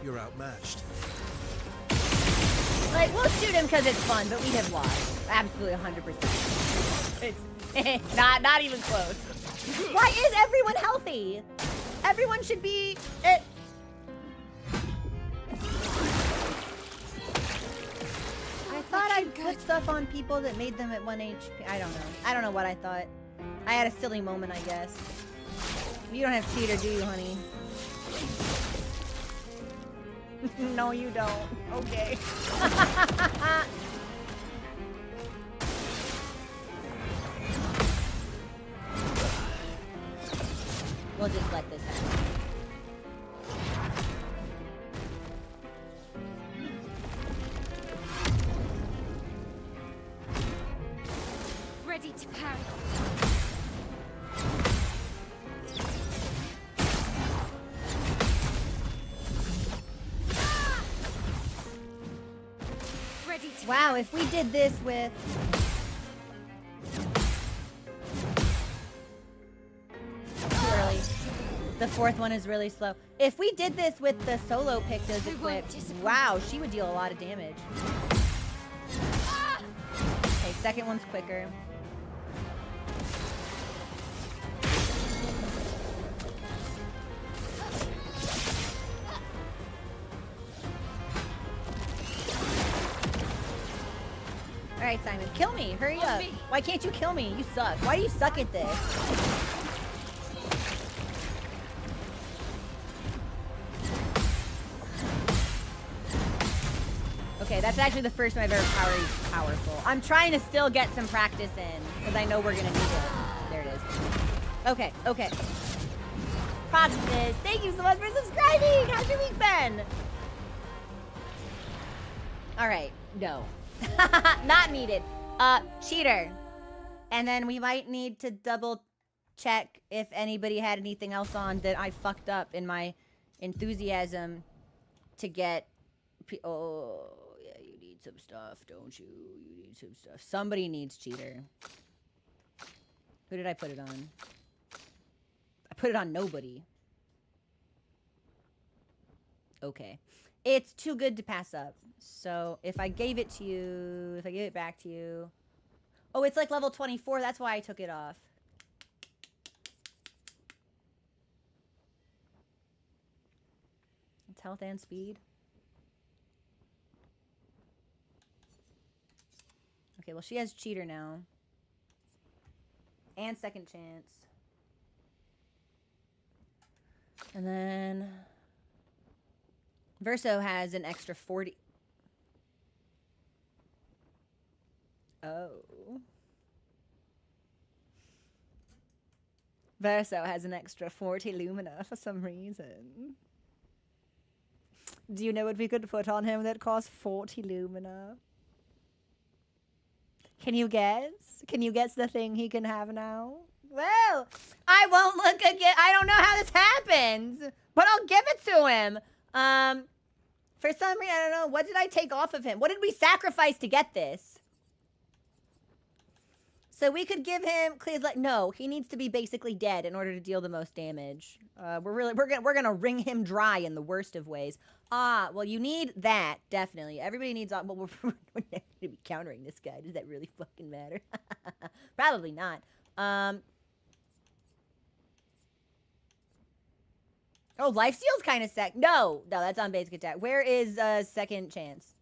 You're outmatched. Like, we'll shoot him because it's fun, but we have lost. Absolutely 100%. It's not even close. Why is everyone healthy? Everyone should be... I thought I'd put stuff on people that made them at 1 HP. I don't know. I don't know what I thought. I had a silly moment, I guess. You don't have cheater, do you, honey? No, you don't. Okay. We'll just let this happen. Ready to parry. Wow, if we did this with... Too early. The 4th one is really slow. If we did this with the solo pick as equipped, wow, she would deal a lot of damage. Okay, 2nd one's quicker. Alright, Simon, kill me! Hurry up! Why can't you kill me? You suck. Why do you suck at this? Okay, that's actually the first time I've ever used powerful. I'm trying to still get some practice in, because I know we're gonna need it. There it is. Okay, okay. Prodigus, thank you so much for subscribing. How's your week been? All right, no, not needed. Cheater. And then we might need to double check if anybody had anything else on that I fucked up in my enthusiasm to get. Oh, yeah, you need some stuff, don't you? You need some stuff. Somebody needs cheater. Who did I put it on? I put it on nobody. Okay. It's too good to pass up. So if I gave it to you, if I give it back to you. Oh, it's like level 24. That's why I took it off. It's health and speed. Okay, well, she has cheater now. And second chance. And then Verso has an extra 40. Oh. Verso has an extra 40 Lumina for some reason. Do you know what we could put on him that costs 40 Lumina? Can you guess? Can you guess the thing he can have now? Well, I won't look again. I don't know how this happens, but I'll give it to him. For some reason, I don't know. What did I take off of him? What did we sacrifice to get this? So we could give him, Clea's like, no, he needs to be basically dead in order to deal the most damage. We're gonna wring him dry in the worst of ways. Ah, well, you need that, definitely. Everybody needs, well, we're never gonna be countering this guy. Does that really fucking matter? Probably not. Oh, life steal's kind of sick. No, that's on basic attack. Where is second chance?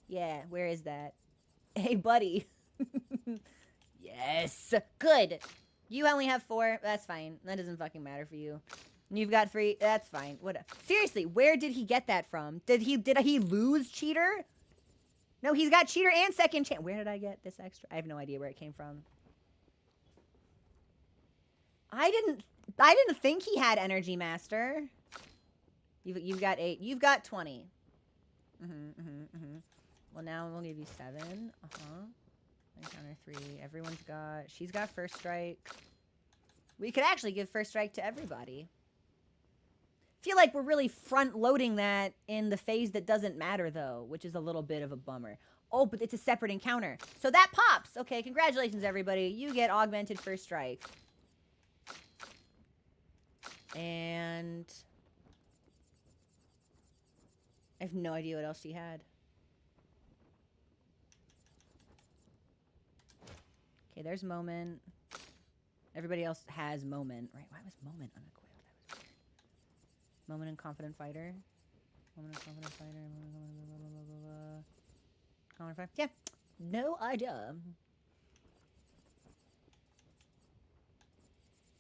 Yeah, where is that? Hey, buddy. Yes, good. You only have 4. That's fine. That doesn't fucking matter for you. You've got 3. That's fine. What? Seriously, where did he get that from? Did he lose cheater? No, he's got cheater and second chance. Where did I get this extra? I have no idea where it came from. I didn't think he had energy master. You've got 8. You've got 20. Well, now we'll give you 7. Counter 3. She's got first strike. We could actually give first strike to everybody. Feel like we're really front loading that in the phase that doesn't matter though, which is a little bit of a bummer. Oh, but it's a separate encounter. So that pops. Okay, congratulations everybody. You get augmented first strike. And I have no idea what else she had. Okay, there's Moment. Everybody else has Moment. Right, why was Moment unequipped? That was weird. Moment and Confident Fighter. Moment and Confident Fighter. Moment, Confident Fighter. Yeah, no idea.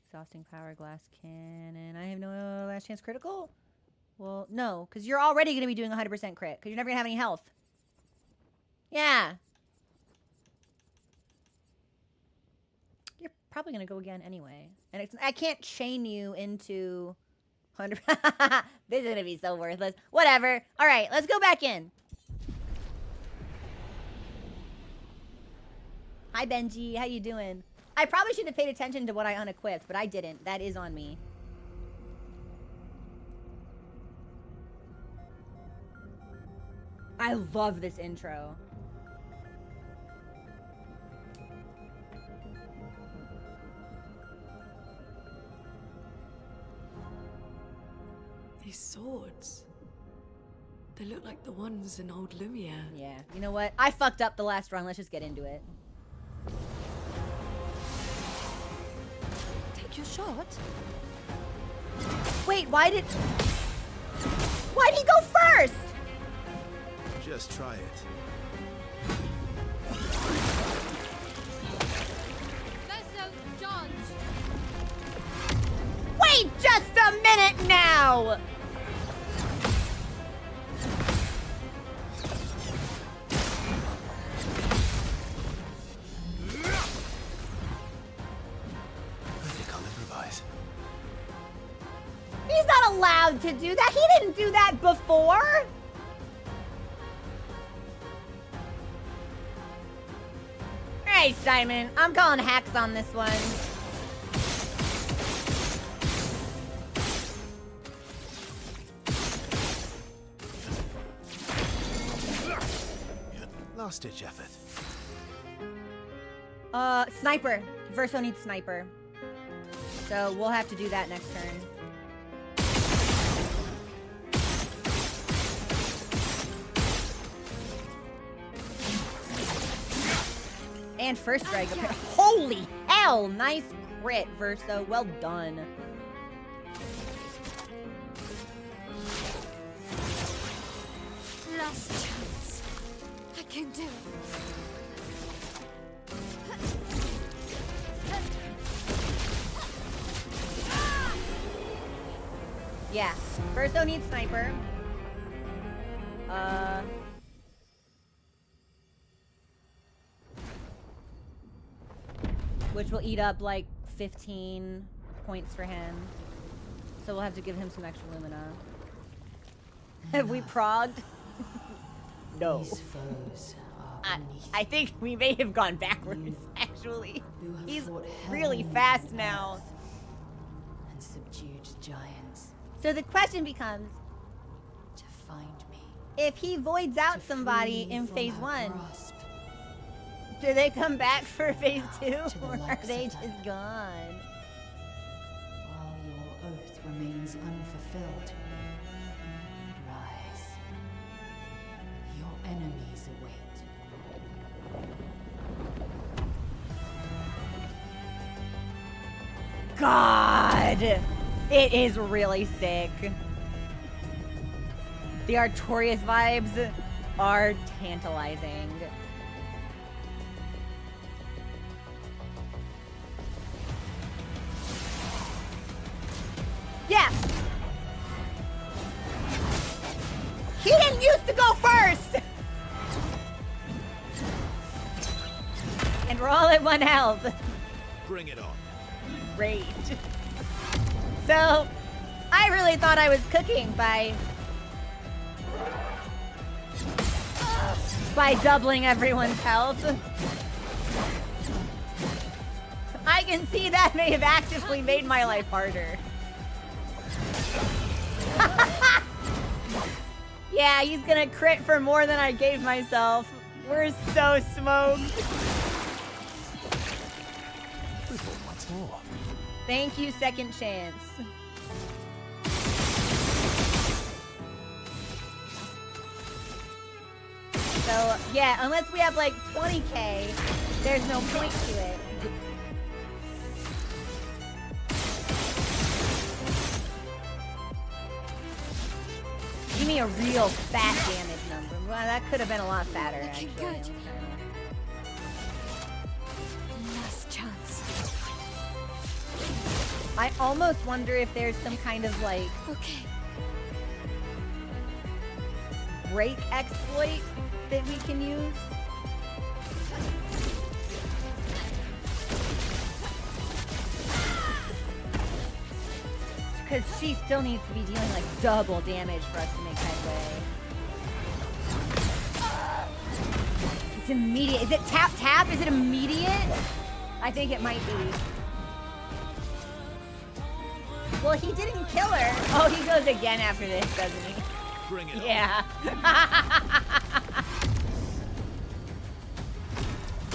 Exhausting Power, Glass Cannon. I have no last chance critical? Well, no, because you're already going to be doing 100% crit, because you're never going to have any health. Yeah. You're probably going to go again anyway. And I can't chain you into 100. This is going to be so worthless. Whatever. All right, let's go back in. Hi, Benji. How you doing? I probably should have paid attention to what I unequipped, but I didn't. That is on me. I love this intro. These swords. They look like the ones in old Lumiere. Yeah, you know what? I fucked up the last run. Let's just get into it. Take your shot. Wait, why'd he go first? Just try it. Wait just a minute now! I think I'll improvise. He's not allowed to do that. He didn't do that before. Hey, Simon. I'm calling hacks on this one. Last ditch effort. Sniper. Verso needs sniper. So we'll have to do that next turn. And first strike. Holy hell! Nice crit, Verso. Well done. Last chance. I can do it. Yeah. Verso needs sniper. Which will eat up like 15 points for him. So we'll have to give him some extra Lumina. Have we progged? No. These foes are beneath I think we may have gone backwards, actually. who have He's fought really heaven fast and now. earth and subdued giants So the question becomes, to find me. if he voids out to somebody free in from phase her 1, grasp. do they come back for phase 2, To the or are likes they of just her. gone? While your oath remains unfulfilled, rise. Your enemies await. God! It is really sick. The Artorias vibes are tantalizing. Yeah! He didn't used to go first! And we're all at 1 health. Bring it on. Rage. So, I really thought I was cooking by doubling everyone's health. I can see that may have actively made my life harder. Yeah, he's gonna crit for more than I gave myself. We're so smoked. We fought once more. Thank you, second chance. So, yeah, unless we have like 20k, there's no point to it. Give me a real fat damage number. Well, that could have been a lot fatter, actually. good. Last chance. I almost wonder if there's some kind of like Okay. break exploit that we can use. Because she still needs to be dealing like double damage for us to make headway. It's immediate. Is it tap tap? Is it immediate? I think it might be. Well, he didn't kill her. Oh, he goes again after this, doesn't he? Bring it on. Yeah.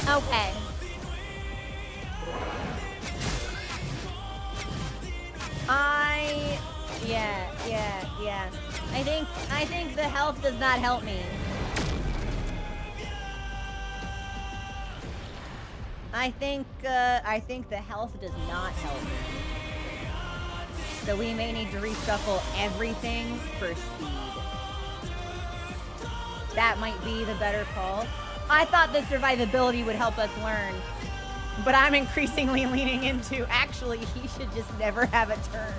Okay. Yeah. I think the health does not help me. I think the health does not help me. So we may need to reshuffle everything for speed. That might be the better call. I thought the survivability would help us learn, but I'm increasingly leaning into actually he should just never have a turn.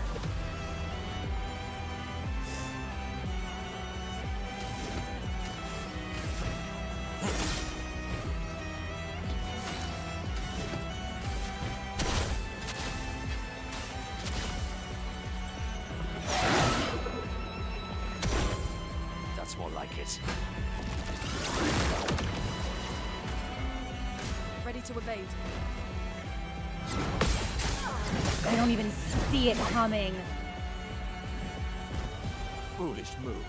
it. Ready to evade. I don't even see it coming. Foolish move.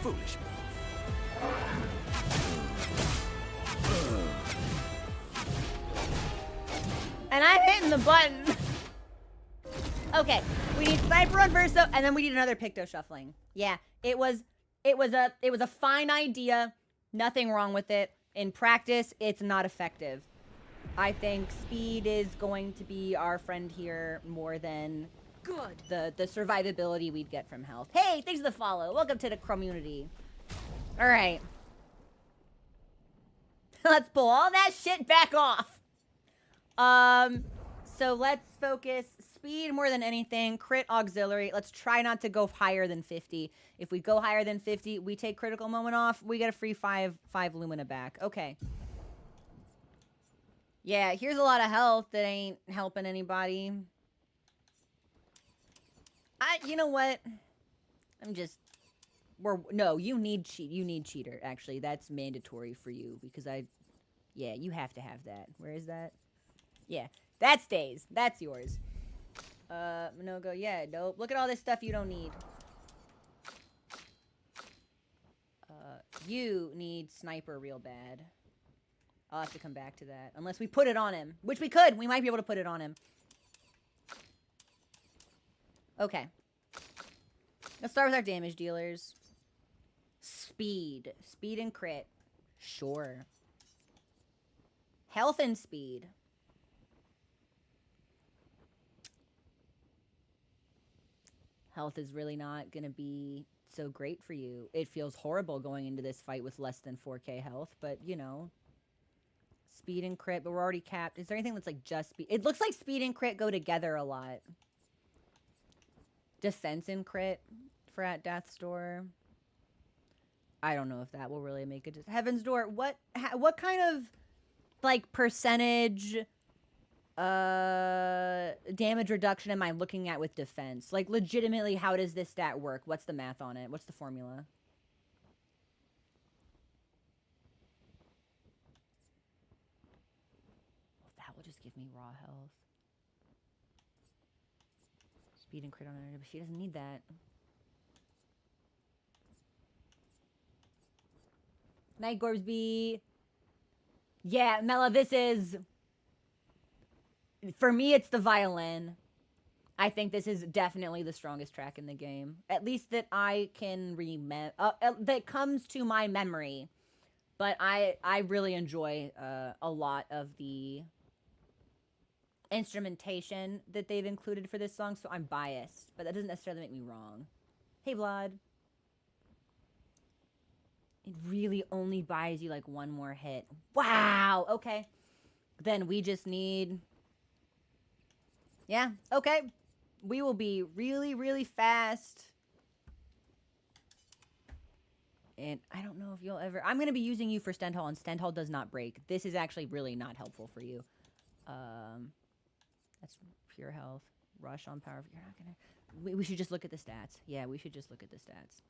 Foolish move. And I'm hitting the button. Okay, we need sniper on Verso, and then we need another Picto shuffling. Yeah, it was a fine idea. Nothing wrong with it. In practice, it's not effective. I think speed is going to be our friend here more than the survivability we'd get from health. Hey, thanks for the follow. Welcome to the community. All right. Let's pull all that shit back off. So let's focus speed more than anything. Crit auxiliary. Let's try not to go higher than 50. If we go higher than 50, we take critical moment off. We get a free 5 Lumina back. Okay. Yeah, here's a lot of health that ain't helping anybody. You know what? No, you need cheater, actually. That's mandatory for you because yeah, you have to have that. Where is that? Yeah, that stays. That's yours. Minogo, yeah, nope. Look at all this stuff you don't need. You need sniper real bad. I'll have to come back to that. Unless we put it on him. Which we could. We might be able to put it on him. Okay. Let's start with our damage dealers. Speed. Speed and crit. Sure. Health and speed. Health is really not going to be so great for you. It feels horrible going into this fight with less than 4k health, but, you know. Speed and crit, but we're already capped. Is there anything that's like just speed? It looks like speed and crit go together a lot. Defense and crit for at Death's Door. I don't know if that will really make it. Heaven's Door. What kind of like percentage damage reduction am I looking at with defense? Like legitimately, how does this stat work? What's the math on it? What's the formula? That will just give me raw health. Speed and crit on her, but she doesn't need that. Night Gorbsby. Yeah, Mela, this is... For me, it's the violin. I think this is definitely the strongest track in the game. At least that I can remember. That comes to my memory. But I really enjoy a lot of the instrumentation that they've included for this song, so I'm biased. But that doesn't necessarily make me wrong. Hey, Vlad. It really only buys you like one more hit. Wow. Okay. Then we just need... Yeah. Okay. We will be really, really fast. And I don't know if you'll ever... I'm going to be using you for Stendhal, and Stendhal does not break. This is actually really not helpful for you. That's pure health. Rush on power. You're not going to... We should just look at the stats. Yeah, we should just look at the stats.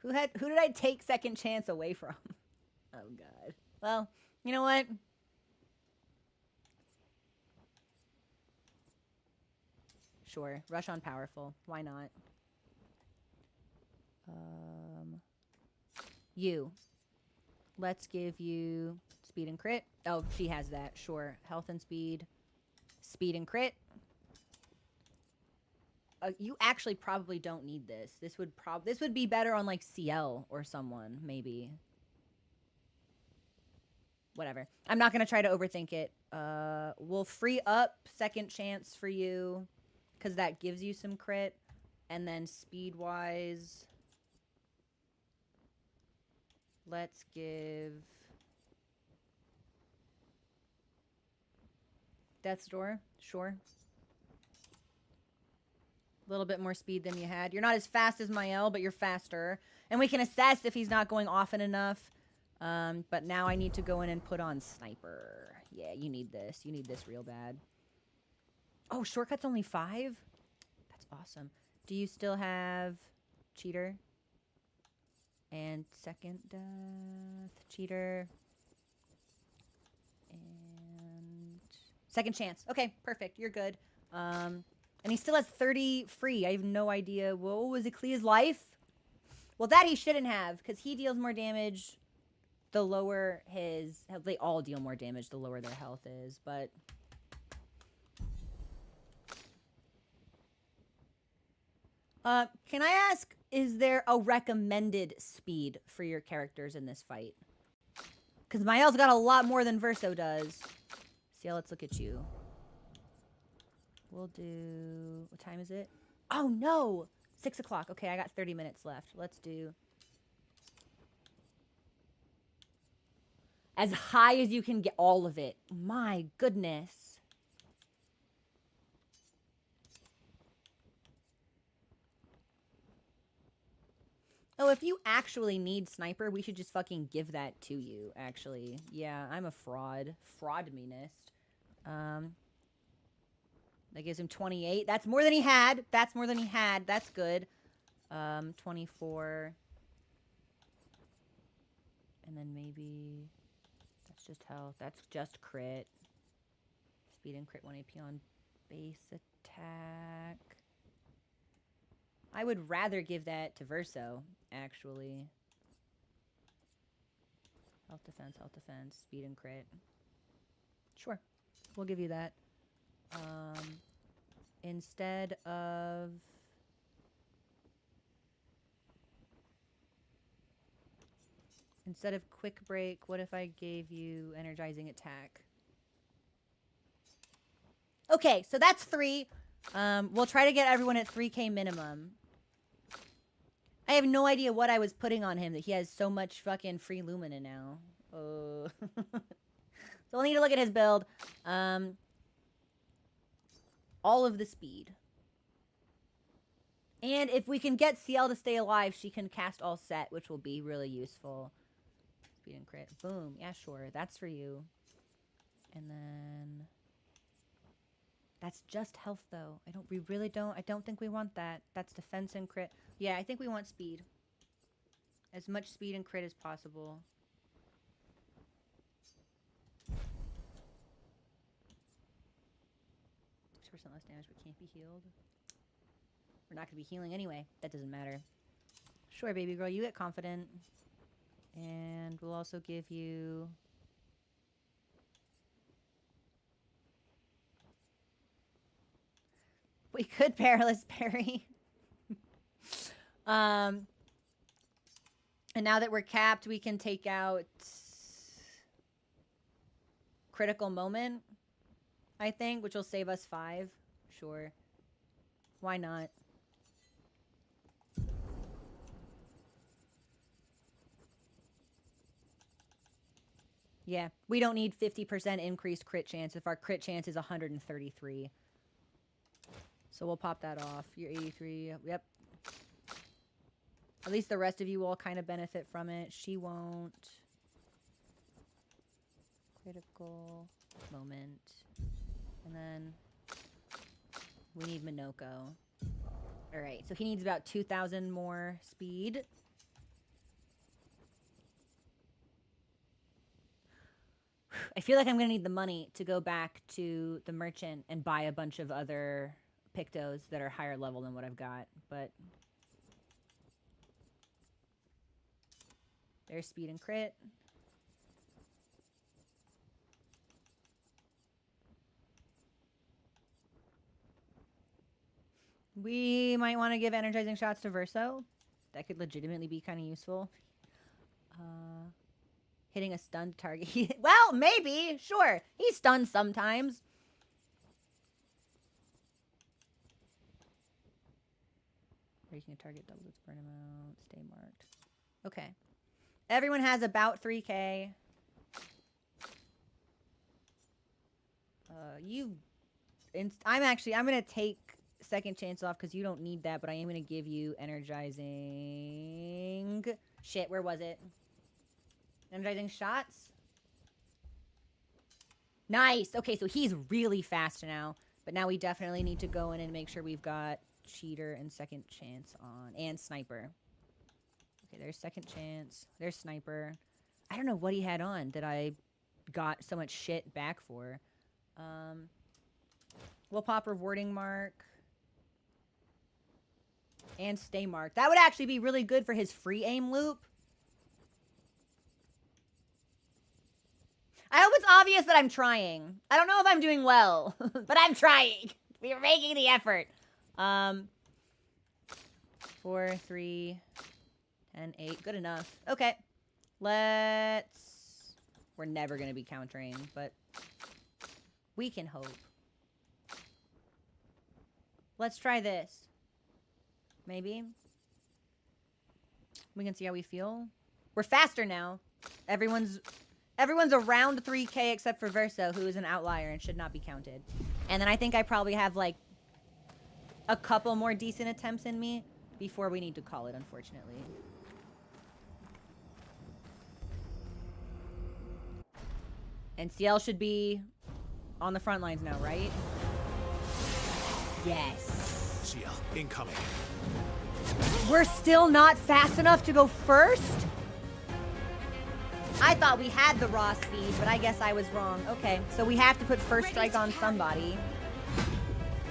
Who did I take second chance away from? Oh, God. Well, you know what? Sure. Rush on powerful. Why not? You. Let's give you speed and crit. Oh, she has that. Sure. Health and speed. Speed and crit. You actually probably don't need this. This would be better on like CL or someone, maybe. Whatever. I'm not going to try to overthink it. We'll free up second chance for you because that gives you some crit. And then speed-wise, let's give Death's Door. Sure. A little bit more speed than you had. You're not as fast as Mael, but you're faster. And we can assess if he's not going often enough. But now I need to go in and put on sniper. Yeah, you need this. You need this real bad. Oh, shortcut's only 5? That's awesome. Do you still have cheater? And second death, cheater. And second chance. Okay, perfect. You're good. And he still has 30 free. I have no idea. What was Ecclea's life? Well, that he shouldn't have, because he deals more damage the lower his... They all deal more damage the lower their health is, but... Can I ask, is there a recommended speed for your characters in this fight? Because Mael's got a lot more than Verso does. See, let's look at you. We'll do... What time is it? Oh, no! 6 o'clock. Okay, I got 30 minutes left. Let's do... As high as you can get all of it. My goodness. Oh, if you actually need sniper, we should just fucking give that to you, actually. Yeah, I'm a fraud. Fraud-meanist. That gives him 28. That's more than he had. That's more than he had. That's good. 24. And then maybe... That's just health. That's just crit. Speed and crit 1 AP on base attack. I would rather give that to Verso, actually. Health defense, speed and crit. Sure. We'll give you that. Instead of... Instead of quick break, what if I gave you energizing attack? Okay, so that's 3. We'll try to get everyone at 3k minimum. I have no idea what I was putting on him that he has so much fucking free Lumina now. So we'll need to look at his build. All of the speed. And if we can get CL to stay alive, she can cast all set, which will be really useful. Speed and crit. Boom. Yeah, sure. That's for you. And then... That's just health, though. I don't think we want that. That's defense and crit. Yeah, I think we want speed. As much speed and crit as possible. % less damage, but can't be healed. We're not going to be healing anyway. That doesn't matter. Sure, baby girl, you get confident. And we'll also give you... We could perilous parry. And now that we're capped, we can take out critical moment, I think, which will save us 5. Sure. Why not? Yeah, we don't need 50% increased crit chance if our crit chance is 133. So we'll pop that off. You're 83. Yep. At least the rest of you will kind of benefit from it. She won't. Critical moment. And then we need Minoko. All right. So he needs about 2,000 more speed. I feel like I'm going to need the money to go back to the merchant and buy a bunch of other Pictos that are higher level than what I've got, but there's speed and crit. We might want to give energizing shots to Verso. That could legitimately be kind of useful. Hitting a stunned target. Well, maybe. Sure. He's stunned sometimes. Breaking a target doubles its burn amount. Stay marked. Okay. Everyone has about 3k. I'm going to take second chance off because you don't need that, but I am going to give you energizing. Shit, where was it? Energizing shots. Nice. Okay, so he's really fast now. But now we definitely need to go in and make sure we've got cheater and second chance on. And sniper. Okay, there's second chance. There's sniper. I don't know what he had on that I got so much shit back for. We'll pop rewarding mark. And stay mark. That would actually be really good for his free aim loop. I hope it's obvious that I'm trying. I don't know if I'm doing well, but I'm trying. We are making the effort. 4, 3, 10, 8. Good enough. Okay. Let's... We're never going to be countering, but we can hope. Let's try this. Maybe. We can see how we feel. We're faster now. Everyone's around 3K except for Verso, who is an outlier and should not be counted. And then I think I probably have, like, a couple more decent attempts in me before we need to call it, unfortunately. And CL should be on the front lines now, right? Yes. CL, incoming. We're still not fast enough to go first? I thought we had the raw speed, but I guess I was wrong. Okay, so we have to put first strike on somebody.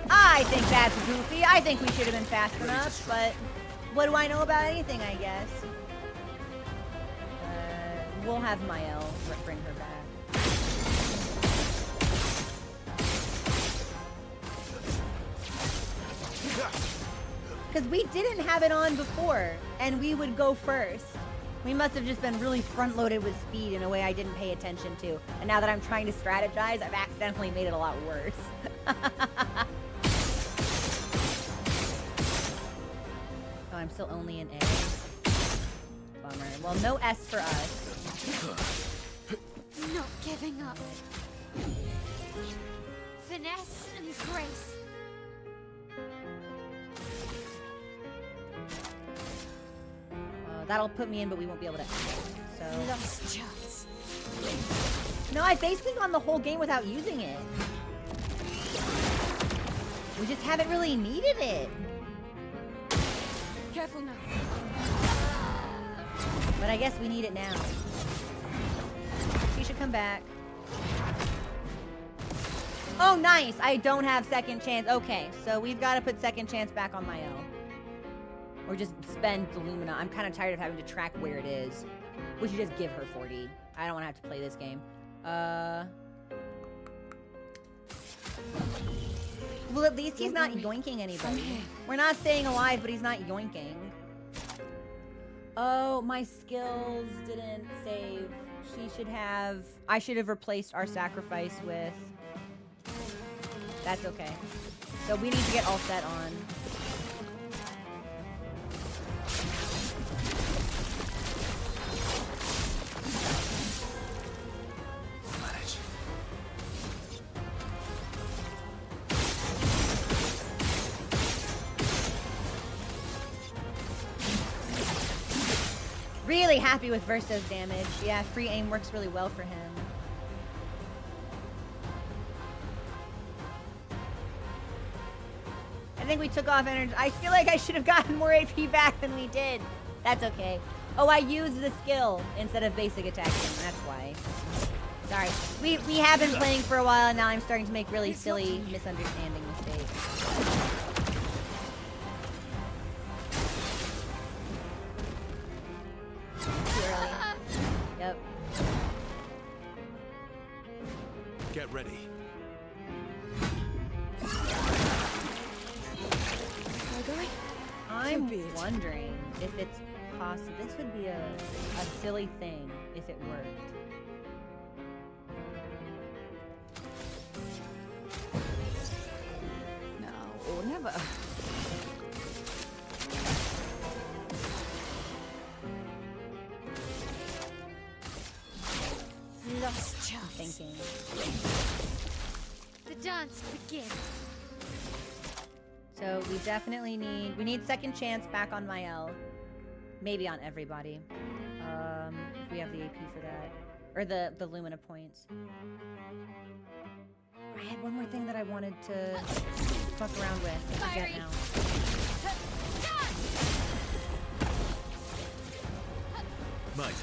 I think that's goofy. I think we should have been fast enough, but what do I know about anything, I guess? We'll have Mael bring her back. Because we didn't have it on before, and we would go first. We must have just been really front-loaded with speed in a way I didn't pay attention to. And now that I'm trying to strategize, I've accidentally made it a lot worse. Oh, I'm still only in A. Bummer. Well, no S for us. Not giving up. Finesse and grace. That'll put me in, but we won't be able to. So. Lost chance. No, I've basically gone the whole game without using it. We just haven't really needed it. Careful now. But I guess we need it now. She should come back. Oh, nice. I don't have second chance. Okay, so we've got to put second chance back on Mael. Or just spend the Lumina. I'm kind of tired of having to track where it is. We should just give her 40. I don't want to have to play this game. Well, at least he's not yoinking anybody. We're not staying alive, but he's not yoinking. Oh, my skills didn't save. I should have replaced our sacrifice with... That's okay. So we need to get all set on. Really happy with Verso's damage. Yeah, free aim works really well for him. I think we took off energy. I feel like I should have gotten more AP back than we did. That's okay. Oh, I used the skill instead of basic attacking. That's why. Sorry. We have been playing for a while, and now I'm starting to make really silly, misunderstanding mistakes. Yep. Get ready. I'm wondering if it's possible. This would be a silly thing if it worked. Now or never. Lost chance. Thinking. The dance begins. So we definitely need second chance back on Mael. Maybe on everybody. if we have the AP for that. Or the Lumina points. I had one more thing that I wanted to fuck around with. I forget now. My turn.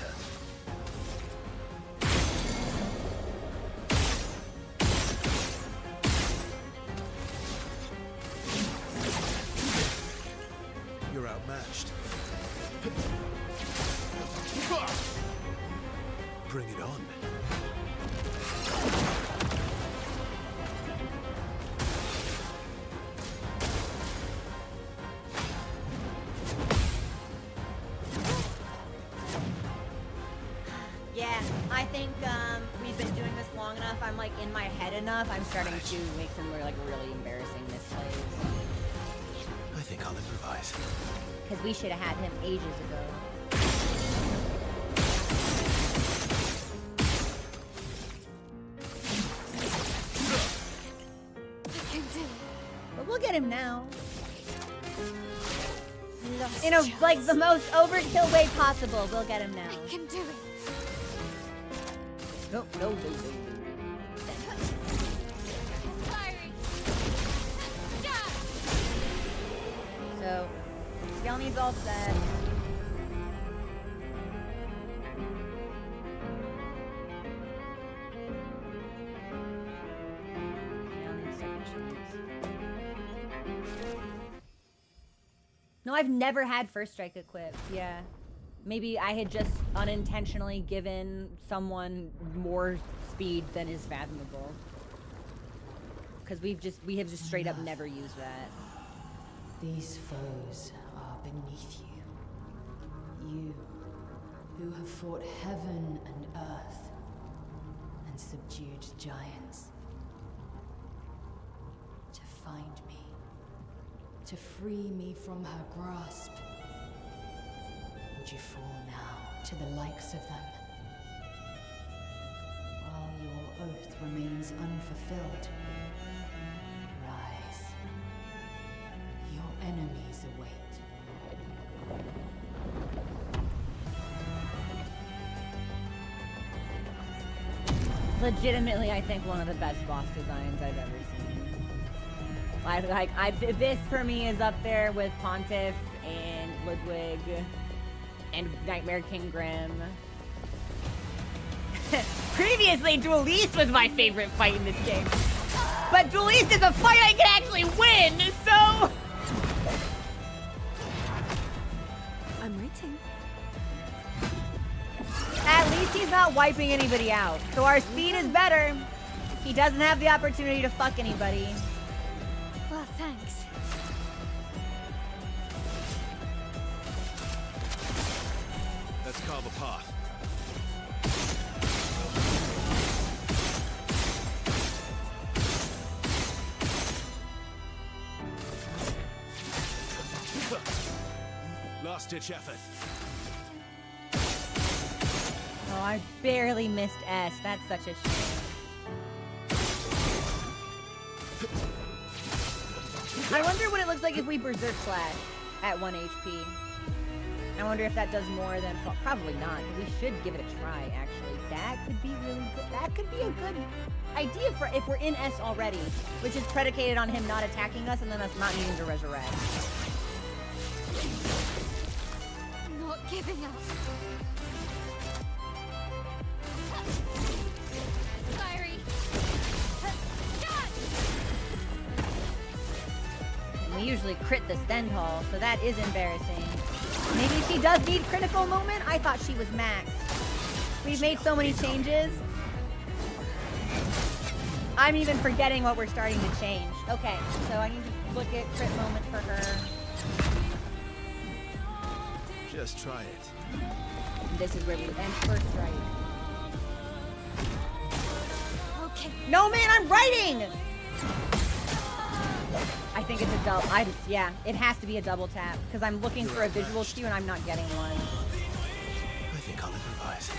You're outmatched. Bring it on. Yeah, I think we've been doing this long enough. I'm like in my head enough. I'm starting to make some like really embarrassing misplays. I think I'll improvise. Because we should have had him ages ago. I can do it. But we'll get him now. In a like the most overkill way possible, we'll get him now. I can do it. No. Fiery. So, Scale needs all set. No, I've never had First Strike equipped. Yeah. Maybe I had just unintentionally given someone more speed than is fathomable. Because we have just straight up never used that. These foes are beneath you. You, who have fought heaven and earth, and subdued giants. To find me, to free me from her grasp. Would you fall now to the likes of them? While your oath remains unfulfilled, rise. Your enemies await. Legitimately, I think one of the best boss designs I've ever seen. This for me is up there with Pontiff and Ludwig and Nightmare King Grim. Previously, Dueliste was my favorite fight in this game. But Dueliste is a fight I can actually win, so... I'm waiting. At least he's not wiping anybody out. So our speed is better. He doesn't have the opportunity to fuck anybody. Well, thanks. Let's carve a path. Last-ditch effort. Oh, I barely missed S. That's such a shame. I wonder what it looks like if we Berserk Slash at 1 HP. I wonder if that does more than... Probably not. We should give it a try, actually. That could be really good. That could be a good idea for if we're in S already, which is predicated on him not attacking us and then us not needing to resurrect. Not giving up. Fiery. We usually crit the Stendhal, so that is embarrassing. Maybe she does need critical moment? I thought she was max. We've made so many changes. I'm even forgetting what we're starting to change. Okay, so I need to look at crit moment for her. Just try it. This is where we end First Strike. Okay. No, man, I'm writing! I think it's a double. Yeah, it has to be a double tap because I'm looking for a visual cue and I'm not getting one. I think I'll improvise.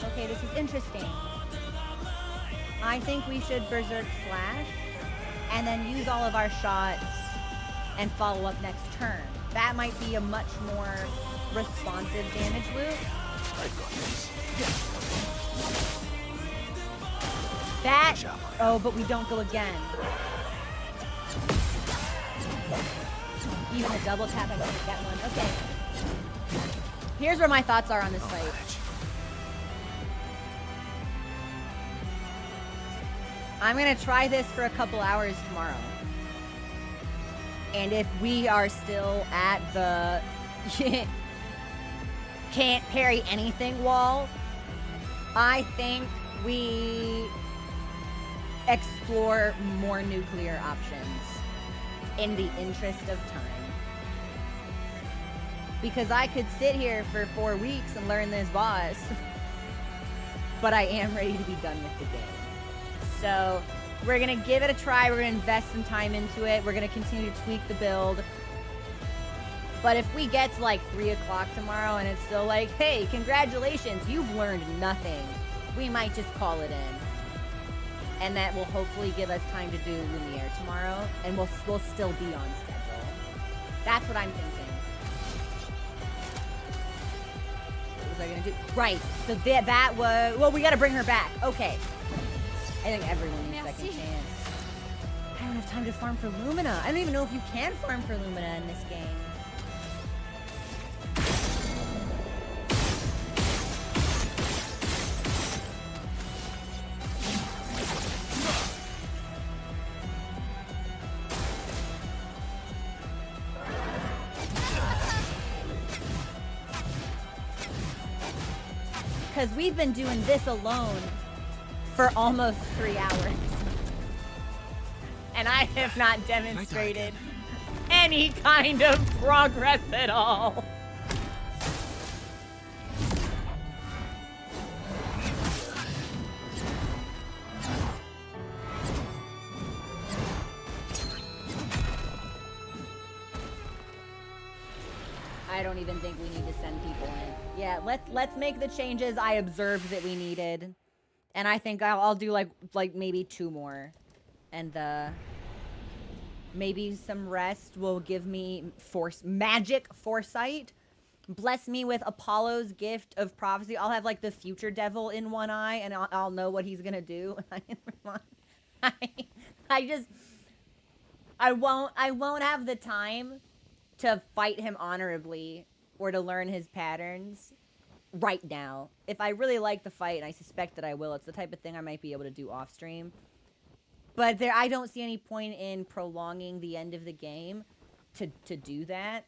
Okay, this is interesting. I think we should Berserk Slash and then use all of our shots and follow up next turn. That might be a much more responsive damage loop. That, oh, but we don't go again. Even a double tap, I can't get one. Okay. Here's where my thoughts are on this fight. I'm gonna try this for a couple hours tomorrow. And if we are still at the can't parry anything wall, I think we explore more nuclear options in the interest of time. Because I could sit here for 4 weeks and learn this boss, but I am ready to be done with the game. So we're gonna give it a try. We're gonna invest some time into it. We're gonna continue to tweak the build. But if we get to like 3 o'clock tomorrow and it's still like, hey, congratulations, you've learned nothing, we might just call it in. And that will hopefully give us time to do Lumiere tomorrow, and we'll still be on schedule. That's what I'm thinking. What was I gonna do? Right, so that was, well, we gotta bring her back. Okay. I think everyone needs a second chance. I don't have time to farm for Lumina. I don't even know if you can farm for Lumina in this game. Because we've been doing this alone for almost 3 hours. And I have not demonstrated any kind of progress at all. I don't even think we need to send people in. Yeah, let's make the changes I observed that we needed. And I think I'll do like maybe 2 more. And maybe some rest will give me magic foresight. Bless me with Apollo's gift of prophecy. I'll have like the future devil in one eye and I'll know what he's gonna do. I won't have the time to fight him honorably or to learn his patterns right now. If I really like the fight, and I suspect that I will, it's the type of thing I might be able to do off stream. But I don't see any point in prolonging the end of the game to do that.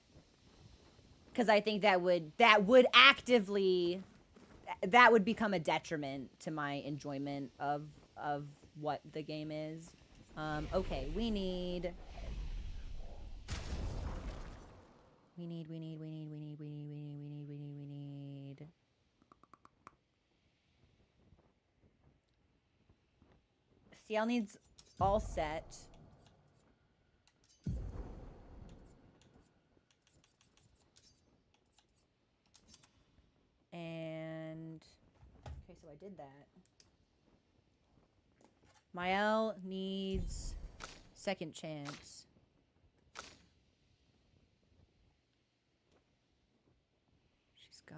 Because I think that would become a detriment to my enjoyment of what the game is. Okay, we need... CL needs all set. And okay, so I did that. Mael needs second chance.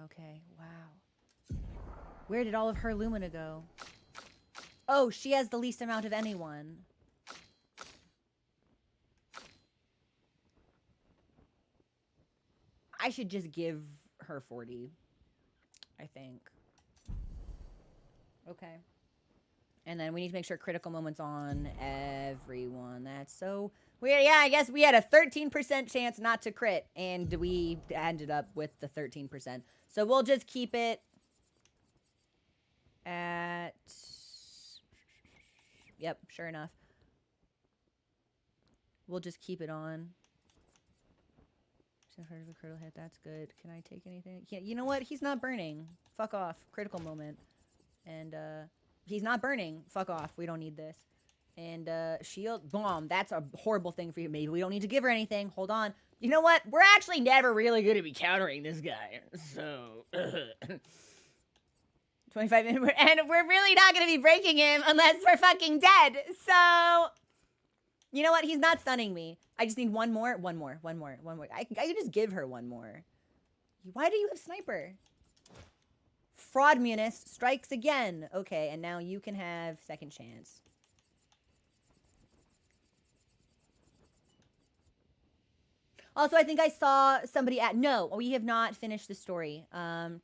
Okay, wow. Where did all of her Lumina go? Oh, she has the least amount of anyone. I should just give her 40, I think. Okay. And then we need to make sure critical moments on everyone. That's so weird. Yeah, I guess we had a 13% chance not to crit, and we ended up with the 13%. So we'll just keep it at... Yep, sure enough. We'll just keep it on. Critical hit, that's good. Can I take anything? Yeah, you know what? He's not burning. Fuck off. Critical moment. And, he's not burning. Fuck off. We don't need this. And, shield. Boom. That's a horrible thing for you. Maybe we don't need to give her anything. Hold on. You know what? We're actually never really going to be countering this guy. So... 25 minutes. And we're really not going to be breaking him unless we're fucking dead. So... You know what? He's not stunning me. I just need one more. I can just give her one more. Why do you have sniper? Fraudmunist strikes again. Okay, and now you can have second chance. Also, I think I saw somebody at... No, we have not finished the story. I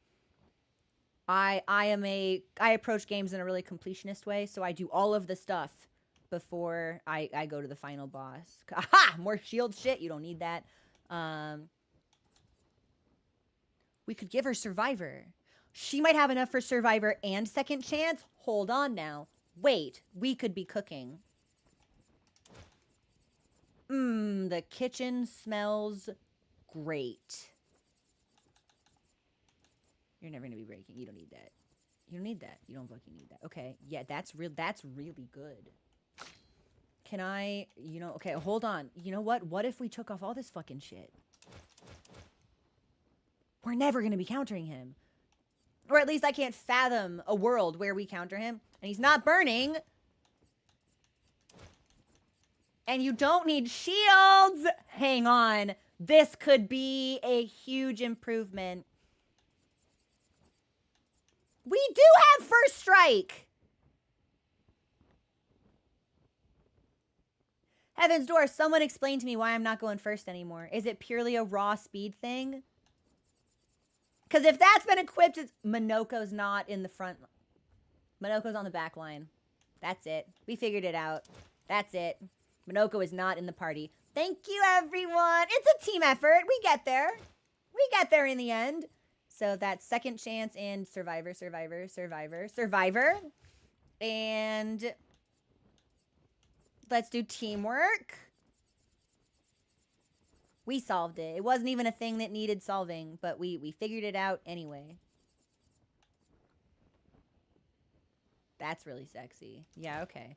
approach games in a really completionist way, so I do all of the stuff before I go to the final boss. Aha! More shield shit. You don't need that. We could give her Survivor. She might have enough for Survivor and second chance. Hold on now. Wait, we could be cooking. The kitchen smells great. You're never gonna be breaking. You don't need that. You don't need that. You don't fucking need that. Okay, yeah, that's really good. Can I, okay, hold on. You know what? What if we took off all this fucking shit? We're never gonna be countering him. Or at least I can't fathom a world where we counter him and he's not burning. And you don't need shields. Hang on. This could be a huge improvement. We do have first strike. Heaven's Door, someone explain to me why I'm not going first anymore. Is it purely a raw speed thing? Because if that's been equipped, Minoko's not in the front. Minoko's on the back line. That's it. We figured it out. That's it. Minoko is not in the party. Thank you, everyone. It's a team effort. We get there. We get there in the end. So that's second chance and Survivor. And let's do teamwork. We solved it. It wasn't even a thing that needed solving, but we figured it out anyway. That's really sexy. Yeah, okay.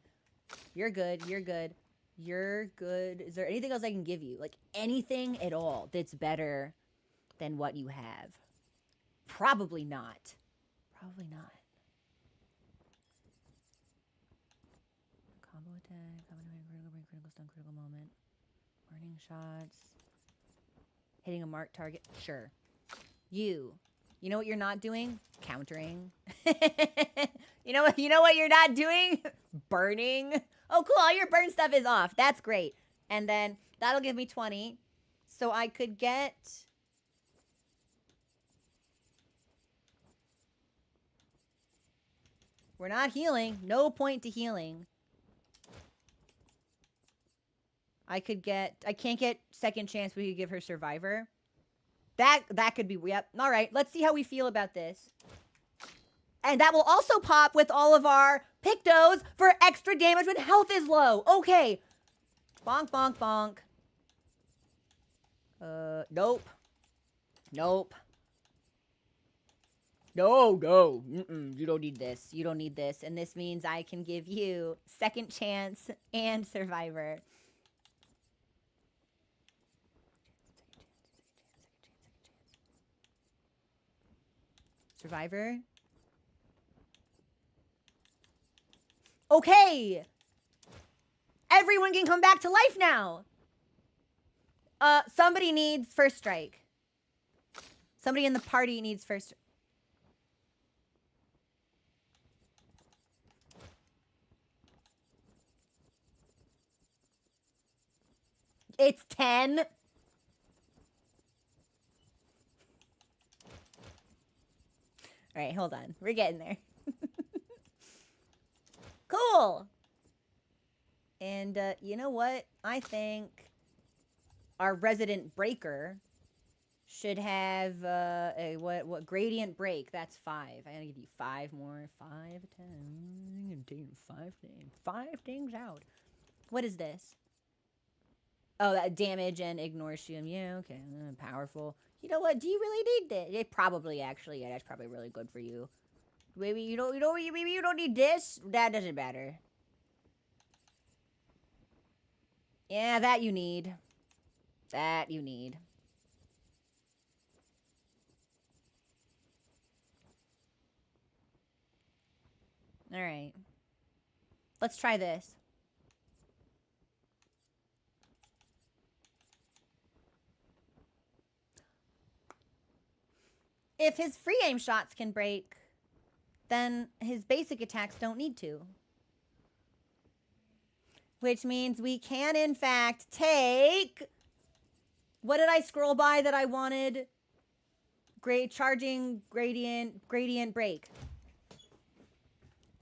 You're good. You're good. You're good. Is there anything else I can give you? Like anything at all that's better than what you have? Probably not. Probably not. Combo attack. Critical stun, critical moment. Burning shots. Hitting a marked target. Sure. You know what you're not doing? Countering. You know what you're not doing? Burning. Oh, cool. All your burn stuff is off. That's great. And then that'll give me 20. So I could get... We're not healing. No point to healing. I can't get second chance. We could give her Survivor. That could be, yep. All right, let's see how we feel about this. And that will also pop with all of our Pictos for extra damage when health is low. Okay. Bonk, bonk, bonk. Nope. Nope. No. You don't need this. You don't need this. And this means I can give you second chance and Survivor. Survivor. Okay. Everyone can come back to life now. Somebody needs first strike. Somebody in the party needs first. It's 10. All right, hold on. We're getting there. Cool. And you know what? I think our resident breaker should have what gradient break. That's 5. I gotta give you 5 more. 5, 10. I'm gonna take 5 things out. What is this? Oh, that damage and ignore shield. Yeah, okay. Powerful. You know what? Do you really need this? It probably actually, yeah, that's probably really good for you. Maybe you don't need this. That doesn't matter. Yeah, that you need. That you need. All right. Let's try this. If his free aim shots can break, then his basic attacks don't need to. Which means we can, in fact, take... What did I scroll by that I wanted? Charging gradient break.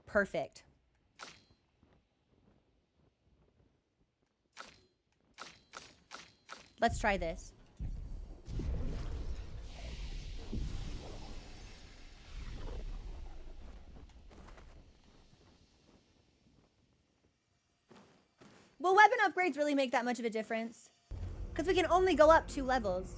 Perfect. Let's try this. Will weapon upgrades really make that much of a difference? Because we can only go up 2 levels.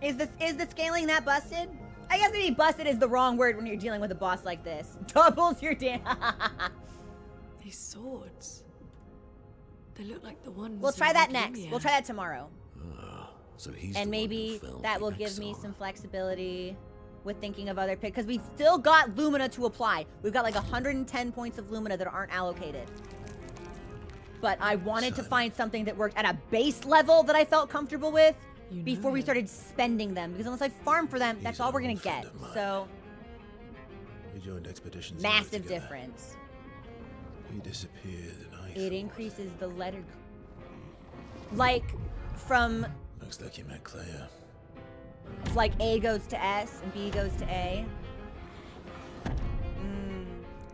Is the scaling that busted? I guess maybe busted is the wrong word when you're dealing with a boss like this. Doubles your damage. These swords. They look like the ones. We'll try in that Old next. Lumia. We'll try that tomorrow. So he's And the one maybe who felled that the will give me exile. some flexibility with thinking of other picks. Because we've still got Lumina to apply. We've got like 110 points of Lumina that aren't allocated. But I wanted to find something that worked at a base level that I felt comfortable with You know before we him. started spending them. Because unless I farm for them, that's He's all an we're going old to get. friend of mine. So, We joined Expedition Zero massive together. difference. He disappeared and I It thought, increases the letter. Like, from, Looks like you met Claire. like, A goes to S and B goes to A.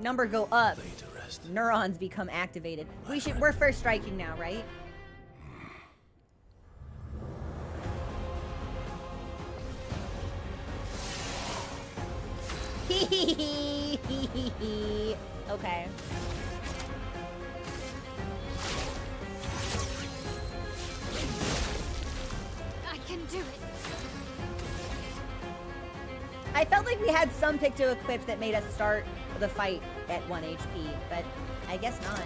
Number go up. Lay to rest. Neurons become activated. We're first striking now, right? Okay. I can do it. I felt like we had some pick to equip that made us start the fight at 1 HP, but I guess not.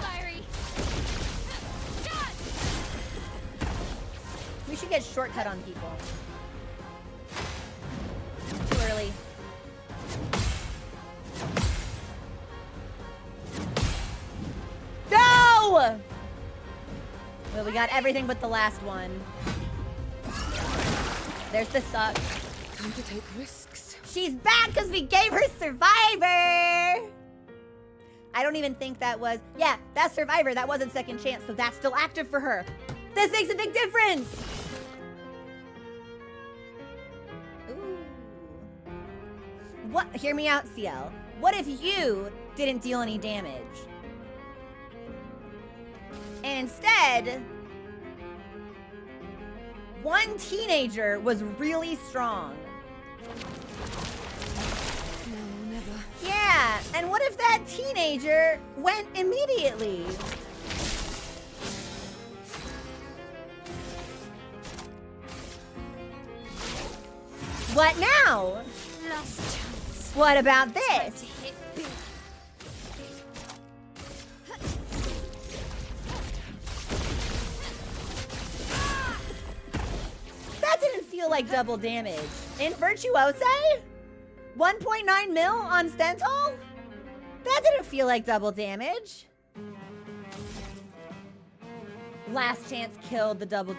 Fiery. We should get shortcut on people. Too early. No! Well, we got everything but the last one. There's the suck. Time to take risks. She's back because we gave her Survivor! I don't even think that was... Yeah, that's Survivor. That wasn't Second Chance, so that's still active for her. This makes a big difference! Ooh. What? Hear me out, CL. What if you didn't deal any damage? And instead... one teenager was really strong. No, never. Yeah, and what if that teenager went immediately? What now? Last chance. What about Time this? to hit big. That didn't feel like double damage. In Virtuose? 1.9 mil on Stentol? That didn't feel like double damage. Last chance killed the double...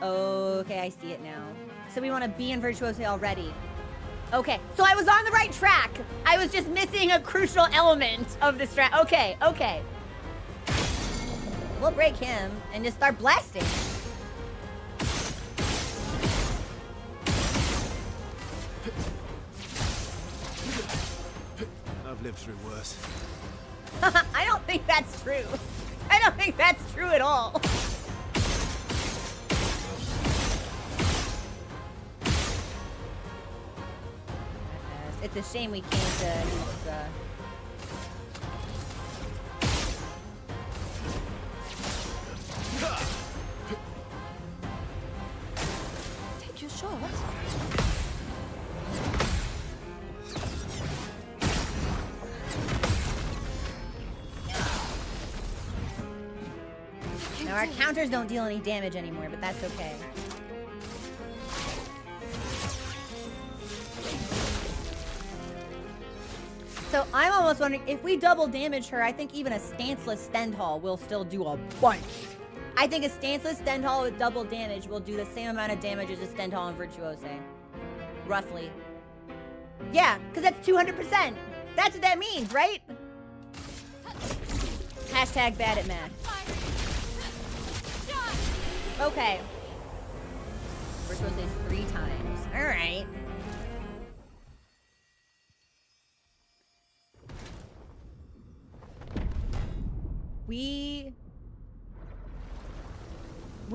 Okay, I see it now. So we want to be in Virtuose already. Okay, so I was on the right track. I was just missing a crucial element of the strat. Okay, okay. We'll break him and just start blasting. I've lived through worse. I don't think that's true. I don't think that's true at all. It's a shame we can't use, Take your shot. Now our counters don't deal any damage anymore, but that's okay. Also, I'm almost wondering if we double damage her, I think even a stanceless Stendhal will still do a bunch. I think a stanceless Stendhal with double damage will do the same amount of damage as a Stendhal and Virtuose. Roughly. Yeah, because that's 200%. That's what that means, right? Hashtag bad at math. Okay. Virtuose 3 times. All right. We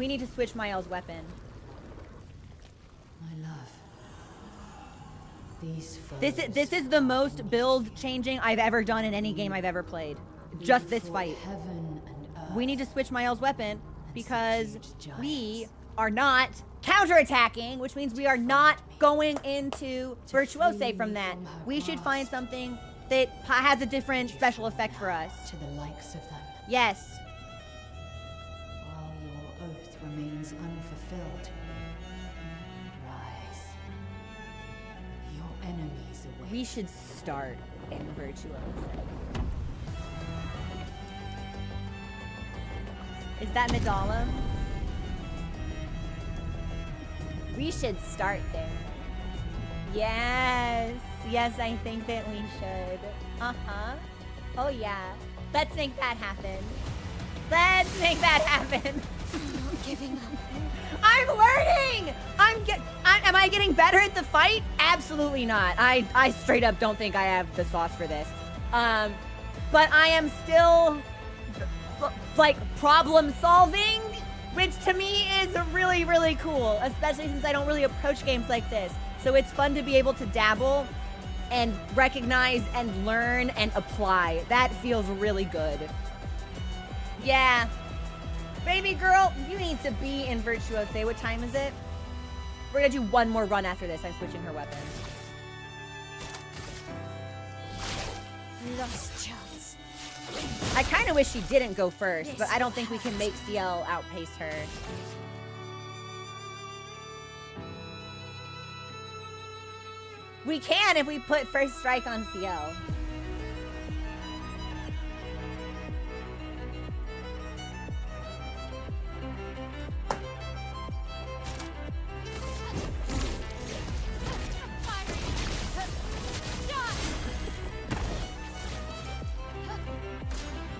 need to switch Mael's weapon. My love. These This is the most build changing I've ever done in any game I've ever played. Just this fight. Heaven and earth. We need to switch Mael's weapon because we are not counterattacking, which means we are not going into Virtuose from that. We should find something that has a different special effect for us. To the likes of them. Yes. While your oath remains unfulfilled, rise. Your enemies await. We should start in Virtuose. Is that Medallum? We should start there. Yes. Yes, I think that we should. Uh-huh. Oh, yeah. Let's make that happen. Let's make that happen. I'm not giving up. I'm learning! Am I getting better at the fight? Absolutely not. I straight up don't think I have the sauce for this. But I am still like problem solving, which to me is really, really cool, especially since I don't really approach games like this. So it's fun to be able to dabble and recognize and learn and apply. That feels really good. Yeah. Baby girl, you need to be in Virtuose. What time is it? We're gonna do one more run after this. I'm switching her weapon. Lost chance. I kind of wish she didn't go first, but I don't think we can make CL outpace her. We can if we put first strike on CL.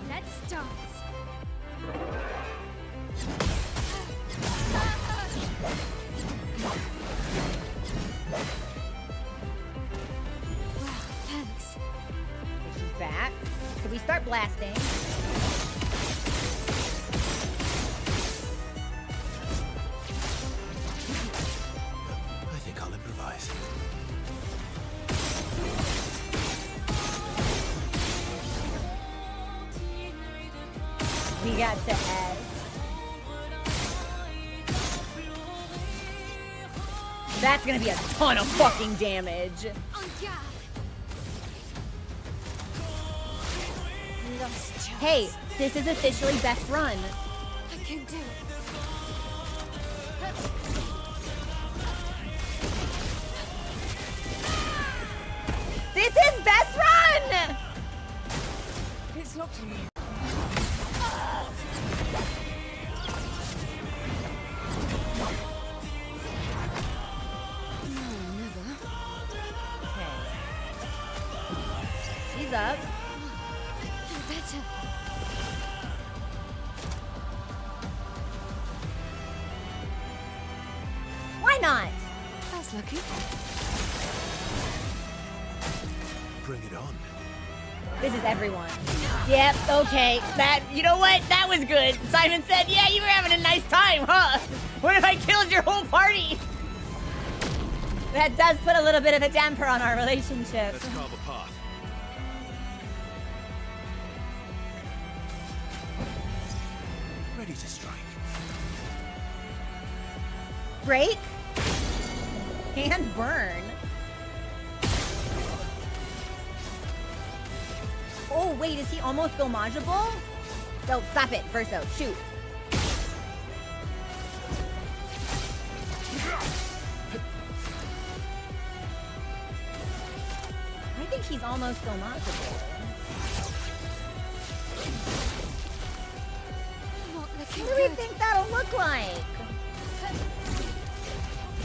Let's dance. Wow, thanks. She's back. So we start blasting. I think I'll improvise. We got to S. That's gonna be a ton of fucking damage. On guard. Lost chance. Hey, this is officially best run. I can do it. This is best run! It's locked on me. No, never. Okay. She's up. I'm better. Why not? That's lucky. Bring it on. This is everyone. Yep, okay. That, you know what? That was good. Simon said, yeah, you were having a nice time, huh? What if I killed your whole party? That does put a little bit of a damper on our relationship. Let's carve a path. Ready to strike. Break and burn. Oh, wait, is he almost gomageable? No, stop it, Verso, shoot. I think think he's almost gomageable. Not What looking do we good. think that'll look like?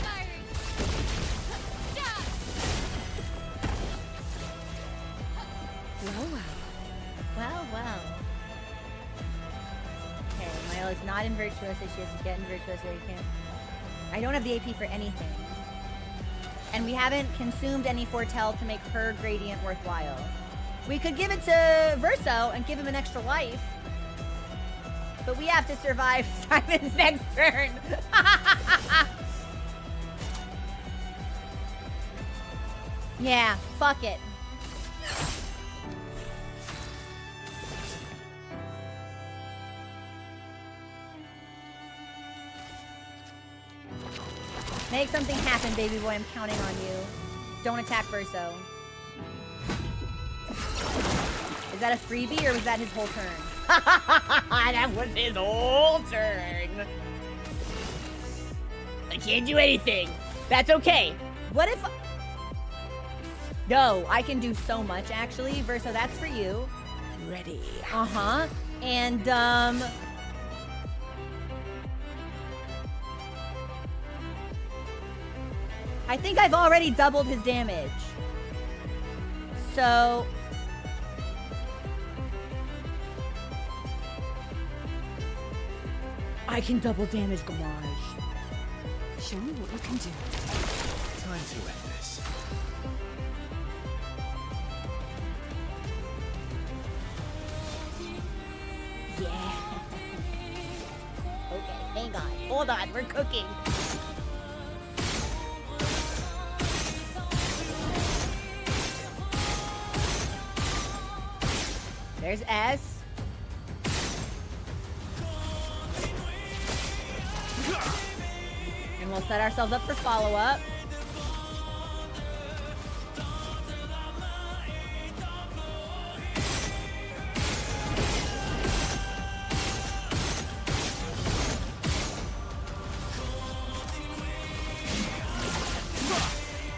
Firing. Well, well. Okay, Milo is not in Virtuoso. She has to get in Virtuoso. You can't. I don't have the AP for anything. And we haven't consumed any Foretell to make her gradient worthwhile. We could give it to Verso and give him an extra life. But we have to survive Simon's next turn. Yeah, fuck it. Make something happen, baby boy. I'm counting on you. Don't attack Verso. Is that a freebie or was that his whole turn? That was his whole turn. I can't do anything. That's okay. What if... No, I can do so much, actually. Verso, that's for you. Ready. Uh-huh. And, I think I've already doubled his damage. So... I can double damage Gamage. Show me what you can do. Time to end this. Yeah. Okay, hang on. Hold on, we're cooking. There's S. And we'll set ourselves up for follow-up.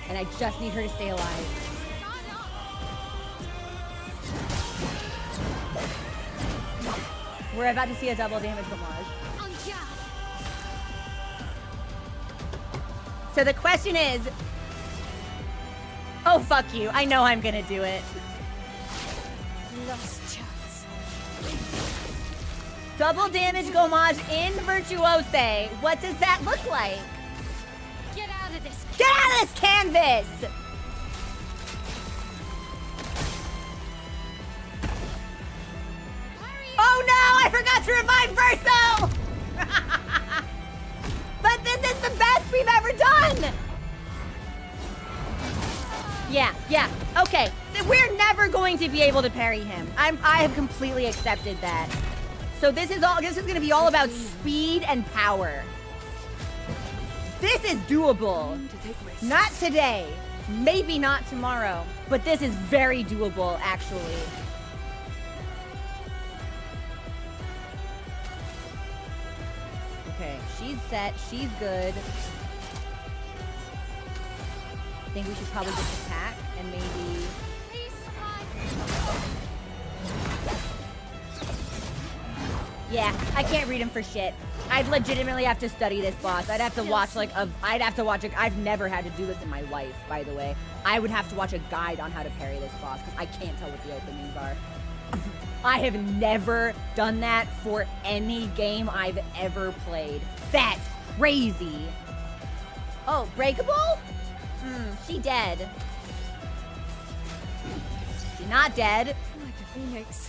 And I just need her to stay alive. We're about to see a double damage homage. So the question is... Oh, fuck you. I know I'm gonna do it. Lost chance. Double damage Gomage in Virtuose. What does that look like? Get out of this. Get out of this canvas! Oh no! I forgot to revive Verso! But this is the best we've ever done! Yeah, okay. We're never going to be able to parry him. I have completely accepted that. So this is gonna be all about speed and power. This is doable. Not today, maybe not tomorrow, but this is very doable, actually. Okay, she's set, she's good. I think we should probably just attack and maybe... Yeah, I can't read him for shit. I'd legitimately have to study this boss. I'd have to watch I've never had to do this in my life, by the way. I would have to watch a guide on how to parry this boss because I can't tell what the openings are. I have never done that for any game I've ever played. That's crazy. Oh, breakable? She dead. She's not dead. Like a phoenix.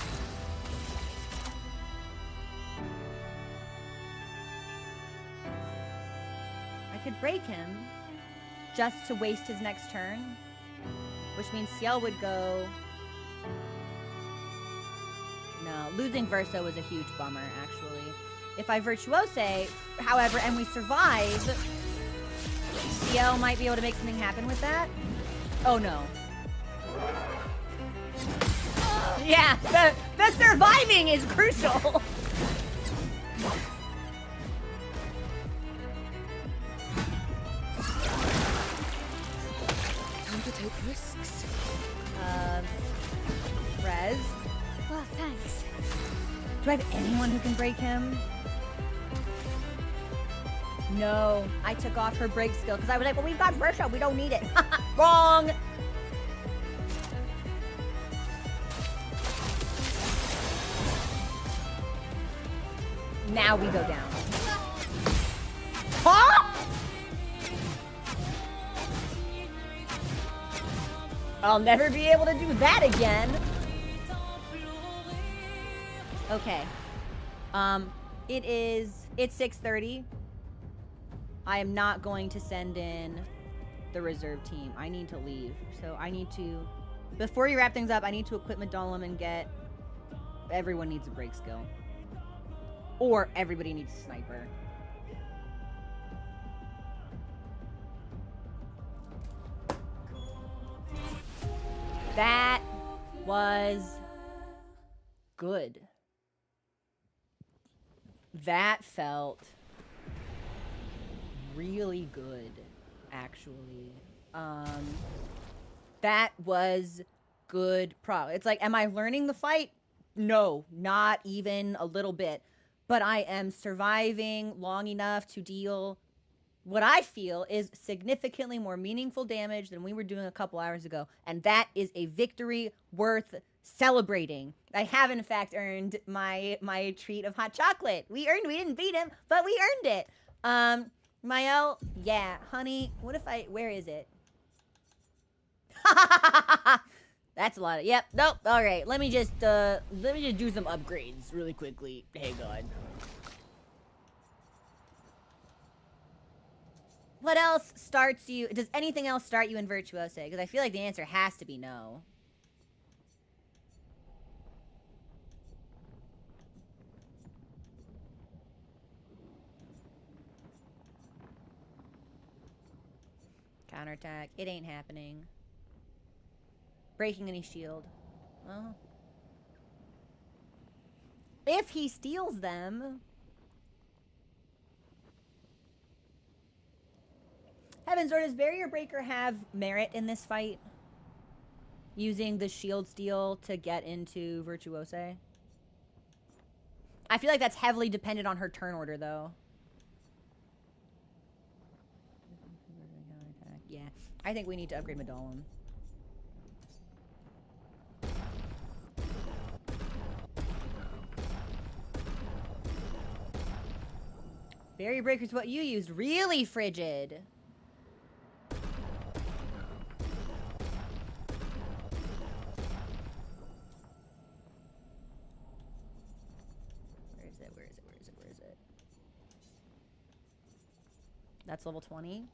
I could break him just to waste his next turn, which means Ciel would go... No, losing Verso was a huge bummer, actually. If I Virtuose, however, and we survive, Ciel might be able to make something happen with that. Oh, no. Yeah, the surviving is crucial. Time to take risks. tasks. Rez. Well, thanks. Do I have anyone who can break him? No, I took off her break skill because I was like, well, we've got Versha, we don't need it. Wrong. Now we go down. Huh? I'll never be able to do that again. Okay. It's 6:30. I am not going to send in the reserve team. I need to leave. So I need to, before you wrap things up, I need to equip Medolum and get, everyone needs a break skill. Or everybody needs a sniper. That was good. That felt really good, actually. That was good It's like, am I learning the fight? No, not even a little bit. But I am surviving long enough to deal what I feel is significantly more meaningful damage than we were doing a couple hours ago. And that is a victory worth celebrating. I have, in fact, earned my treat of hot chocolate. We didn't beat him, but we earned it. Mael, yeah, honey, where is it? That's a lot of, yep, nope, all right. Let me just do some upgrades really quickly. Hang on. What else starts you, does anything else start you in Virtuose? Because I feel like the answer has to be no. Counterattack, it ain't happening. Breaking any shield. Well, if he steals them. Heavens, does Barrier Breaker have merit in this fight? Using the shield steal to get into Virtuose? I feel like that's heavily dependent on her turn order, though. Yeah, I think we need to upgrade Medolum. Barrier Breaker's what you used. Really frigid. Where is it? That's level 20.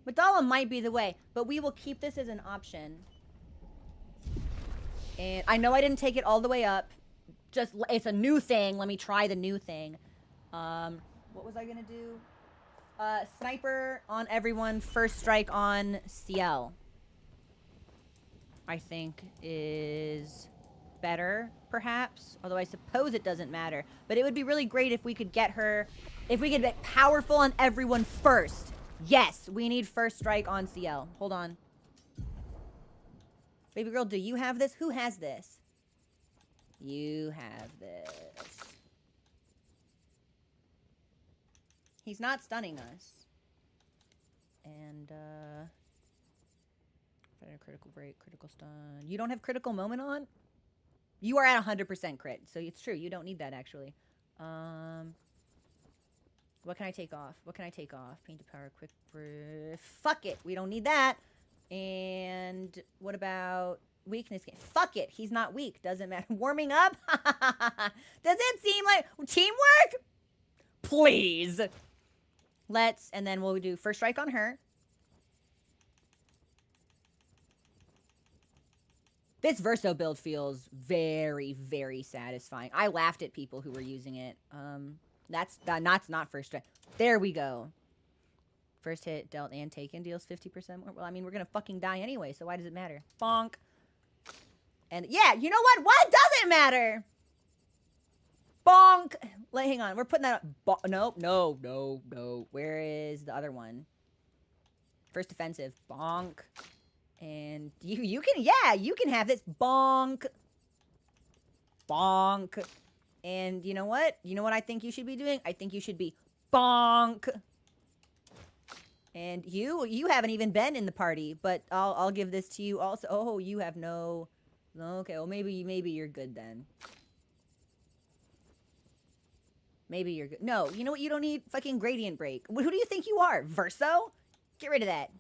Medolum might be the way, but we will keep this as an option. And I know I didn't take it all the way up. Just, it's a new thing. Let me try the new thing. What was I gonna do? Sniper on everyone, first strike on CL. I think is better, perhaps. Although I suppose it doesn't matter. But it would be really great if we could get her, if we could get powerful on everyone first. Yes, we need first strike on CL. Hold on. Baby girl, do you have this? Who has this? You have this. He's not stunning us. And, critical break, critical stun. You don't have critical moment on? You are at 100% crit, so it's true. You don't need that, actually. What can I take off? What can I take off? Painted power, quick breath. Fuck it. We don't need that. And what about weakness game? Fuck it. He's not weak. Doesn't matter. Warming up? Does it seem like teamwork? Please. Let's, and then we'll do first strike on her. This Verso build feels very, very satisfying. I laughed at people who were using it. That's not first strike. There we go. First hit dealt and taken deals 50% more. Well, I mean, we're gonna fucking die anyway, so why does it matter? Bonk. And yeah, you know what? What does it matter? Bonk. Hang on, we're putting that up. Nope, no. Where is the other one? First defensive. Bonk. And you can have this. Bonk. Bonk. And you know what? You know what I think you should be doing? I think you should be bonk. And you haven't even been in the party, but I'll give this to you also. Oh, you have no. Okay, well maybe you're good then. Maybe you're good. No, you know what? You don't need fucking gradient break. Who do you think you are? Verso? Get rid of that.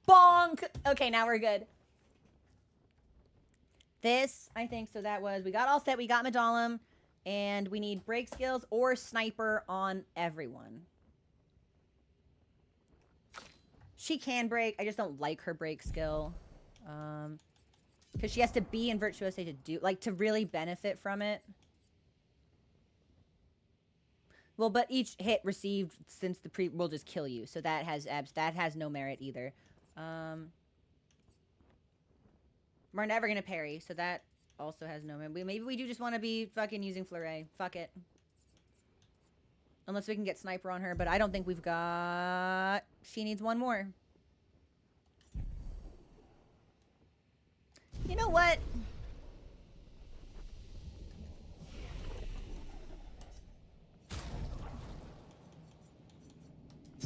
Bonk! Okay, now we're good. This, I think, so that was, we got all set, we got Medallum, and we need break skills or sniper on everyone. She can break, I just don't like her break skill. Because she has to be in Virtuoso to do, like, to really benefit from it. Well, but each hit received since the pre will just kill you, so that has no merit either. We're never gonna parry, so that also has no merit. Maybe we do just want to be fucking using Fleuret. Fuck it. Unless we can get sniper on her, but I don't think we've got. She needs one more. You know what?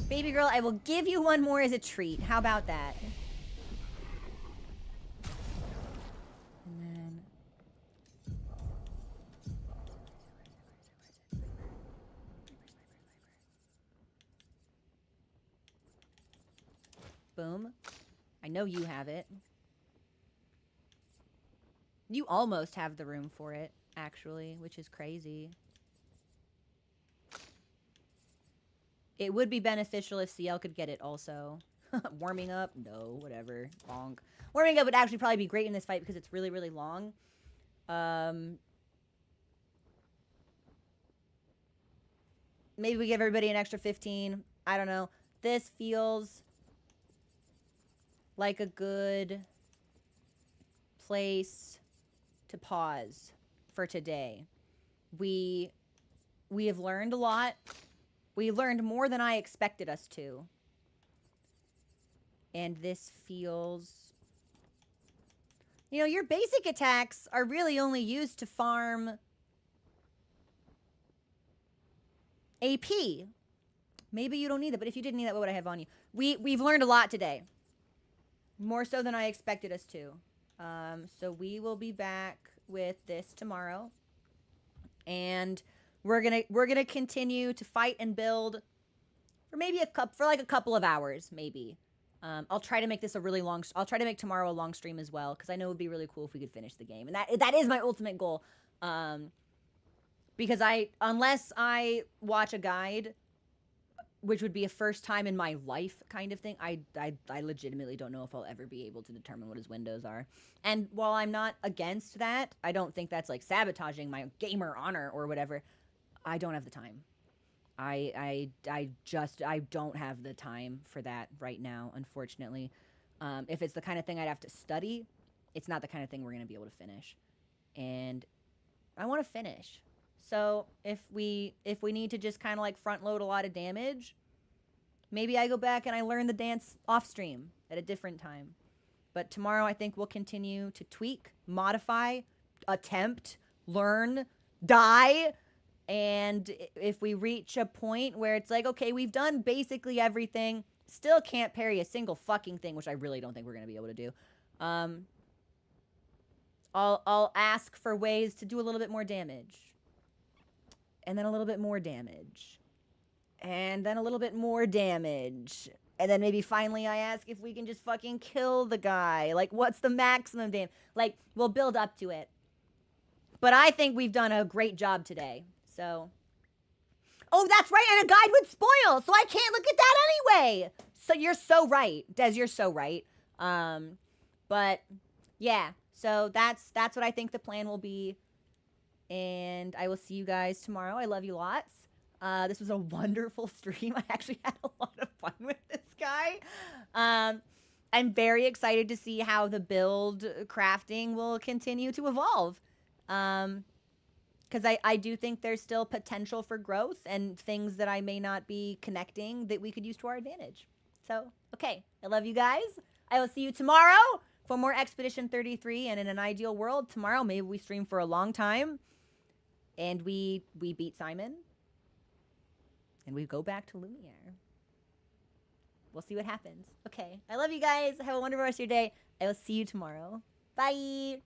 Baby girl, I will give you one more as a treat. How about that? And then... Boom. I know you have it. You almost have the room for it, actually, which is crazy. It would be beneficial if CL could get it also. Warming up? No, whatever. Bonk. Warming up would actually probably be great in this fight because it's really, really long. Maybe we give everybody an extra 15. I don't know. This feels like a good place to pause for today. We have learned a lot. We learned more than I expected us to. And this feels... You know, your basic attacks are really only used to farm AP. Maybe you don't need that, but if you didn't need that, what would I have on you? We've learned a lot today. More so than I expected us to. So we will be back with this tomorrow. And... We're gonna continue to fight and build for maybe a couple of hours, maybe. I'll try to make this a really long. I'll try to make tomorrow a long stream as well, because I know it would be really cool if we could finish the game, and that is my ultimate goal. Because unless I watch a guide, which would be a first time in my life kind of thing, I legitimately don't know if I'll ever be able to determine what his windows are. And while I'm not against that, I don't think that's like sabotaging my gamer honor or whatever. I don't have the time. I don't have the time for that right now, unfortunately. If it's the kind of thing I'd have to study, it's not the kind of thing we're going to be able to finish. And I want to finish. So if we need to just kind of like front load a lot of damage, maybe I go back and I learn the dance off stream at a different time. But tomorrow I think we'll continue to tweak, modify, attempt, learn, die. And if we reach a point where it's like, okay, we've done basically everything, still can't parry a single fucking thing, which I really don't think we're going to be able to do. I'll ask for ways to do a little bit more damage. And then a little bit more damage. And then a little bit more damage. And then maybe finally I ask if we can just fucking kill the guy. Like, what's the maximum damage? Like, we'll build up to it. But I think we've done a great job today. So, oh, that's right, and a guide would spoil, so I can't look at that anyway. So you're so right, Des. You're so right. But yeah, so that's what I think the plan will be, and I will see you guys tomorrow. I love you lots. This was a wonderful stream. I actually had a lot of fun with this guy. I'm very excited to see how the build crafting will continue to evolve. because I do think there's still potential for growth and things that I may not be connecting that we could use to our advantage. So, okay, I love you guys. I will see you tomorrow for more Expedition 33. And in an ideal world, tomorrow maybe we stream for a long time and we beat Simon and we go back to Lumiere. We'll see what happens. Okay, I love you guys. Have a wonderful rest of your day. I will see you tomorrow. Bye.